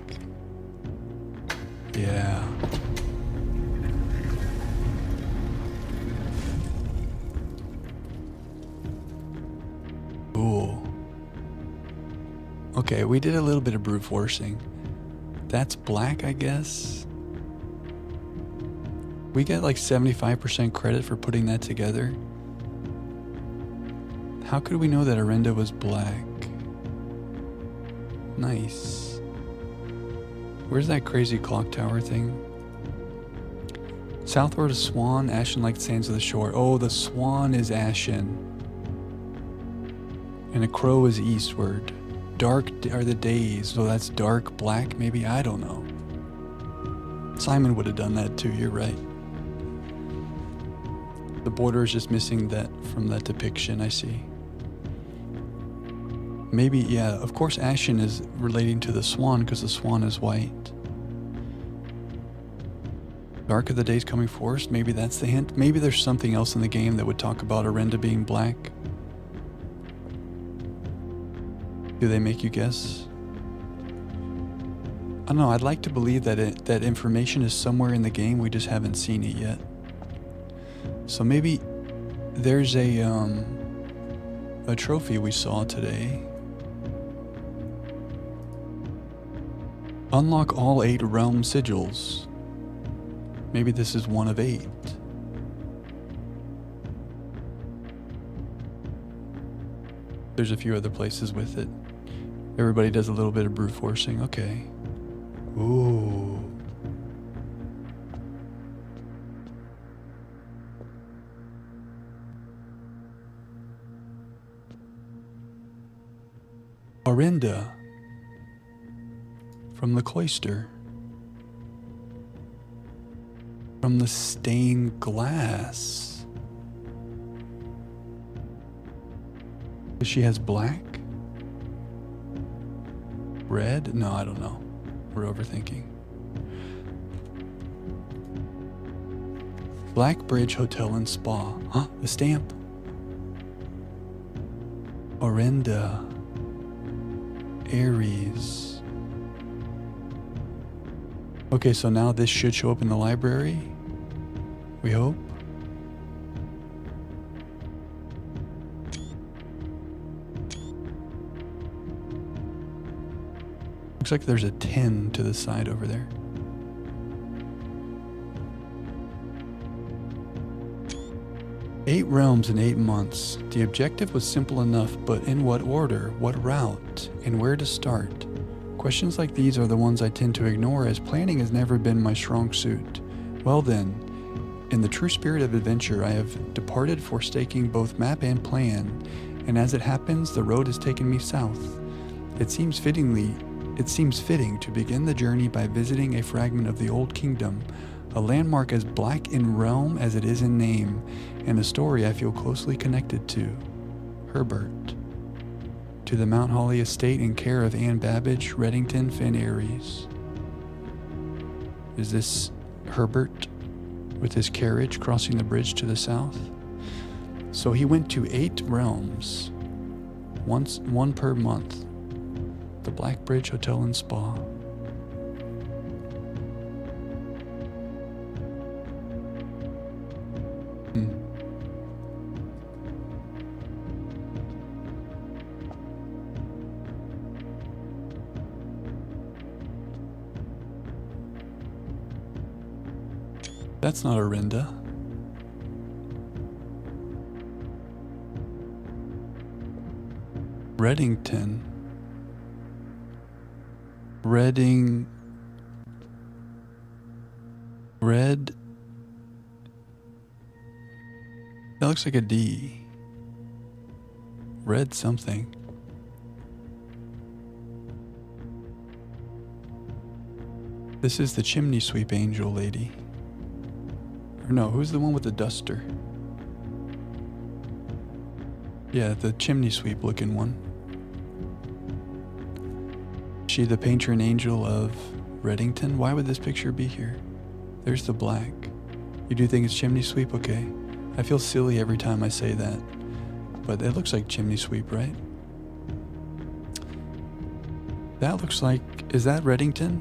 Yeah. Ooh. Okay, we did a little bit of brute forcing. That's black, I guess. We get like 75% credit for putting that together. How could we know that Arinda was black? Nice. Where's that crazy clock tower thing? Southward of Swan, ashen like the sands of the shore. Oh, the swan is ashen. And a crow is eastward. Dark are the days, so that's dark black, maybe? I don't know. Simon would have done that too, you're right. The border is just missing that from that depiction, I see. Maybe, yeah, of course ashen is relating to the swan because the swan is white. Dark of the days coming forth, maybe that's the hint. Maybe there's something else in the game that would talk about Arinda being black. Do they make you guess? I don't know, I'd like to believe that that information is somewhere in the game, we just haven't seen it yet. So maybe there's a trophy we saw today. Unlock all 8 realm sigils. Maybe this is one of 8. There's a few other places with it. Everybody does a little bit of brute forcing. Okay. Ooh. Arinda from the cloister, from the stained glass. She has black? Red? No, I don't know. We're overthinking. Black Bridge Hotel and Spa. Huh? The stamp. Arinda. Aries. Okay, so now this should show up in the library. We hope. Looks like there's a 10 to the side over there. Eight realms in 8 months. The objective was simple enough, but in what order, what route, and where to start? Questions like these are the ones I tend to ignore, as planning has never been my strong suit. Well then, in the true spirit of adventure, I have departed, forsaking both map and plan, and as it happens, the road has taken me south. It seems fitting to begin the journey by visiting a fragment of the Old Kingdom, a landmark as black in realm as it is in name, and a story I feel closely connected to. Herbert. To the Mount Holly estate in care of Anne Babbage, Reddington, Finn Aries. Is this Herbert with his carriage crossing the bridge to the south? So he went to 8 realms. One per month. The Black Bridge Hotel and Spa. That's not Orinda. Reddington. Red. That looks like a D. Red something. This is the chimney sweep angel lady. Or no, who's the one with the duster? Yeah, the chimney sweep looking one. She the patron angel of Reddington? Why would this picture be here? There's the black. You do think it's chimney sweep? Okay. I feel silly every time I say that. But it looks like chimney sweep, right? That looks like... Is that Reddington?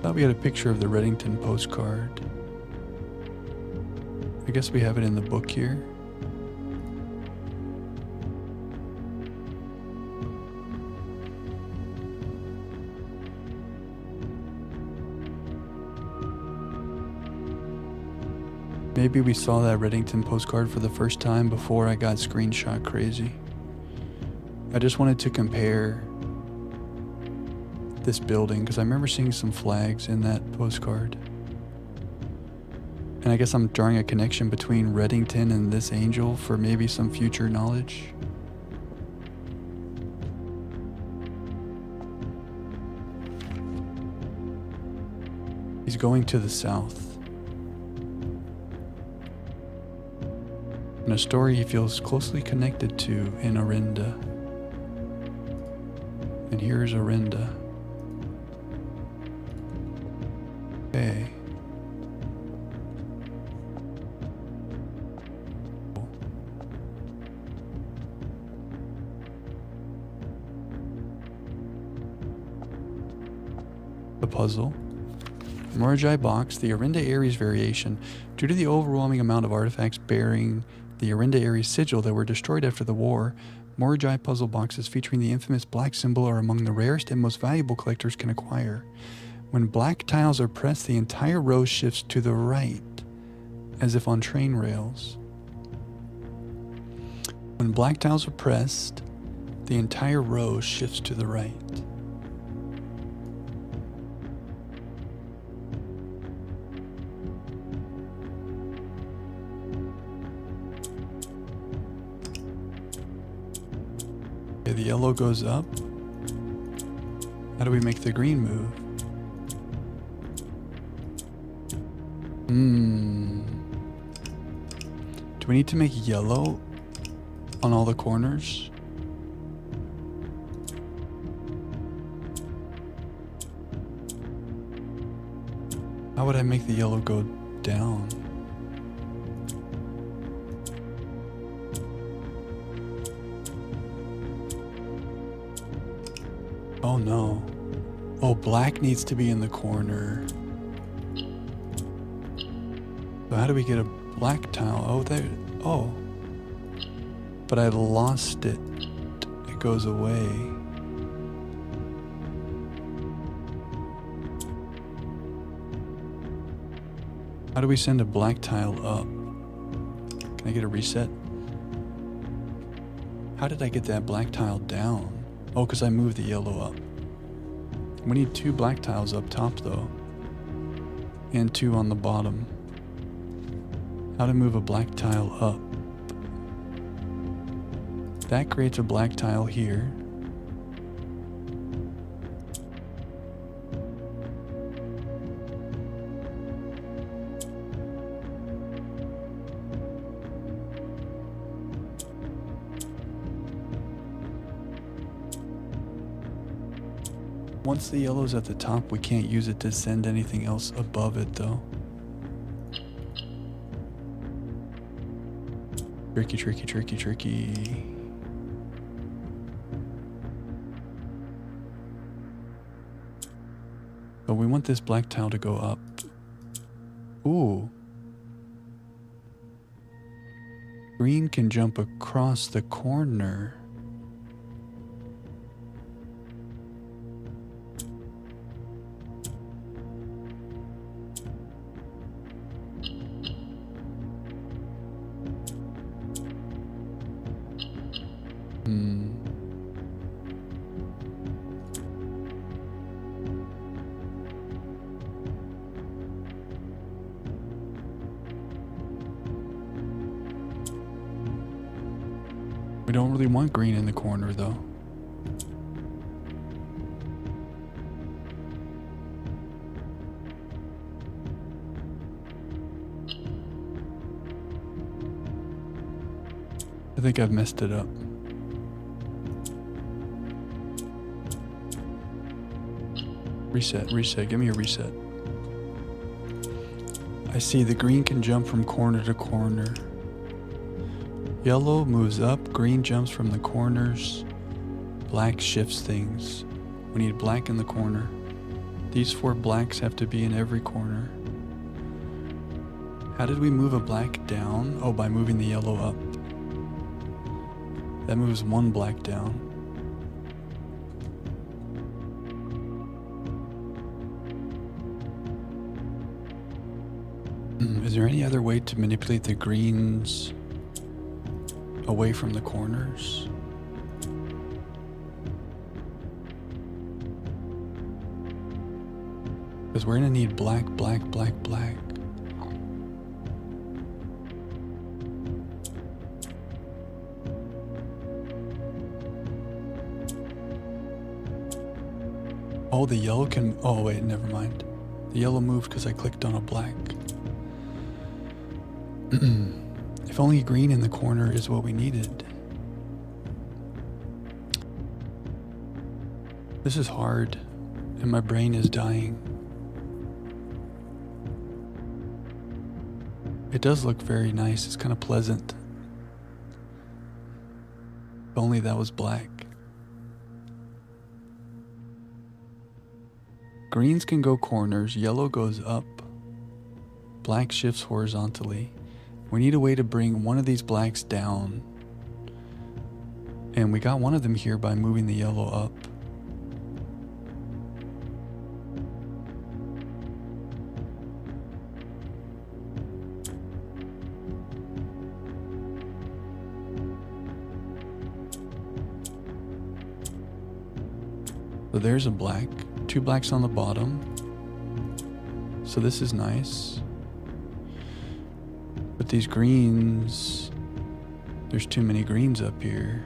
Thought we had a picture of the Reddington postcard. I guess we have it in the book here. Maybe we saw that Reddington postcard for the first time before I got screenshot crazy. I just wanted to compare this building because I remember seeing some flags in that postcard. And I guess I'm drawing a connection between Reddington and this angel for maybe some future knowledge. He's going to the south. And a story he feels closely connected to in Orinda. And here's Orinda. Okay. The puzzle. Moragi box, the Orinda Ares variation. Due to the overwhelming amount of artifacts bearing the Orinda Ares sigil that were destroyed after the war, Moragi puzzle boxes featuring the infamous black symbol are among the rarest and most valuable collectors can acquire. When black tiles are pressed, the entire row shifts to the right, as if on train rails. When black tiles are pressed, the entire row shifts to the right. Okay, the yellow goes up. How do we make the green move? Do we need to make yellow on all the corners? How would I make the yellow go down? Oh no. Oh, black needs to be in the corner. So how do we get a black tile? Oh, there. Oh. But I lost it. It goes away. How do we send a black tile up? Can I get a reset? How did I get that black tile down? Oh, because I moved the yellow up. We need 2 black tiles up top though. And 2 on the bottom. How to move a black tile up. That creates a black tile here. Once the yellow's at the top, we can't use it to send anything else above it, though. Tricky, tricky, tricky, tricky. But we want this black tile to go up. Ooh. Green can jump across the corner. We don't really want green in the corner, though. I think I've messed it up. Reset, reset, give me a reset. I see the green can jump from corner to corner. Yellow moves up, green jumps from the corners, black shifts things. We need black in the corner. These 4 blacks have to be in every corner. How did we move a black down? Oh, by moving the yellow up. That moves 1 black down. Is there any other way to manipulate the greens away from the corners? Because we're gonna need black, black, black, black. Oh, the yellow can, oh wait, never mind. The yellow moved because I clicked on a black. If only green in the corner is what we needed. This is hard, and my brain is dying. It does look very nice, it's kind of pleasant. If only that was black. Greens can go corners, yellow goes up, black shifts horizontally. We need a way to bring one of these blacks down. And we got one of them here by moving the yellow up. So there's a black, 2 blacks on the bottom. So this is nice. But these greens, there's too many greens up here.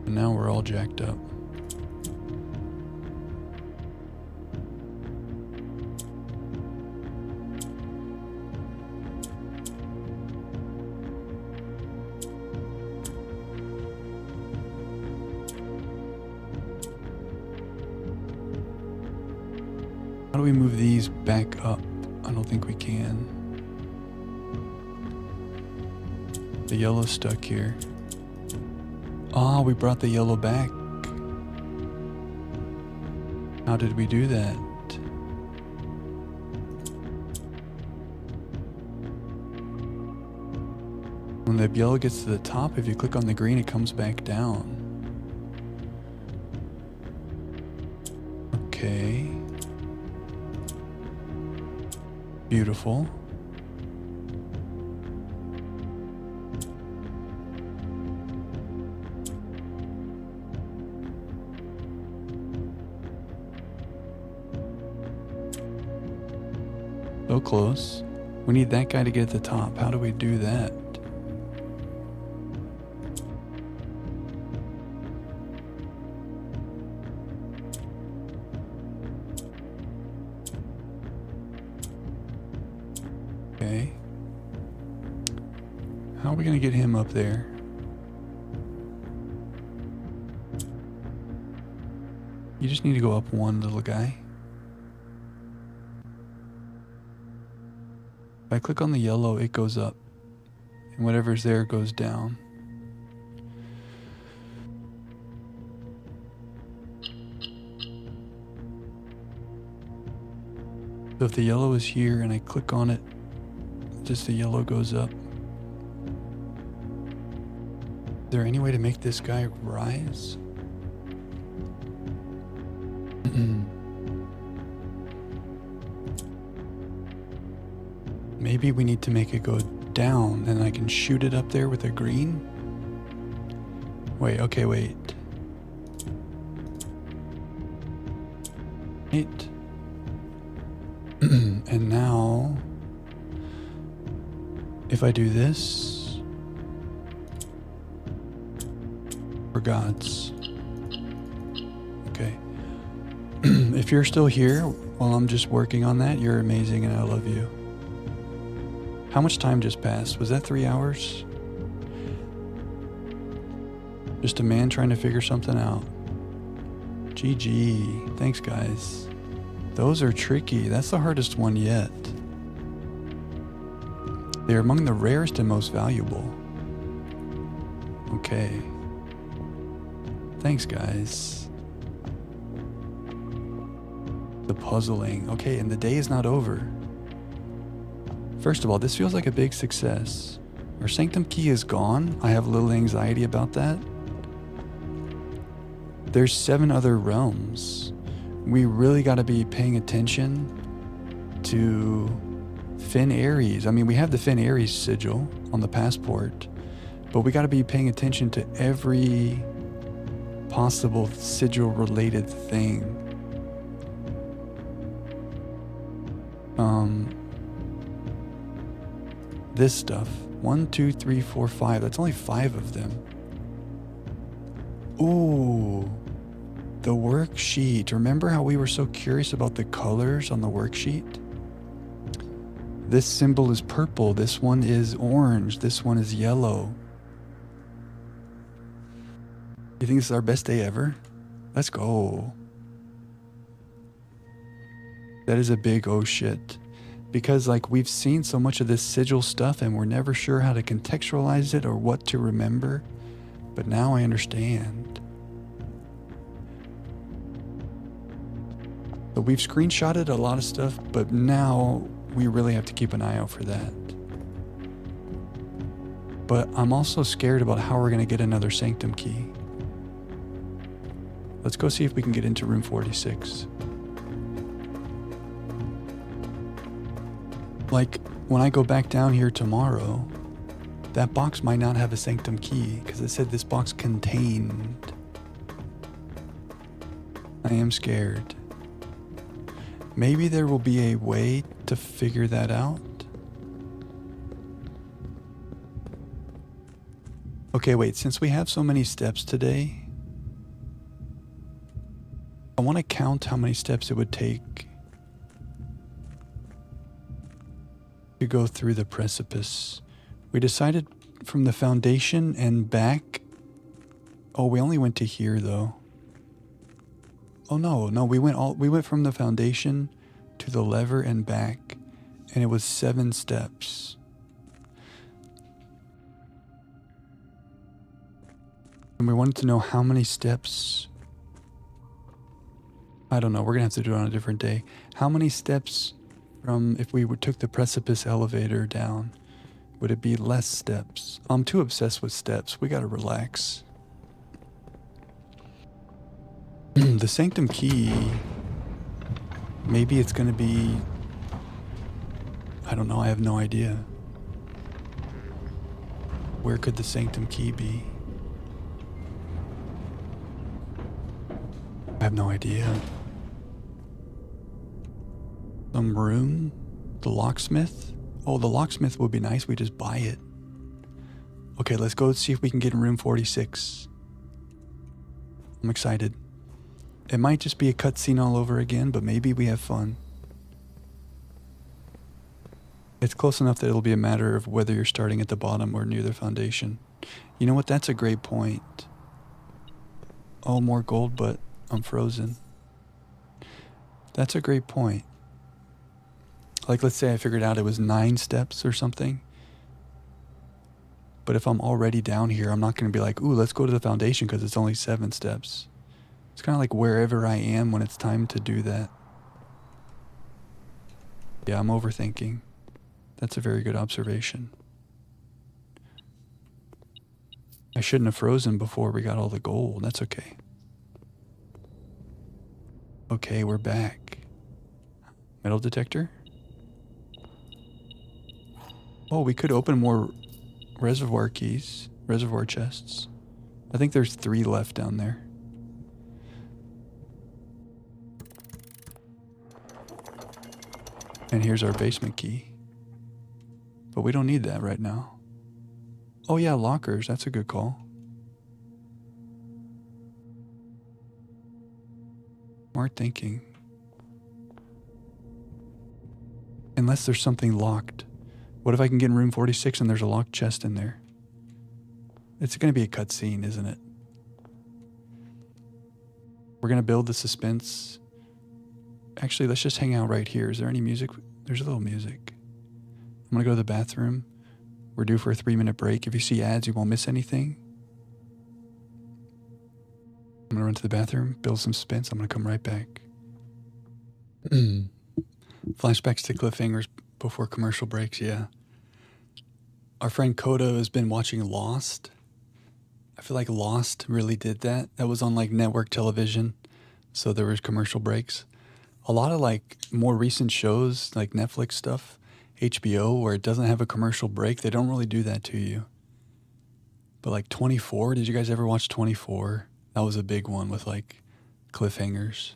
And now we're all jacked up. How do we move these back up? I don't think we can. The yellow's stuck here. Ah, we brought the yellow back. How did we do that? When the yellow gets to the top, if you click on the green, it comes back down. Okay. Beautiful. So close. We need that guy to get at the top. How do we do that? Okay. How are we going to get him up there? You just need to go up one, little guy. If I click on the yellow, it goes up. And whatever's there goes down. So if the yellow is here and I click on it, just the yellow goes up. Is there any way to make this guy rise? Maybe we need to make it go down and I can shoot it up there with a green? Wait, okay, wait. Wait. And now, if I do this, for gods. Okay. If you're still here while I'm just working on that, you're amazing and I love you. How much time just passed? Was that 3 hours? Just a man trying to figure something out. GG. Thanks, guys. Those are tricky. That's the hardest one yet. They're among the rarest and most valuable. Okay. Thanks, guys. The puzzling. Okay, and the day is not over. First of all, this feels like a big success. Our sanctum key is gone. I have a little anxiety about that. There's 7 other realms. We really got to be paying attention to Finn Ares. I mean, we have the Finn Ares sigil on the passport, but we got to be paying attention to every possible sigil related thing. This stuff. 1, 2, 3, 4, 5. That's only 5 of them. Ooh. The worksheet. Remember how we were so curious about the colors on the worksheet? This symbol is purple. This one is orange. This one is yellow. You think this is our best day ever? Let's go. That is a big oh shit. Because like we've seen so much of this sigil stuff and we're never sure how to contextualize it or what to remember. But now I understand. So we've screenshotted a lot of stuff, but now we really have to keep an eye out for that. But I'm also scared about how we're going to get another sanctum key. Let's go see if we can get into room 46. Like, when I go back down here tomorrow, that box might not have a sanctum key because it said this box contained. I am scared. Maybe there will be a way to figure that out. Okay, wait, since we have so many steps today, I want to count how many steps it would take to go through the precipice. We decided from the foundation and back. Oh, we only went to here though. Oh no, we went from the foundation to the lever and back, and it was 7 steps. And we wanted to know how many steps. I don't know, we're gonna have to do it on a different day. How many steps from if we took the precipice elevator down? Would it be less steps? I'm too obsessed with steps. We gotta relax. The sanctum key, maybe it's gonna be, I don't know, I have no idea. Where could the sanctum key be? I have no idea. Some room? The locksmith? Oh, the locksmith would be nice. We just buy it. Okay, let's go see if we can get in room 46. I'm excited. It might just be a cutscene all over again, but maybe we have fun. It's close enough that it'll be a matter of whether you're starting at the bottom or near the foundation. You know what? That's a great point. Oh, more gold, but I'm frozen. That's a great point. Like, let's say I figured out it was 9 steps or something. But if I'm already down here, I'm not going to be like, ooh, let's go to the foundation because it's only 7 steps. It's kind of like wherever I am when it's time to do that. Yeah, I'm overthinking. That's a very good observation. I shouldn't have frozen before we got all the gold. That's okay. Okay, we're back. Metal detector? Oh, we could open more reservoir keys, reservoir chests. I think there's 3 left down there. And here's our basement key. But we don't need that right now. Oh yeah, lockers. That's a good call. Smart thinking. Unless there's something locked. What if I can get in room 46 and there's a locked chest in there? It's going to be a cutscene, isn't it? We're going to build the suspense. Actually, let's just hang out right here. Is there any music? There's a little music. I'm going to go to the bathroom. We're due for a 3-minute break. If you see ads, you won't miss anything. I'm going to run to the bathroom, build some suspense. I'm going to come right back. Flashbacks to cliffhangers before commercial breaks, yeah. Our friend Kodo has been watching Lost. I feel like Lost really did that. That was on like network television, so there was commercial breaks. A lot of like more recent shows, like Netflix stuff, HBO, where it doesn't have a commercial break, they don't really do that to you. But like 24, did you guys ever watch 24? That was a big one with like cliffhangers.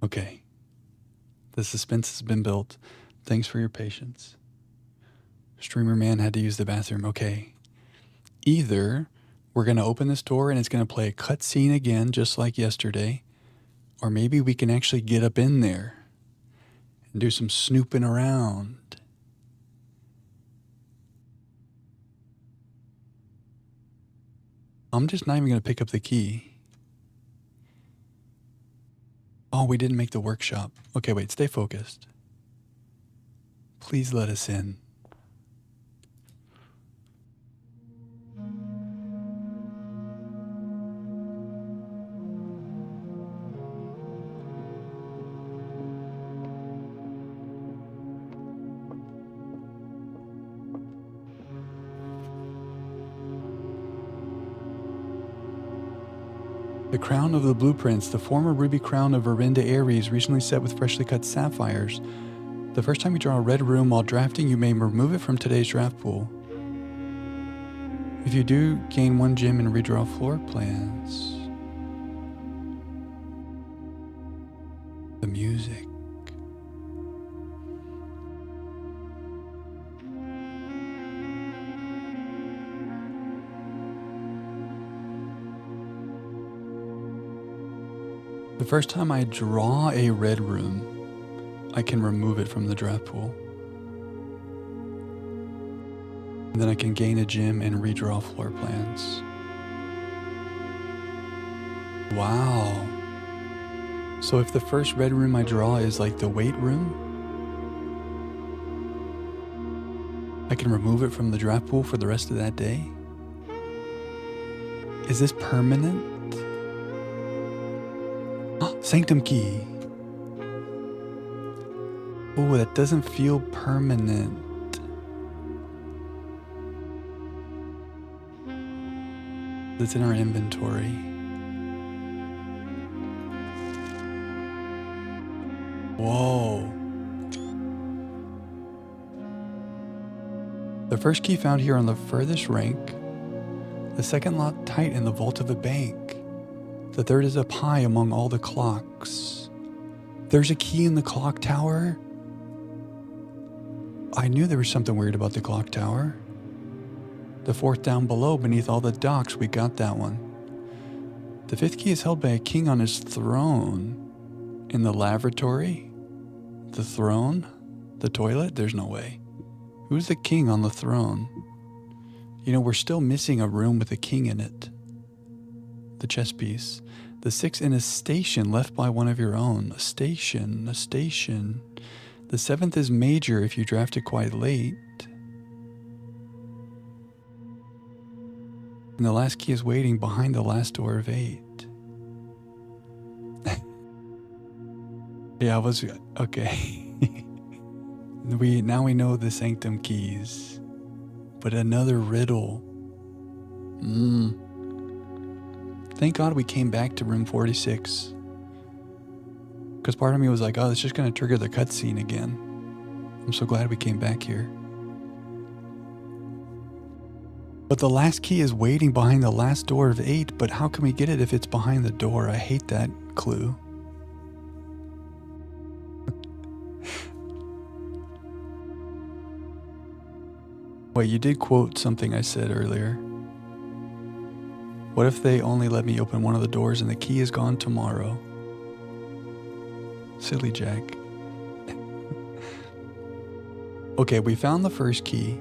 Okay. The suspense has been built. Thanks for your patience. Streamer man had to use the bathroom. Okay. Either we're going to open this door and it's going to play a cutscene again, just like yesterday, or maybe we can actually get up in there and do some snooping around. I'm just not even going to pick up the key. Oh, we didn't make the workshop. Okay, wait, stay focused. Please let us in. The crown of the blueprints, the former ruby crown of Verinda Ares, recently set with freshly cut sapphires. The first time you draw a red room while drafting, you may remove it from today's draft pool. If you do, gain 1 gem and redraw floor plans. The music. The first time I draw a red room, I can remove it from the draft pool. And then I can gain a gem and redraw floor plans. Wow. So if the first red room I draw is like the weight room, I can remove it from the draft pool for the rest of that day? Is this permanent? Sanctum key. Oh, that doesn't feel permanent. It's in our inventory. Whoa. The first key found here on the furthest rank. The second locked tight in the vault of a bank. The third is up high among all the clocks. There's a key in the clock tower? I knew there was something weird about the clock tower. The fourth down below, beneath all the docks, we got that one. The fifth key is held by a king on his throne. In the lavatory? The throne? The toilet? There's no way. Who's the king on the throne? You know, we're still missing a room with a king in it. The chess piece. The 6 in a station left by one of your own. A station. The 7th is major if you draft it quite late. And the last key is waiting behind the last door of 8. Yeah, I was okay. Now we know the sanctum keys. But another riddle. Thank God we came back to room 46. Because part of me was like, oh, it's just going to trigger the cutscene again. I'm so glad we came back here. But the last key is waiting behind the last door of 8, but how can we get it if it's behind the door? I hate that clue. Wait, you did quote something I said earlier. What if they only let me open one of the doors and the key is gone tomorrow? Silly Jack. Okay, we found the first key.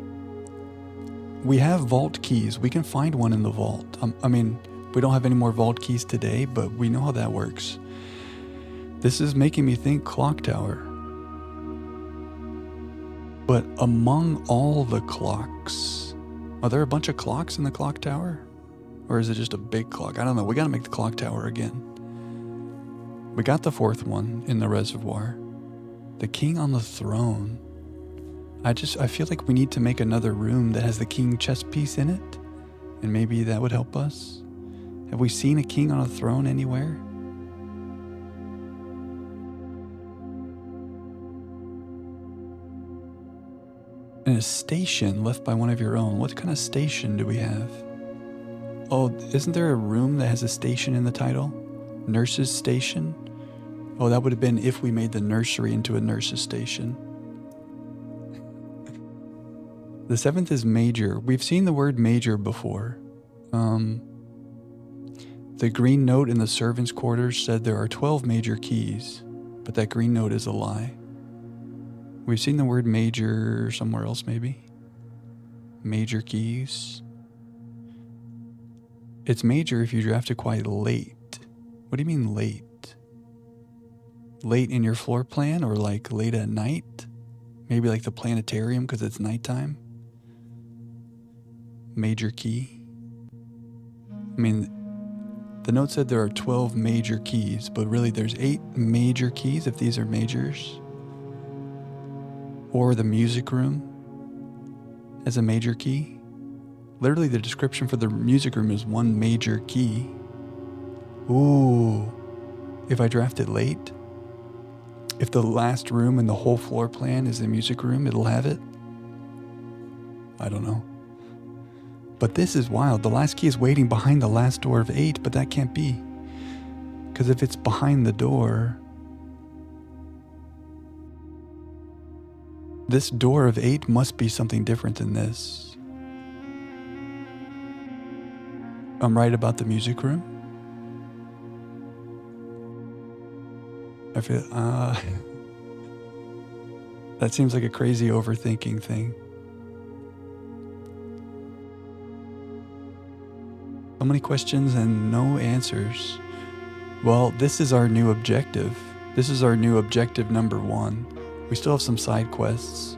We have vault keys. We can find one in the vault. I mean, we don't have any more vault keys today, but we know how that works. This is making me think clock tower. But among all the clocks, are there a bunch of clocks in the clock tower? Or is it just a big clock? I don't know. We got to make the clock tower again. We got the 4th one in the reservoir. The king on the throne. I feel like we need to make another room that has the king chess piece in it. And maybe that would help us. Have we seen a king on a throne anywhere? And a station left by one of your own. What kind of station do we have? Oh, isn't there a room that has a station in the title? Nurse's station? Oh, that would have been if we made the nursery into a nurse's station. The 7th is major. We've seen the word major before. The green note in the servants' quarters said there are 12 major keys, but that green note is a lie. We've seen the word major somewhere else, maybe. Major keys. It's major if you draft it quite late. What do you mean late? Late in your floor plan or like late at night? Maybe like the planetarium because it's nighttime? Major key. I mean, the note said there are 12 major keys, but really there's 8 major keys if these are majors. Or the music room as a major key. Literally the description for the music room is 1 major key. Ooh, if I draft it late, if the last room in the whole floor plan is the music room, it'll have it. I don't know. But this is wild. The last key is waiting behind the last door of 8, but that can't be. Because if it's behind the door, this door of 8 must be something different than this. I'm right about the music room? I feel, that seems like a crazy overthinking thing. So many questions and no answers. Well, this is our new objective. This is our new objective number 1. We still have some side quests,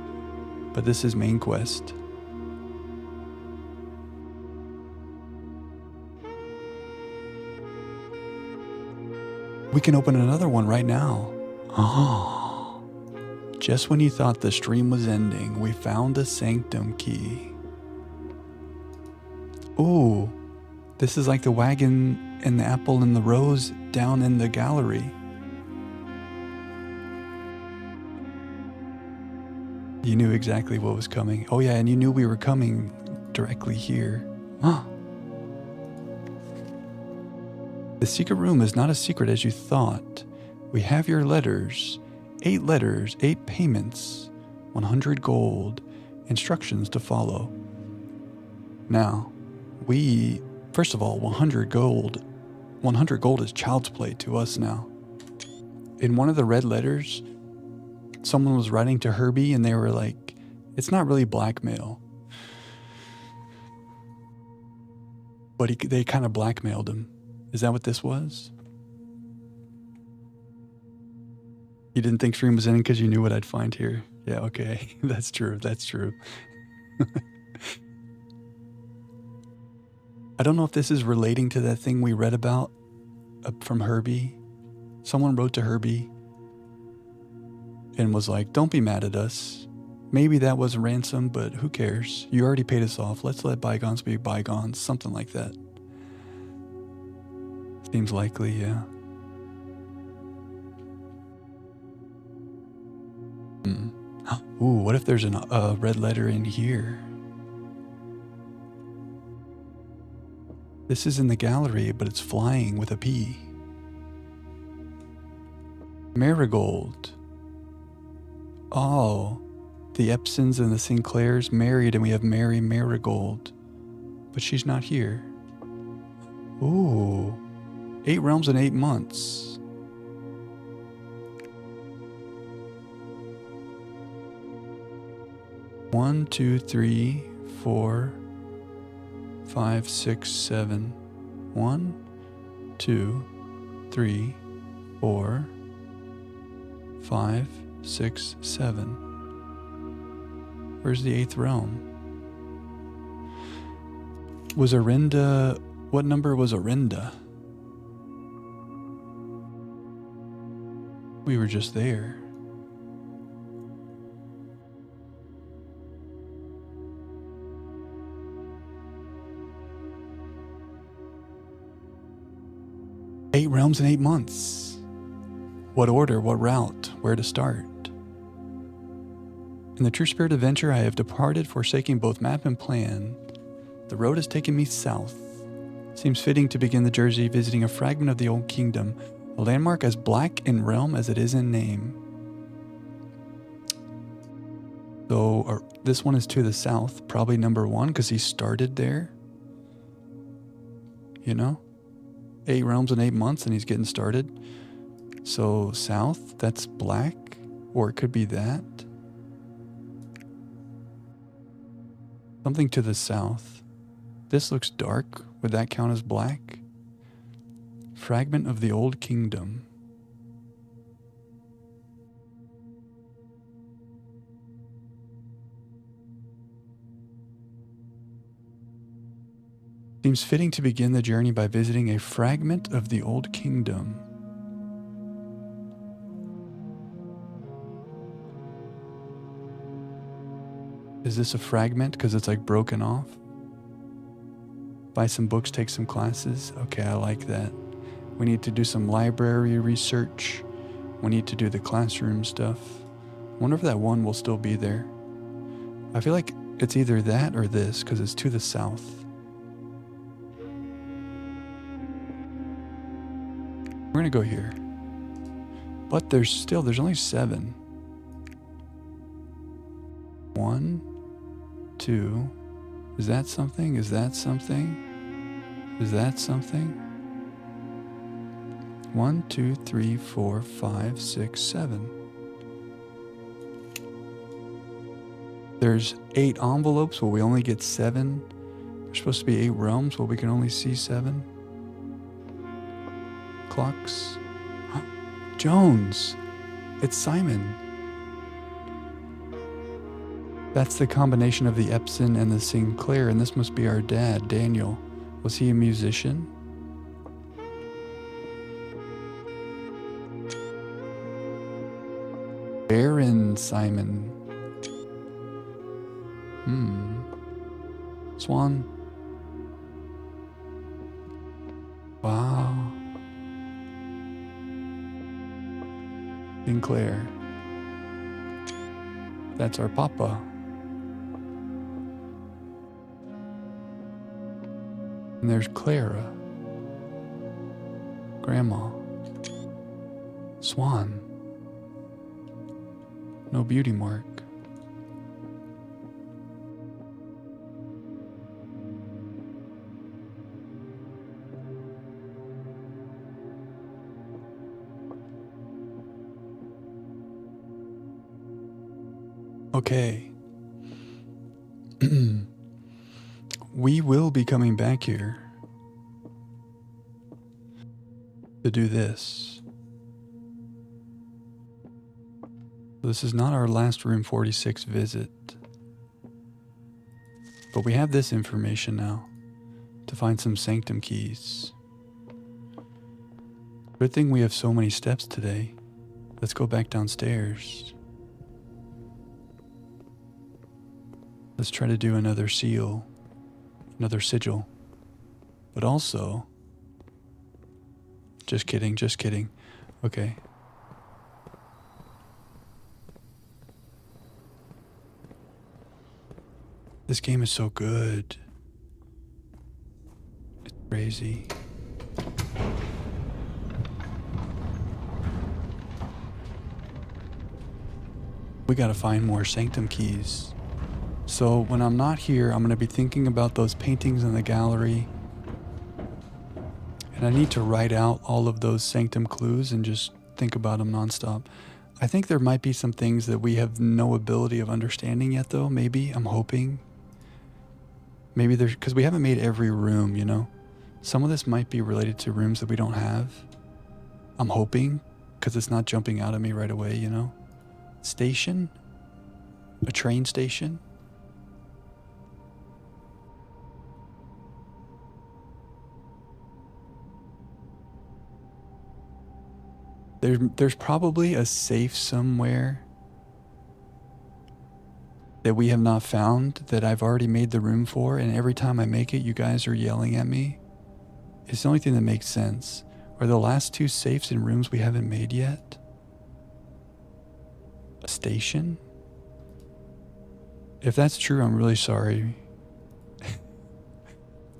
but this is main quest. We can open another one right now. Oh. Just when you thought the stream was ending, we found a sanctum key. Ooh, this is like the wagon and the apple and the rose down in the gallery. You knew exactly what was coming. Oh yeah, and you knew we were coming directly here. Huh. The secret room is not as secret as you thought. We have your letters. 8 letters, 8 payments, 100 gold, instructions to follow. Now, first of all, 100 gold. 100 gold is child's play to us now. In one of the red letters, someone was writing to Herbie and they were like, it's not really blackmail. But they kind of blackmailed him. Is that what this was? You didn't think stream was ending because you knew what I'd find here. Yeah, okay. That's true. That's true. I don't know if this is relating to that thing we read about from Herbie. Someone wrote to Herbie and was like, don't be mad at us. Maybe that was a ransom, but who cares? You already paid us off. Let's let bygones be bygones. Something like that. Seems likely, yeah. Ooh, what if there's a red letter in here? This is in the gallery, but it's flying with a P. Marigold. Oh, the Epsons and the Sinclairs married, and we have Mary Marigold. But she's not here. Ooh, 8 realms in 8 months. One, 2, 3, 4, 5, 6, 7. 1, 2, 3, 4, 5, 6, 7. Where's the 8th realm? Was Arinda... What number was Arinda? We were just there. Eight realms in 8 months. What order? What route? Where to start? In the true spirit adventure, I have departed, forsaking both map and plan. The road has taken me south. Seems fitting to begin the journey visiting a fragment of the old kingdom, a landmark as black in realm as it is in name. So this one is to the south, probably number 1 because he started there. You know? 8 realms in 8 months and he's getting started. So south, that's black, or it could be that. Something to the south. This looks dark. Would that count as black? Fragment of the old kingdom. Seems fitting to begin the journey by visiting a fragment of the old kingdom. Is this a fragment because it's like broken off? Buy some books, take some classes. Okay, I like that. We need to do some library research. We need to do the classroom stuff. I wonder if that one will still be there. I feel like it's either that or this because it's to the south. We're gonna go here. But there's only 7. 1, 2. Is that something? Is that something? Is that something? 1, 2, 3, 4, 5, 6, 7. There's 8 envelopes. Will we only get 7? There's supposed to be 8 realms. Well, we can only see 7. Clocks. Jones. It's Simon. That's the combination of the Epson and the Sinclair, and this must be our dad, Daniel. Was he a musician? Baron Simon. Swan. Wow. Sinclair. That's our papa. And there's Clara. Grandma. Swan. No beauty mark. Okay. We will be coming back here to do this. This is not our last room 46 visit. But we have this information now to find some sanctum keys. Good thing we have so many steps today. Let's go back downstairs. Let's try to do another seal, another sigil. But also, just kidding, just kidding. Okay. This game is so good. It's crazy. We gotta find more sanctum keys. So when I'm not here, I'm gonna be thinking about those paintings in the gallery. And I need to write out all of those sanctum clues and just think about them nonstop. I think there might be some things that we have no ability of understanding yet though, maybe, I'm hoping. Maybe there's, because we haven't made every room, you know? Some of this might be related to rooms that we don't have. I'm hoping, because it's not jumping out at me right away, you know? Station? A train station? There's probably a safe somewhere that we have not found that I've already made the room for, and every time I make it, you guys are yelling at me. It's the only thing that makes sense. Are the last two safes in rooms we haven't made yet? A station? If that's true, I'm really sorry.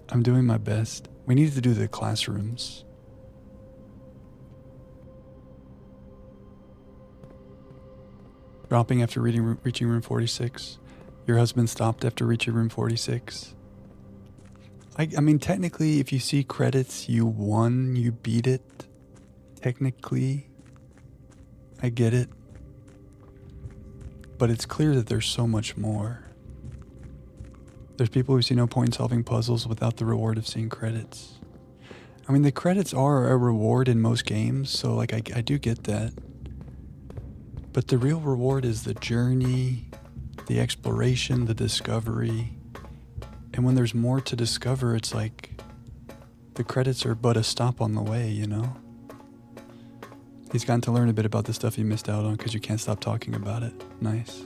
I'm doing my best. We need to do the classrooms. Dropping after reaching room 46. Your husband stopped after reaching room 46. I mean, technically, if you see credits, you won, you beat it. Technically, I get it. But it's clear that there's so much more. There's people who see no point in solving puzzles without the reward of seeing credits. I mean, the credits are a reward in most games, so like I do get that. But the real reward is the journey, the exploration, the discovery. And when there's more to discover, it's like the credits are but a stop on the way, you know? He's gotten to learn a bit about the stuff he missed out on because you can't stop talking about it. Nice.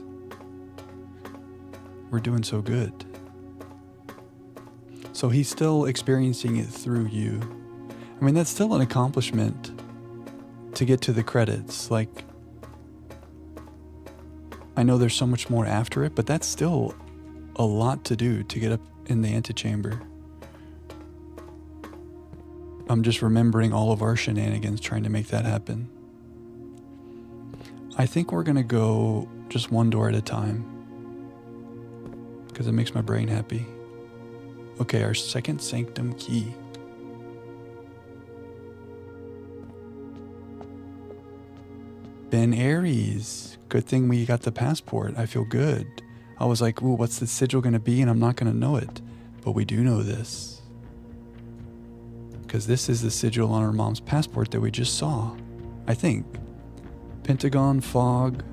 We're doing so good. So he's still experiencing it through you. I mean, that's still an accomplishment to get to the credits. Like, I know there's so much more after it, but that's still a lot to do to get up in the antechamber. I'm just remembering all of our shenanigans trying to make that happen. I think we're gonna go just one door at a time because it makes my brain happy. Okay, our second sanctum key. Ben Aries. Good thing we got the passport. I feel good. I was like, ooh, what's the sigil going to be? And I'm not going to know it. But we do know this. Because this is the sigil on our mom's passport that we just saw. I think. Pentagon, fog,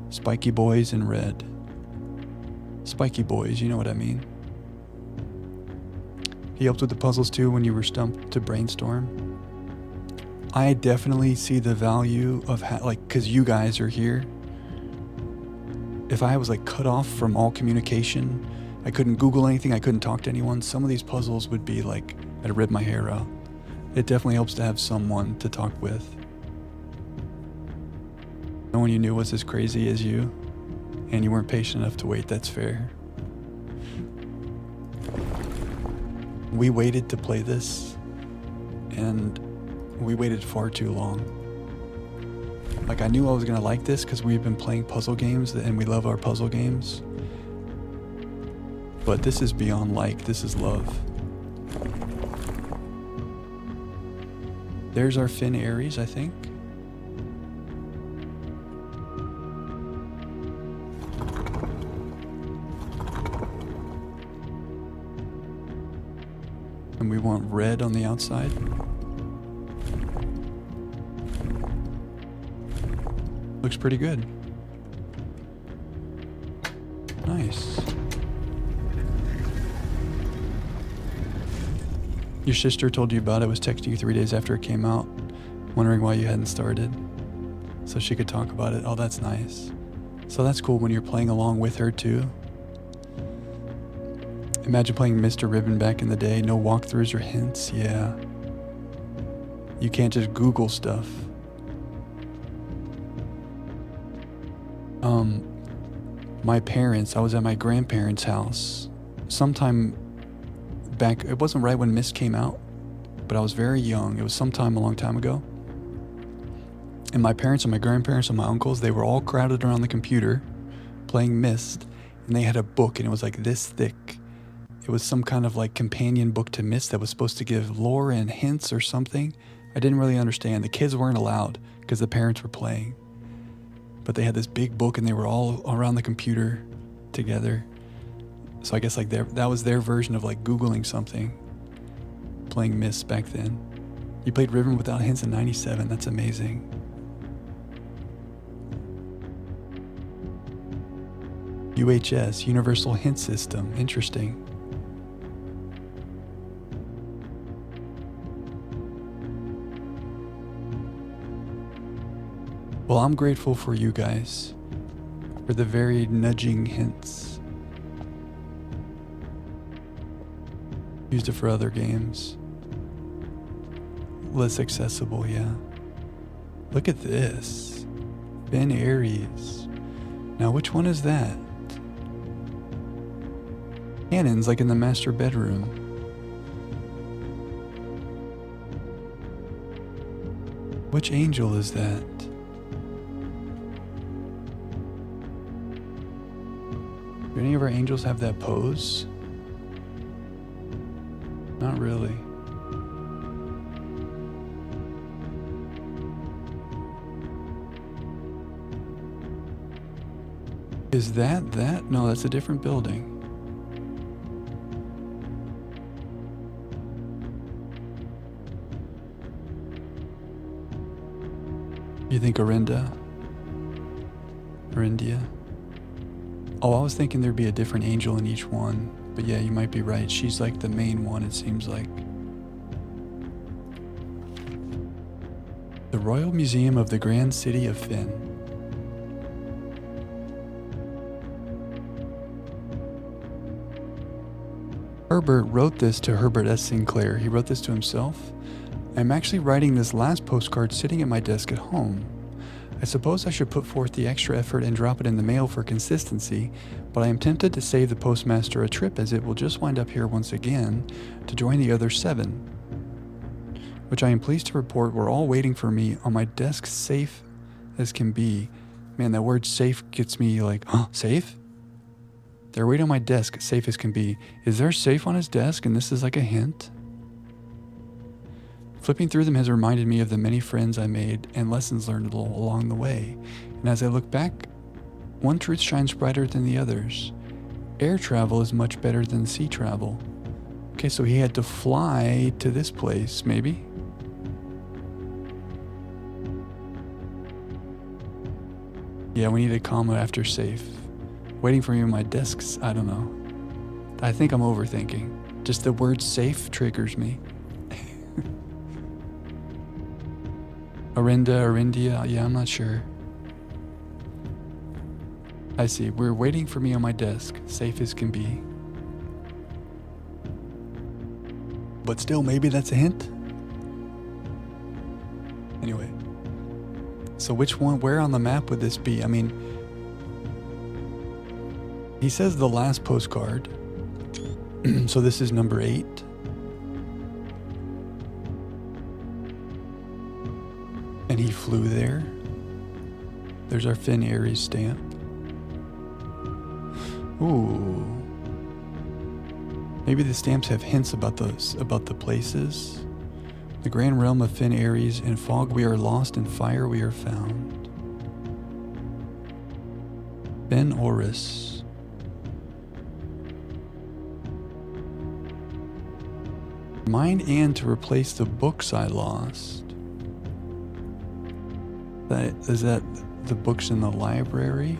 spiky boys, and red. Spiky boys, you know what I mean. He helped with the puzzles too when you were stumped to brainstorm. I definitely see the value of because you guys are here. If I was like cut off from all communication, I couldn't Google anything, I couldn't talk to anyone, some of these puzzles would be like, I'd rip my hair out. It definitely helps to have someone to talk with. No one you knew was as crazy as you, and you weren't patient enough to wait, that's fair. We waited to play this, and we waited far too long. Like, I knew I was gonna like this because we've been playing puzzle games and we love our puzzle games. But this is beyond like, this is love. There's our Finn Aries, I think. And we want red on the outside. Looks pretty good. Nice. Your sister told you about it, was texting you 3 days after it came out, wondering why you hadn't started, so she could talk about it. Oh, that's nice. So that's cool when you're playing along with her too. Imagine playing Mr. Ribbon back in the day, no walkthroughs or hints. Yeah. You can't just Google stuff. My parents, I was at my grandparents' house sometime back. It wasn't right when Myst came out, but I was very young. It was sometime a long time ago. And my parents and my grandparents and my uncles, they were all crowded around the computer playing Myst, and they had a book, and it was like this thick. It was some kind of like companion book to Myst that was supposed to give lore and hints or something. I didn't really understand. The kids weren't allowed because the parents were playing. But they had this big book and they were all around the computer together. So I guess like that was their version of like Googling something. Playing Myst back then. You played Ribbon Without Hints in 97. That's amazing. UHS, Universal Hint System. Interesting. Well, I'm grateful for you guys, for the very nudging hints. Used it for other games. Less accessible, yeah. Look at this. Ben Aries. Now, which one is that? Cannons, like in the master bedroom. Which angel is that? Do any of our angels have that pose? Not really. Is that? No, that's a different building. You think Orinda? Orindia? Oh, I was thinking there'd be a different angel in each one. But yeah, you might be right. She's like the main one, it seems like. The Royal Museum of the Grand City of Finn. Herbert wrote this to Herbert S. Sinclair. He wrote this to himself. I'm actually writing this last postcard sitting at my desk at home. I suppose I should put forth the extra effort and drop it in the mail for consistency, but I am tempted to save the postmaster a trip, as it will just wind up here once again to join the other 7, which I am pleased to report were all waiting for me on my desk, safe as can be. Man, that word safe gets me like, huh, safe? They're waiting on my desk, safe as can be. Is there a safe on his desk and this is like a hint? Flipping through them has reminded me of the many friends I made and lessons learned along the way. And as I look back, one truth shines brighter than the others. Air travel is much better than sea travel. Okay, so he had to fly to this place, maybe? Yeah, we need a comma after safe. Waiting for me on my desks, I don't know. I think I'm overthinking. Just the word safe triggers me. Orindia, yeah, I'm not sure. I see, we're waiting for me on my desk, safe as can be. But still, maybe that's a hint? Anyway. So which one, where on the map would this be? I mean, he says the last postcard. So this is number 8. And he flew there. There's our Finn Aries stamp. Ooh. Maybe the stamps have hints about the places. The grand realm of Finn Aries. In fog we are lost, in fire we are found. Ben Oris. Mine and to replace the books I lost. Is that the books in the library?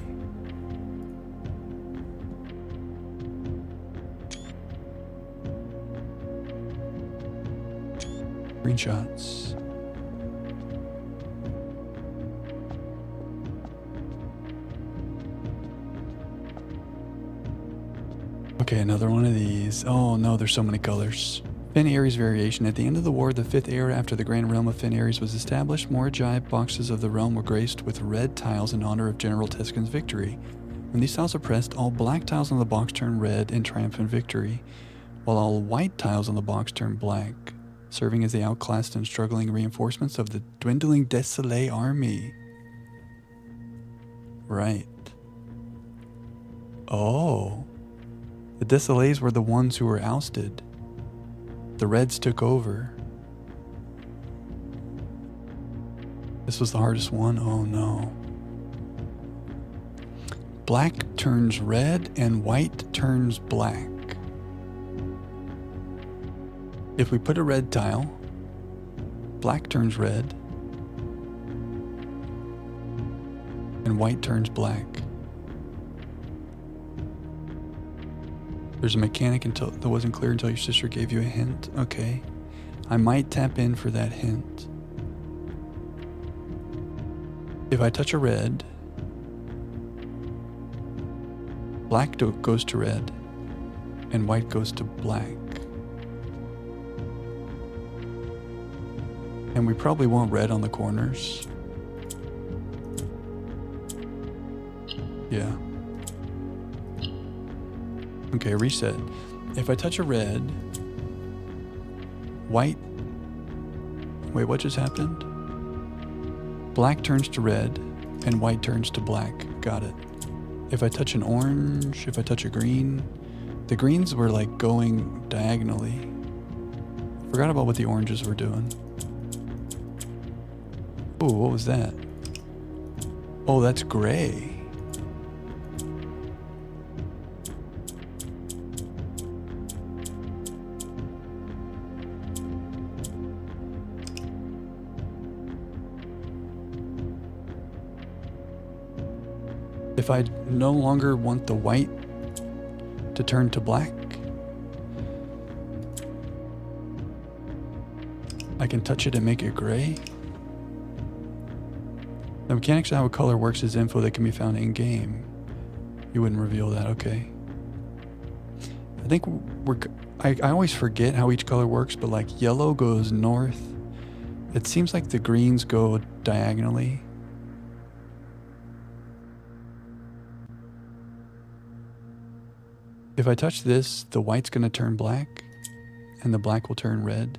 Screenshots. Okay, another one of these. Oh no, there's so many colors. Finn Ares variation. At the end of the war, the 5th era after the Grand Realm of Finn Ares was established, more Ajaib boxes of the realm were graced with red tiles in honor of General Teskin's victory. When these tiles are pressed, all black tiles on the box turn red in triumphant victory, while all white tiles on the box turn black, serving as the outclassed and struggling reinforcements of the dwindling Desolé army. Right. Oh. The Desolés were the ones who were ousted. The Reds took over. This was the hardest one. Oh no. Black turns red and white turns black. If we put a red tile, black turns red and white turns black. There's a mechanic that wasn't clear until your sister gave you a hint. Okay. I might tap in for that hint. If I touch a red, black goes to red and white goes to black. And we probably want red on the corners. Yeah. Okay, reset. If I touch a red, white... Wait, what just happened? Black turns to red, and white turns to black. Got it. If I touch an orange, if I touch a green... The greens were like going diagonally. Forgot about what the oranges were doing. Ooh, what was that? Oh, that's gray. If I no longer want the white to turn to black, I can touch it and make it gray. The mechanics of how a color works is info that can be found in game. You wouldn't reveal that, okay. I think I always forget how each color works, but like yellow goes north. It seems like the greens go diagonally. If I touch this, the white's gonna turn black, and the black will turn red.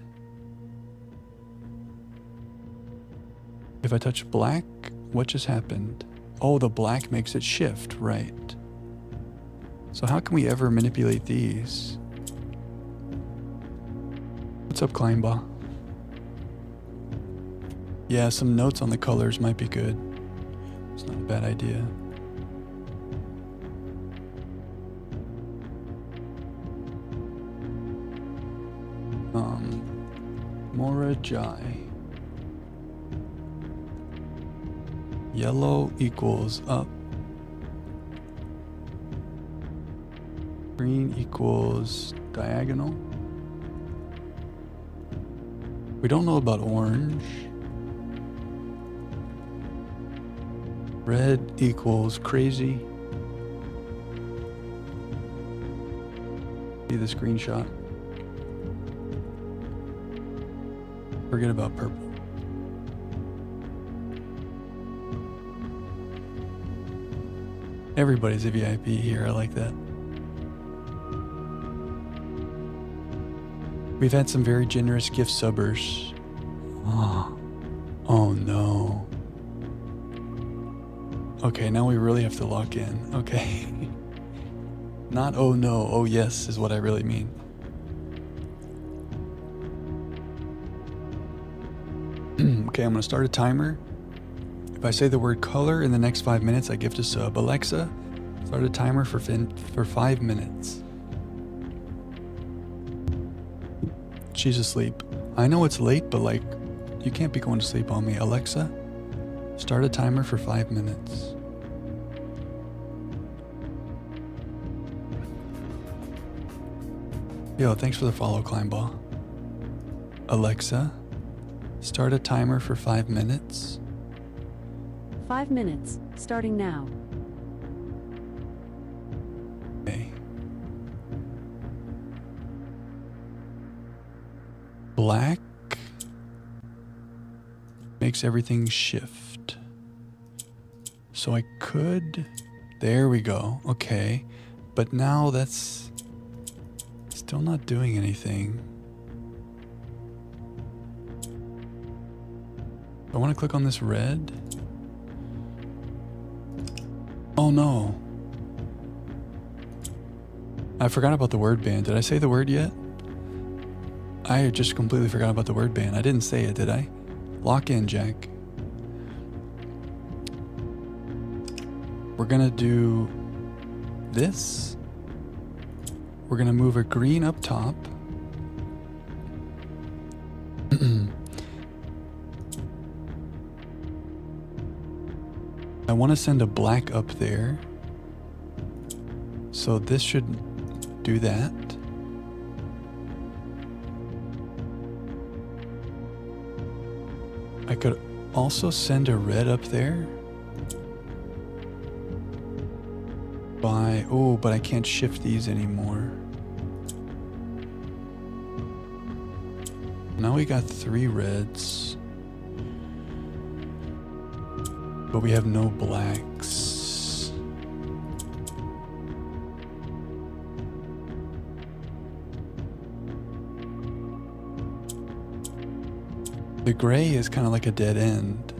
If I touch black, what just happened? Oh, the black makes it shift, right. So how can we ever manipulate these? What's up, Kleinba? Yeah, some notes on the colors might be good. It's not a bad idea. Morajai. Yellow equals up. Green equals diagonal. We don't know about orange. Red equals crazy. See the screenshot. Forget about purple. Everybody's a VIP here, I like that. We've had some very generous gift subbers. Oh no. Okay, now we really have to lock in. Okay. Not oh no, oh yes is what I really mean. Okay, I'm gonna start a timer. If I say the word color in the next 5 minutes, I gift a sub. Alexa, start a timer for 5 minutes. She's asleep. I know it's late, but like, you can't be going to sleep on me. Alexa, start a timer for 5 minutes. Yo, thanks for the follow, Kleinball. Alexa, Start a timer for 5 minutes. 5 minutes, starting now. Okay. Black makes everything shift. So I could... There we go. Okay. But now that's still not doing anything. I want to click on this red. Oh no. I forgot about the word band. Did I say the word yet? I just completely forgot about the word band. I didn't say it, did I? Lock in, Jack. We're gonna do this. We're gonna move a green up top. I want to send a black up there. So this should do that. I could also send a red up there. Oh, but I can't shift these anymore. Now we got 3 reds. But we have no blacks. The gray is kind of like a dead end.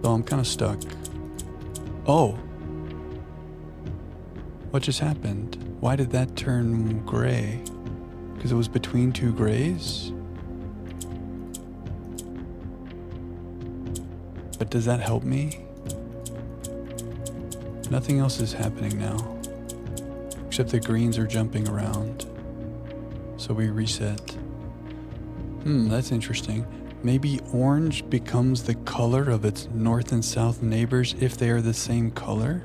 So I'm kind of stuck. Oh. What just happened? Why did that turn gray? Because it was between 2 grays? But does that help me? Nothing else is happening now. Except the greens are jumping around. So we reset. That's interesting. Maybe orange becomes the color of its north and south neighbors if they are the same color?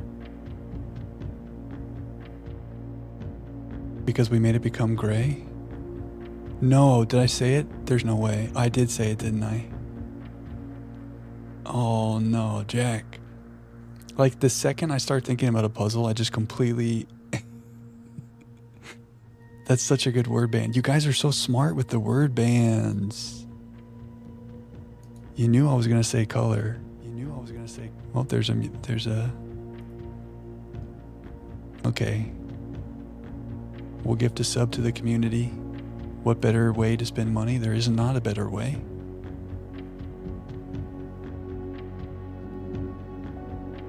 Because we made it become gray? No, did I say it? There's no way. I did say it, didn't I? Oh no, Jack. Like the second I start thinking about a puzzle, I just completely... That's such a good word band. You guys are so smart with the word bands. You knew I was going to say color. Oh, there's a... Okay. We'll gift a sub to the community. What better way to spend money? There is not a better way.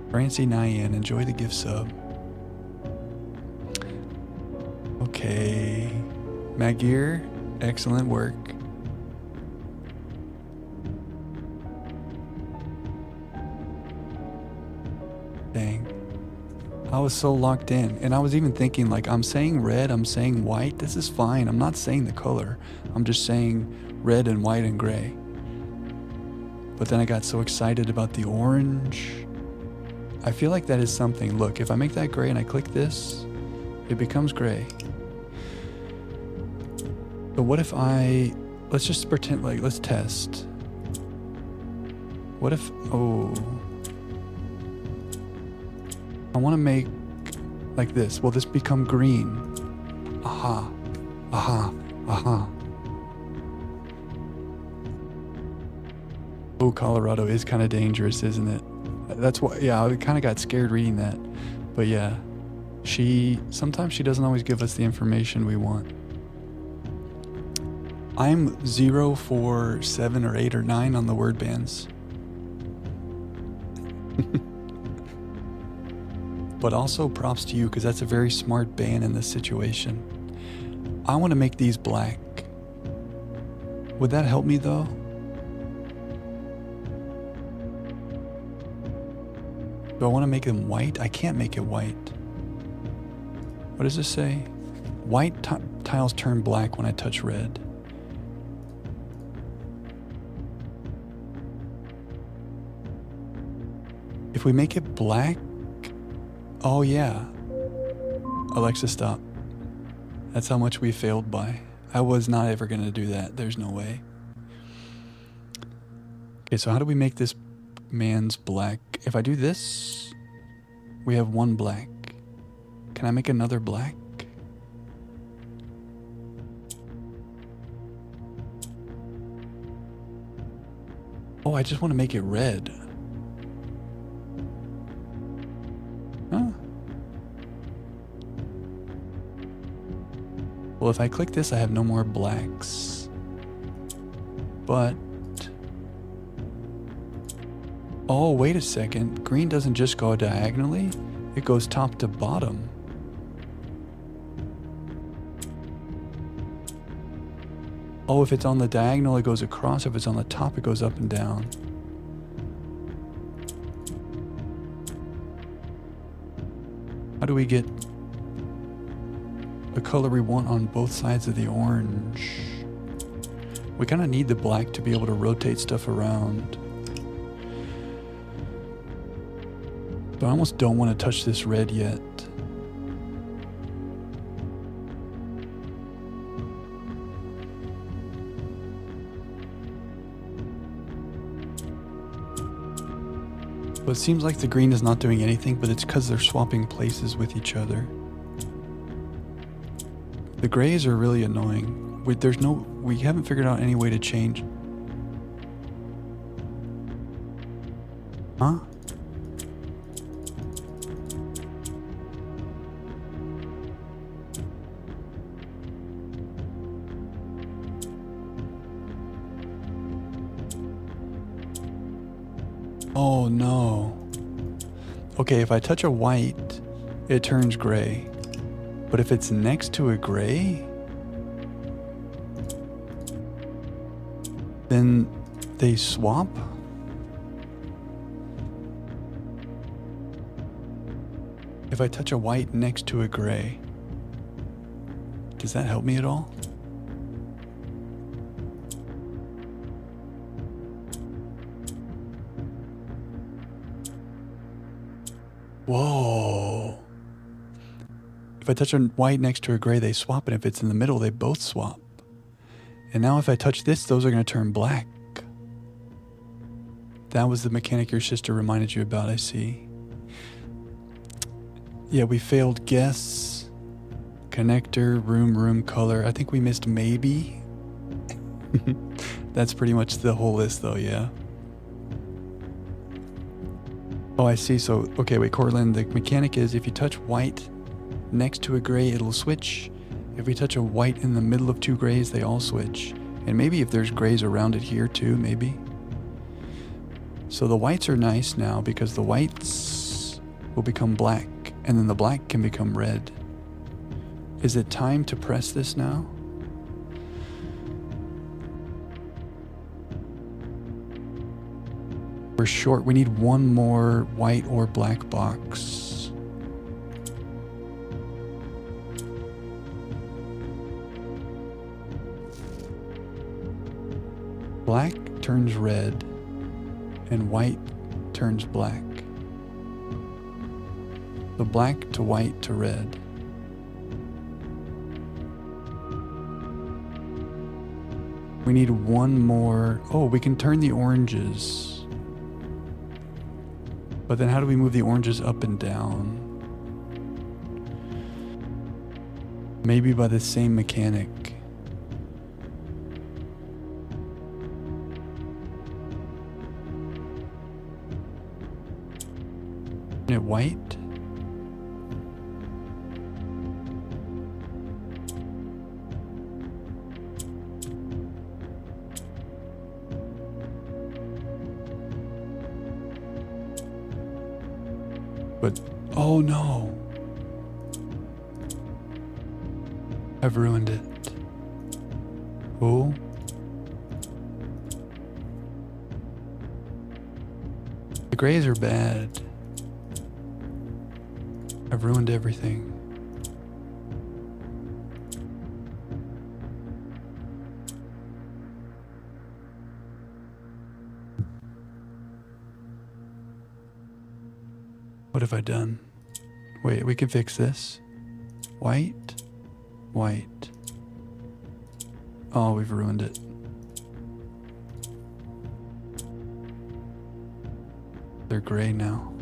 Francie Nyan, enjoy the gift sub. Okay. Magir, excellent work. Dang. I was so locked in. And I was even thinking, like, I'm saying red, I'm saying white. This is fine. I'm not saying the color. I'm just saying red and white and gray. But then I got so excited about the orange. I feel like that is something. Look, if I make that gray and I click this, it becomes gray. But what if let's just pretend, like, let's test. What if, I want to make like this. Will this become green? Aha, aha, aha. Oh, Colorado is kind of dangerous, isn't it? That's why, yeah, I kind of got scared reading that. But yeah, sometimes she doesn't always give us the information we want. I'm 0 for 7 or 8 or 9 on the word bands. But also props to you, because that's a very smart ban in this situation. I want to make these black. Would that help me though? Do I want to make them white? I can't make it white. What does this say? White tiles turn black when I touch red. If we make it black, oh yeah. Alexa, stop. That's how much we failed by. I was not ever going to do that. There's no way. Okay, so how do we make this man's black? If I do this, we have one black. Can I make another black? Oh, I just want to make it red. Huh? Well, if I click this, I have no more blacks. But... oh, wait a second. Green doesn't just go diagonally. It goes top to bottom. Oh, if it's on the diagonal, it goes across. If it's on the top, it goes up and down. How do we get the color we want on both sides of the orange? We kind of need the black to be able to rotate stuff around. But I almost don't want to touch this red yet. But it seems like the green is not doing anything, but it's because they're swapping places with each other. The grays are really annoying. We haven't figured out any way to change. Huh? Oh no. Okay, if I touch a white, it turns gray. But if it's next to a gray, then they swap? If I touch a white next to a gray, does that help me at all? Whoa. If I touch a white next to a gray, they swap, and if it's in the middle, they both swap. And now if I touch this, those are going to turn black. That was the mechanic your sister reminded you about, I see. Yeah, we failed guess, connector, room, color. I think we missed maybe. That's pretty much the whole list though, yeah. Oh, I see. So, okay, wait, Cortland, the mechanic is if you touch white next to a gray, it'll switch. If we touch a white in the middle of two grays, they all switch. And maybe if there's grays around it here too, maybe. So the whites are nice now because the whites will become black and then the black can become red. Is it time to press this now? We're short. We need one more white or black box. Black turns red and white turns black. So black to white to red. We need one more. Oh, we can turn the oranges. But then how do we move the oranges up and down? Maybe by the same mechanic. Isn't it white? But, oh no. I've ruined it. Oh. The grays are bad. I've ruined everything. What have I done? Wait, we can fix this. White, white. Oh, we've ruined it. They're gray now.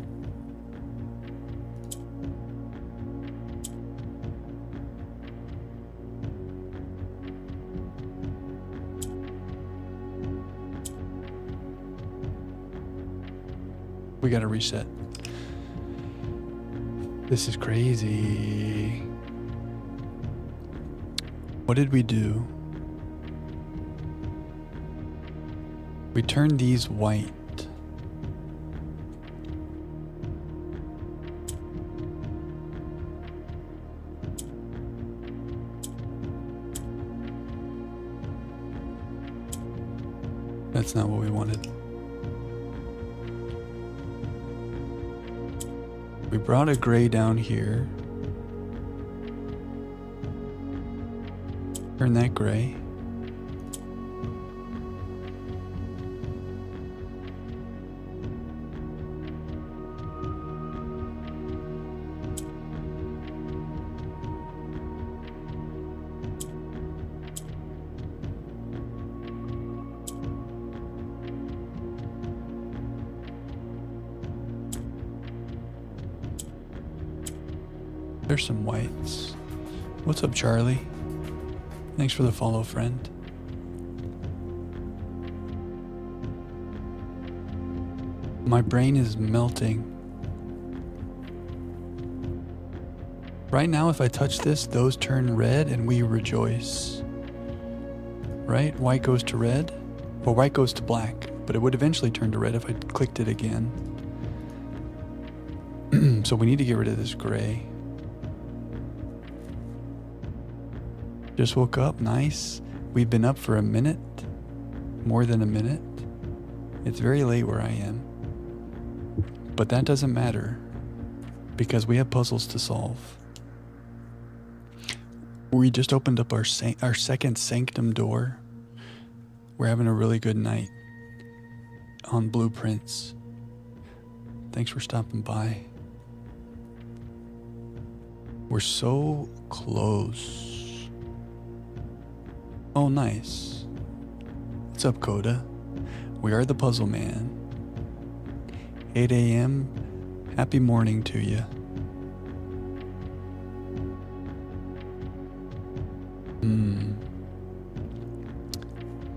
We gotta reset. This is crazy. What did we do? We turned these white. That's not what we wanted. We brought a gray down here. Turn that gray. There's some whites. What's up, Charlie? Thanks for the follow, friend. My brain is melting. Right now, if I touch this, those turn red and we rejoice. Right? White goes to red. Well, white goes to black, but it would eventually turn to red if I clicked it again. So we need to get rid of this gray. Just woke up, nice. We've been up for a minute, more than a minute. It's very late where I am. But that doesn't matter because we have puzzles to solve. We just opened up our second sanctum door. We're having a really good night on Blueprints. Thanks for stopping by. We're so close. Oh, nice. What's up, Coda? We are the Puzzle Man. 8 a.m. Happy morning to you.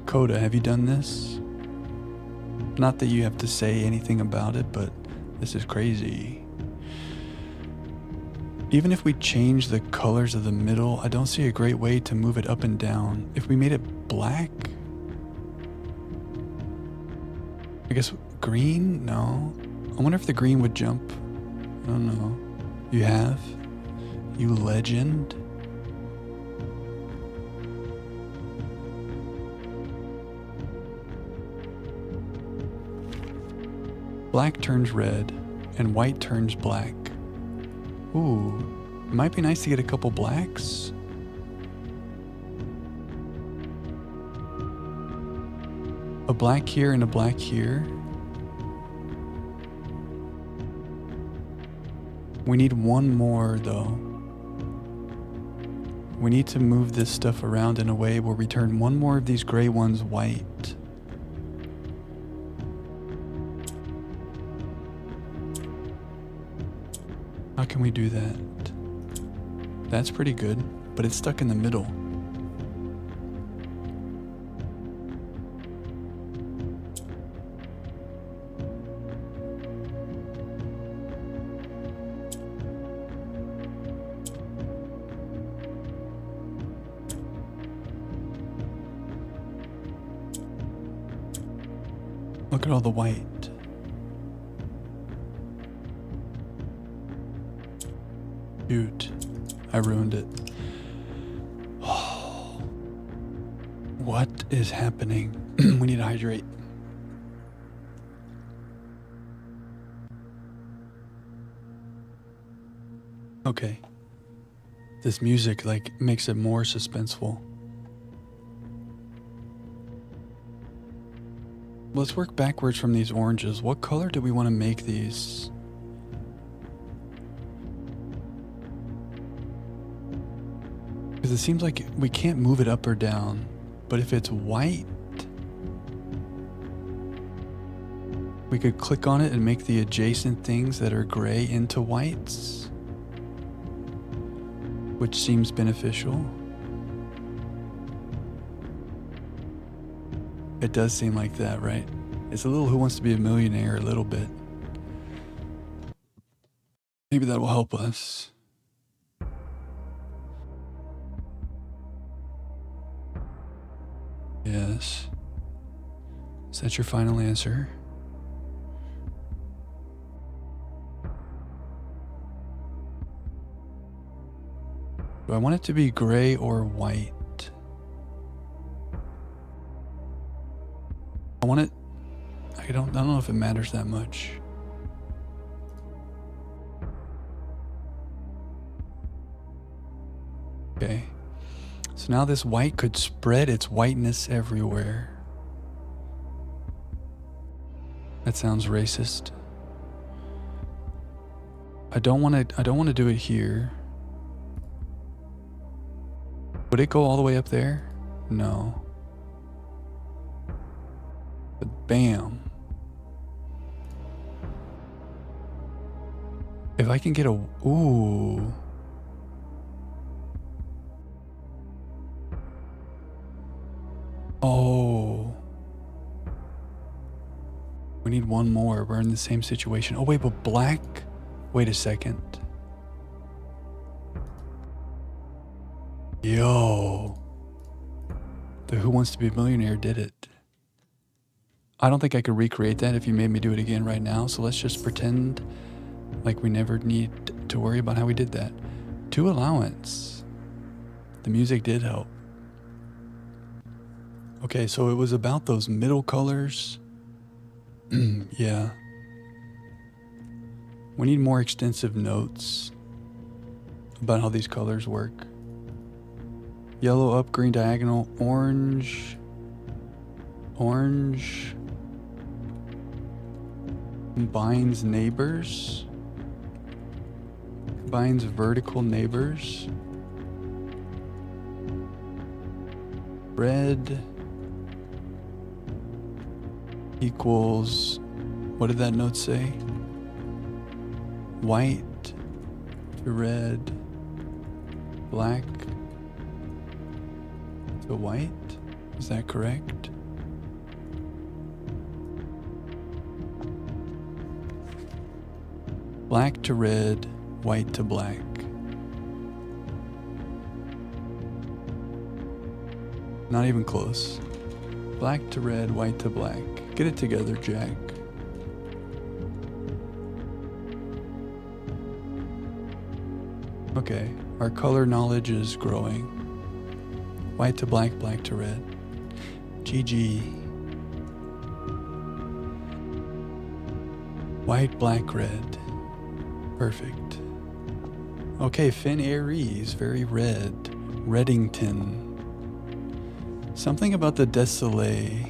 Coda, have you done this? Not that you have to say anything about it, but this is crazy. Even if we change the colors of the middle, I don't see a great way to move it up and down. If we made it black? I guess green? No. I wonder if the green would jump. I don't know. You have? You legend? Black turns red and white turns black. Ooh, it might be nice to get a couple blacks. A black here and a black here. We need one more though. We need to move this stuff around in a way where we turn one more of these gray ones white. How can we do that? That's pretty good, but it's stuck in the middle. Look at all the white. Shoot, I ruined it. Oh, what is happening? We need to hydrate. Okay. This music like makes it more suspenseful. Let's work backwards from these oranges. What color do we want to make these? Because it seems like we can't move it up or down, But if it's white, we could click on it and make the adjacent things that are gray into whites, which seems beneficial. It does seem like that, right? It's a little Who Wants to Be a Millionaire, a little bit. Maybe that will help us. Yes. Is that your final answer? Do I want it to be gray or white? I want it, I don't know if it matters that much. Okay. So now this white could spread its whiteness everywhere. That sounds racist. I don't want to do it here. Would it go all the way up there? No. But bam. If I can get a, ooh. Oh. We need one more. We're in the same situation. Oh wait, but black? Wait a second. Yo. The Who Wants to Be a Millionaire did it. I don't think I could recreate that if you made me do it again right now, so let's just pretend like we never need to worry about how we did that. 2 allowance. The music did help. Okay, so it was about those middle colors. Yeah. We need more extensive notes about how these colors work. Yellow up, green diagonal, orange. Orange combines neighbors. Combines vertical neighbors. Red equals, what did that note say? White to red, black to white. Is that correct? Black to red, white to black. Not even close. Black to red, white to black. Get it together, Jack. Okay, our color knowledge is growing. White to black, black to red. GG. White, black, red. Perfect. Okay, Finn Aries, very red. Reddington. Something about the Desolé.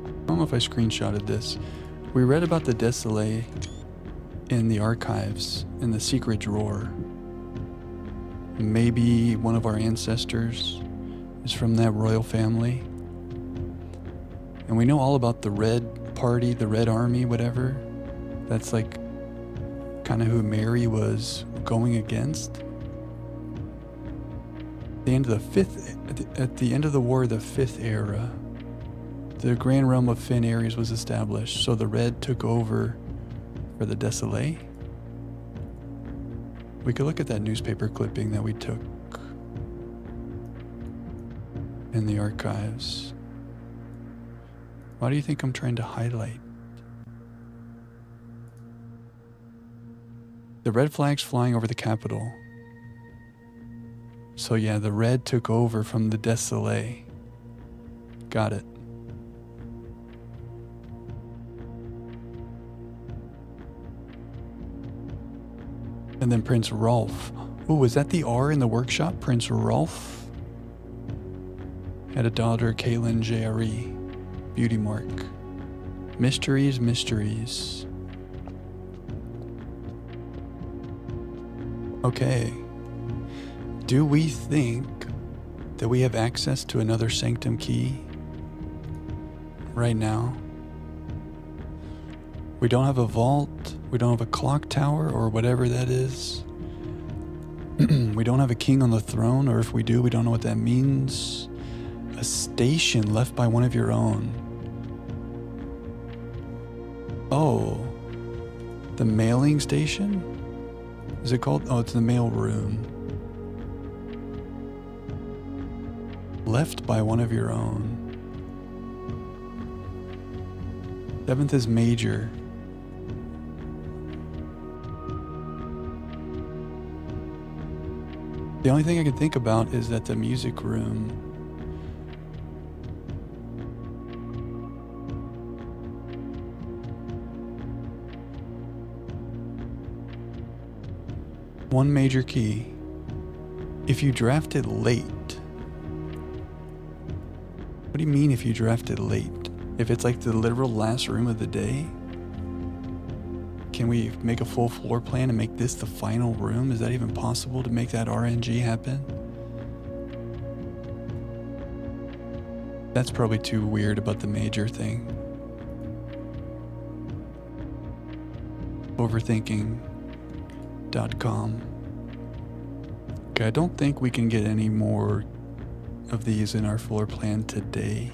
I don't know if I screenshotted this. We read about the Desolé in the archives, in the secret drawer. Maybe one of our ancestors is from that royal family. And we know all about the Red Party, the Red Army, whatever. That's like kind of who Mary was going against. At the end of the war, the 5th era, the grand realm of Finn Aries was established, so the red took over for the Desolé. We could look at that newspaper clipping that we took in the archives. Why do you think I'm trying to highlight? The red flag's flying over the capital. So yeah, the red took over from the Desolé. Got it. And then Prince Rolf. Ooh, was that the R in the workshop? Prince Rolf? Had a daughter, Caitlin J.R.E. Beauty mark. Mysteries, mysteries. Okay. Do we think that we have access to another sanctum key right now? We don't have a vault, we don't have a clock tower or whatever that is. We don't have a king on the throne, or if we do, we don't know what that means. A station left by one of your own. Oh, the mailing station? Is it called? Oh, it's the mail room. Left by one of your own. 7th is major. The only thing I can think about is that the music room. One major key. If you draft it late. What do you mean if you draft it late? If it's like the literal last room of the day? Can we make a full floor plan and make this the final room? Is that even possible to make that RNG happen? That's probably too weird about the major thing. Overthinking.com. Okay, I don't think we can get any more of these in our floor plan today.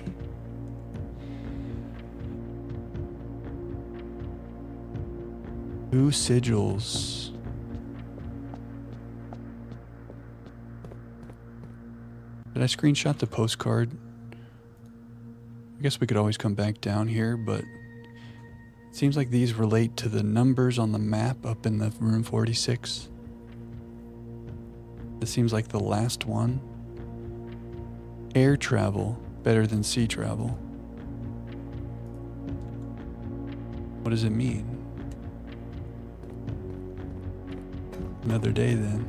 Two sigils. Did I screenshot the postcard? I guess we could always come back down here, but it seems like these relate to the numbers on the map up in the room 46. This seems like the last one. Air travel better than sea travel. What does it mean? Another day then.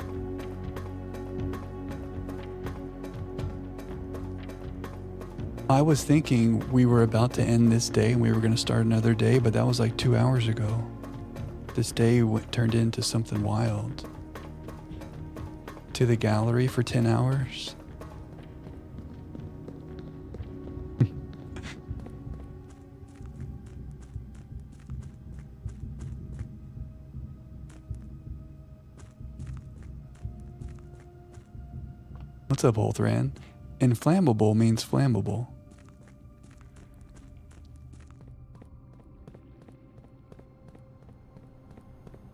I was thinking we were about to end this day and we were going to start another day, but that was like 2 hours ago. This day turned into something wild. To the gallery for 10 hours. What's up, Holthran? Inflammable means flammable.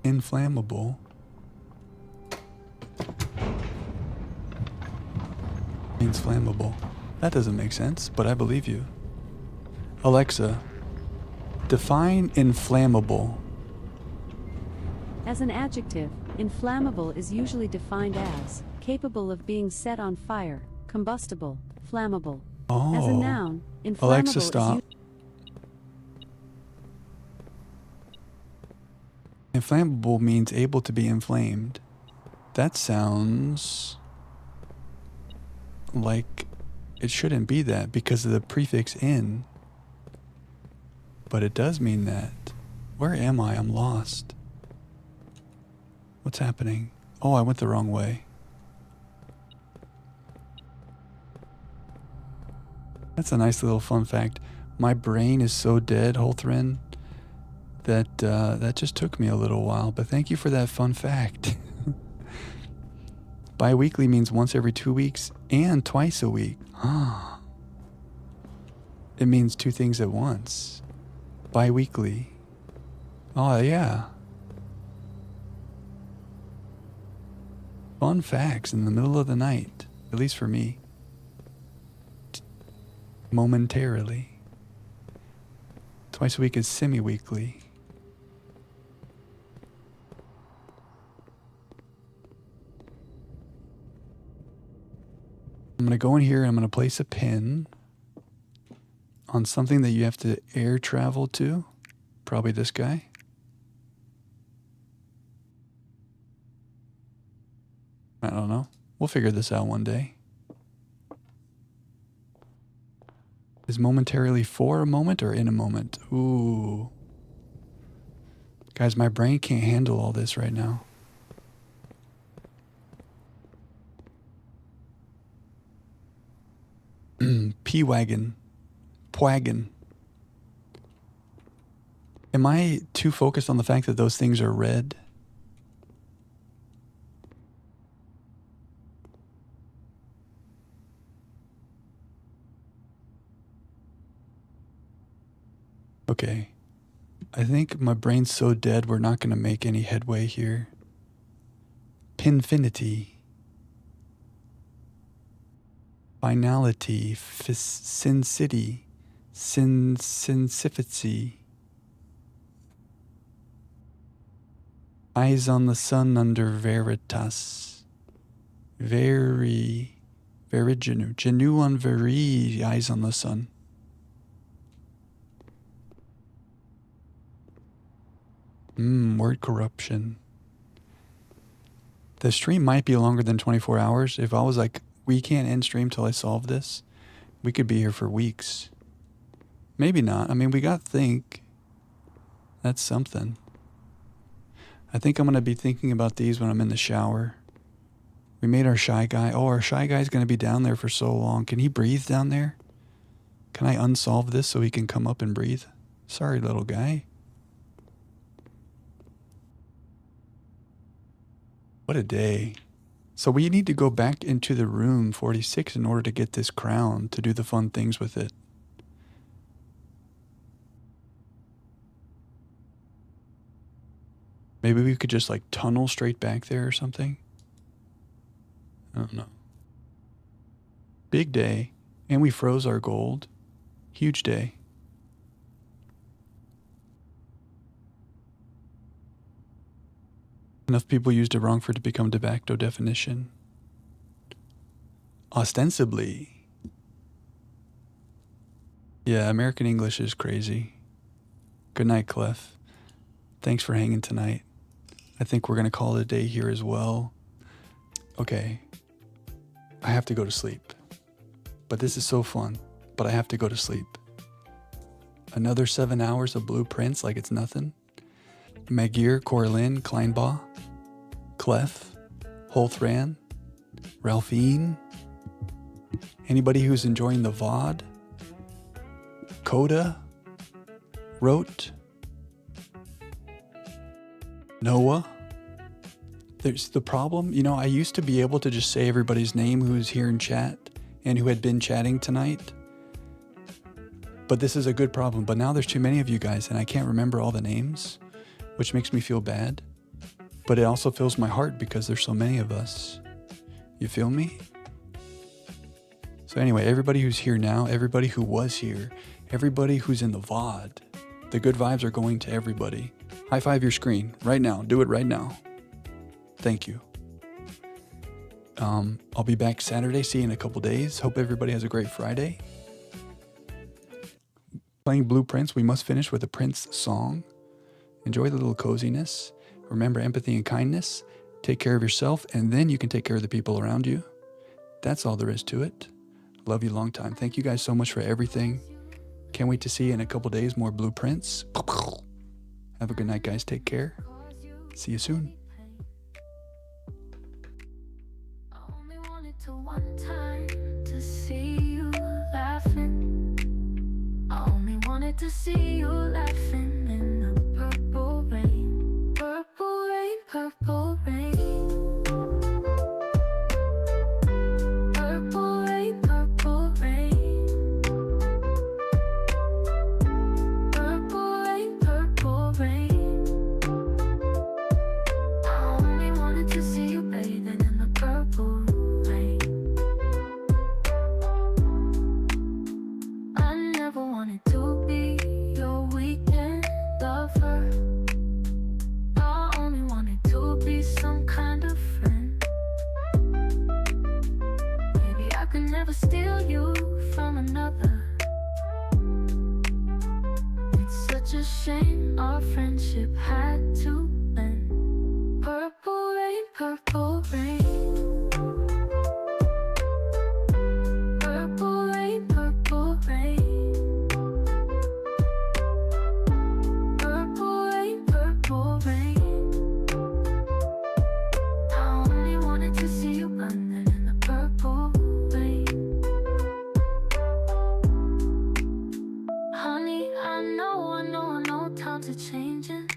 Inflammable means flammable. That doesn't make sense, but I believe you. Alexa, define inflammable. As an adjective, inflammable is usually defined as capable of being set on fire, combustible, flammable. Oh. As a noun, inflammable Alexa, stop. Inflammable means able to be inflamed. That sounds like it shouldn't be that because of the prefix in. But it does mean that. Where am I? I'm lost. What's happening? Oh, I went the wrong way. That's a nice little fun fact. My brain is so dead, Holthrin, that that just took me a little while. But thank you for that fun fact. Bi-weekly means once every 2 weeks and twice a week. It means two things at once. Bi-weekly. Oh, yeah. Fun facts in the middle of the night, at least for me. Momentarily. Twice a week is semi-weekly. I'm going to go in here and I'm going to place a pin on something that you have to air travel to. Probably this guy. I don't know. We'll figure this out one day. Is momentarily for a moment or in a moment? Ooh. Guys, my brain can't handle all this right now. P-Wagon. Pwagon. Am I too focused on the fact that those things are red? Okay. I think my brain's so dead we're not going to make any headway here. Pinfinity. Finality. Sin City. Sensifity. Eyes on the sun under veritas. Verigenu. Genu on veri. Eyes on the sun. Word corruption. The stream might be longer than 24 hours. If I was like, we can't end stream till I solve this, we could be here for weeks. Maybe not. I mean, we got Think. That's something. I think I'm going to be thinking about these when I'm in the shower. We made our shy guy. Oh, our shy guy's going to be down there for so long. Can he breathe down there? Can I unsolve this so he can come up and breathe? Sorry, little guy. What a day. So we need to go back into the room 46 in order to get this crown to do the fun things with it. Maybe we could just like tunnel straight back there or something. I don't know. Big day. And we froze our gold. Huge day. Enough people used it wrong for it to become de facto definition. Ostensibly. Yeah, American English is crazy. Good night, Clef. Thanks for hanging tonight. I think we're going to call it a day here as well. Okay. I have to go to sleep. But this is so fun. But I have to go to sleep. Another 7 hours of blueprints like it's nothing. Magir, Corlin, Kleinbaugh, Clef, Holthran, Ralphine. Anybody who's enjoying the VOD? Coda, Rote, Noah. There's the problem. You know, I used to be able to just say everybody's name who's here in chat and who had been chatting tonight. But this is a good problem. But now there's too many of you guys and I can't remember all the names, which makes me feel bad. But it also fills my heart because there's so many of us. You feel me? So anyway, everybody who's here now, everybody who was here, everybody who's in the VOD, the good vibes are going to everybody. High five your screen right now. Do it right now. Thank you. I'll be back Saturday. See you in a couple days. Hope everybody has a great Friday. Playing Blueprints, we must finish with a Prince song. Enjoy the little coziness. Remember empathy and kindness. Take care of yourself, and then you can take care of the people around you. That's all there is to it. Love you long time. Thank you guys so much for everything. Can't wait to see you in a couple days. More Blueprints. Have a good night, guys. Take care. See you soon. One time to see you laughing. I only wanted to see you laughing in the purple rain. Purple rain, purple rain. Purple rain, purple rain. Purple rain, purple rain. I only wanted to see you bathing in the purple rain. Wanted to be your weekend lover. I only wanted to be some kind of friend. Maybe I could never steal you from another. It's such a shame our friendship had to end. Purple rain, purple rain. Purple rain, purple rain. times are changing.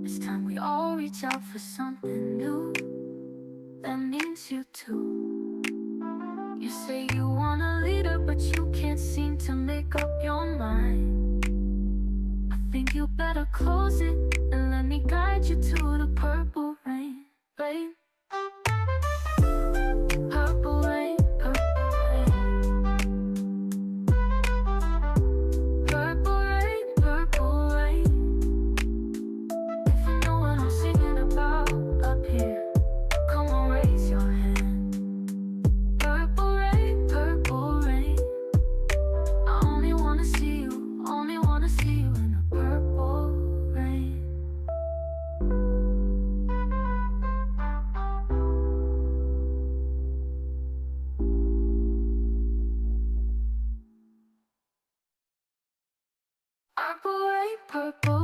It's time we all reach out for something new. That means you too. You say you want a leader, but you can't seem to make up your mind. I think you better close it and let me guide you to the purple rain. Rain. Purple rain, purple rain. Purple rain, purple rain. If you know what I'm singing about up here, come on, raise your hand. Purple rain, purple rain. I only wanna see you in the purple rain. Purple rain, purple